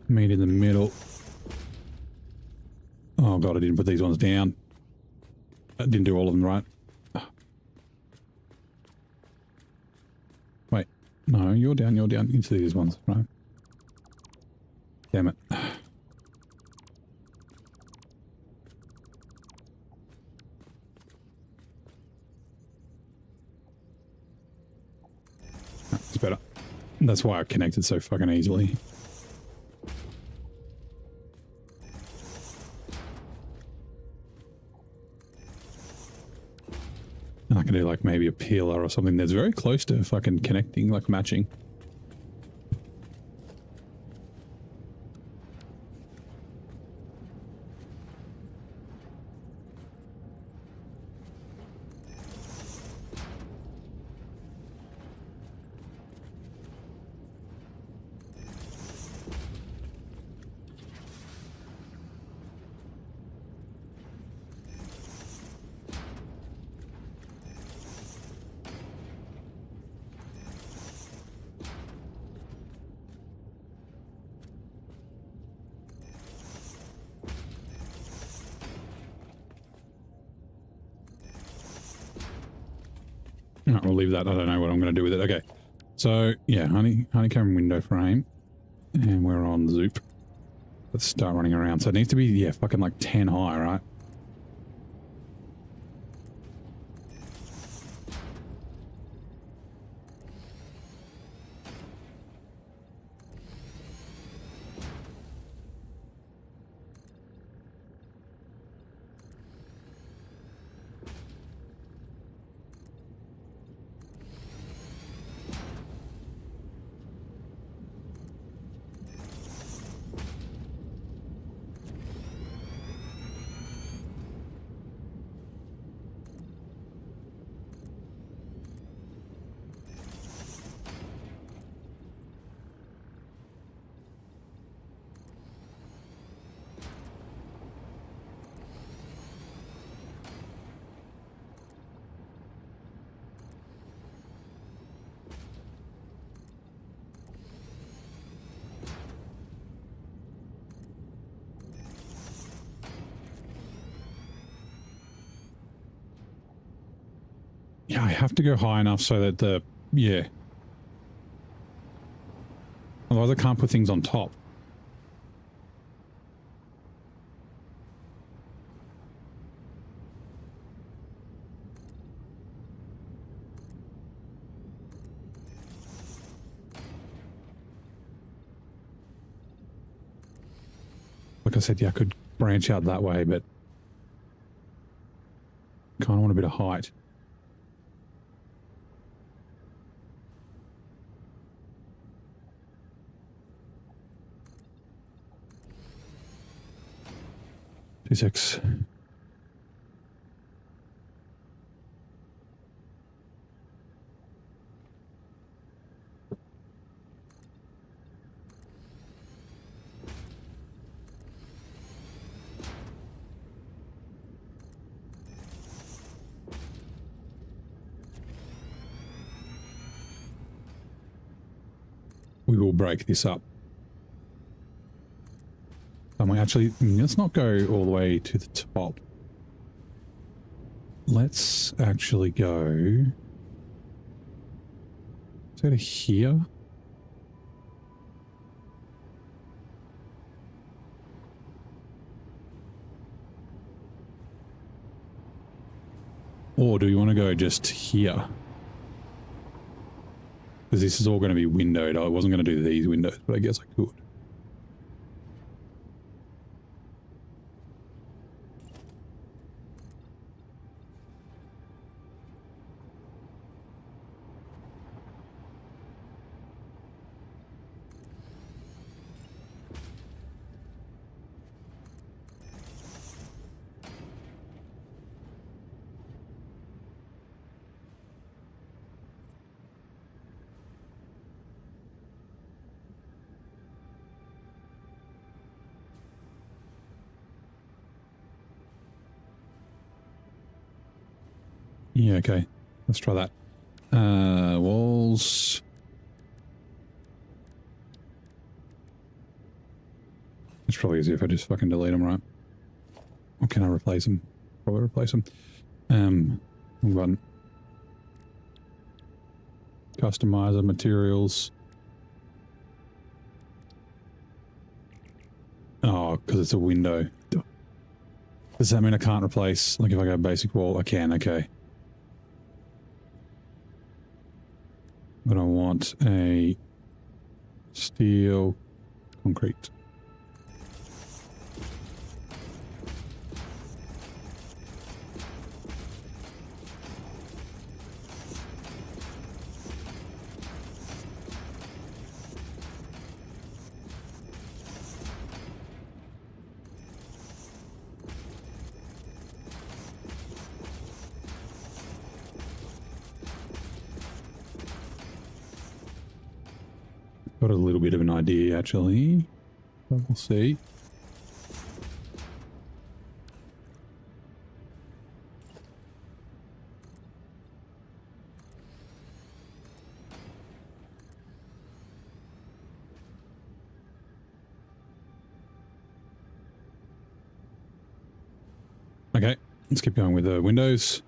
meet in the middle. Oh god, I didn't put these ones down. I didn't do all of them right. Wait, no, you're down into these ones, right? Damn it. It's better. That's why I connected so fucking easily. And I can do like maybe a peeler or something that's very close to fucking connecting, like matching. All right, we'll leave that. I don't know what I'm going to do with it. Okay. So, yeah, honeycomb window frame. And we're on Zoop. Let's start running around. So it needs to be, yeah, fucking like 10 high, right? Yeah, I have to go high enough so that the... Yeah. Otherwise I can't put things on top. Like I said, yeah, I could branch out that way, but kind of want a bit of height. Six. We will break this up. Actually, let's not go all the way to the top. Let's actually go to here. Or do you want to go just here? Because this is all going to be windowed. I wasn't going to do these windows, but I guess I could. Yeah, okay. Let's try that. Walls. It's probably easier if I just fucking delete them, right? Or can I replace them? Probably replace them. Wrong button. Customizer materials. Oh, because it's a window. Does that mean I can't replace, like if I go basic wall, I can, okay. But I want a steel concrete. Got a little bit of an idea, actually. But we'll see. Okay, let's keep going with the windows.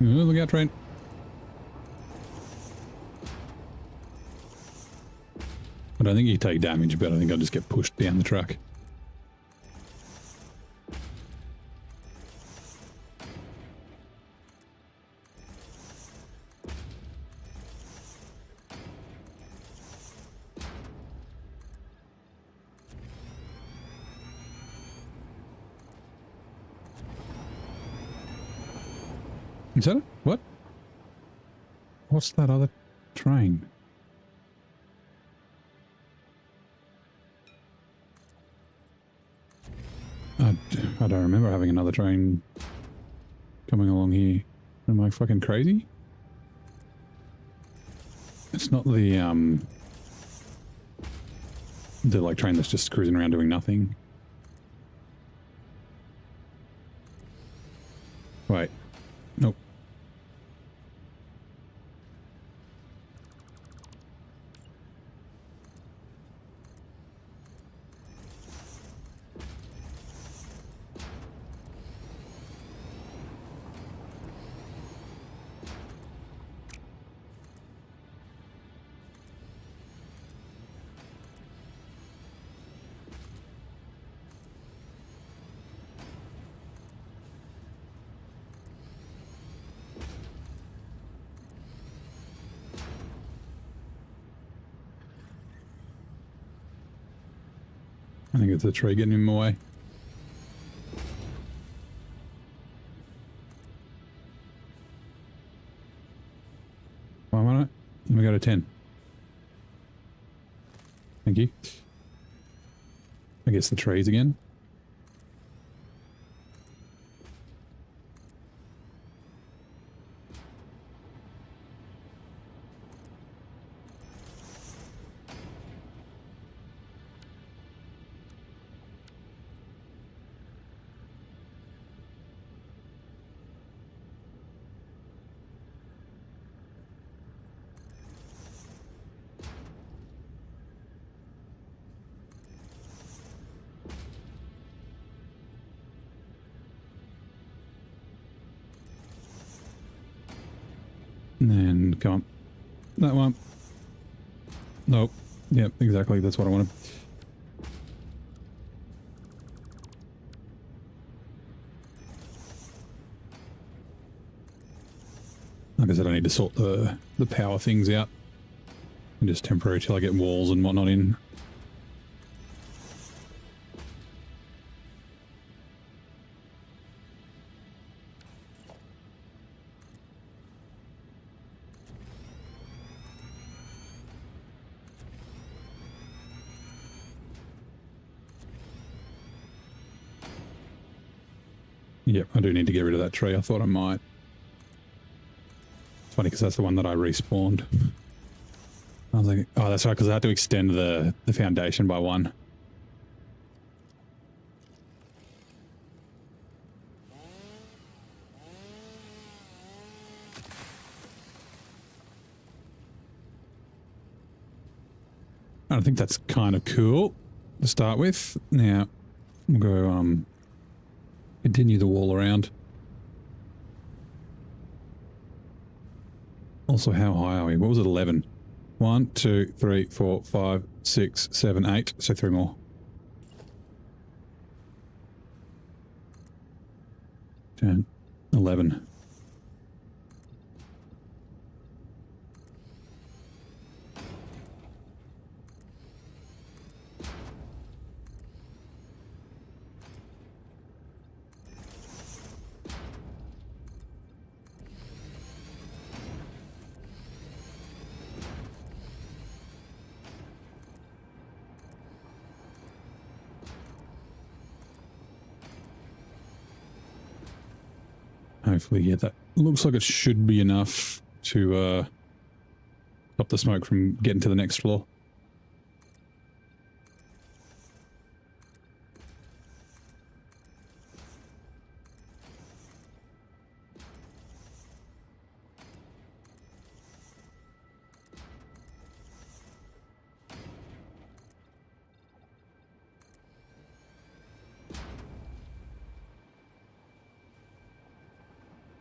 Oh, look out, train. I don't think you take damage, but I think I'll just get pushed down the track. Is that it? What? What's that other train? I don't remember having another train coming along here. Am I fucking crazy? It's not the like train that's just cruising around doing nothing. Wait. Nope. I think it's a tree getting in my way. Why not? Let me go to 10. Thank you. I guess the trees again. And then, come on. That one. Nope. Yep, exactly. That's what I wanted. Like I said, I need to sort the power things out. And just temporary till I get walls and whatnot in. Yep, I do need to get rid of that tree. I thought I might. It's funny because that's the one that I respawned. I was like, oh, that's right, because I had to extend the foundation by one. I think that's kind of cool to start with. Now, we'll go continue the wall around. Also, how high are we? What was it, 11? 1, 2, 3, 4, 5, 6, 7, 8. So 3 more. 10, 11. Hopefully, yeah, that looks like it should be enough to stop the smoke from getting to the next floor.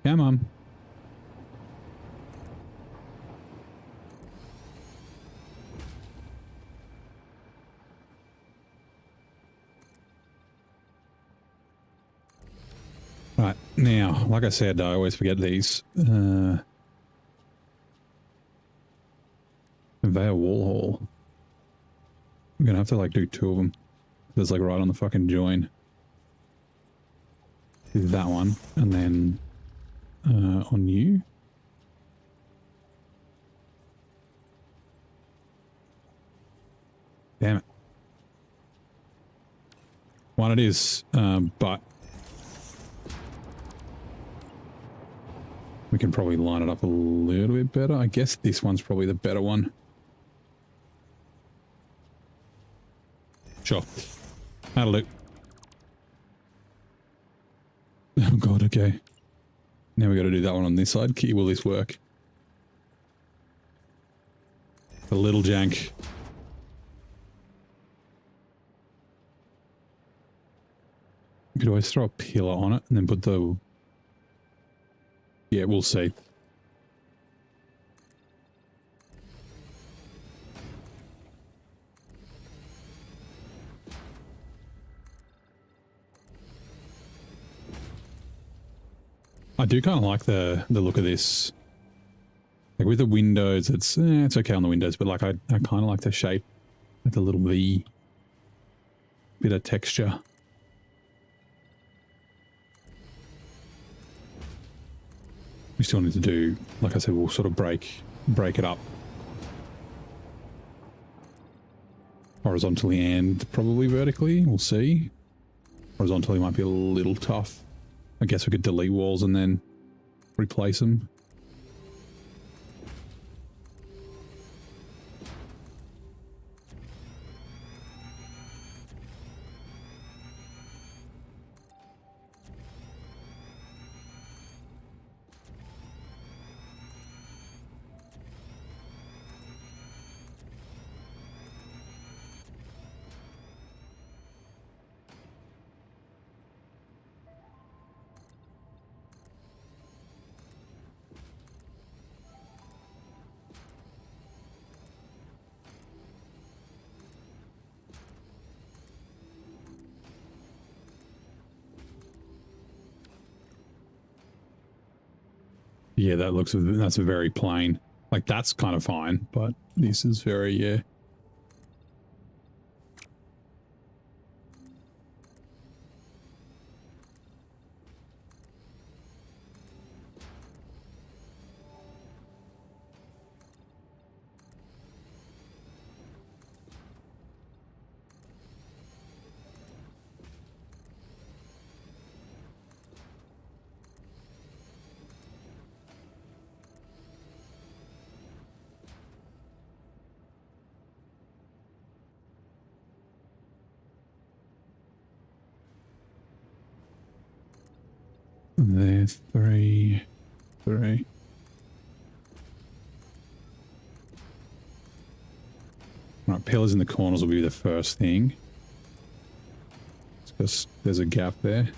Come on. Right, now, like I said, I always forget these. Conveyor wall haul. I'm gonna have to, like, do 2 of them. There's, like, right on the fucking join. Do that one, and then on you. Damn it. one it is, but we can probably line it up a little bit better. I guess this one's probably the better one. Sure. That'll do. Oh god, okay. Now we got to do that one on this side. Will this work? A little jank. You could always throw a pillar on it and then put the... Yeah, we'll see. I do kind of like the look of this. Like with the windows, it's okay on the windows, but like I kind of like the shape, like the little V, bit of texture. We still need to do, like I said, we'll sort of break it up horizontally and probably vertically. We'll see. Horizontally might be a little tough. I guess we could delete walls and then replace them. Yeah, that's very plain. Like that's kind of fine, but this is very, yeah. There's three. Right, pillars in the corners will be the first thing. It's because there's a gap there.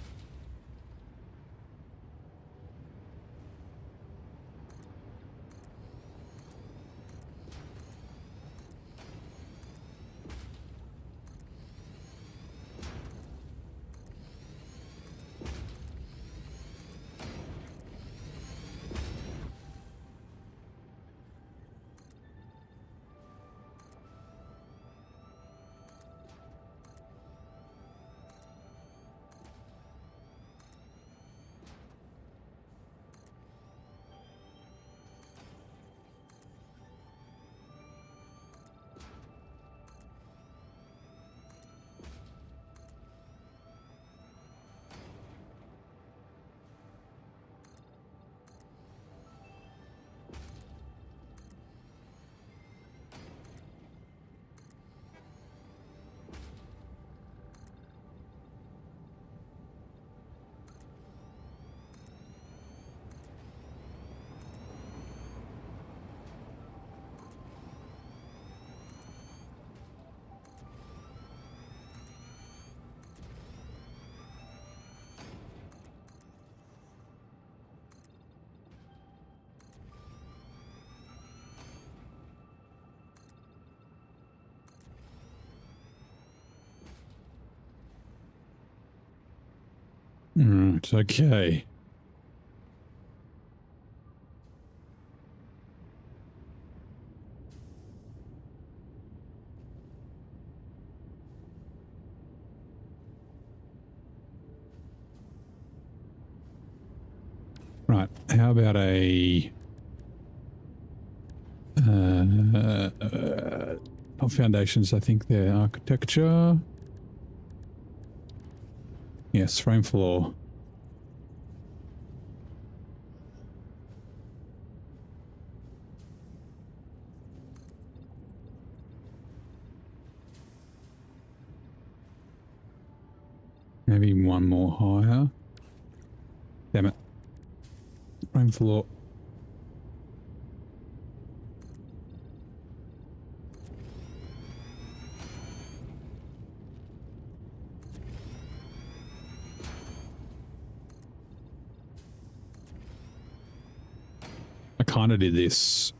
Right, okay. Right, how about a top foundations? I think they're architecture. Yes, frame floor. Maybe one more higher. Damn it. Frame floor. I kind of did this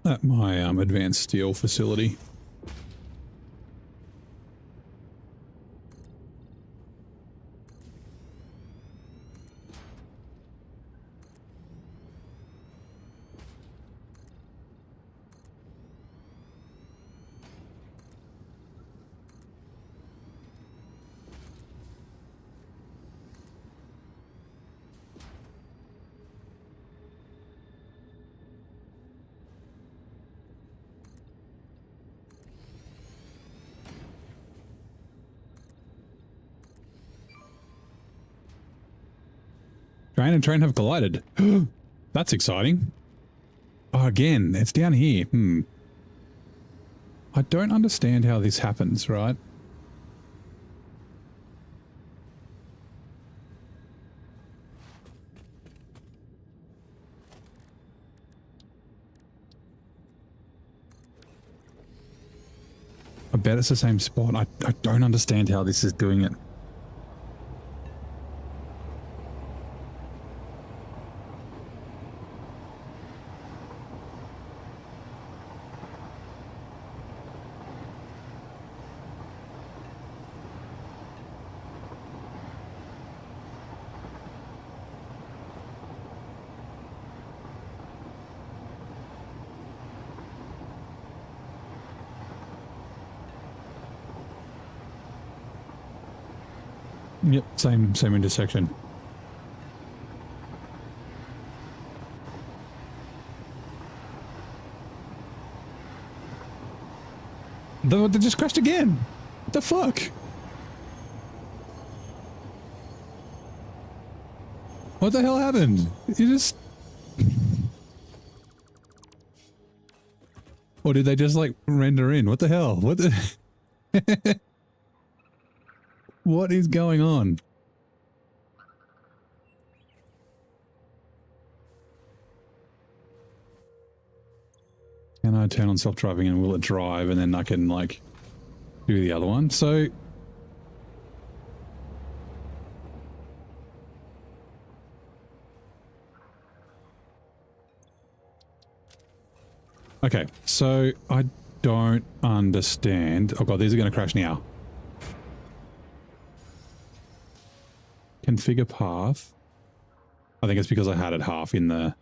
at my advanced steel facility. Train and train have collided. That's exciting. Oh, again, it's down here. I don't understand how this happens, right? I bet it's the same spot. I don't understand how this is doing it. Yep, same intersection. They just crashed again. What the fuck? What the hell happened? You just... Or did they just like render in? What the hell? What the... What is going on? Can I turn on self-driving and will it drive and then I can like do the other one? So okay, so I don't understand. Oh god, these are going to crash now. Configure path. I think it's because I had it half in the...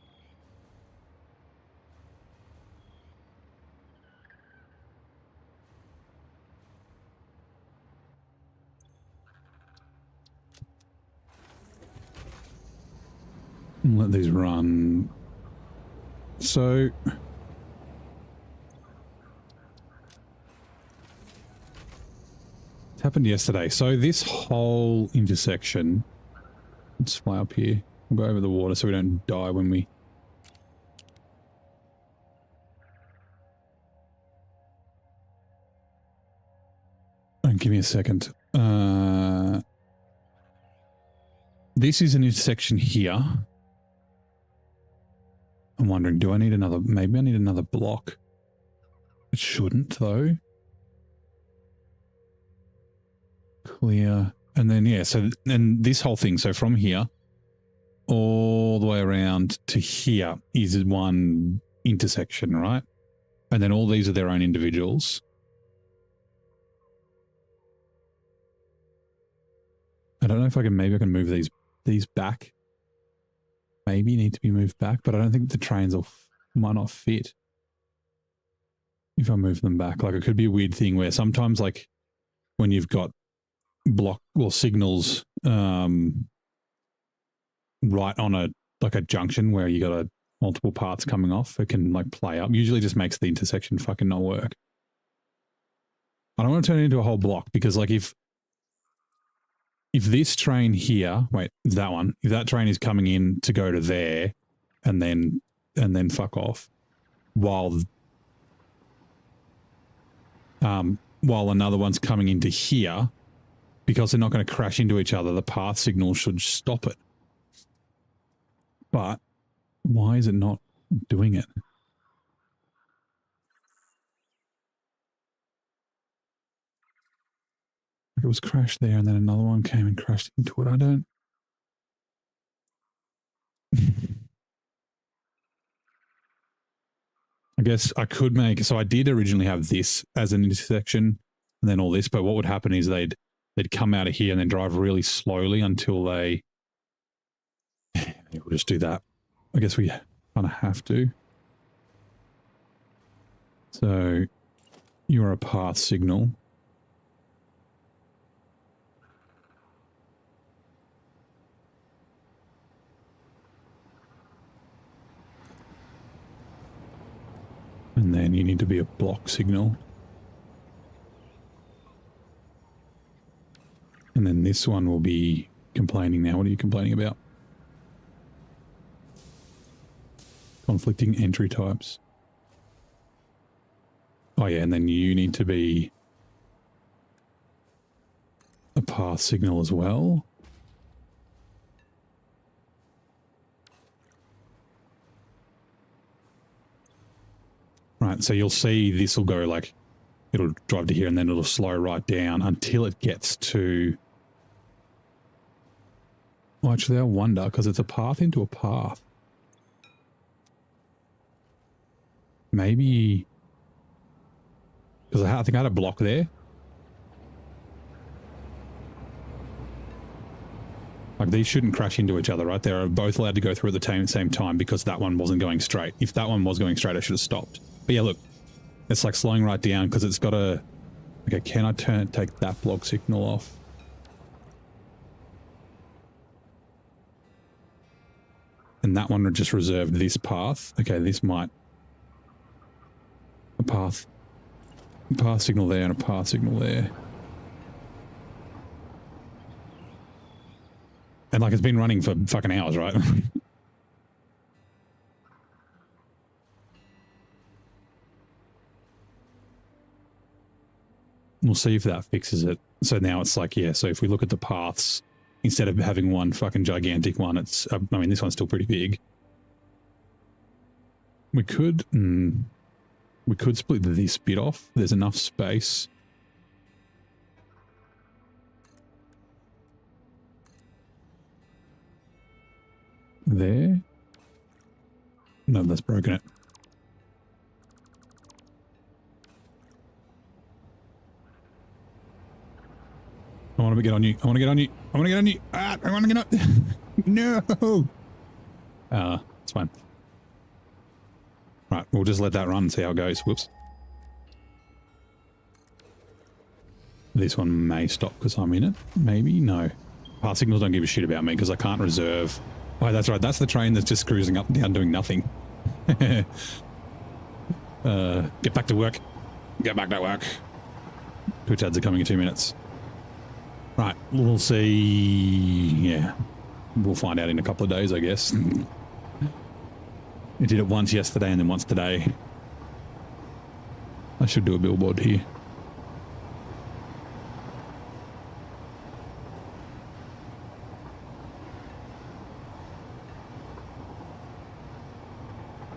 Let these run. So... It happened yesterday. So this whole intersection... Let's fly up here. We'll go over the water so we don't die when we... Oh, give me a second. This is an intersection here. I'm wondering, do I need another... Maybe I need another block. It shouldn't, though. Clear... And then, yeah, so, and this whole thing, so from here all the way around to here is one intersection, right? And then all these are their own individuals. I don't know if I can, maybe I can move these back. Maybe need to be moved back, but I don't think the trains might not fit if I move them back. Like it could be a weird thing where sometimes like when you've got block or signals right on a junction where you got multiple parts coming off, it can like play up. Usually just makes the intersection fucking not work. I don't want to turn it into a whole block because like if if this train here, wait, that one, if that train is coming in to go to there and then fuck off while another one's coming into here, because they're not going to crash into each other, the path signal should stop it. But why is it not doing it? It was crashed there and then another one came and crashed into it. I don't... I guess I could make... So I did originally have this as an intersection and then all this, but what would happen is they'd come out of here and then drive really slowly until they... We'll just do that. I guess we kind of have to. So you're a path signal. And then you need to be a block signal. And then this one will be complaining now. What are you complaining about? Conflicting entry types. Oh yeah, and then you need to be a path signal as well. Right, so you'll see this will go like, it'll drive to here and then it'll slow right down until it gets to... Well, actually, I wonder, because it's a path into a path. Maybe... Because I think I had a block there. Like, these shouldn't crash into each other, right? They're both allowed to go through at the same time because that one wasn't going straight. If that one was going straight, I should have stopped. But yeah, look, it's like slowing right down because it's got a... Okay, can I take that block signal off? And that one just reserved this path. Okay, this might... A path signal there and a path signal there. And like it's been running for fucking hours, right? We'll see if that fixes it. So now it's like, yeah, so if we look at the paths, instead of having one fucking gigantic one, it's, I mean, this one's still pretty big. We could split this bit off. There's enough space. There. No, that's broken it. I want to get on you. I want to get on you. I want to get on you. Ah, I want to get on. No. It's fine. Right, we'll just let that run and see how it goes. Whoops. This one may stop because I'm in it. Maybe. No. Path signals don't give a shit about me because I can't reserve. Oh, that's right. That's the train that's just cruising up and down doing nothing. Get back to work. Get back to work. Twitch ads are coming in 2 minutes. Right, we'll see. Yeah, we'll find out in a couple of days, I guess. I did it once yesterday and then once today. I should do a billboard here.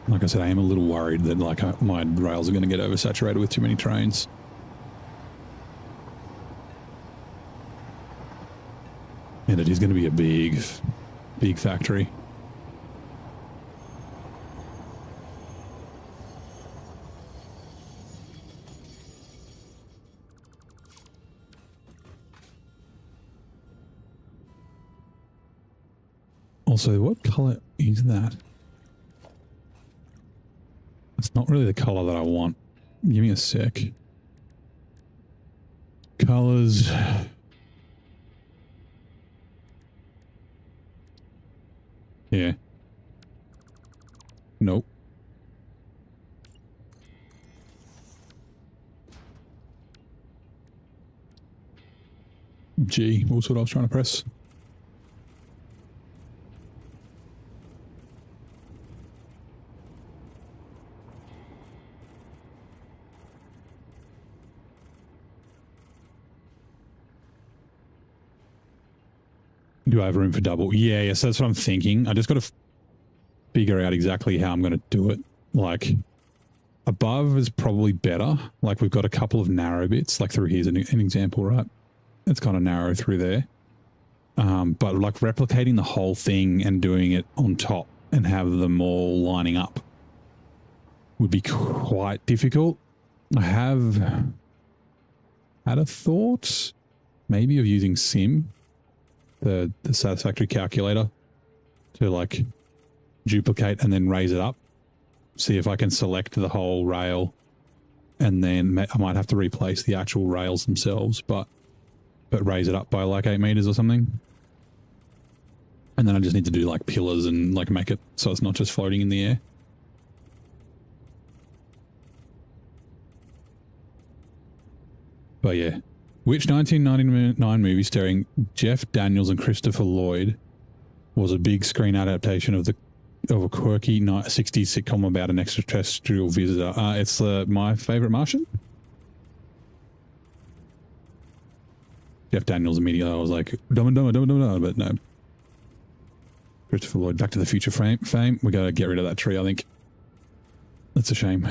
Like I said, I am a little worried that like my rails are going to get oversaturated with too many trains. And it is going to be a big factory. Also, what color is that? It's not really the color that I want. Give me a sec. Colors. Yeah. Nope. G was what I was trying to press. Do I have room for double? Yeah, yes, that's what I'm thinking. I just got to figure out exactly how I'm going to do it. Like, above is probably better. Like, we've got a couple of narrow bits. Like, through here's an example, right? It's kind of narrow through there. But, like, replicating the whole thing and doing it on top and have them all lining up would be quite difficult. I have had a thought maybe of using Sim, the Satisfactory calculator, to like duplicate and then raise it up. See if I can select the whole rail, and then I might have to replace the actual rails themselves, but raise it up by like 8 meters or something. And then I just need to do like pillars and like make it so it's not just floating in the air. But yeah. Which 1999 movie starring Jeff Daniels and Christopher Lloyd was a big screen adaptation of a quirky 60s sitcom about an extraterrestrial visitor? It's My Favorite Martian. Jeff Daniels immediately, I was like, Dumb and Dumber, but no. Christopher Lloyd, Back to the Future fame. We got to get rid of that tree, I think. That's a shame.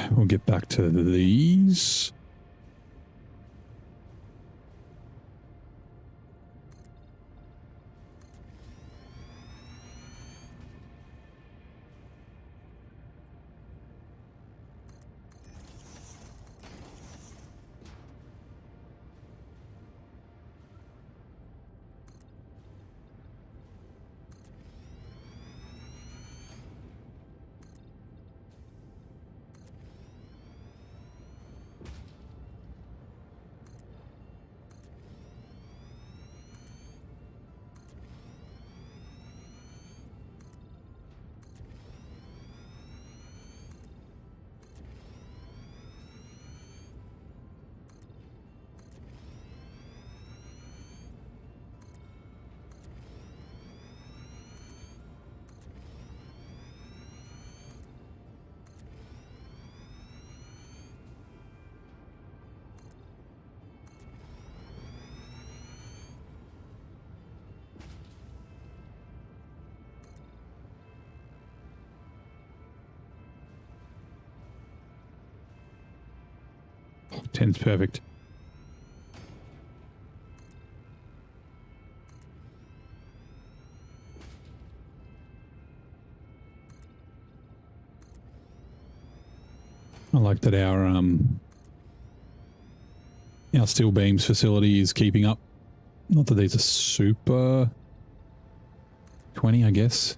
We'll get back to these. Oh, 10's perfect. I like that our steel beams facility is keeping up. Not that these are super 20, I guess.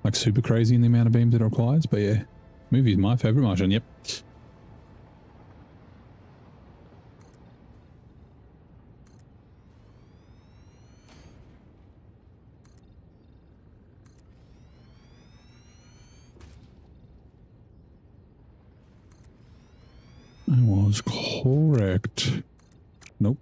Like super crazy in the amount of beams it requires, but yeah. Movie's My Favorite Martian, yep. I was correct. Nope.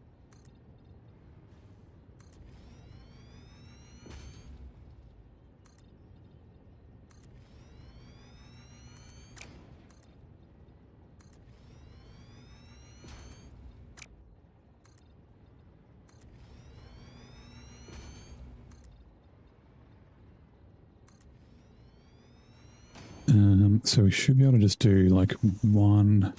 So we should be able to just do like one.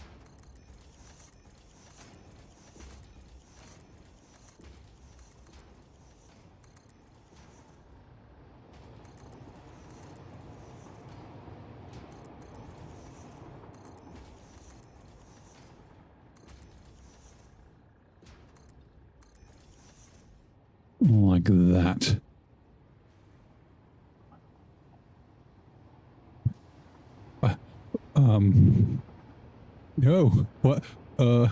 Like that. No, what? Uh,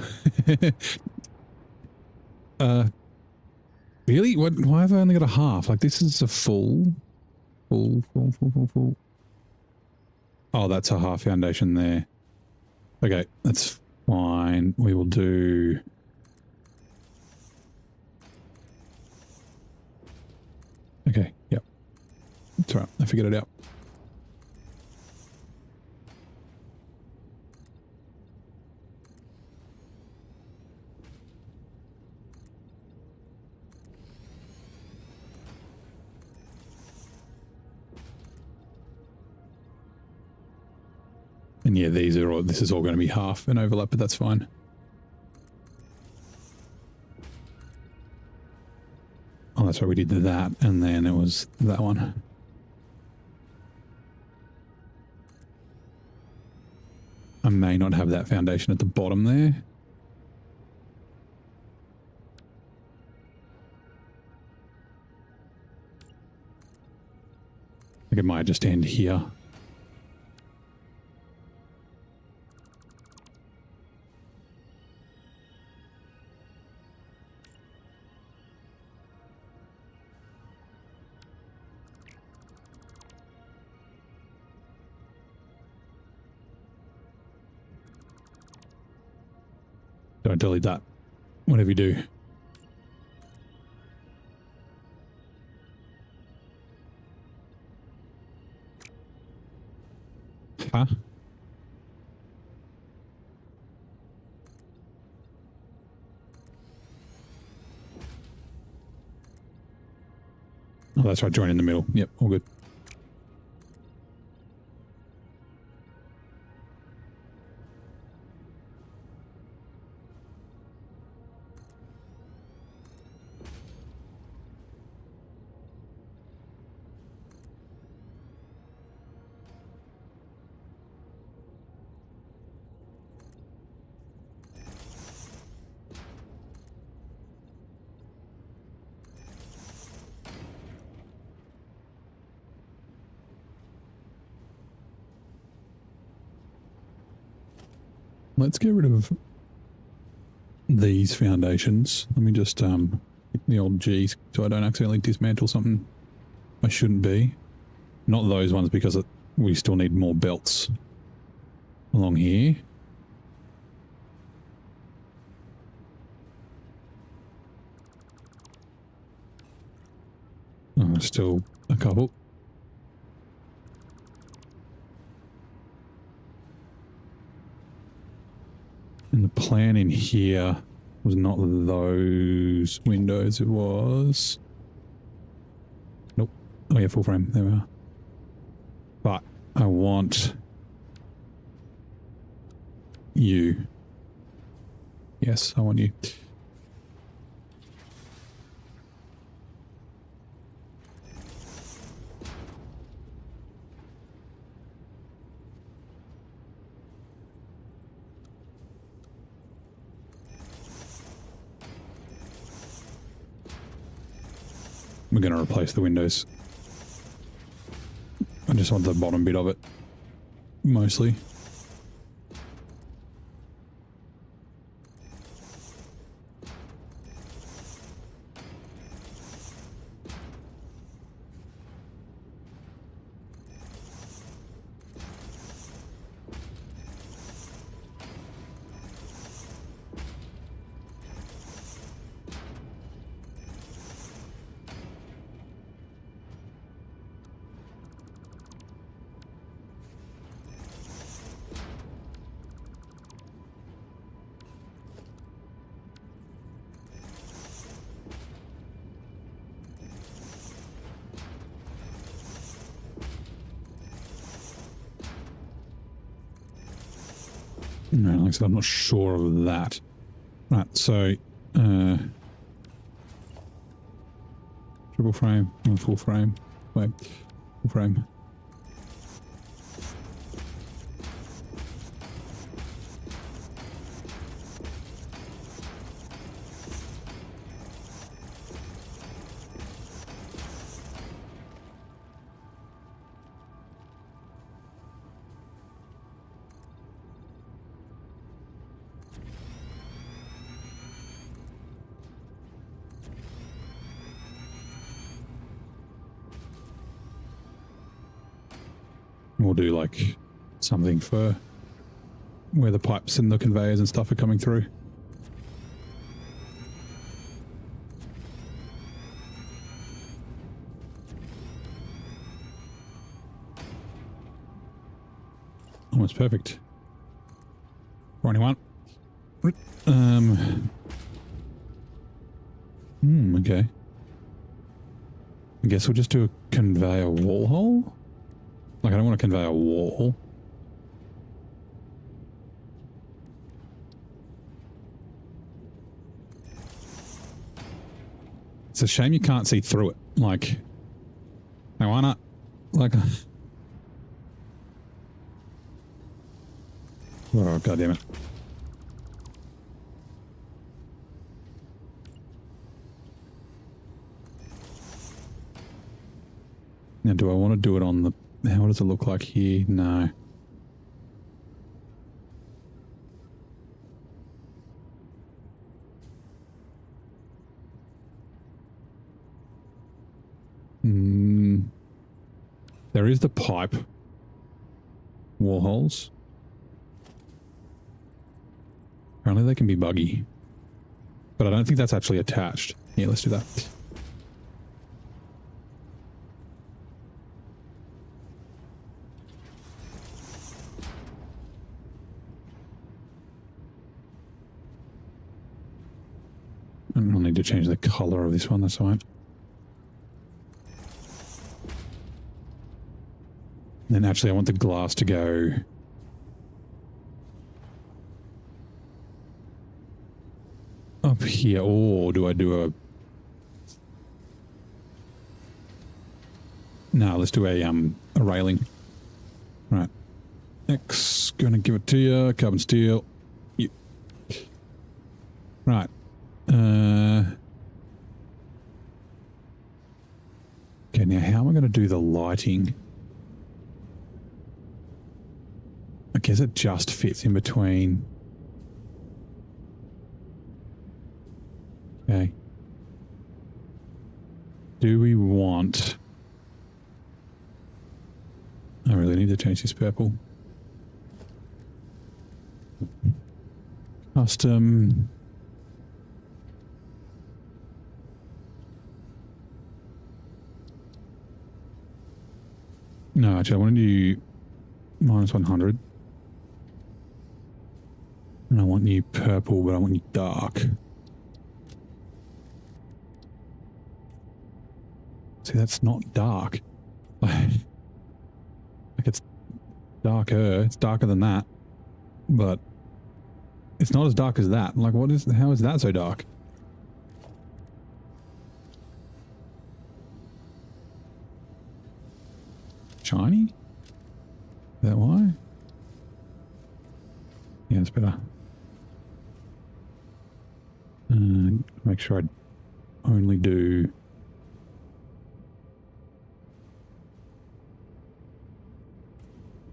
really? What? Why have I only got a half? Like, this is a full. Oh, that's a half foundation there. Okay, that's fine. We will do... Okay, yep. That's right. I figured it out. And yeah, these are all, this is all going to be half an overlap, but that's fine. Oh, that's right. We did that, and then it was that one. I may not have that foundation at the bottom there. I think it might just end here. Don't delete that. Whatever you do. Huh? Oh, that's right. Join in the middle. Yep, all good. Let's get rid of these foundations. Let me just hit the old G's so I don't accidentally dismantle something I shouldn't be. Not those ones because we still need more belts along here. Oh, still a couple. And the plan in here was not those windows, it was... Nope. Oh yeah, full frame. There we are. But I want you. Yes, I want you. We're going to replace the windows. I just want the bottom bit of it, mostly. No, like I said, I'm not sure of that. Right, so triple frame and full frame. Wait, full frame. we'll do like something for where the pipes and the conveyors and stuff are coming through. Almost perfect. 21. Okay. I guess we'll just do a conveyor wall hole. Like, I don't want to convey a wall. It's a shame you can't see through it. Like, why not? Like, oh, God damn it. Now, do I want to do it on the... How does it look like here? No. There is the pipe wall holes. Apparently they can be buggy. But I don't think that's actually attached. Yeah, let's do that. And I'll need to change the color of this one, that's all right. And then actually I want the glass to go... up here. Or do I do a... No, let's do a railing. Right. X, gonna give it to you. Carbon steel. Yep. Right. Okay, now how am I going to do the lighting? I guess it just fits in between. Okay. Do we want... I really need to change this purple. Custom... No, actually I want to do -100. And I want you purple, but I want you dark. See, that's not dark. Like it's darker. It's darker than that. But it's not as dark as that. Like, what is... How is that so dark? Shiny? Is that why? Yeah, it's better. Make sure I only do...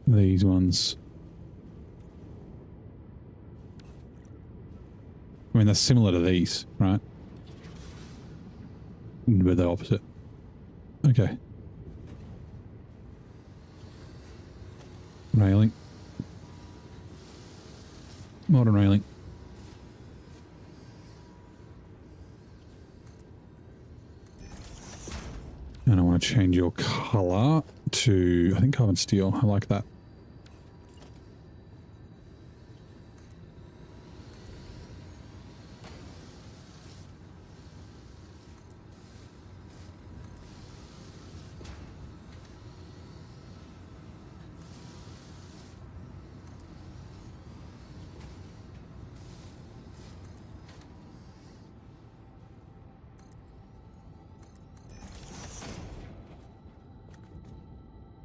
these ones. I mean, that's similar to these, right? But the opposite. Okay. Railing. Modern railing. And I want to change your color to, I think, carbon steel. I like that.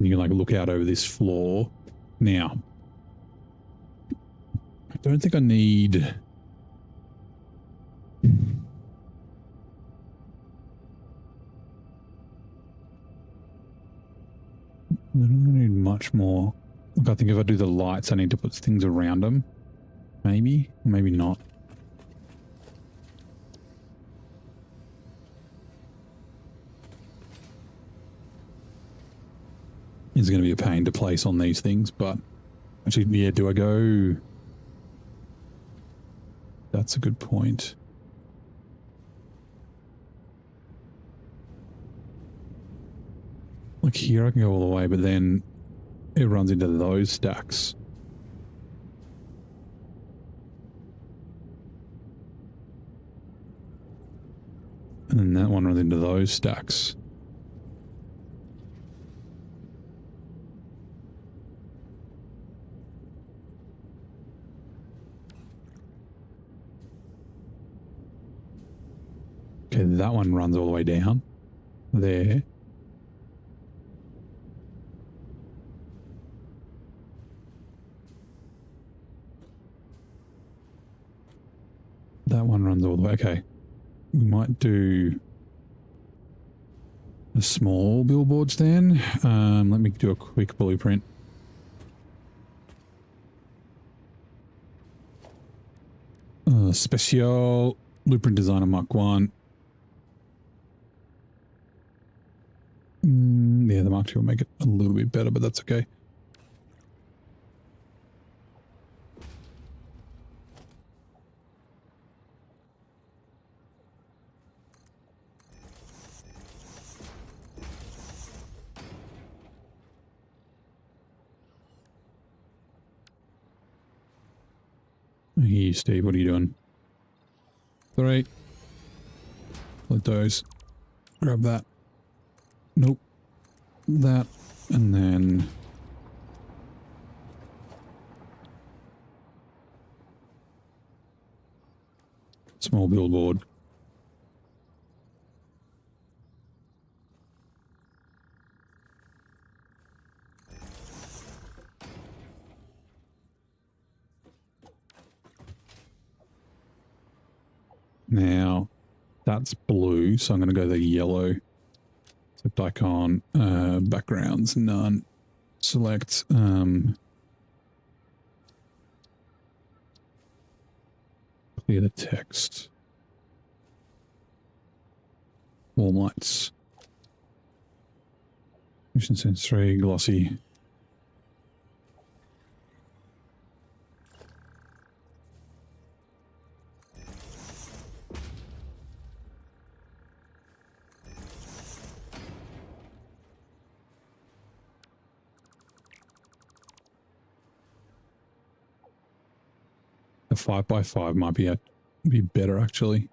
You can like look out over this floor. Now, I don't think I need... I don't need much more. Look, I think if I do the lights, I need to put things around them. Maybe, maybe not. is going to be a pain to place on these things, but actually, yeah, do I go? That's a good point. Like here I can go all the way, but then it runs into those stacks. And then that one runs into those stacks. Okay, that one runs all the way down there. That one runs all the way. Okay. We might do a small billboard stand. Let me do a quick blueprint. Special Blueprint Designer Mark 1. Yeah, the Mark 2 will make it a little bit better, but that's okay. Hey, Steve, what are you doing? 3. Let those. Grab that. Nope. That. And then... small billboard. Now, that's blue, so I'm going to go the yellow. Select icon, backgrounds, none. Select, clear the text. Warm lights. Mission Sense 3, glossy. A 5x5 might be better actually.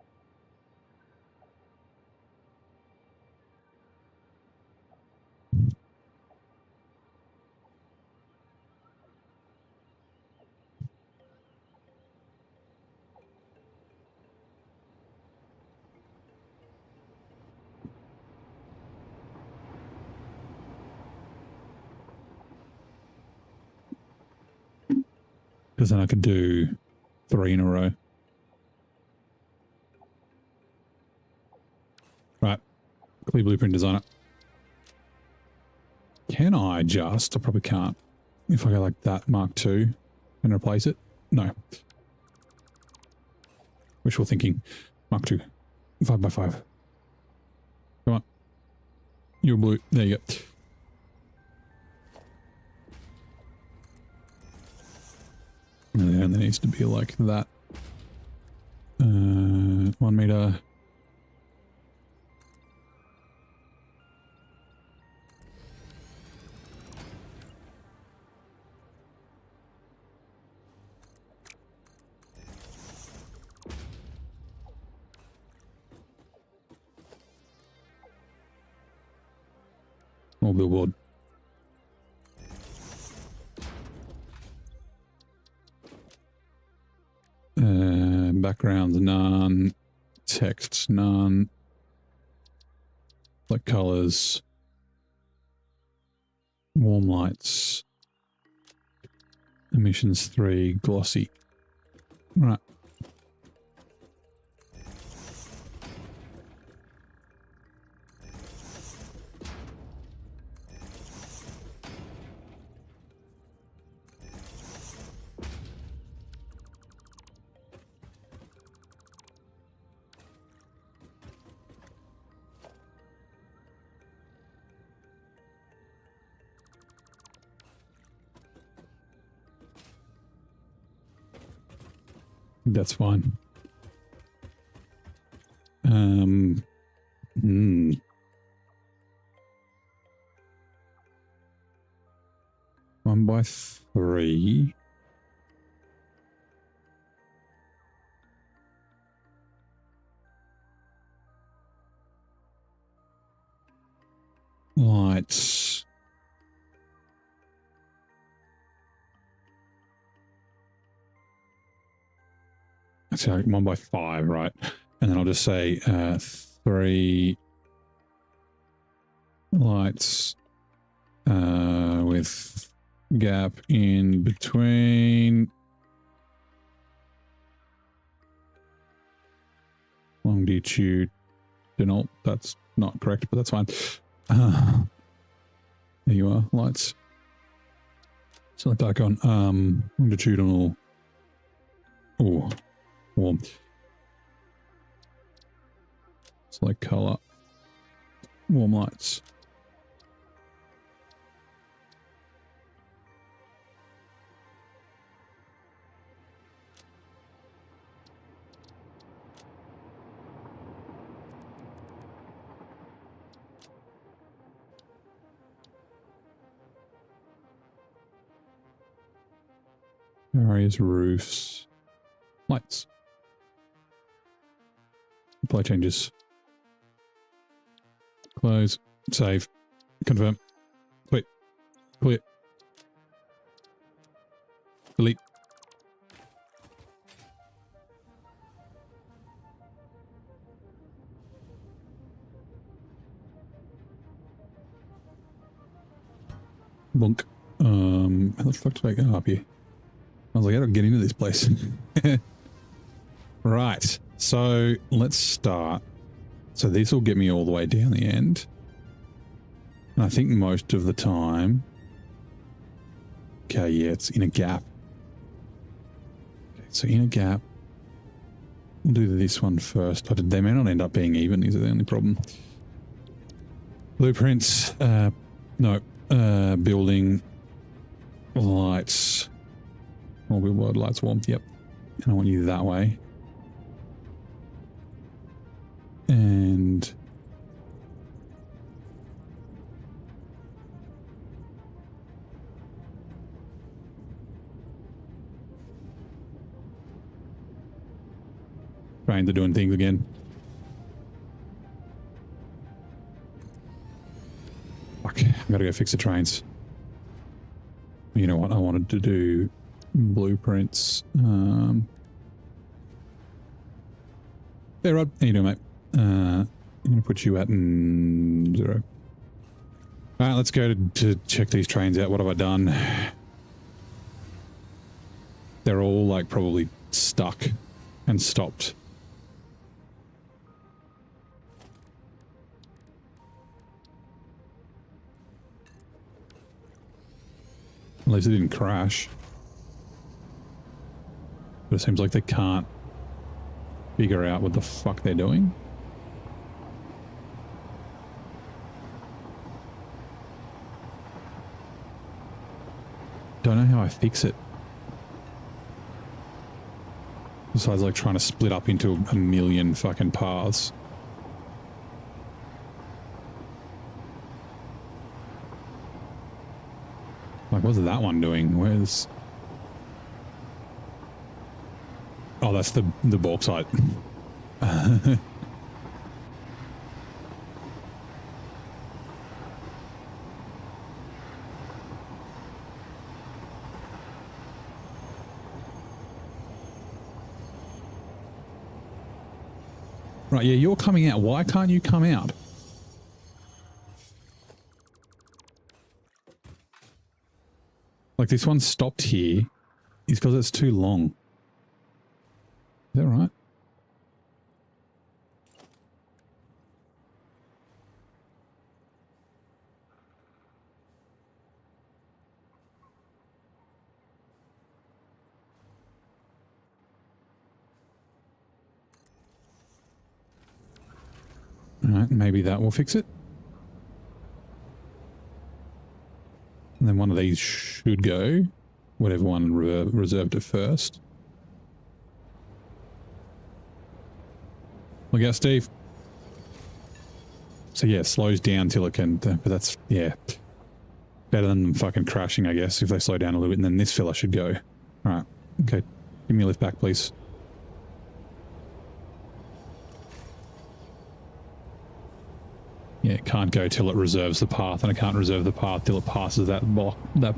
Because then I could do 3 in a row. Right. Clear Blueprint Designer. Can I just? I probably can't. If I go like that, Mark II, and replace it? No. Wishful thinking. Mark II. 5x5. Come on. You're blue. There you go. And then there needs to be like that. 1 meter. Small billboard. Backgrounds, none. Text, none. Like colors. Warm lights. Emissions 3, glossy. Right. That's fine. Hmm. 1x3. Lights. So 1x5, right? And then I'll just say 3 lights with gap in between. Longitudinal. That's not correct, but that's fine. There you are, lights. Select icon. Longitudinal. Oh, warm. Select color. Warm lights. Areas, roofs, lights. Apply changes. Close. Save. Confirm. Wait. Clear. Delete. Bunk. How the fuck do I get up here? I was like, how do I get into this place? Right. So let's start. So this will get me all the way down the end. And I think most of the time. Okay, yeah, it's in a gap. Okay, so in a gap. We'll do this one first, but they may not end up being even, is the only problem. Blueprints. No. Building. Lights. Or word lights warmth, yep. And I want you that way. And trying to doing things again. Fuck, I gotta go fix the trains. You know what? I wanted to do blueprints. Hey Rod, how you doing, mate? I'm gonna put you at 0. All right, let's go to check these trains out. What have I done? They're all like probably stuck and stopped. At least it didn't crash. But it seems like they can't figure out what the fuck they're doing. Don't know how I fix it. Besides like trying to split up into a million fucking paths. Like, what's that one doing? Where's... Oh, that's the bauxite. Right, yeah, you're coming out. Why can't you come out? Like, this one stopped here. It's because it's too long. Is that right? Alright, maybe that will fix it. And then one of these should go. Whatever one reserved it first. Look out, Steve. So yeah, slows down till it can, but that's, yeah, better than them fucking crashing, I guess, if they slow down a little bit, and then this fella should go. All right, okay, give me a lift back, please. Yeah, it can't go till it reserves the path, and I can't reserve the path till it passes that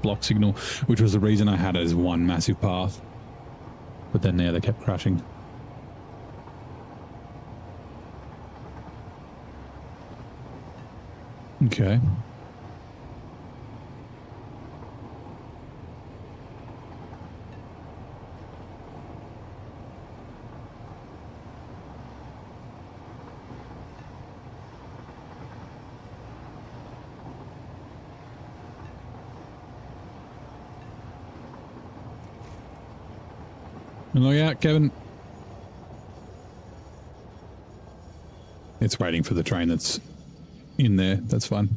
block signal, which was the reason I had it as one massive path. But then there, they kept crashing. Okay. Look out, Kevin. It's waiting for the train that's in there. That's fine.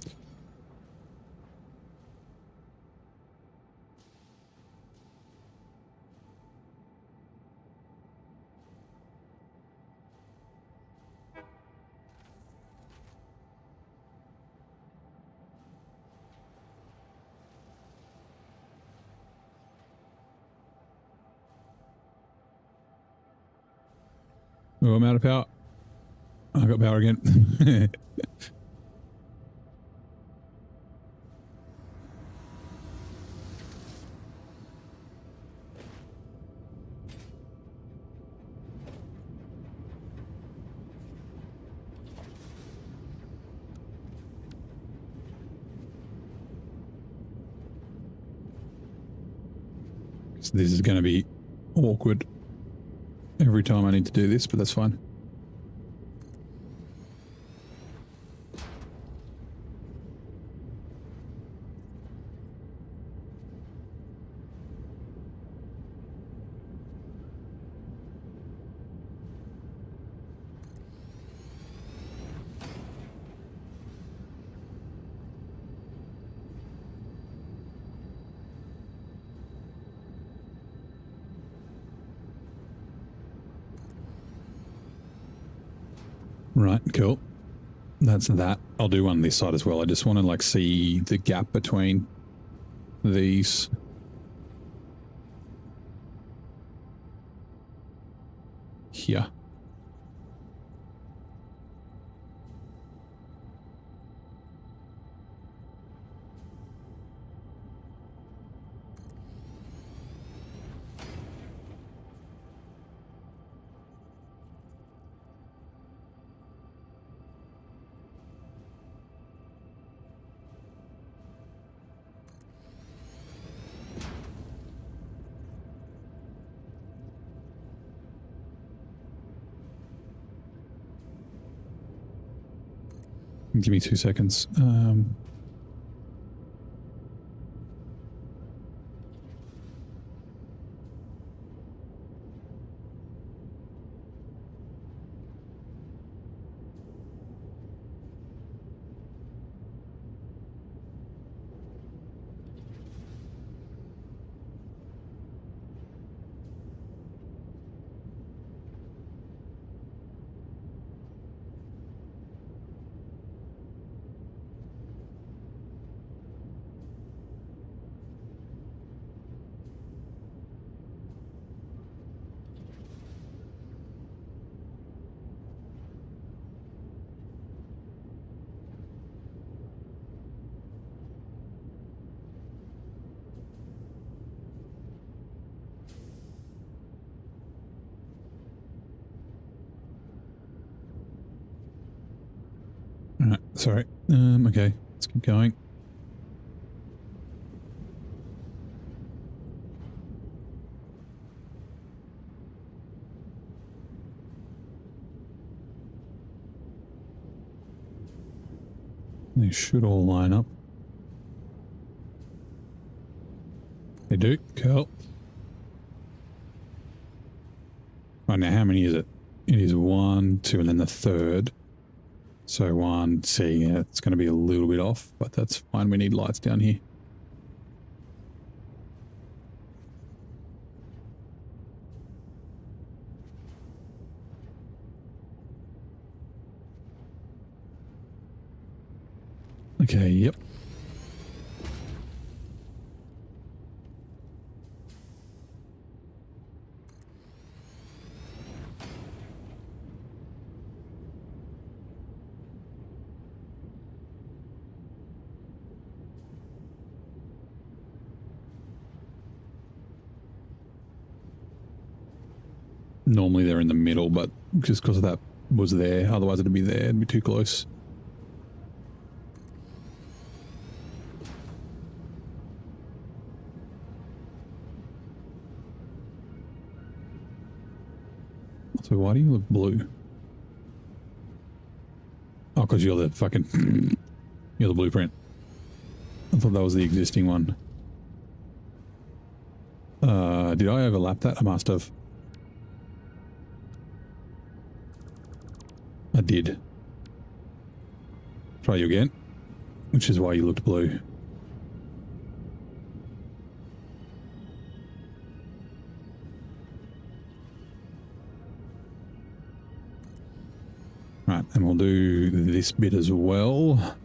Oh, I'm out of power. I got power again. So this is going to be awkward every time I need to do this, but that's fine. Right, cool. That's that. I'll do one on this side as well. I just want to like see the gap between these. Here. Give me 2 seconds. Alright, sorry. Okay, let's keep going. They should all line up. They do. Cool. Right, now how many is it? It is 1, 2, and then the third. So 1, see, yeah, it's going to be a little bit off, but that's fine. We need lights down here. Okay, yep. Normally they're in the middle, but just because that was there, otherwise it'd be there, it'd be too close. So why do you look blue? Oh, because you're the fucking... You're the blueprint. I thought that was the existing one. Did I overlap that? I must have. I did. Try you again. Which is why you looked blue. Right, and we'll do this bit as well.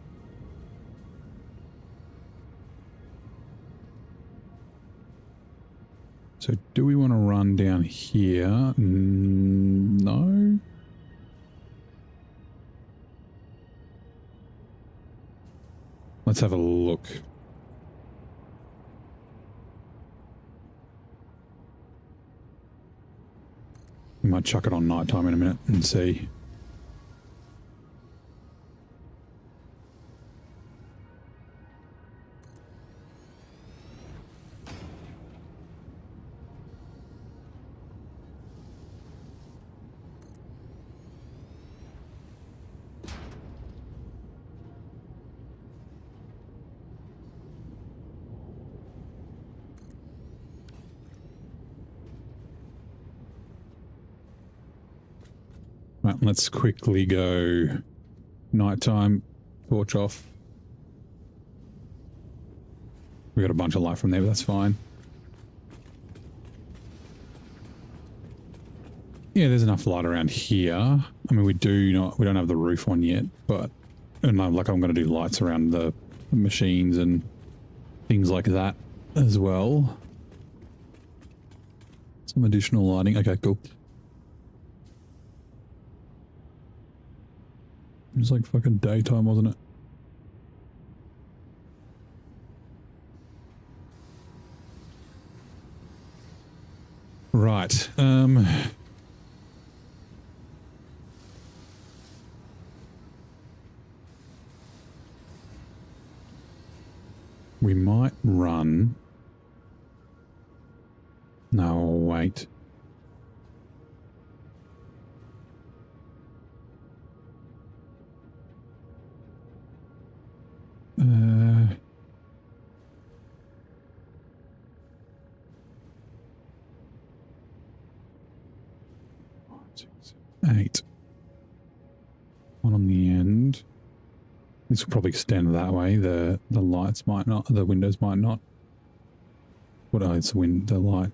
So do we want to run down here? No. Let's have a look. We might chuck it on nighttime in a minute and see. Right, let's quickly go nighttime, torch off. We got a bunch of light from there, but that's fine. Yeah, there's enough light around here. I mean, we don't have the roof on yet, but and I'm going to do lights around the machines and things like that as well. Some additional lighting. Okay, cool. It was like fucking daytime, wasn't it? Right. We might run. No, wait. Eight. One on the end. This will probably extend that way. The lights might not. The windows might not. What? Oh, it's the light.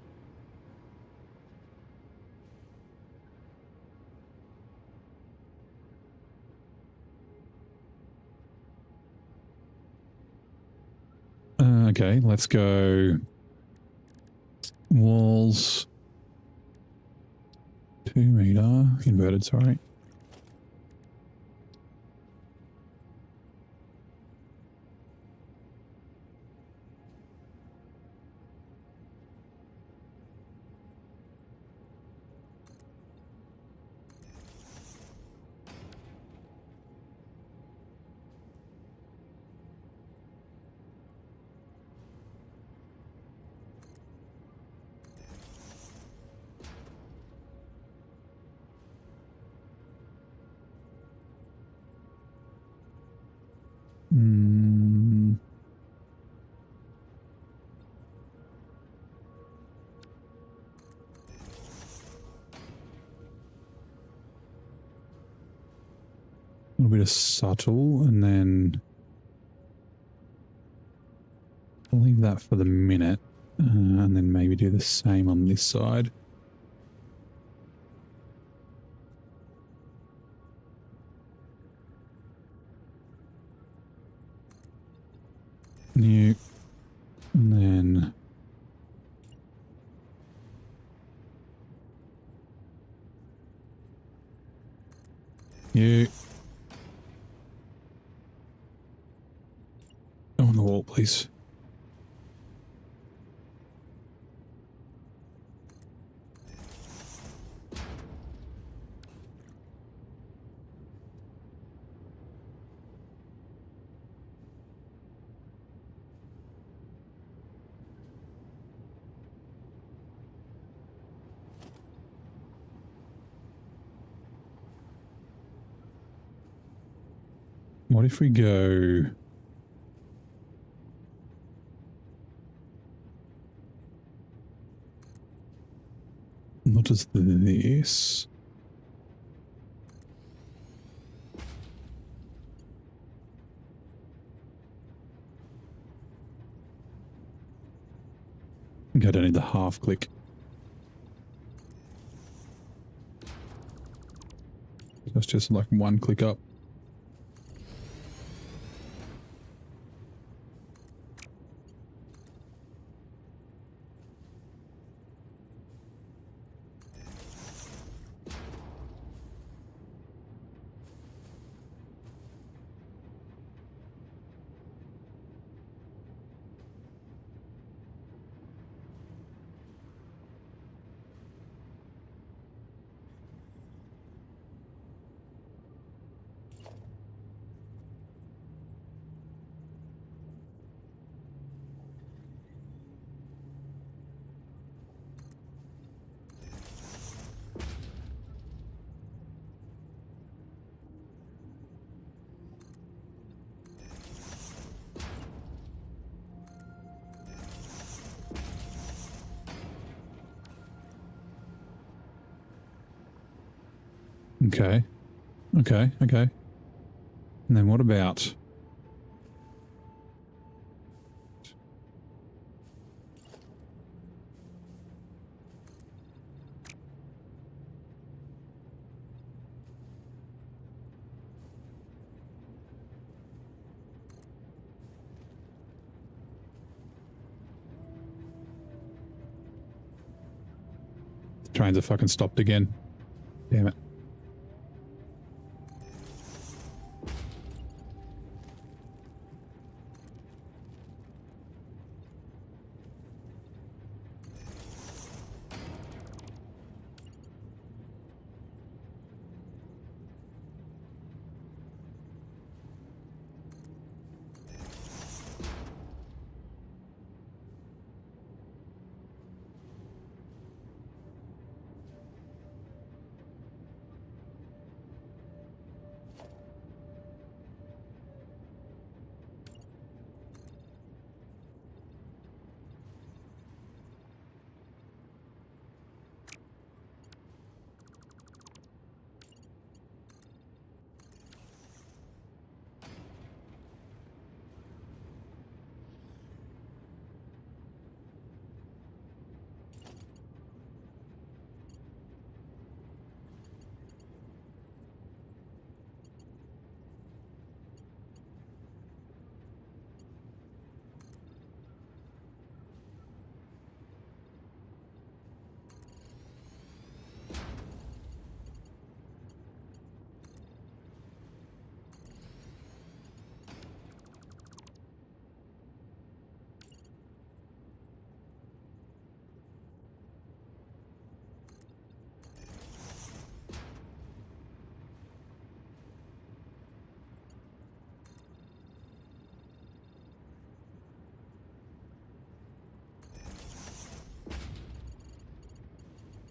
Okay, let's go. Walls. 2 meter inverted. Sorry. A little bit of subtle, and then I'll leave that for the minute, and then maybe do the same on this side. New. And then... You. Go on the wall, please. What if we go... Not just this. I think I don't need the half click. That's just like one click up. Okay. Okay, okay. And then what about... Trains are fucking stopped again. Damn it.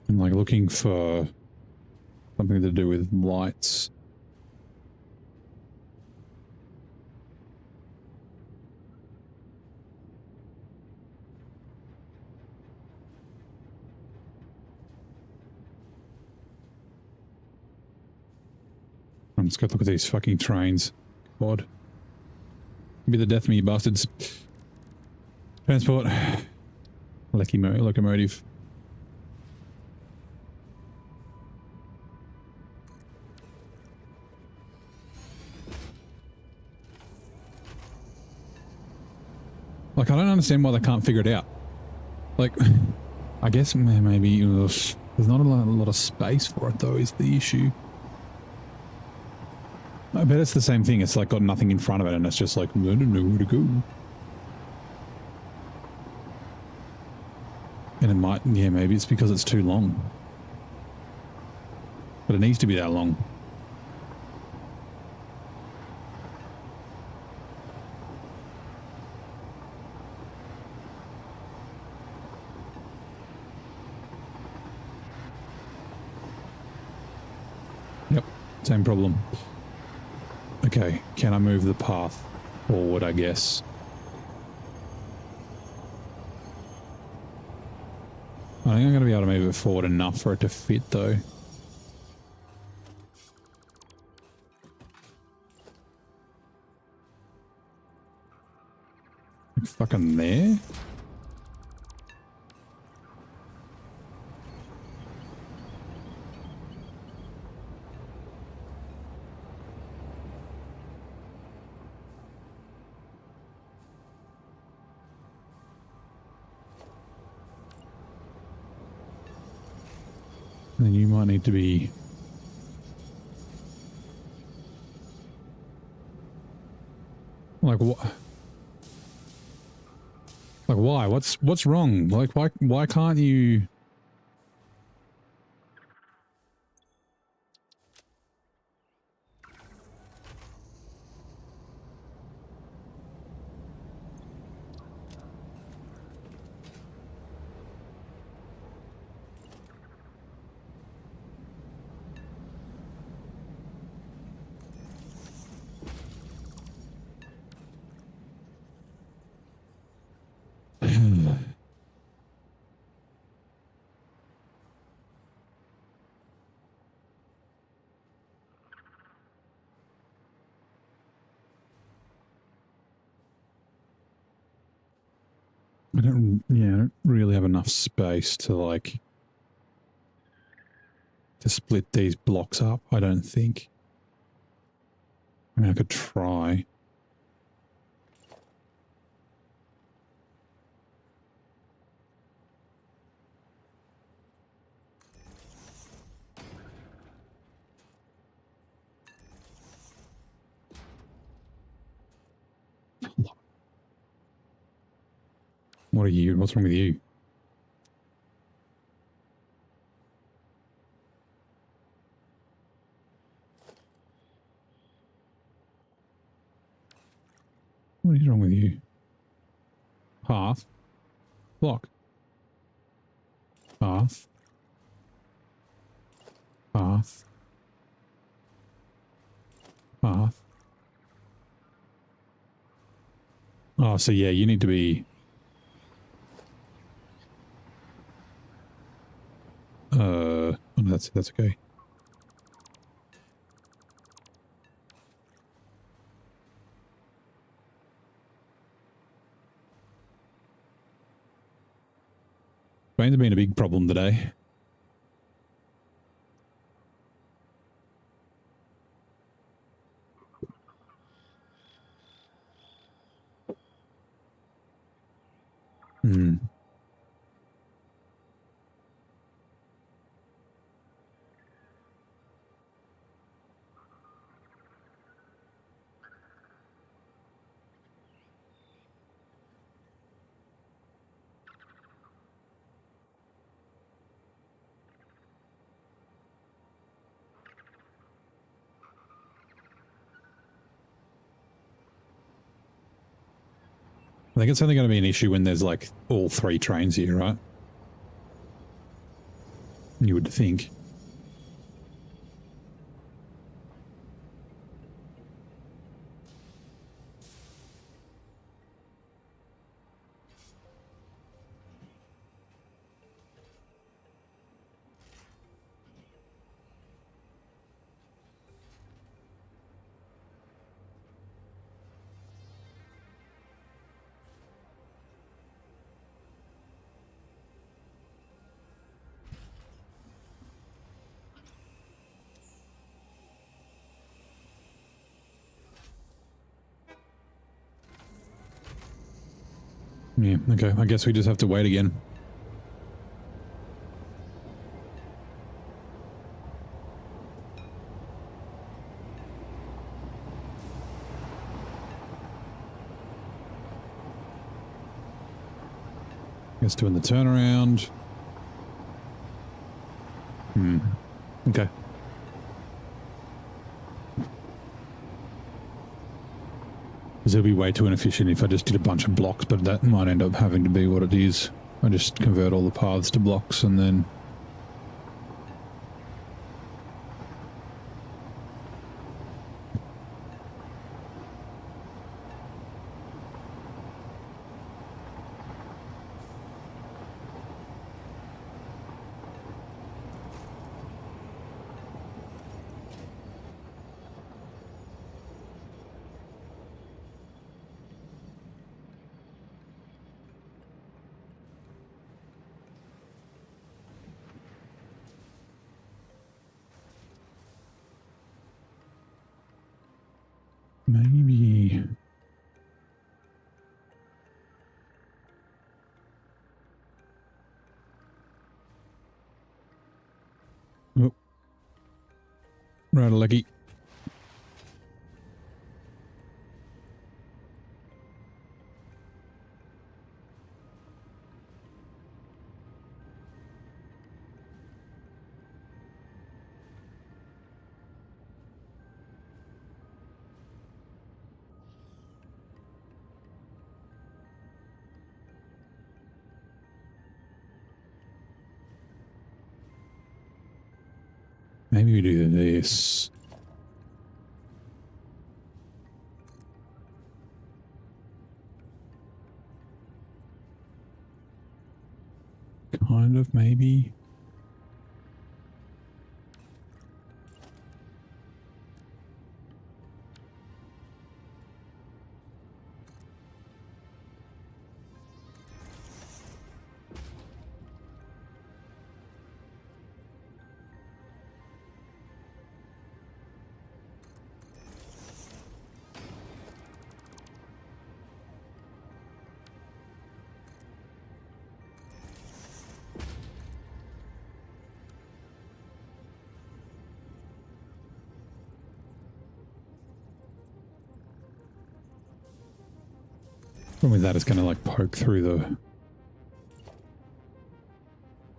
I'm like looking for something to do with lights. I'm just gonna look at these fucking trains. God. Be the death of me, you bastards. Transport. Locomotive. Like, I don't understand why they can't figure it out. Like, I guess maybe there's not a lot of space for it, though, is the issue. I bet it's the same thing. It's like got nothing in front of it, and it's just like, I don't know where to go. And it might, yeah, maybe it's because it's too long. But it needs to be that long. Yep, same problem. Okay, can I move the path forward, I guess? I think I'm going to be able to move it forward enough for it to fit, though. Like fucking there? Then you might need to be... Like what? Like why? What's wrong? Like why can't you? I don't really have enough space to like to split these blocks up, I don't think. I mean, I could try. What are you? What's wrong with you? What is wrong with you? Path. Block. Path. Path. Path. Oh, so yeah, you need to be... oh, no, that's okay. Rain's been a big problem today. Hmm. I think it's only going to be an issue when there's like all three trains here, right? You would think. Yeah, okay. I guess we just have to wait again. Guess doing the turnaround. Okay. Because it'll be way too inefficient if I just did a bunch of blocks, but that might end up having to be what it is. I just convert all the paths to blocks and then... Maybe... Oh. Right, lucky. Maybe we do this. Kind of, maybe. Problem with that is going to like poke through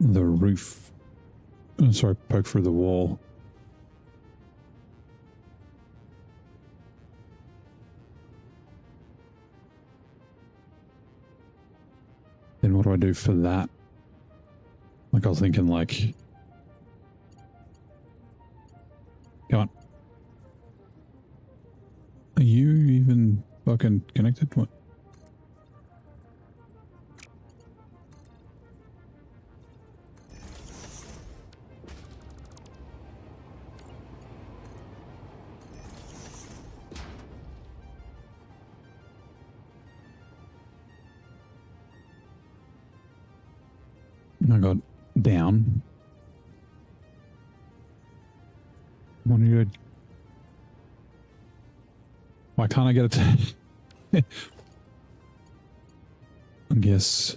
the roof. Oh, sorry, poke through the wall. Then what do I do for that? Like I was thinking like... Come on. Are you even fucking connected? What? I got down. What are you... Why can't I get it to... I guess...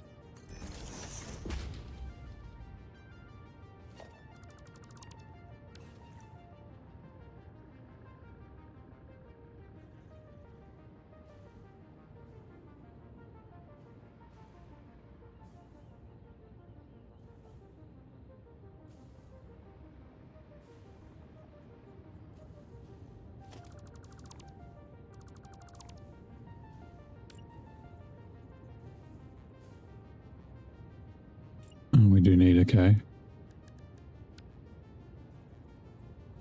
Oh, we do need, okay.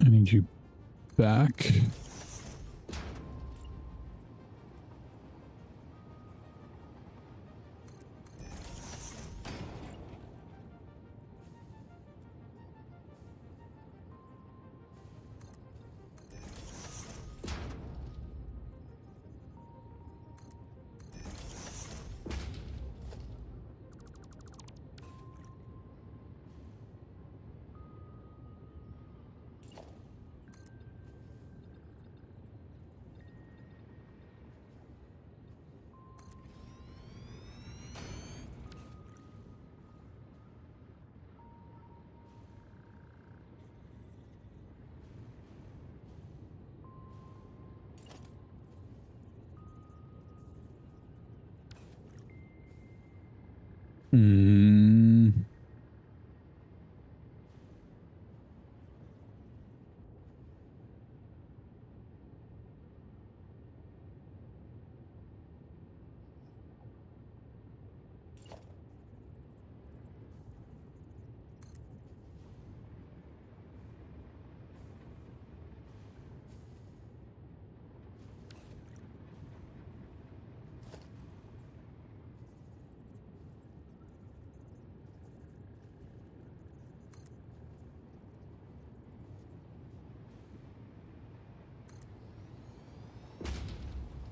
I need you back. Mm.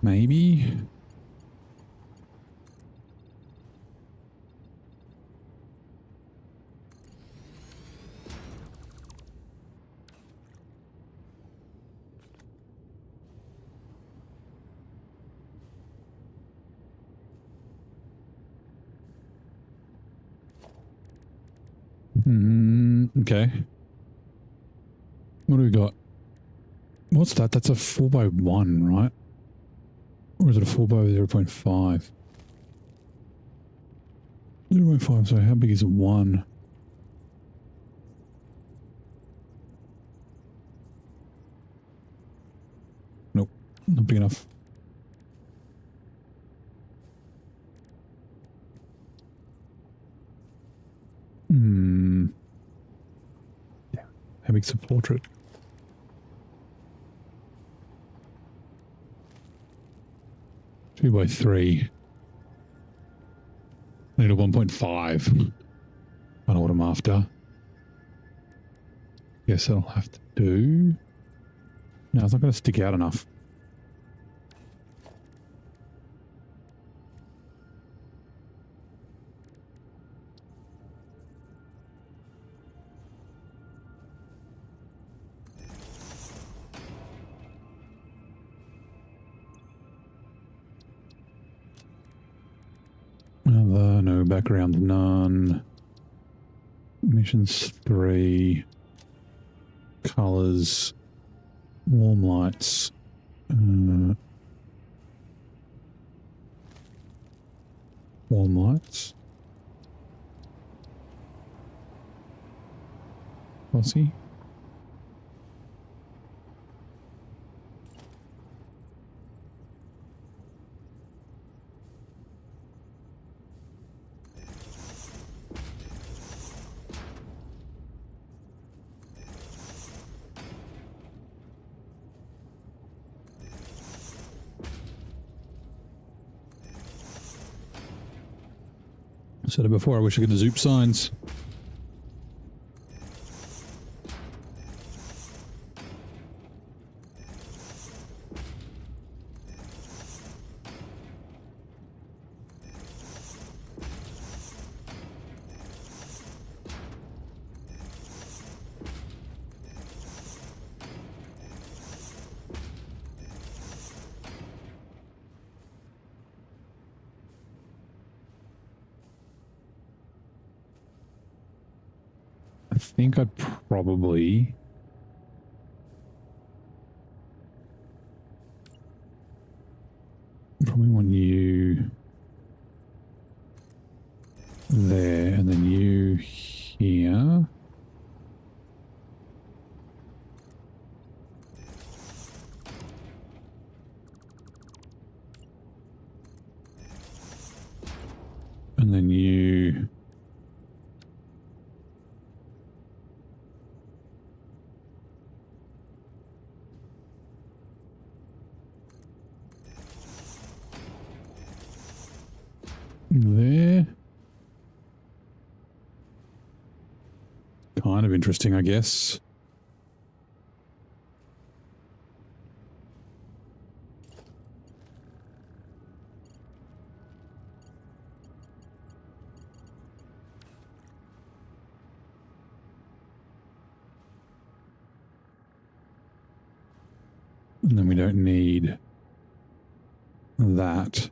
Maybe. Okay. What do we got? What's that? That's a 4x1, right? Or is it a 4x0.5? 0.5, so how big is a 1? Nope, not big enough. Yeah, how big's a portrait? Two by 3. I need a 1.5. I don't know what I'm after. Guess I'll have to do... No, it's not going to stick out enough. No background, none. Missions 3. Colors. Warm lights. Warm lights. Glossy. I said it before, I wish I could zoop signs. I think I'd probably want you there and then you here. And then you there. Kind of interesting, I guess. And then we don't need that.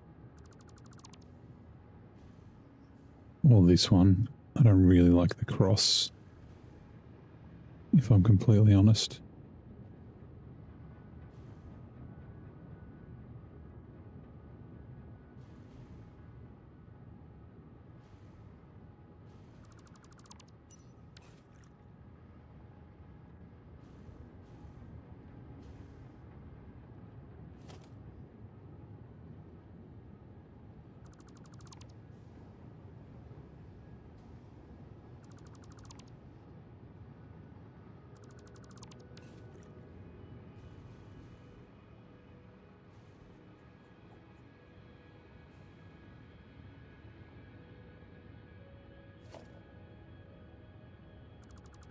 Or this one. I don't really like the cross, if I'm completely honest.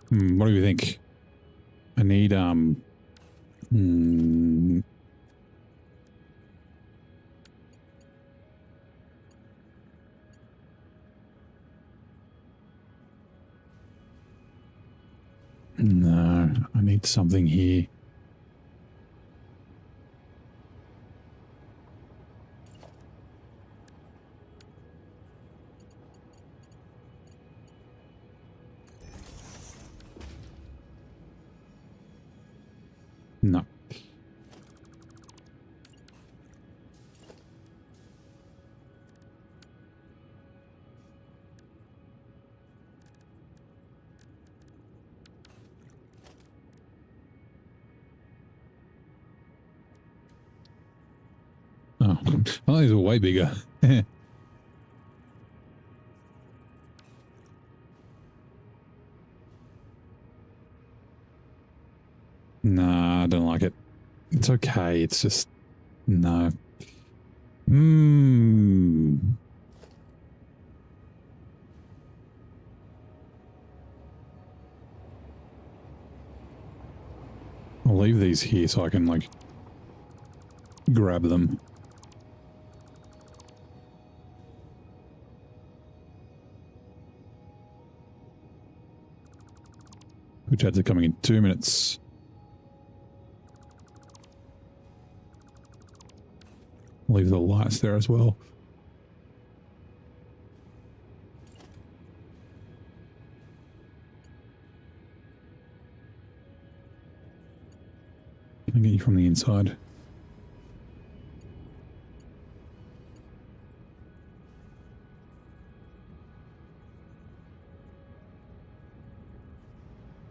What do you think? I need, no, I need something here. No. Oh, well, these are way bigger. Nah, I don't like it. It's okay. It's just, no. I'll leave these here so I can, like, grab them. Which ads are coming in 2 minutes. Leave the lights there as well. Can I get you from the inside?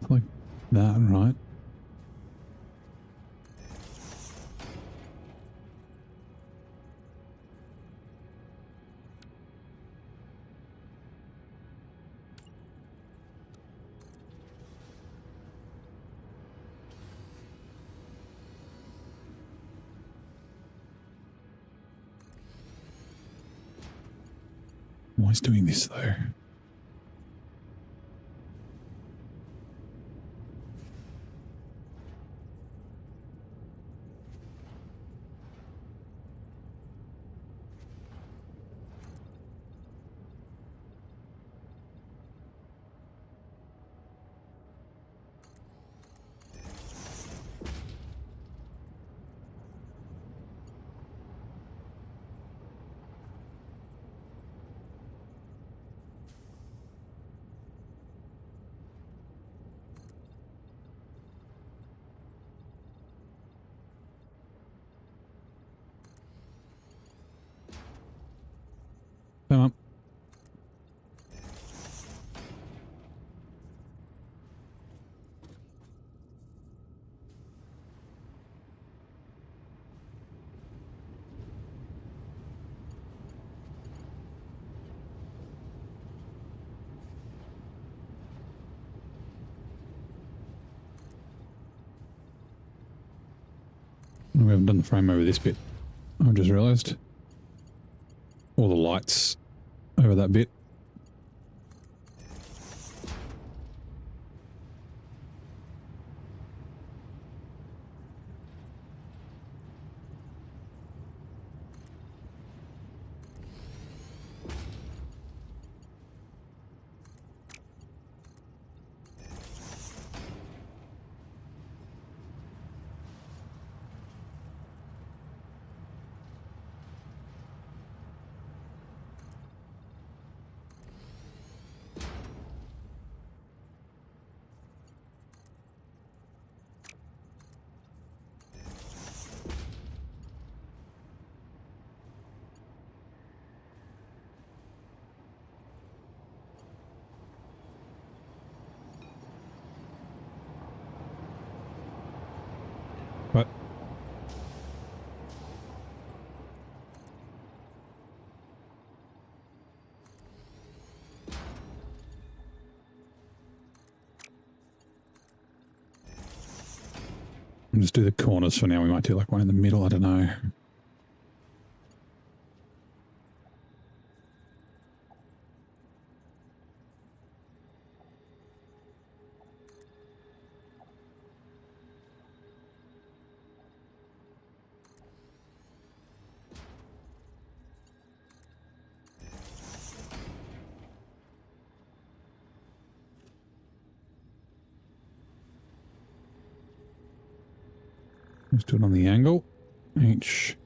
Like that, right? Why is doing this though? Come on. We haven't done the frame over this bit. I've just realised. All the lights over that bit. But I'll just do the corners for now. We might do like one in the middle. I don't know. Let's do it on the angle. Each.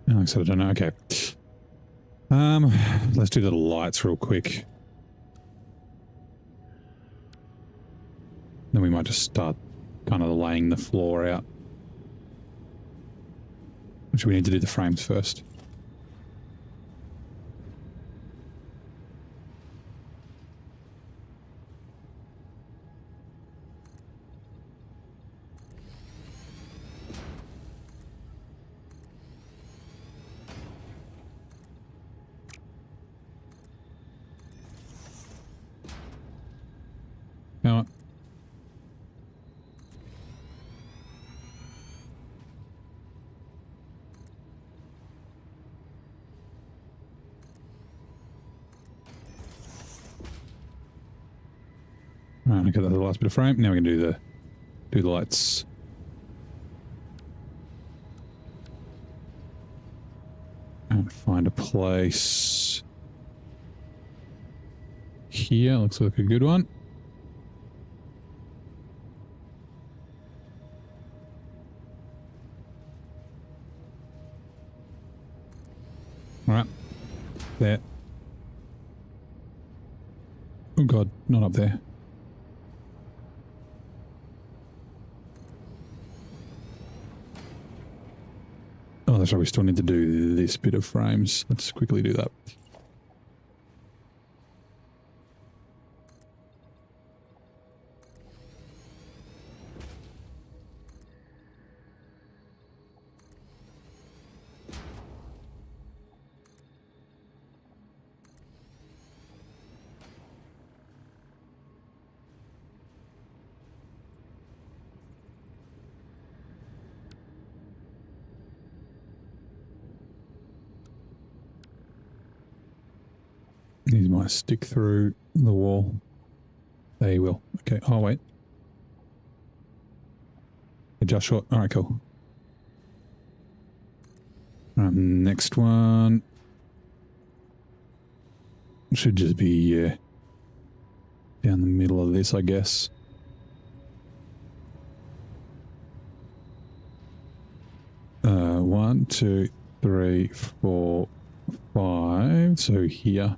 Like I said, I don't know. Okay. Let's do the lights real quick. Then we might just start kind of laying the floor out. Which we need to do the frames first. Come on. Right, okay, that's the last bit of frame. Now we can do the lights. And find a place here. Looks like a good one. All right, there. Oh God, not up there. Oh, that's right. We still need to do this bit of frames. Let's quickly do that. These might stick through the wall. They will. Okay. Oh, wait. They're just short. All right, cool. Next one should just be down the middle of this, I guess. One, two, three, four, five. So here.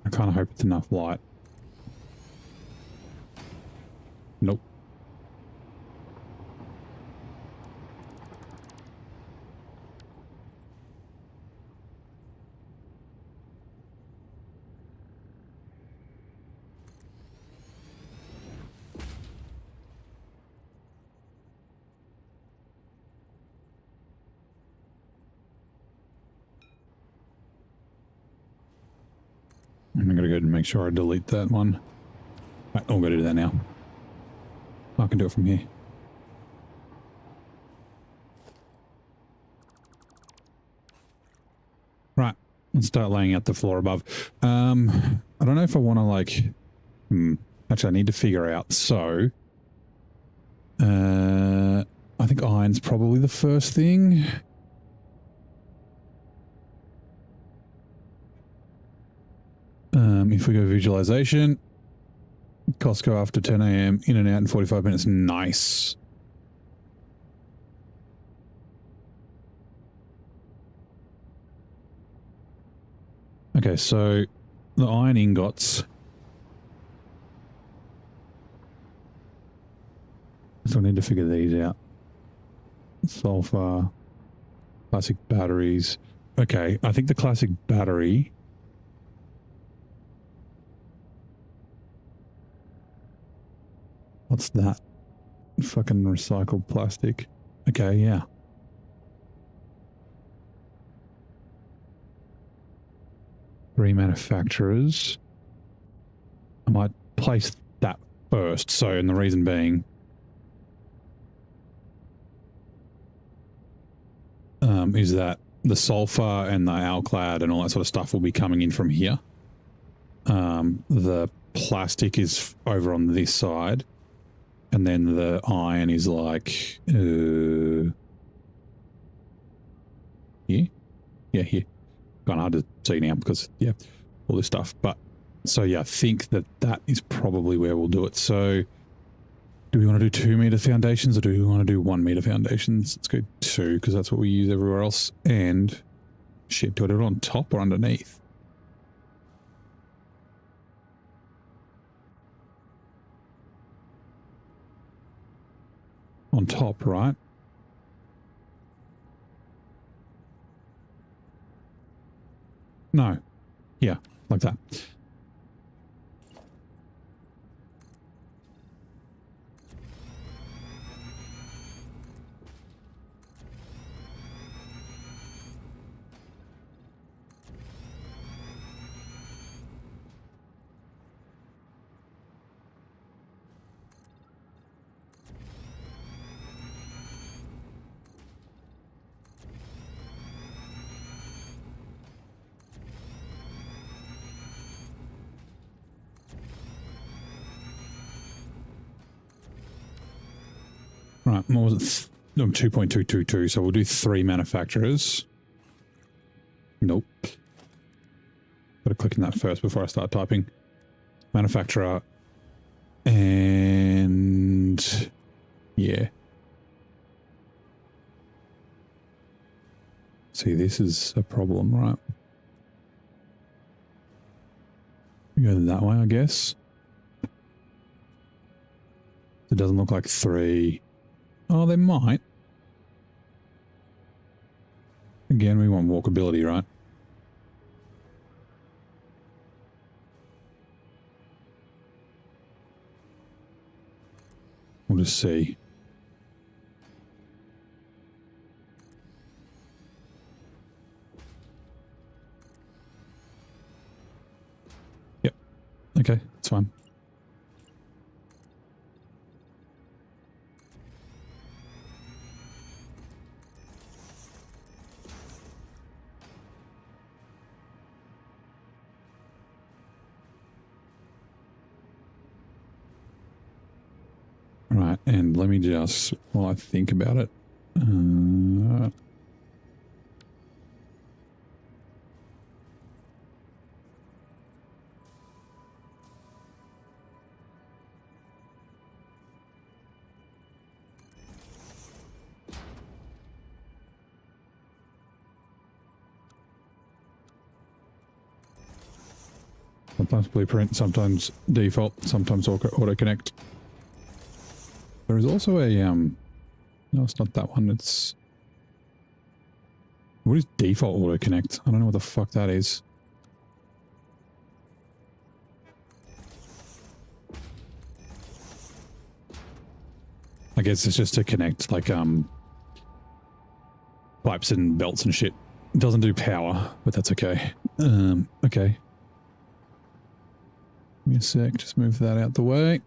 I kind of hope it's enough light. Nope. I'm going to go and make sure I delete that one. Right, I'll go do that now. I can do it from here. Right, let's start laying out the floor above. I don't know if I want to like... actually, I need to figure out. So, I think iron's probably the first thing. If we go visualization, Costco after 10 a.m, in and out in 45 minutes. Nice. Okay, so the iron ingots. So I need to figure these out. Sulfur, classic batteries. Okay, I think the classic battery... What's that? Fucking recycled plastic. Okay, yeah. Three manufacturers. I might place that first. So, and the reason being, is that the sulfur and the alclad and all that sort of stuff will be coming in from here. The plastic is over on this side, and then the iron is like here. Yeah, here. Kind of hard to see now because yeah, all this stuff. But so yeah, I think that is probably where we'll do it. So do we want to do 2 meter foundations or do we want to do 1 meter foundations? Let's go 2 because that's what we use everywhere else. And shit, do I do it on top or underneath? On top, right? No. Yeah, like that. Right, what was it? 2.222, so we'll do 3 manufacturers. Nope. Got to click on that first before I start typing. Manufacturer. And yeah. See, this is a problem, right? We go that way, I guess. It doesn't look like 3. Oh, they might. Again, we want walkability, right? We'll just see. Yep. Okay, that's fine. Right, and let me just, while I think about it, sometimes blueprint, sometimes default, sometimes auto connect. There is also a no, it's not that one. It's what is default auto connect? I don't know what the fuck that is. I guess it's just to connect like pipes and belts and shit. It doesn't do power, but that's okay. Okay. Give me a sec, just move that out the way.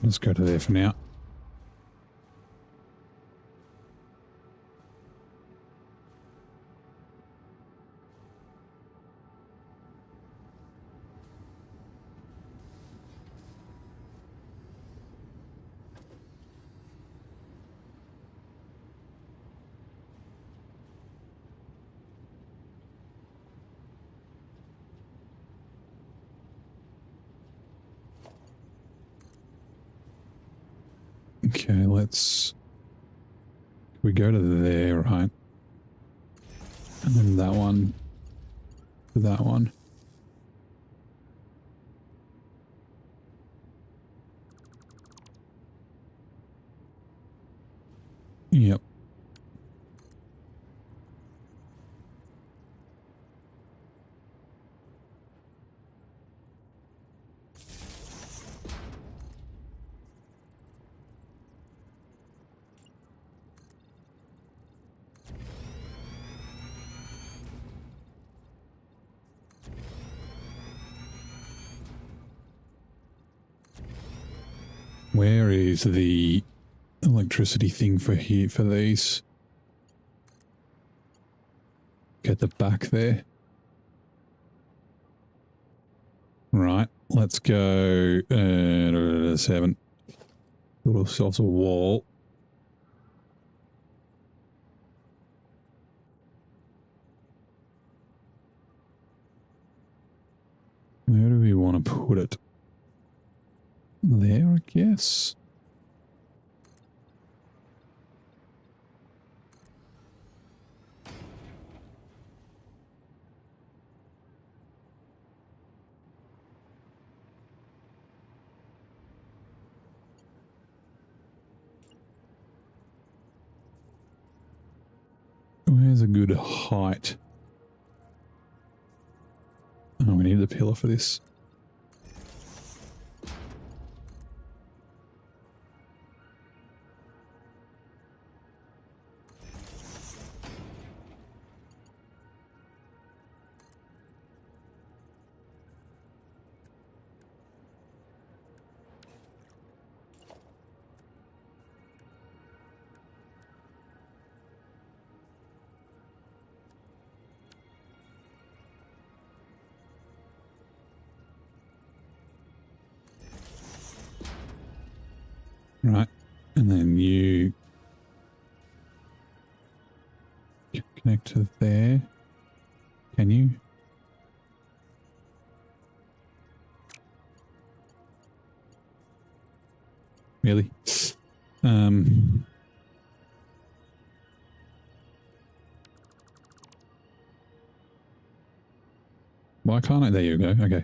Let's go to there for now. Okay, we go to there, right? And then that one to that one. Yep. Where is the electricity thing for here for these? Get the back there. Right, let's go 7. Build ourselves a wall. Where do we want to put it? There, I guess. Where's a good height? Oh, we need the pillar for this. Right, and then you connect to there. Can you? Really? Why can't I? There you go. Okay.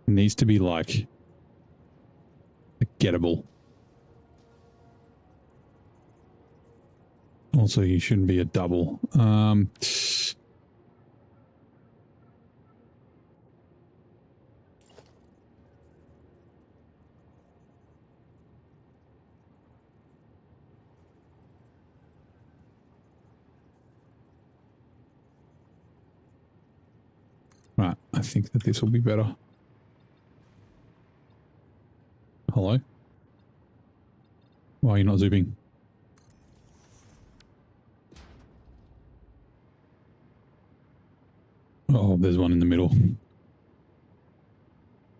It needs to be like gettable. Also, you shouldn't be a double. Right, I think that this will be better. Hello? Why are you not zooming? Oh, there's one in the middle.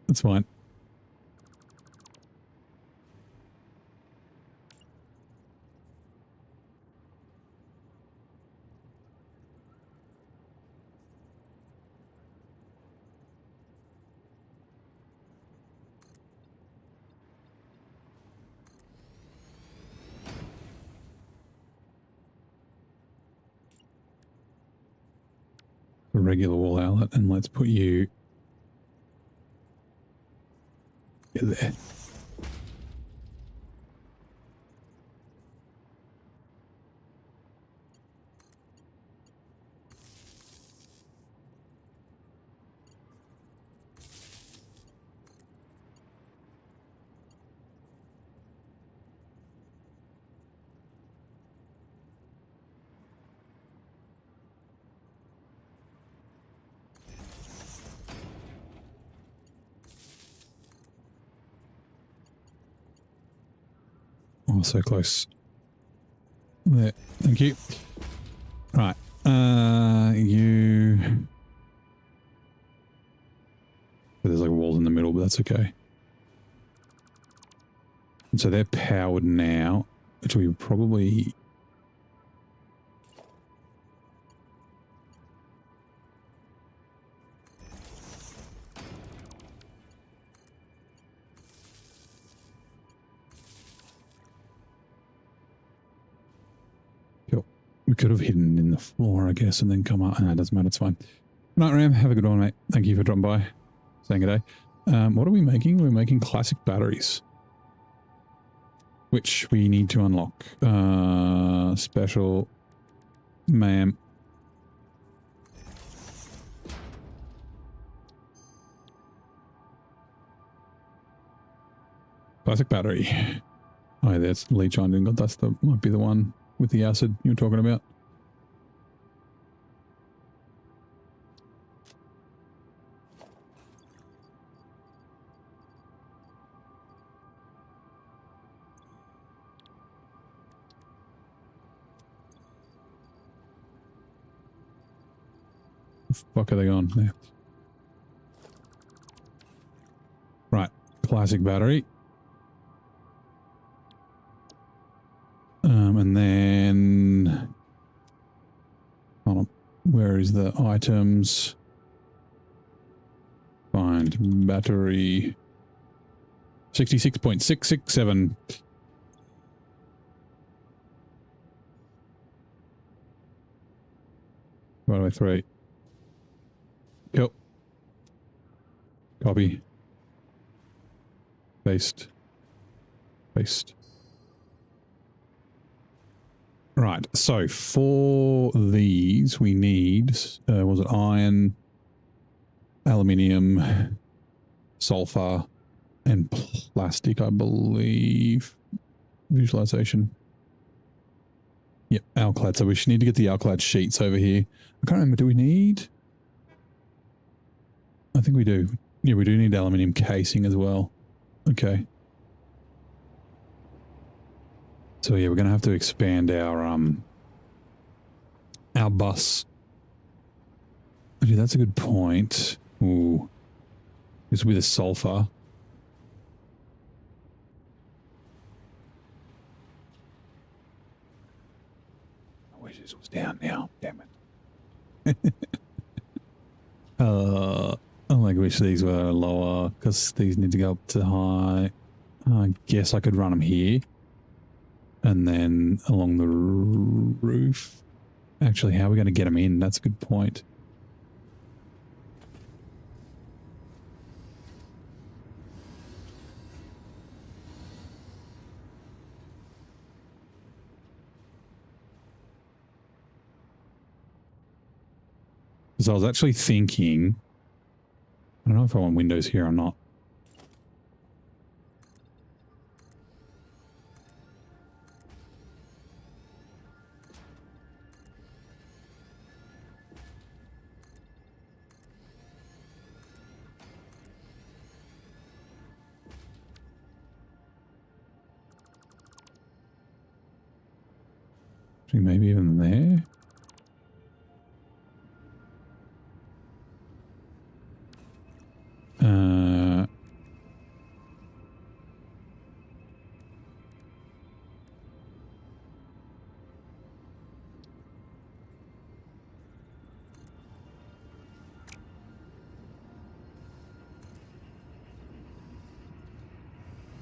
That's fine. A regular wall outlet, and let's put you there. Oh, so close. There. Thank you. Right. You But there's like walls in the middle, but that's okay. And so they're powered now, which we probably... Cool. We could have hidden in the floor, I guess, and then come out. It doesn't matter, it's fine. Good night, Ram. Have a good one, mate. Thank you for dropping by. Saying good day. What are we making? We're making classic batteries, which we need to unlock. Special, ma'am. Classic battery. Oh, yeah, that's leech iron. That's the might be the one with the acid you were talking about. Fuck are they going there? Right, classic battery. And then hold on, where is the items? Find battery 66.667. Right away, 3. Yep. Copy. Paste. Paste. Right, so for these we need, was it iron, aluminium, sulfur, and plastic, I believe. Visualization. Yep, alclad. So we should need to get the alclad sheets over here. I can't remember, do we need? I think we do. Yeah, we do need aluminium casing as well. Okay. So yeah, we're going to have to expand our bus. Actually, that's a good point. Ooh. This will be the sulfur. I wish this was down now. Damn it. I wish these were lower because these need to go up to high. I guess I could run them here. And then along the roof. Actually, how are we going to get them in? That's a good point. So I was actually thinking, I don't know if I want windows here or not. Maybe even there.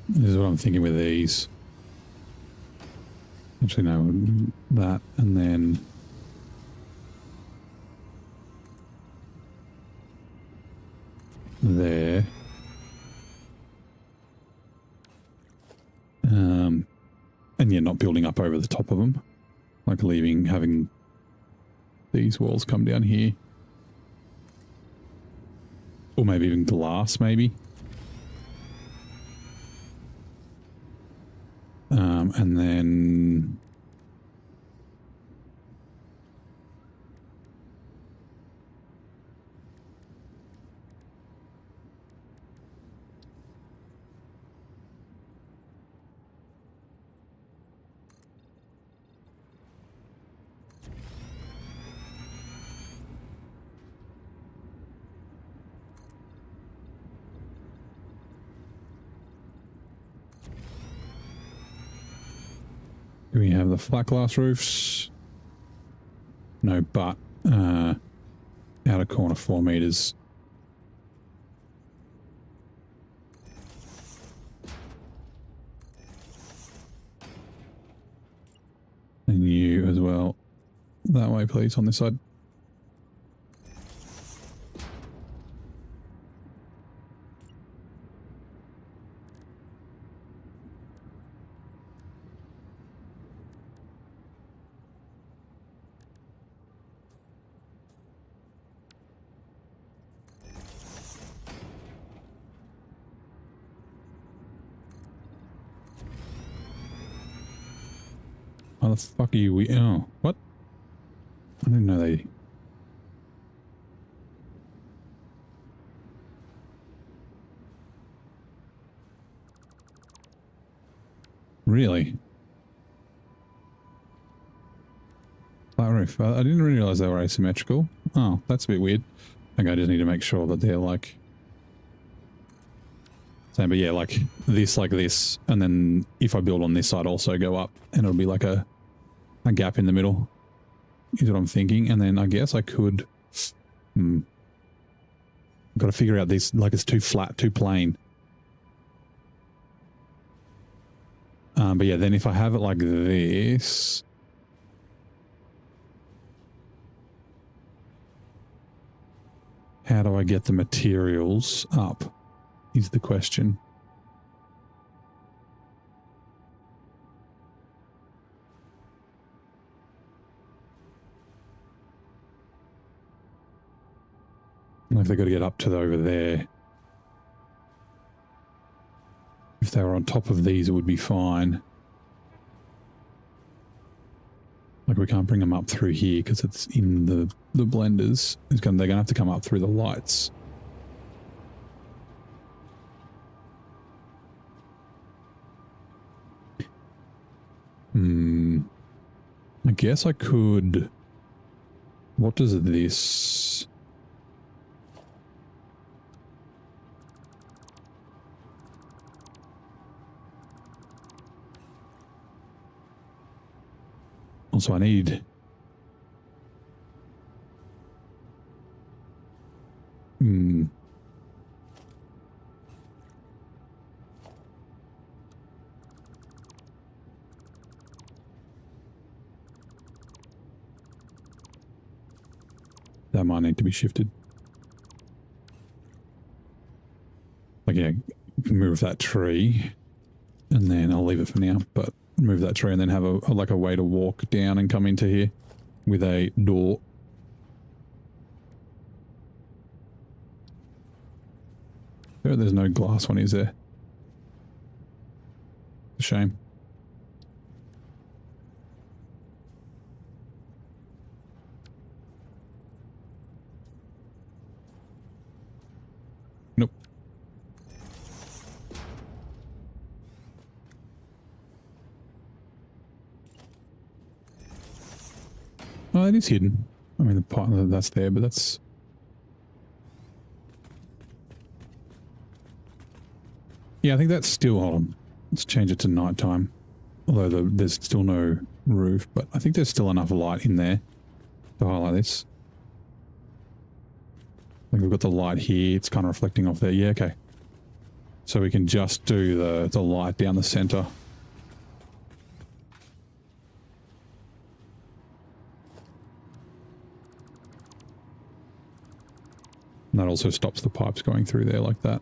This is what I'm thinking with these. Actually, no, that, and then there. And yeah, not building up over the top of them. Like having these walls come down here. Or maybe even glass, maybe. And then Do we have the flat glass roofs? No, but outer corner 4 meters. And you as well. That way, please, on this side. How the fuck are you? Oh, what? I didn't know they... Really? Flat roof. I didn't realize they were asymmetrical. Oh, that's a bit weird. Okay, I just need to make sure that they're like... Same, but yeah, like this, and then if I build on this side, also go up, and it'll be like a gap in the middle, is what I'm thinking. And then I guess I could... Got to figure out this, like it's too flat, too plain. But yeah, then if I have it like this... How do I get the materials up, is the question. If they've got to get up to over there. If they were on top of these, it would be fine. Like we can't bring them up through here because it's in the blenders. They're going to have to come up through the lights. I guess I could... What does this... Also, I need... That might need to be shifted. Like, yeah, move that tree, and then I'll leave it for now, but move that tree and then have like a way to walk down and come into here with a door. There's no glass one, is there? A shame. Nope. Oh, it is hidden. I mean, the part that's there, but that's... Yeah, I think that's still... Hold on. Let's change it to nighttime. Although there's still no roof, but I think there's still enough light in there to highlight this. I think we've got the light here. It's kind of reflecting off there. Yeah, okay. So we can just do the light down the center. And that also stops the pipes going through there like that.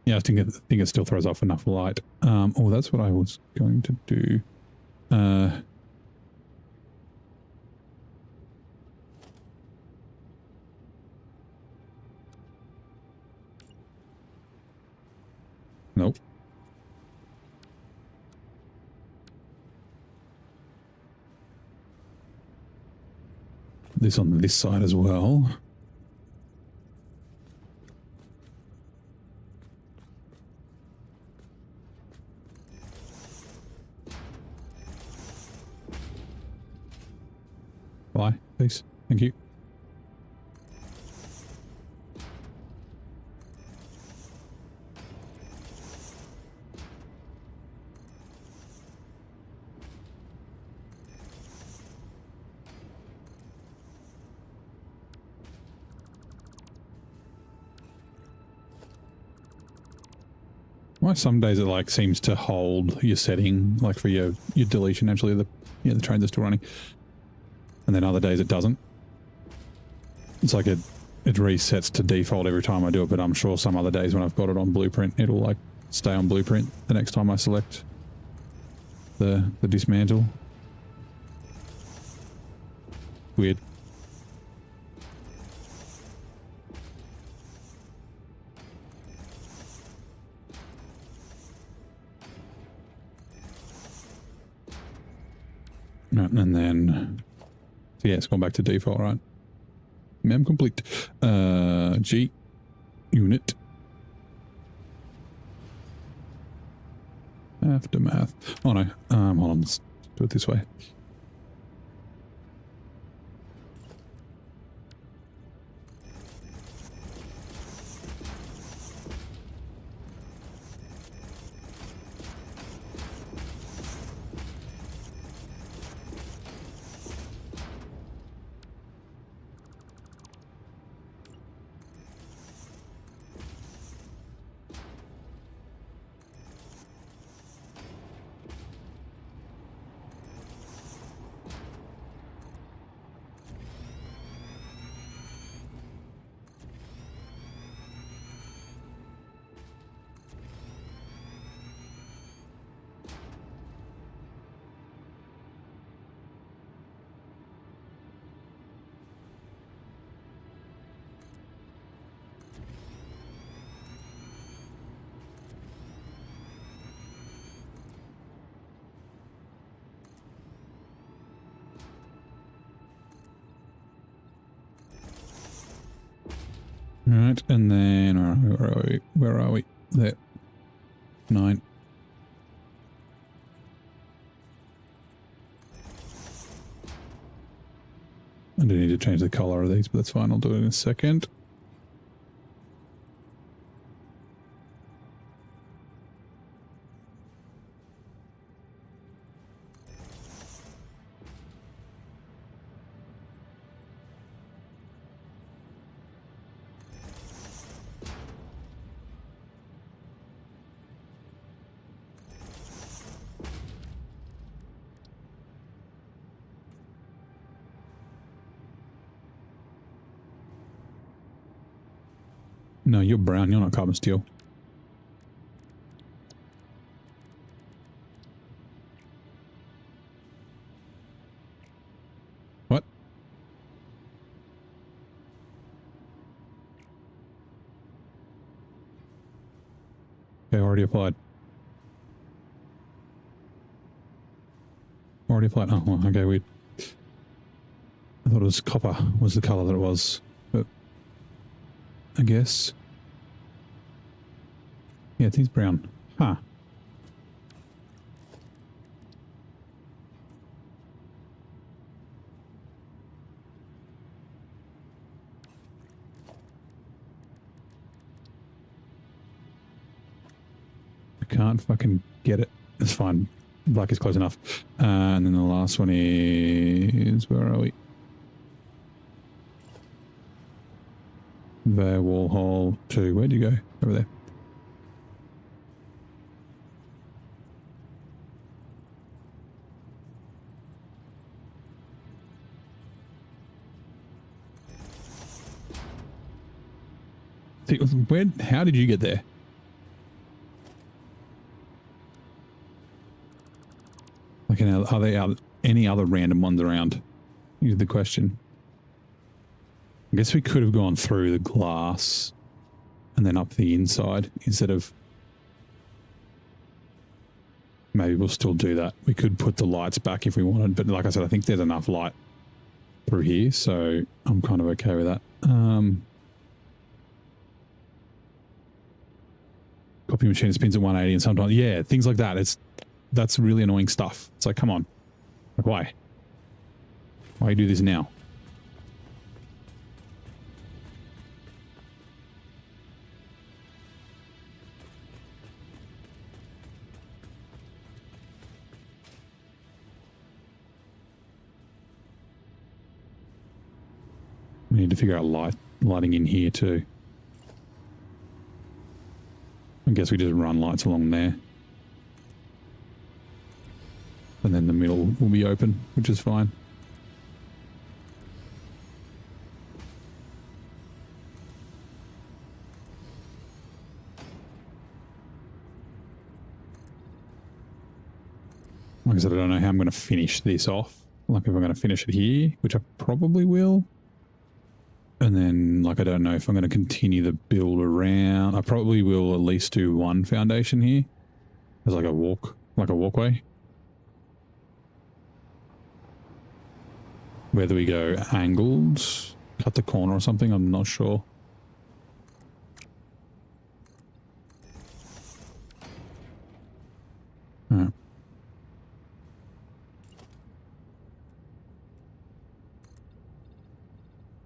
Yeah, I think it still throws off enough light. Oh, that's what I was going to do. Nope. This on this side as well. please. Thank you. Why some days it like seems to hold your setting, like for your deletion. Actually, the trains are still running, and then other days it doesn't. It's like it resets to default every time I do it. But I'm sure some other days when I've got it on blueprint, it'll like stay on blueprint the next time I select the dismantle. Weird. And then, so yeah, it's gone back to default, right? Mem complete. G unit. Aftermath. Oh no. Hold on. Let's do it this way. Right, and then where are we? There. 9. I do need to change the color of these, but that's fine. I'll do it in a second. No, you're brown. You're not carbon steel. What? Okay, already applied. Already applied. Oh, well, okay, weird. I thought it was copper was the color that it was, but I guess. Yeah, it is brown. Huh. I can't fucking get it. It's fine. Black is close enough. And then the last one is... Where are we? There, wall hole 2. Where'd you go? Over there. See, where? How did you get there? Like, are there any other random ones around? Is the question. I guess we could have gone through the glass and then up the inside instead of... Maybe we'll still do that. We could put the lights back if we wanted, but like I said, I think there's enough light through here, so I'm kind of okay with that. Copy machine spins at 180 and sometimes... Yeah, things like that. That's really annoying stuff. It's like, come on. Like, why? Why you do this now? need to figure out lighting in here too. I guess we just run lights along there. And then the middle will be open, which is fine. Like I said, I don't know how I'm going to finish this off. Like if I'm going to finish it here, which I probably will. And then, like, I don't know if I'm going to continue the build around. I probably will at least do one foundation here as like a walkway. Whether we go angled, cut the corner or something, I'm not sure. Alright.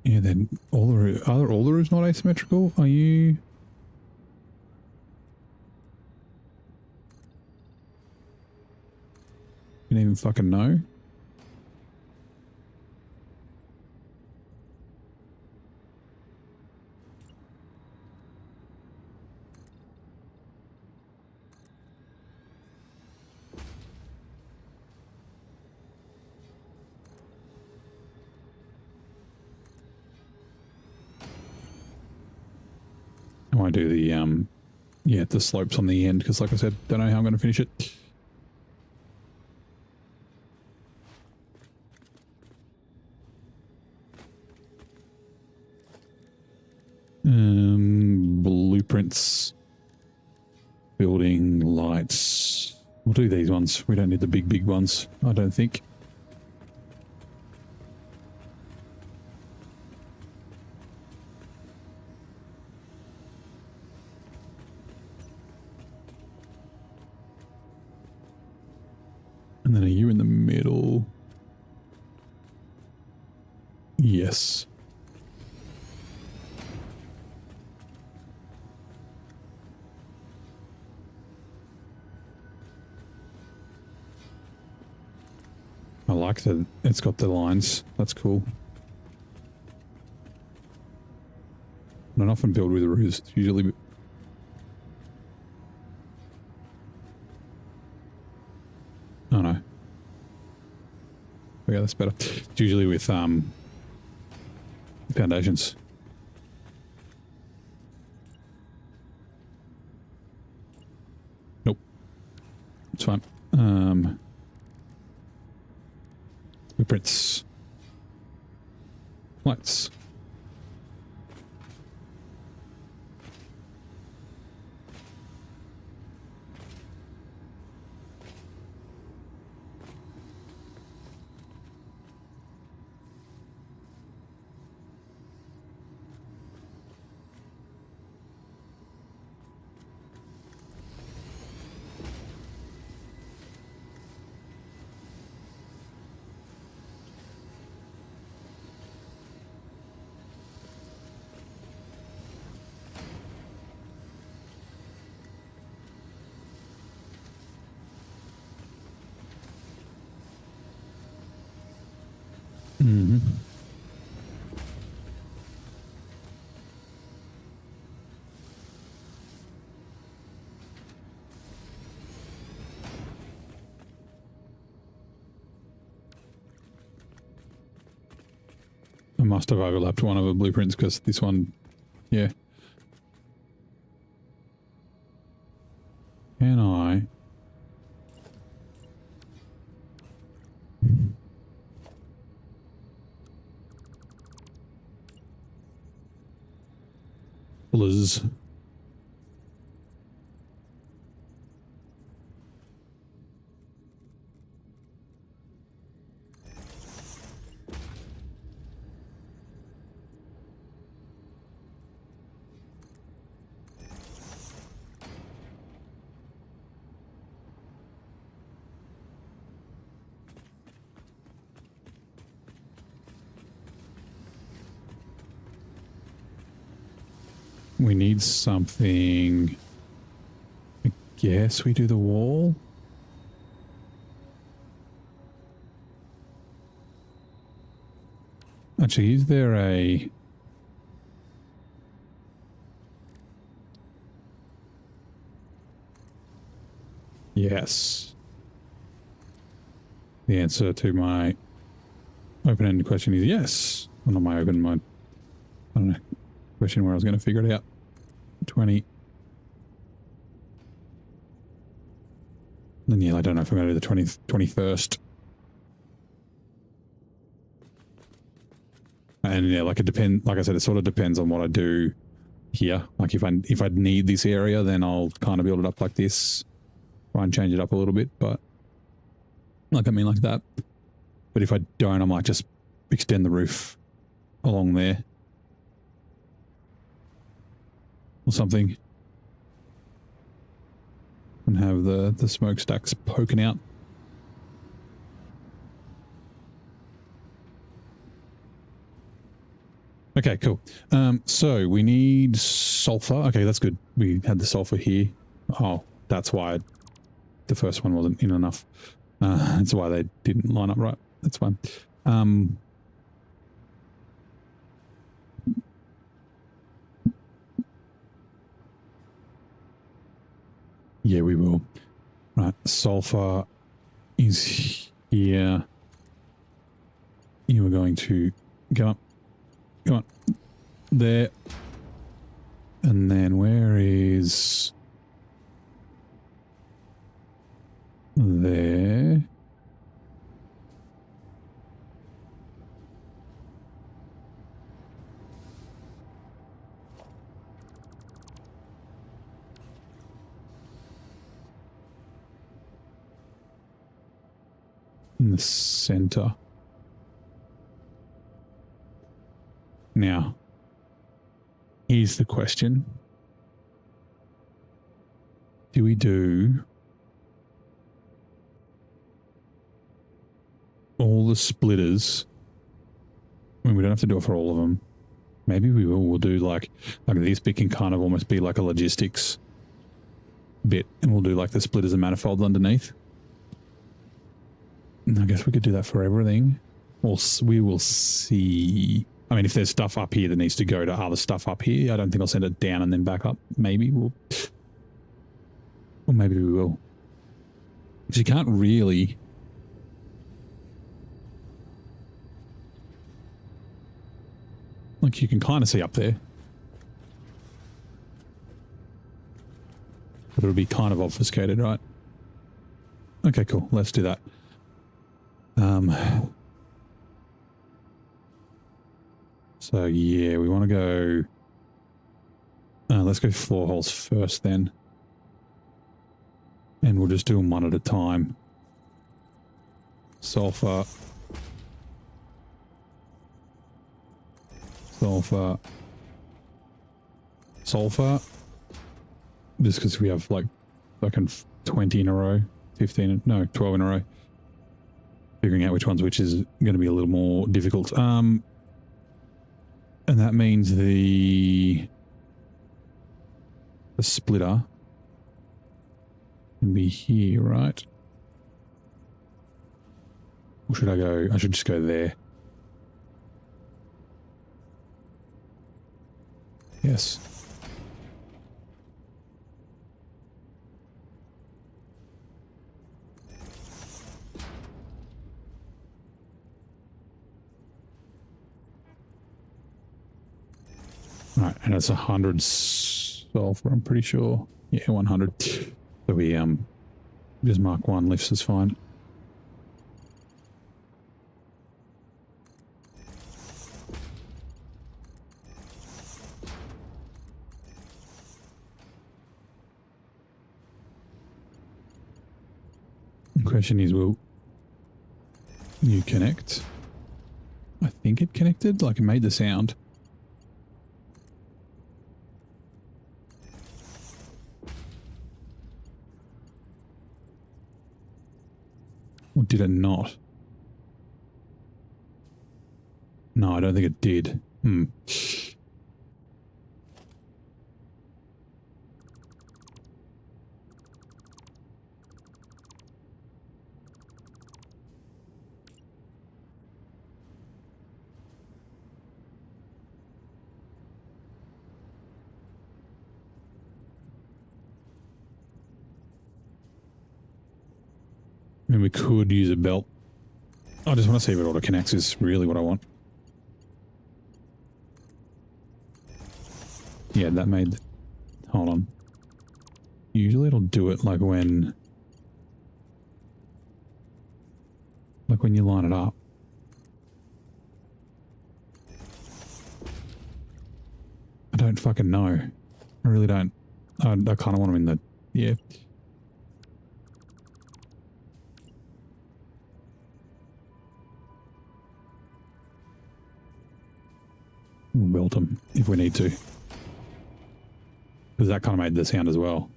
Yeah, then all the roofs not asymmetrical? Are you? You didn't even fucking know? I want to do the slopes on the end because, like I said, don't know how I'm going to finish it. Blueprints, building lights. We'll do these ones. We don't need the big ones, I don't think. And then are you in the middle? Yes. I like that it's got the lines. That's cool. I don't often build with the roofs. It's usually... Oh no. Yeah, that's better. It's usually with foundations. Nope. It's fine. Blueprints. Lights. Mm-hmm. I must have overlapped one of the blueprints because this one, yeah. Can I? Liz. We need something. I guess we do the wall. Actually, is there a... Yes. The answer to my open-ended question is yes. Well, not my open, my, I don't know, question where I was going to figure it out. 20. And yeah, I don't know if I'm going to do the 21st. And yeah, like like I said, it sort of depends on what I do here. Like if I need this area, then I'll kind of build it up like this. Try and change it up a little bit, but like that. But if I don't, I might just extend the roof along there or something and have the smokestacks poking out. Okay, cool. So we need sulfur. Okay, that's good. We had the sulfur here. Oh, that's why the first one wasn't in enough. That's why they didn't line up right. That's fine. Yeah, we will. Right, sulfur is here. You are going to go on there. And then where is there? In the center. Now, here's the question. Do we do all the splitters? I mean, we don't have to do it for all of them. Maybe we will. We'll do like this bit can kind of almost be like a logistics bit, and we'll do like the splitters and manifolds underneath. And I guess we could do that for everything. We will see. I mean, if there's stuff up here that needs to go to other stuff up here, I don't think I'll send it down and then back up. Maybe we'll... Or maybe we will. Because you can't really... Like, you can kind of see up there. But it'll be kind of obfuscated, right? Okay, cool. Let's do that. So yeah, we want to go... let's go floor holes first then. And we'll just do them one at a time. Sulfur. Sulfur. Sulfur. Just because we have like fucking 20 in a row. 15, no, 12 in a row. Figuring out which is going to be a little more difficult. And that means the splitter can be here, right? Or should I go? I should just go there. Yes. Right, and it's 100 sulfur, I'm pretty sure. Yeah, 100. So we just mark one, lifts is fine. The question is, will you connect? I think it connected, like it made the sound. Or did it not? No, I don't think it did. we could use a belt. I just want to see if it auto connects is really what I want. Yeah, that made... Hold on. Usually it'll do it like when... Like when you line it up. I don't fucking know. I really don't. I kind of want them in the... Yeah. We'll belt them if we need to. Because that kind of made the sound as well.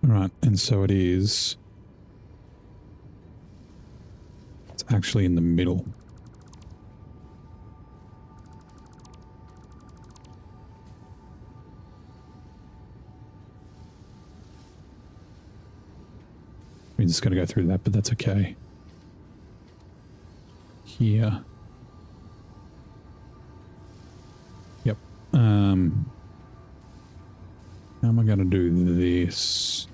Right, and so it is... It's actually in the middle. We're just going to go through that, but that's okay. Here. Yep. How am I going to do this?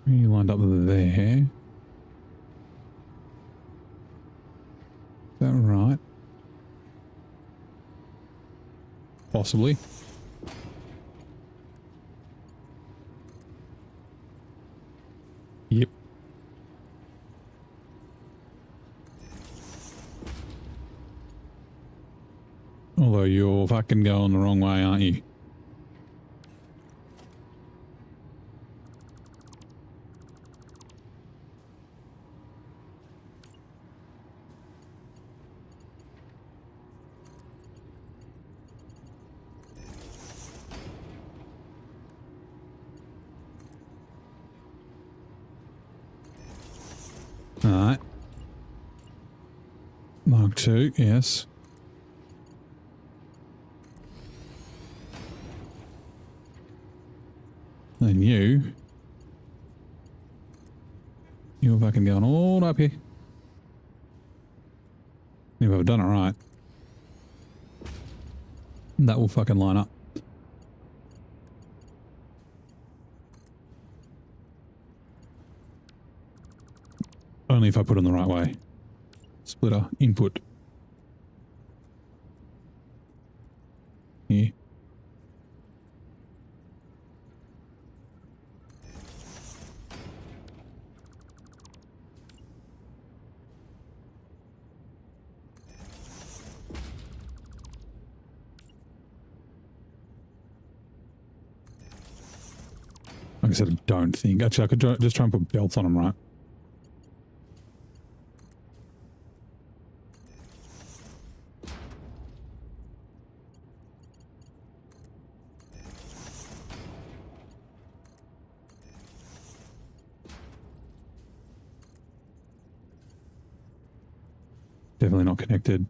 You lined up there. Is that right? Possibly. Yep. Although you're fucking going the wrong way, aren't you? Alright. Mark 2, yes. And you're fucking going all up here. If I've done it right, that will fucking line up. Only if I put it in the right way. Splitter, input. Here. Like I said, I don't think. Actually, I could just try and put belts on them, right? Definitely not connected.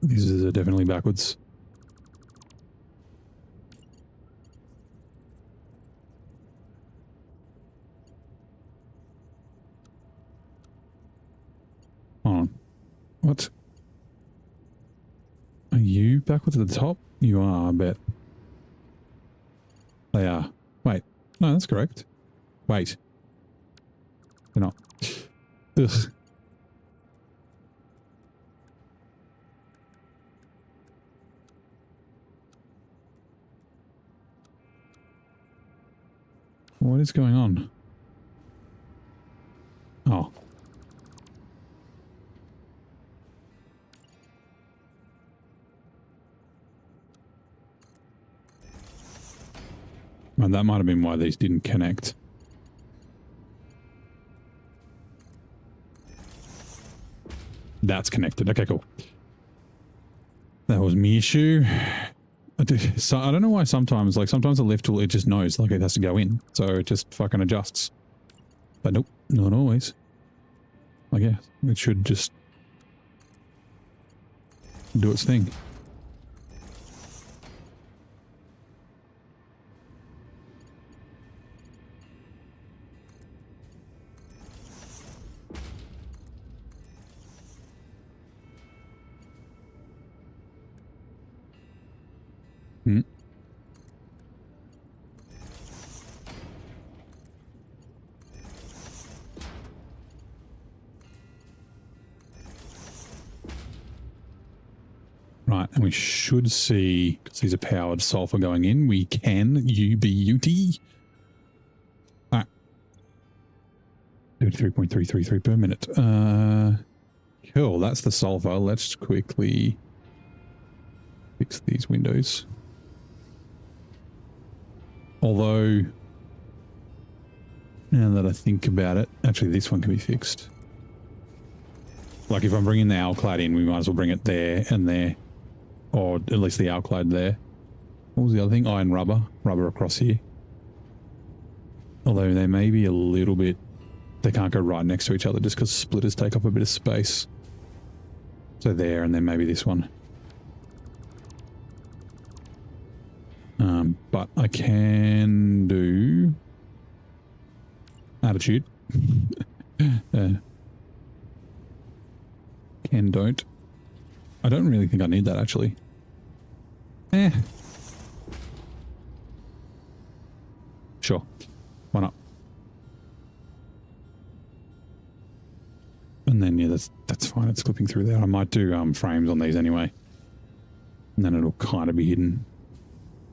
These are definitely backwards. Hold on. What? Are you backwards at the top? You are, I bet. They are. Wait. No, that's correct. Wait. They're not. Ugh. What is going on? Oh. And that might have been why these didn't connect. That's connected. Okay, cool. That was my issue. So I don't know why sometimes the lift tool, it just knows like it has to go in. So it just fucking adjusts. But nope, not always. I guess it should just do its thing. Hmm. Right, and we should see, because these are powered sulfur going in, we can UBUT. Alright. 33.333 per minute. Cool, that's the sulfur. Let's quickly fix these windows. Although, now that I think about it, actually this one can be fixed. Like if I'm bringing the alclad in, we might as well bring it there and there. Or at least the alclad there. What was the other thing? Iron rubber. Rubber across here. Although they may be a little bit... They can't go right next to each other just because splitters take up a bit of space. So there, and then maybe this one. But I can do... Attitude. Can don't. I don't really think I need that actually. Sure. Why not? And then yeah, that's fine. It's clipping through there. I might do frames on these anyway. And then it'll kind of be hidden.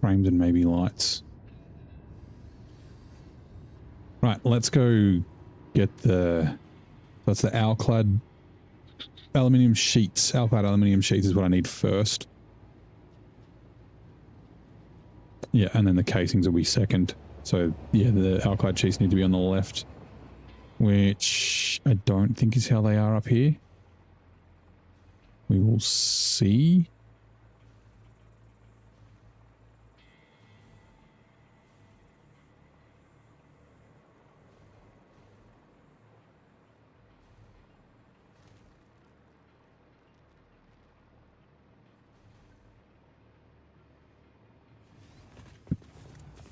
Frames and maybe lights. Right, let's go get the... That's the alclad aluminium sheets. Alclad aluminium sheets is what I need first. Yeah, and then the casings will be second. So yeah, the alclad sheets need to be on the left. Which I don't think is how they are up here. We will see.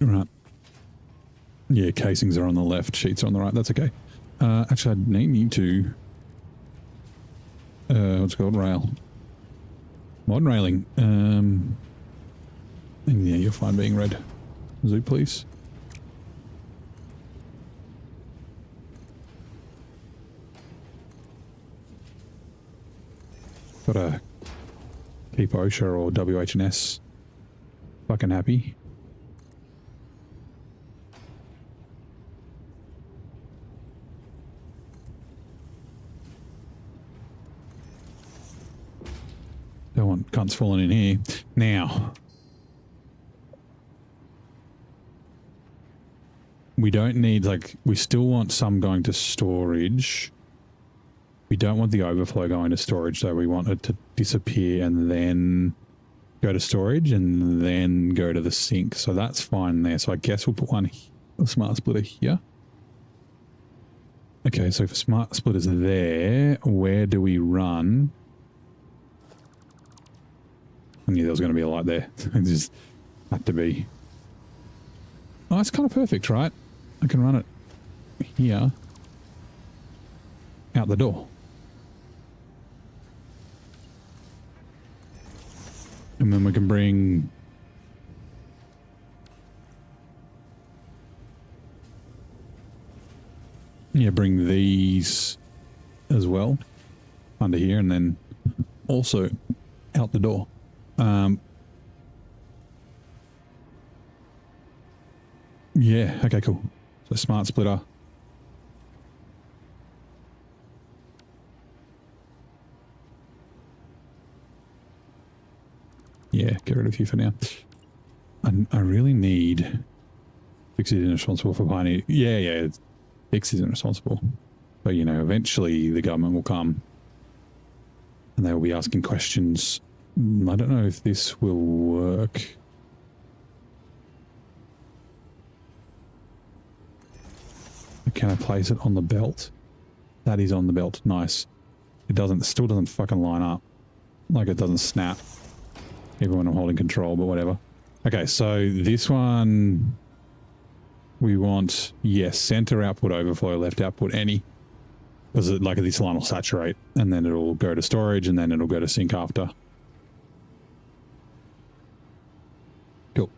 Right. Yeah, casings are on the left, sheets are on the right. That's okay. Actually, I need to... what's it called? Rail. Modern railing. And yeah, you're fine being red. Zoom, please. Gotta keep OSHA or WH&S fucking happy. Don't want cunts falling in here. Now, we don't need, like, we still want some going to storage. We don't want the overflow going to storage, so we want it to disappear and then go to storage and then go to the sink. So that's fine there. So I guess we'll put a smart splitter here. Okay, so for smart splitters there, where do we run? I knew there was going to be a light there. It just had to be. Oh, it's kind of perfect, right? I can run it here, out the door. And then we can bring... Yeah, bring these as well under here and then also out the door. Yeah, okay, cool. So smart splitter. Yeah, get rid of you for now. I really need Fix isn't responsible for pioneer. Yeah. Fix isn't responsible. But, you know, eventually the government will come and they will be asking questions. I don't know if this will work. Can I place it on the belt? That is on the belt. Nice. It still doesn't fucking line up. Like it doesn't snap. Even when I'm holding control, but whatever. Okay, so this one we want, yes, center output overflow, left output any. Because like this line will saturate and then it'll go to storage and then it'll go to sync after. Cool.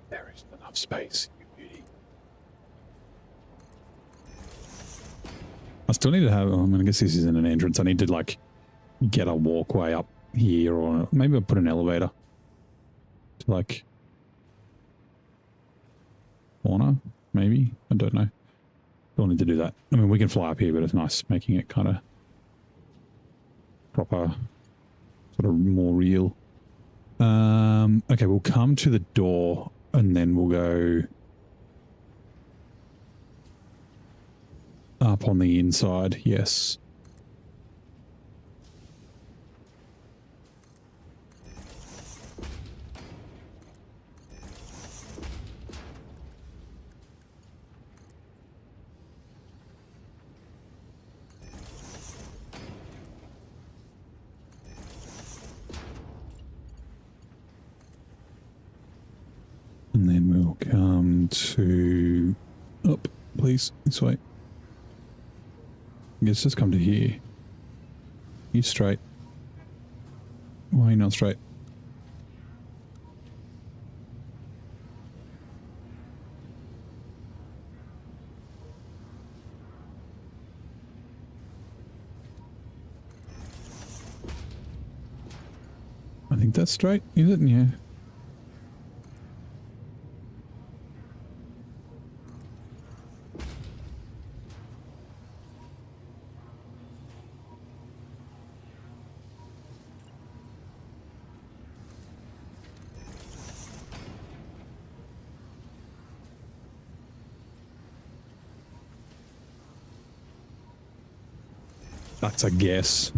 There isn't enough space, you beauty. I still need to have, I guess this isn't an entrance. I need to like get a walkway up here, or maybe I'll put an elevator to like corner, maybe. I don't know. Don't need to do that. I mean, we can fly up here, but it's nice making it kind of proper, sort of more real. Okay, we'll come to the door and then we'll go up on the inside. Yes. And then we'll come to up, please, this way. I guess just come to here. You straight. Why are you not straight? I think that's straight, is it? Yeah. That's a guess.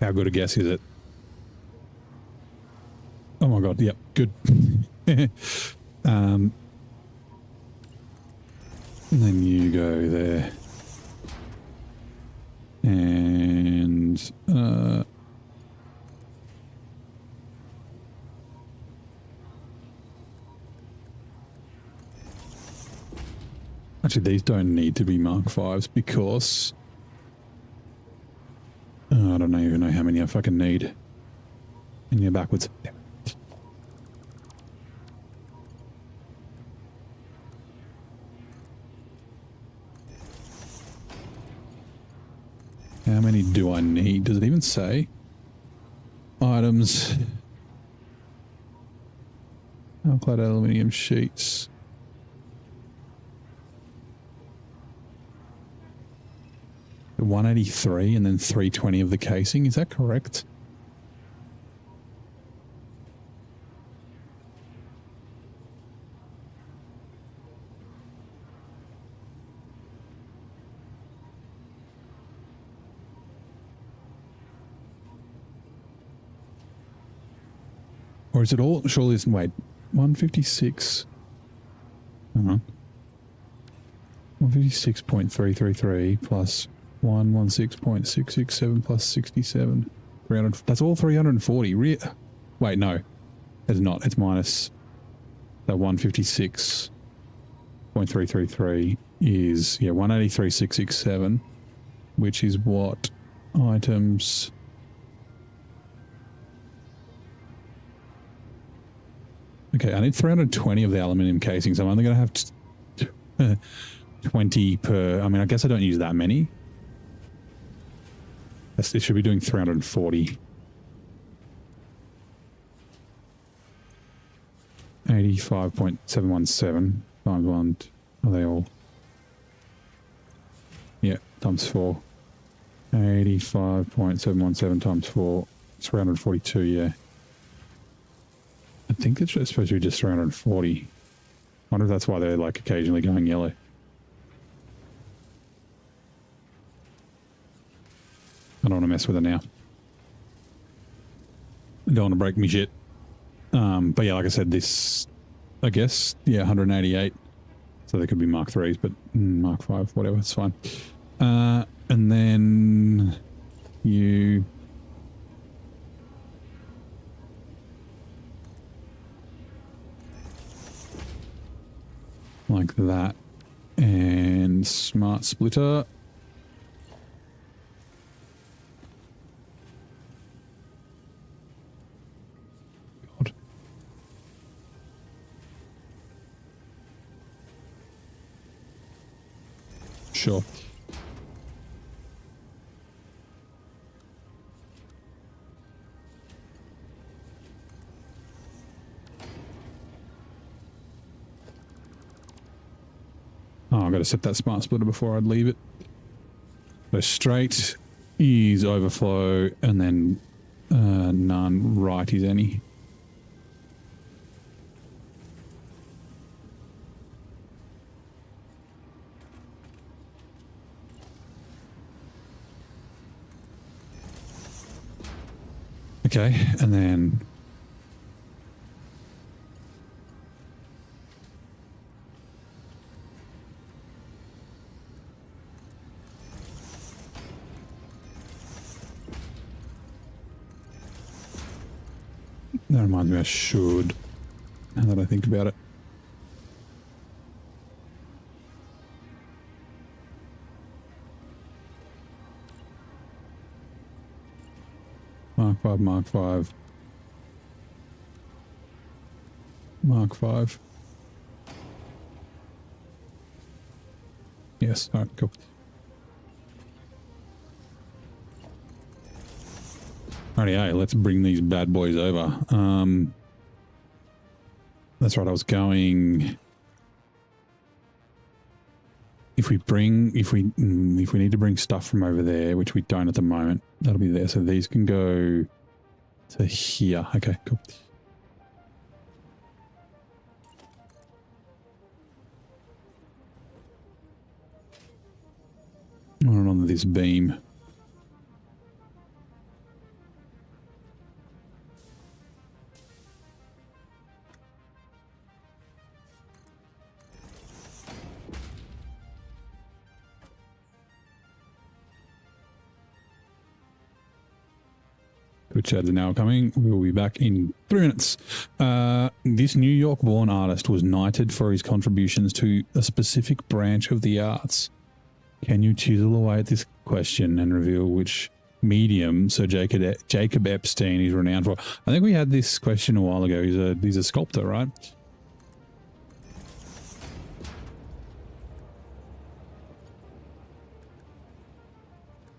How good a guess is it? Oh my god, yep, good. And then you go there. And actually, these don't need to be Mark 5s because I don't even know how many I fucking need. And you're backwards. How many do I need? Does it even say? Items. Alclad aluminium sheets. The 183 and then 320 of the casing. Is that correct? Or is it all? Surely it's, wait, 156. Hang on. 156.333 plus 116.667 plus 67. 300. That's all 340. Wait, no. It's not. It's minus the 156.333 is, yeah, 183.667, which is what items... Okay, I need 320 of the aluminium casing, so I'm only going to have 20 per... I mean, I guess I don't use that many. It should be doing 340. 85.717 times 1. Are they all? Yeah, times 4. 85.717 times 4. 342, yeah. I think it's supposed to be just 340. I wonder if that's why they're like occasionally going yellow. I don't want to mess with it now. I don't want to break me shit. But yeah, like I said, this, I guess, yeah, 188. So they could be Mark 3s, but Mark 5, whatever, it's fine. And then you... like that. And smart splitter. God. Sure. Oh, I've got to set that smart splitter before I'd leave it. So straight is overflow, and then none, right is any. Okay, and then... that reminds me I should, now that I think about it. Mark 5, Mark 5. Mark 5. Yes, alright, cool. Alrighty, hey, let's bring these bad boys over. That's right, I was going... If we need to bring stuff from over there, which we don't at the moment, that'll be there. So these can go to here. Okay, cool. On this beam. Which ads are now coming. We will be back in 3 minutes. This New York-born artist was knighted for his contributions to a specific branch of the arts. Can you chisel away at this question and reveal which medium Sir Jacob Epstein is renowned for? I think we had this question a while ago. He's a sculptor, right?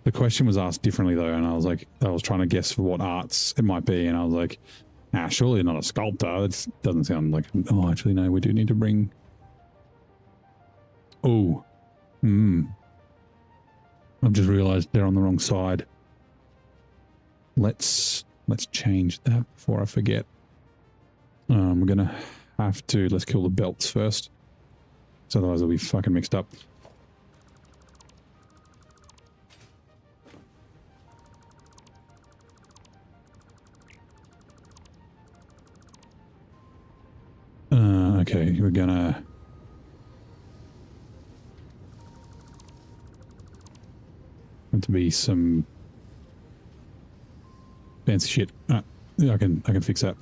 The question was asked differently though, and I was trying to guess for what arts it might be, and I was like, surely not a sculptor. It doesn't sound like... Oh, actually, no, we do need to bring... Oh. I've just realized they're on the wrong side. Let's change that before I forget. We're gonna have to... Let's kill the belts first. So otherwise they'll be fucking mixed up. Okay, we're gonna... Have to be some fancy shit. Yeah, I can fix that.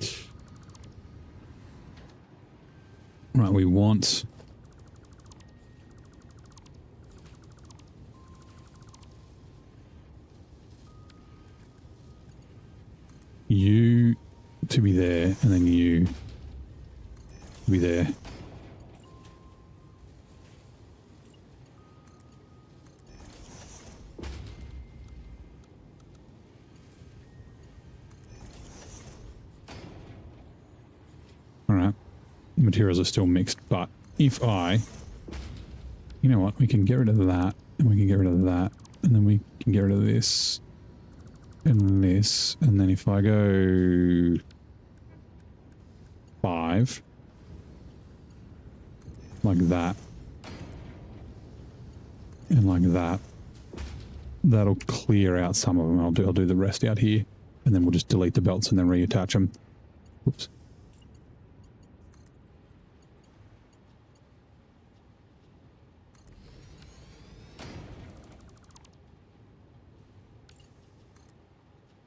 Right, we want... you to be there, and then you to be there. materials are still mixed, but if I... You know what? We can get rid of that, and we can get rid of that, and then we can get rid of this, and this, and then if I go 5, like that, and like that, that'll clear out some of them. I'll do the rest out here, and then we'll just delete the belts and then reattach them. Whoops.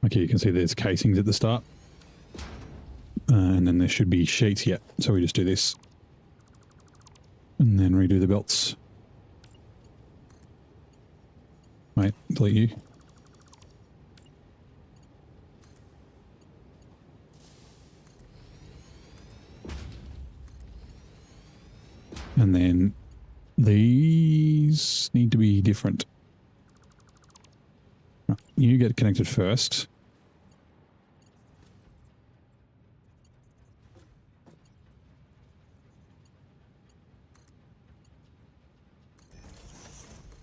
Okay, you can see there's casings at the start. And then there should be sheets yet. So we just do this. And then redo the belts. Wait, delete you. And then these need to be different. You get connected first.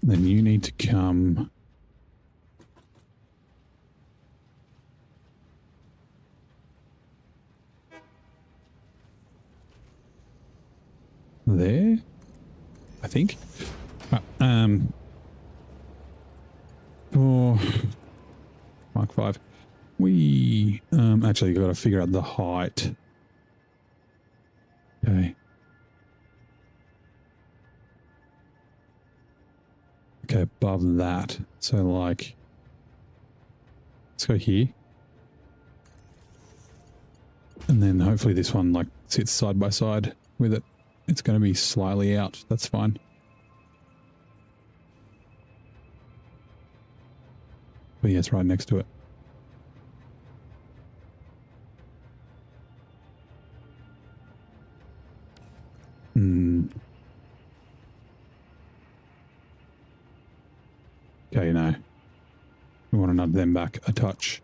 Then you need to come there, I think. For Mark 5, we actually got to figure out the height. Okay. Okay, above that. So like, let's go here. And then hopefully this one like sits side by side with it. It's going to be slightly out. That's fine. But yeah, it's right next to it. Okay, no. We want to nudge them back a touch.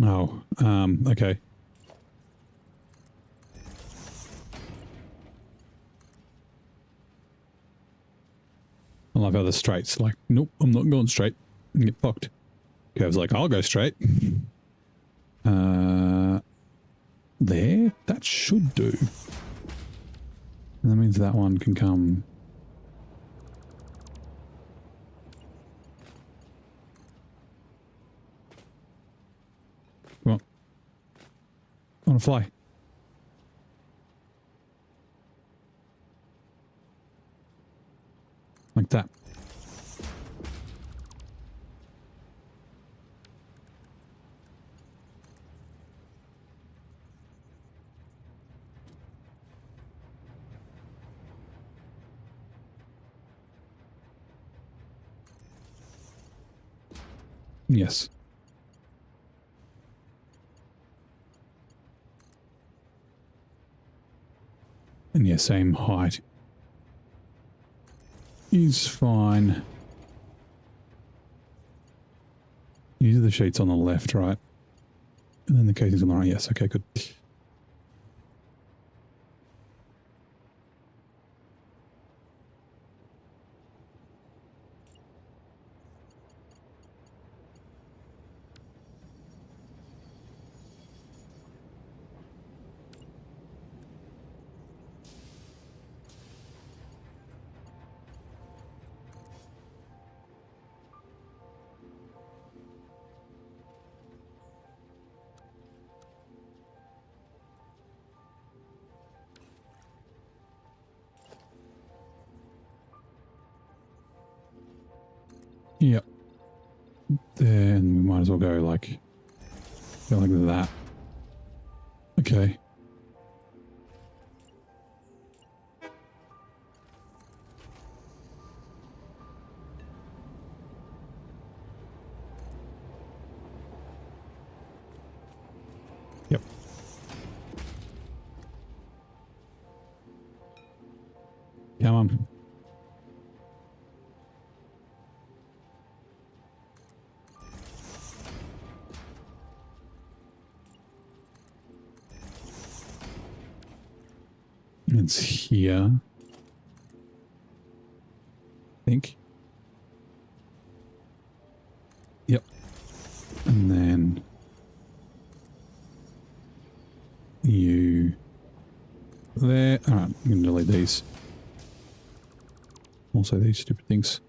Oh, okay. I love how the straight's like, nope, I'm not going straight. And get fucked. Curve's like, I'll go straight. There? That should do. And that means that one can come... Come on. I want to fly. Like that. Yes. And yeah, same height. Is fine. These are the sheets on the left, right? And then the casings on the right. Yes, okay, good. Yep. Then we might as well go like that. Okay. It's here. I think. Yep. And then you there. All right, I'm going to delete these. Also these stupid things.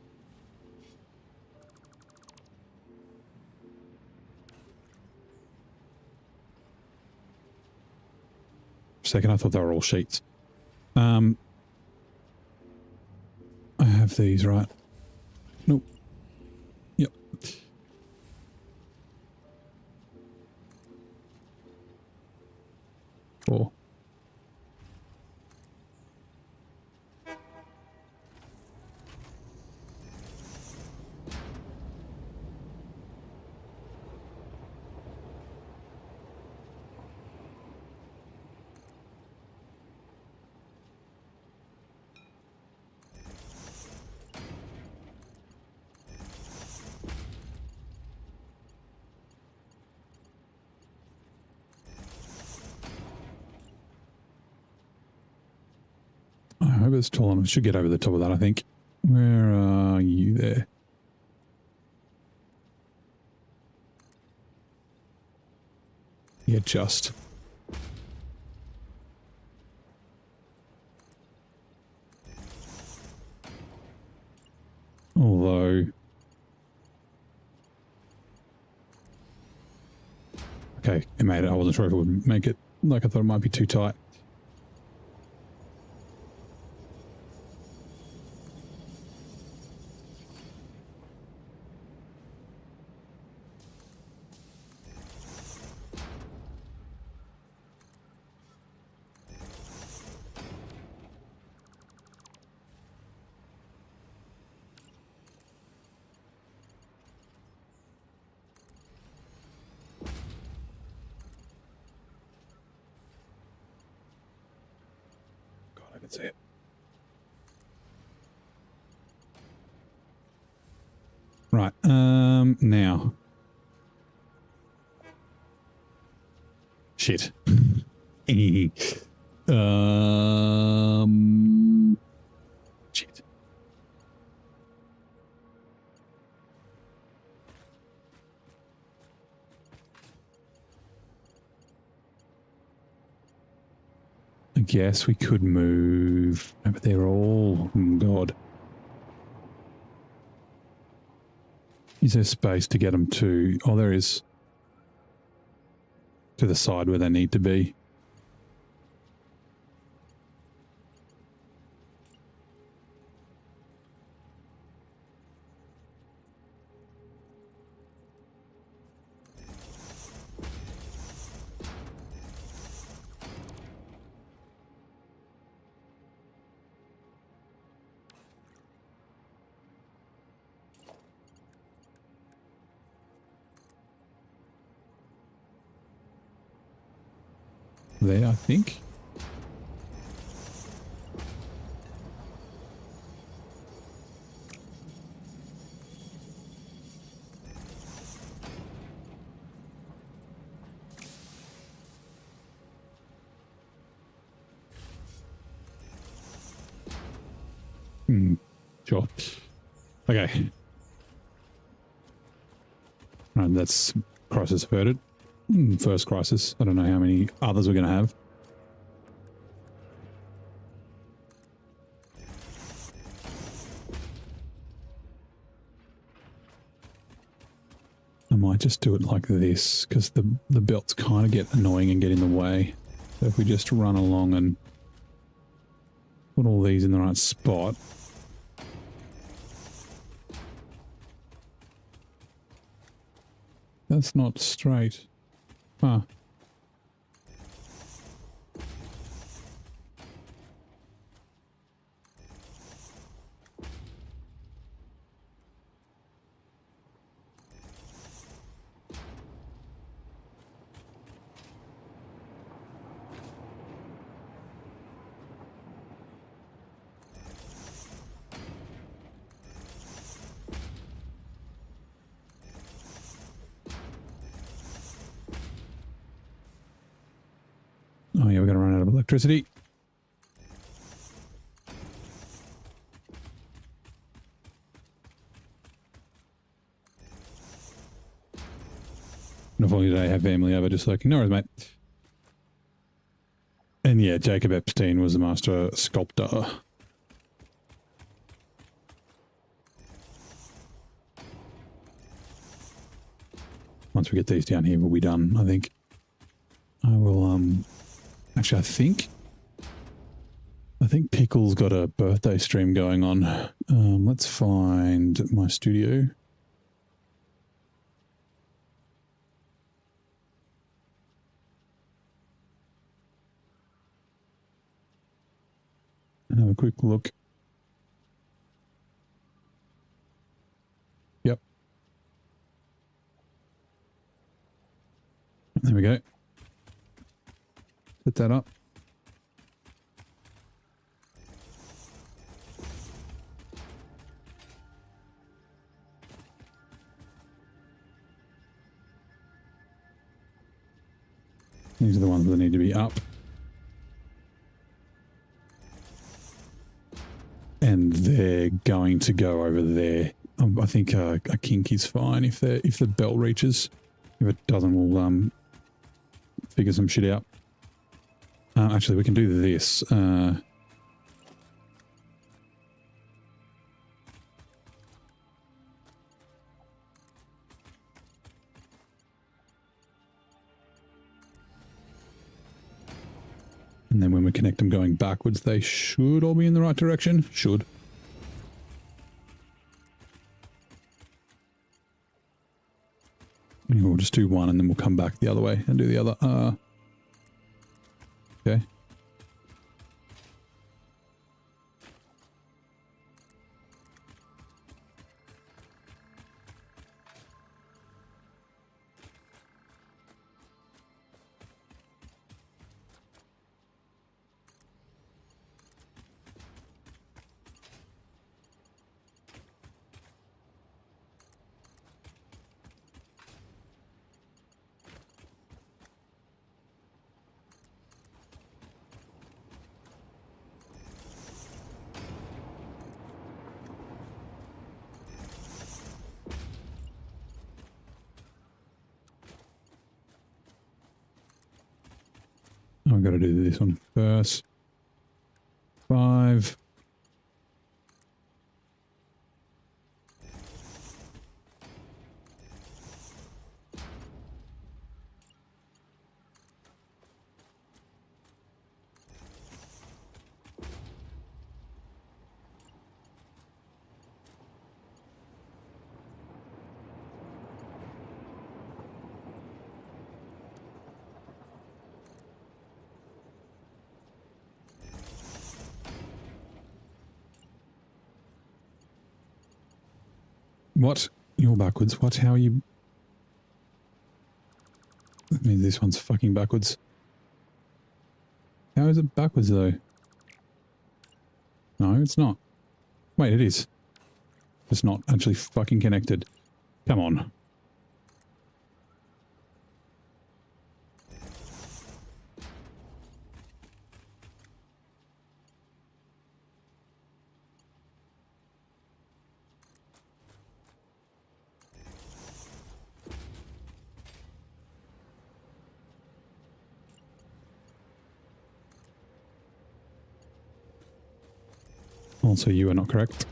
For a second, I thought they were all sheets. I have these, right? Nope. Yep. Four. I hope it's tall enough. I should get over the top of that, I think. Where are you there? Yeah, just. Although... Okay, it made it. I wasn't sure if it would make it. Like I thought it might be too tight. That's it. Right, now. Shit. Shit. I guess we could move, but they're all, oh God. Is there space to get them to, oh, there is, to the side where they need to be. There, I think. Sure. Okay. Right, that's crisis averted. First crisis. I don't know how many others we're going to have. I might just do it like this because the belts kind of get annoying and get in the way. So if we just run along and put all these in the right spot. That's not straight. Huh. Oh yeah, we're going to run out of electricity. And if only today have family over, just like, no worries, mate. And yeah, Jacob Epstein was the master sculptor. Once we get these down here, we'll be done, I think. I will, actually, I think Pickle's got a birthday stream going on. Let's find my studio. And have a quick look. Yep. There we go. Set that up. These are the ones that need to be up. And they're going to go over there. I think a kink is fine if the bell reaches. If it doesn't, we'll figure some shit out. Actually, we can do this. And then when we connect them going backwards, they should all be in the right direction. Should. And we'll just do one and then we'll come back the other way and do the other. Okay. I've got to do this one first. 5. What? You're backwards. What? How are you? That means this one's fucking backwards. How is it backwards though? No, it's not. Wait, it is. It's not actually fucking connected. Come on. Also, you are not correct.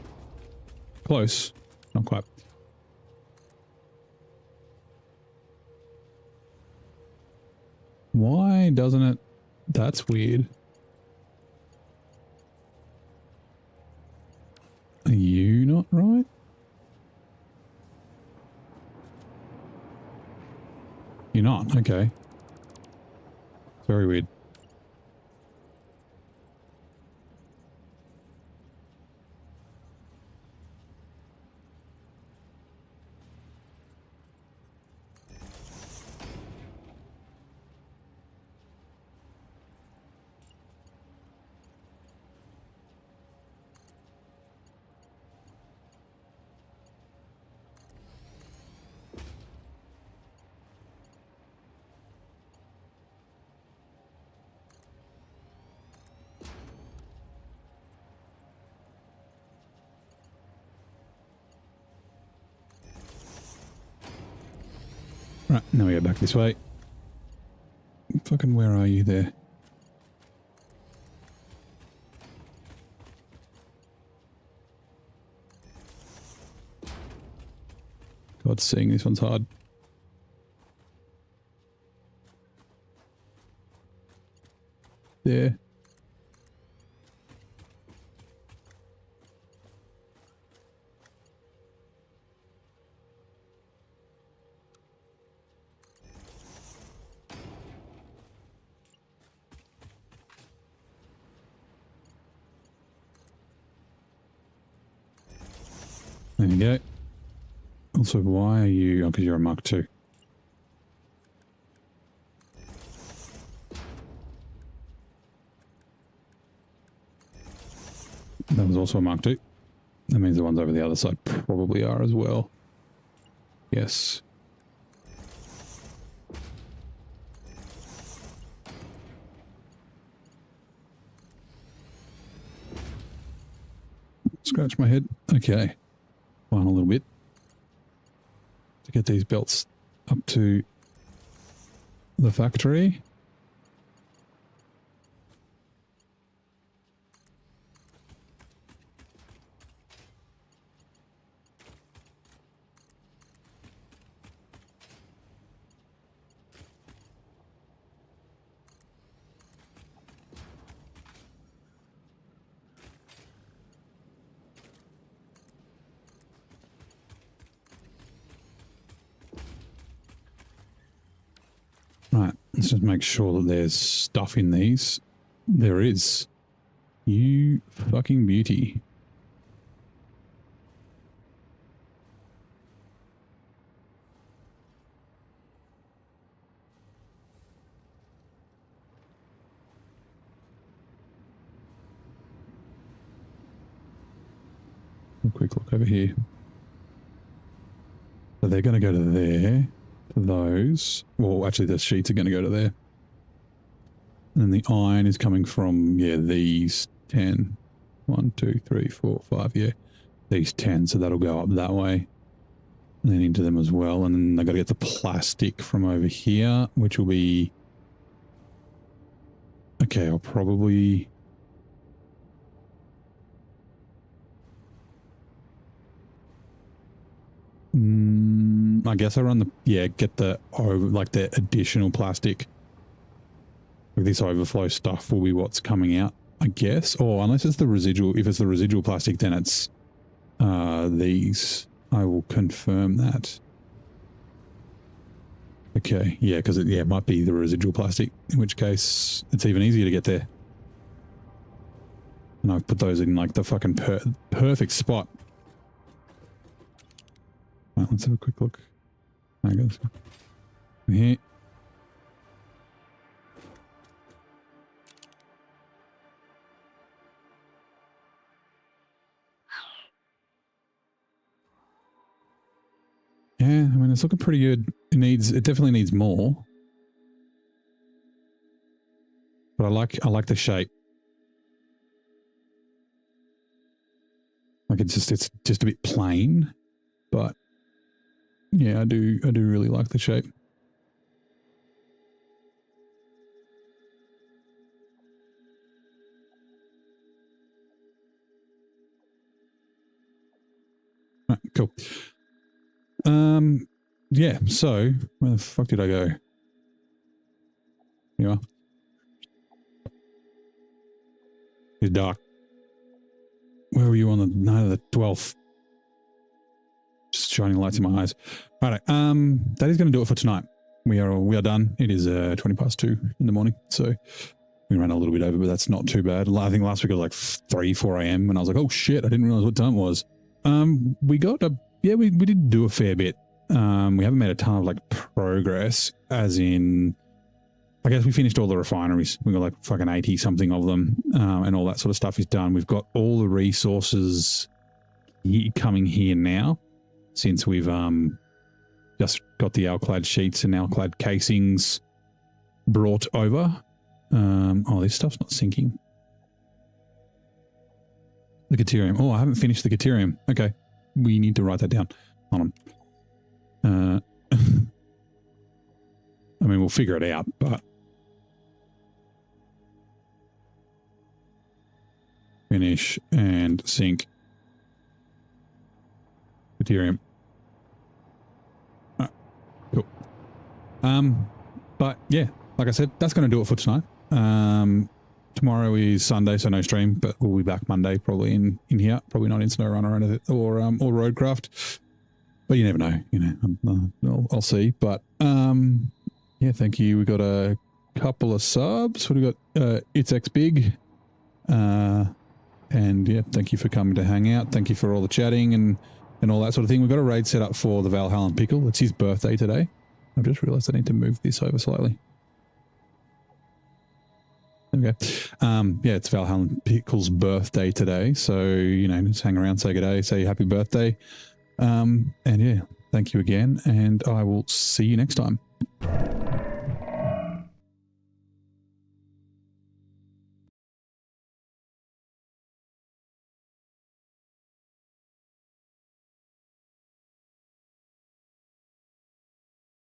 Close. Not quite. Why doesn't it? That's weird. Are you not right? You're not? Okay. Very weird. Right, now we go back this way. Fucking where are you there? God, seeing this one's hard. There. There you go. Also, why are you... Oh, because you're a Mark II. That was also a Mark II. That means the ones over the other side probably are as well. Yes. Scratch my head. Okay. On a little bit. To get these belts up to the factory. Right, let's just make sure that there's stuff in these. There is. You fucking beauty. A quick look over here. So they're going to go to there. Those. Well, actually, the sheets are going to go to there. And then the iron is coming from, yeah, these 10. 1, 2, 3, 4, 5, yeah. These 10, so that'll go up that way. And then into them as well. And then they've got to get the plastic from over here, which will be... Okay, I'll probably... I guess I run the... Yeah, get the... like the additional plastic. Like this overflow stuff will be what's coming out, I guess. Or unless it's the residual... If it's the residual plastic, then it's these. I will confirm that. Okay, yeah, because it might be the residual plastic, in which case it's even easier to get there. And I've put those in like the fucking perfect spot. Right, let's have a quick look. There goes. Here. Yeah, I mean, it's looking pretty good. It definitely needs more. But I like the shape. Like it's just a bit plain, but yeah, I do really like the shape. Right, cool. Yeah, so where the fuck did I go? Here you are. It's dark. Where were you on the night of the 12th? Just shining lights in my eyes. Right, that is going to do it for tonight. We are done. It is 20 past 2 in the morning, so we ran a little bit over, but that's not too bad. I think last week it was like 3, 4 a.m. and I was like, oh shit, I didn't realize what time it was. We did do a fair bit. We haven't made a ton of like progress, as in, I guess we finished all the refineries. We got like fucking 80 something of them, and all that sort of stuff is done. We've got all the resources coming here now, since we've just got the alclad sheets and alclad casings brought over. Oh, this stuff's not sinking. The Caterium. Oh, I haven't finished the Caterium. Okay, we need to write that down. Hold on. mean, we'll figure it out, but finish and sync Ethereum. All right, cool. But yeah, like I said, that's going to do it for tonight. Tomorrow is Sunday, so no stream, but we'll be back Monday probably in here. Probably not in SnowRunner or anything, or Roadcraft. But you never know, you know. I'll see. But yeah, thank you. We got a couple of subs. What do we got? It's X Big. And yeah, thank you for coming to hang out. Thank you for all the chatting and all that sort of thing. We've got a raid set up for the Valhalla Pickle. It's his birthday today. I've just realized I need to move this over slightly. Okay. Yeah, it's Valhalla Pickle's birthday today. So, you know, just hang around, say good day, say happy birthday. And yeah, thank you again. And I will see you next time.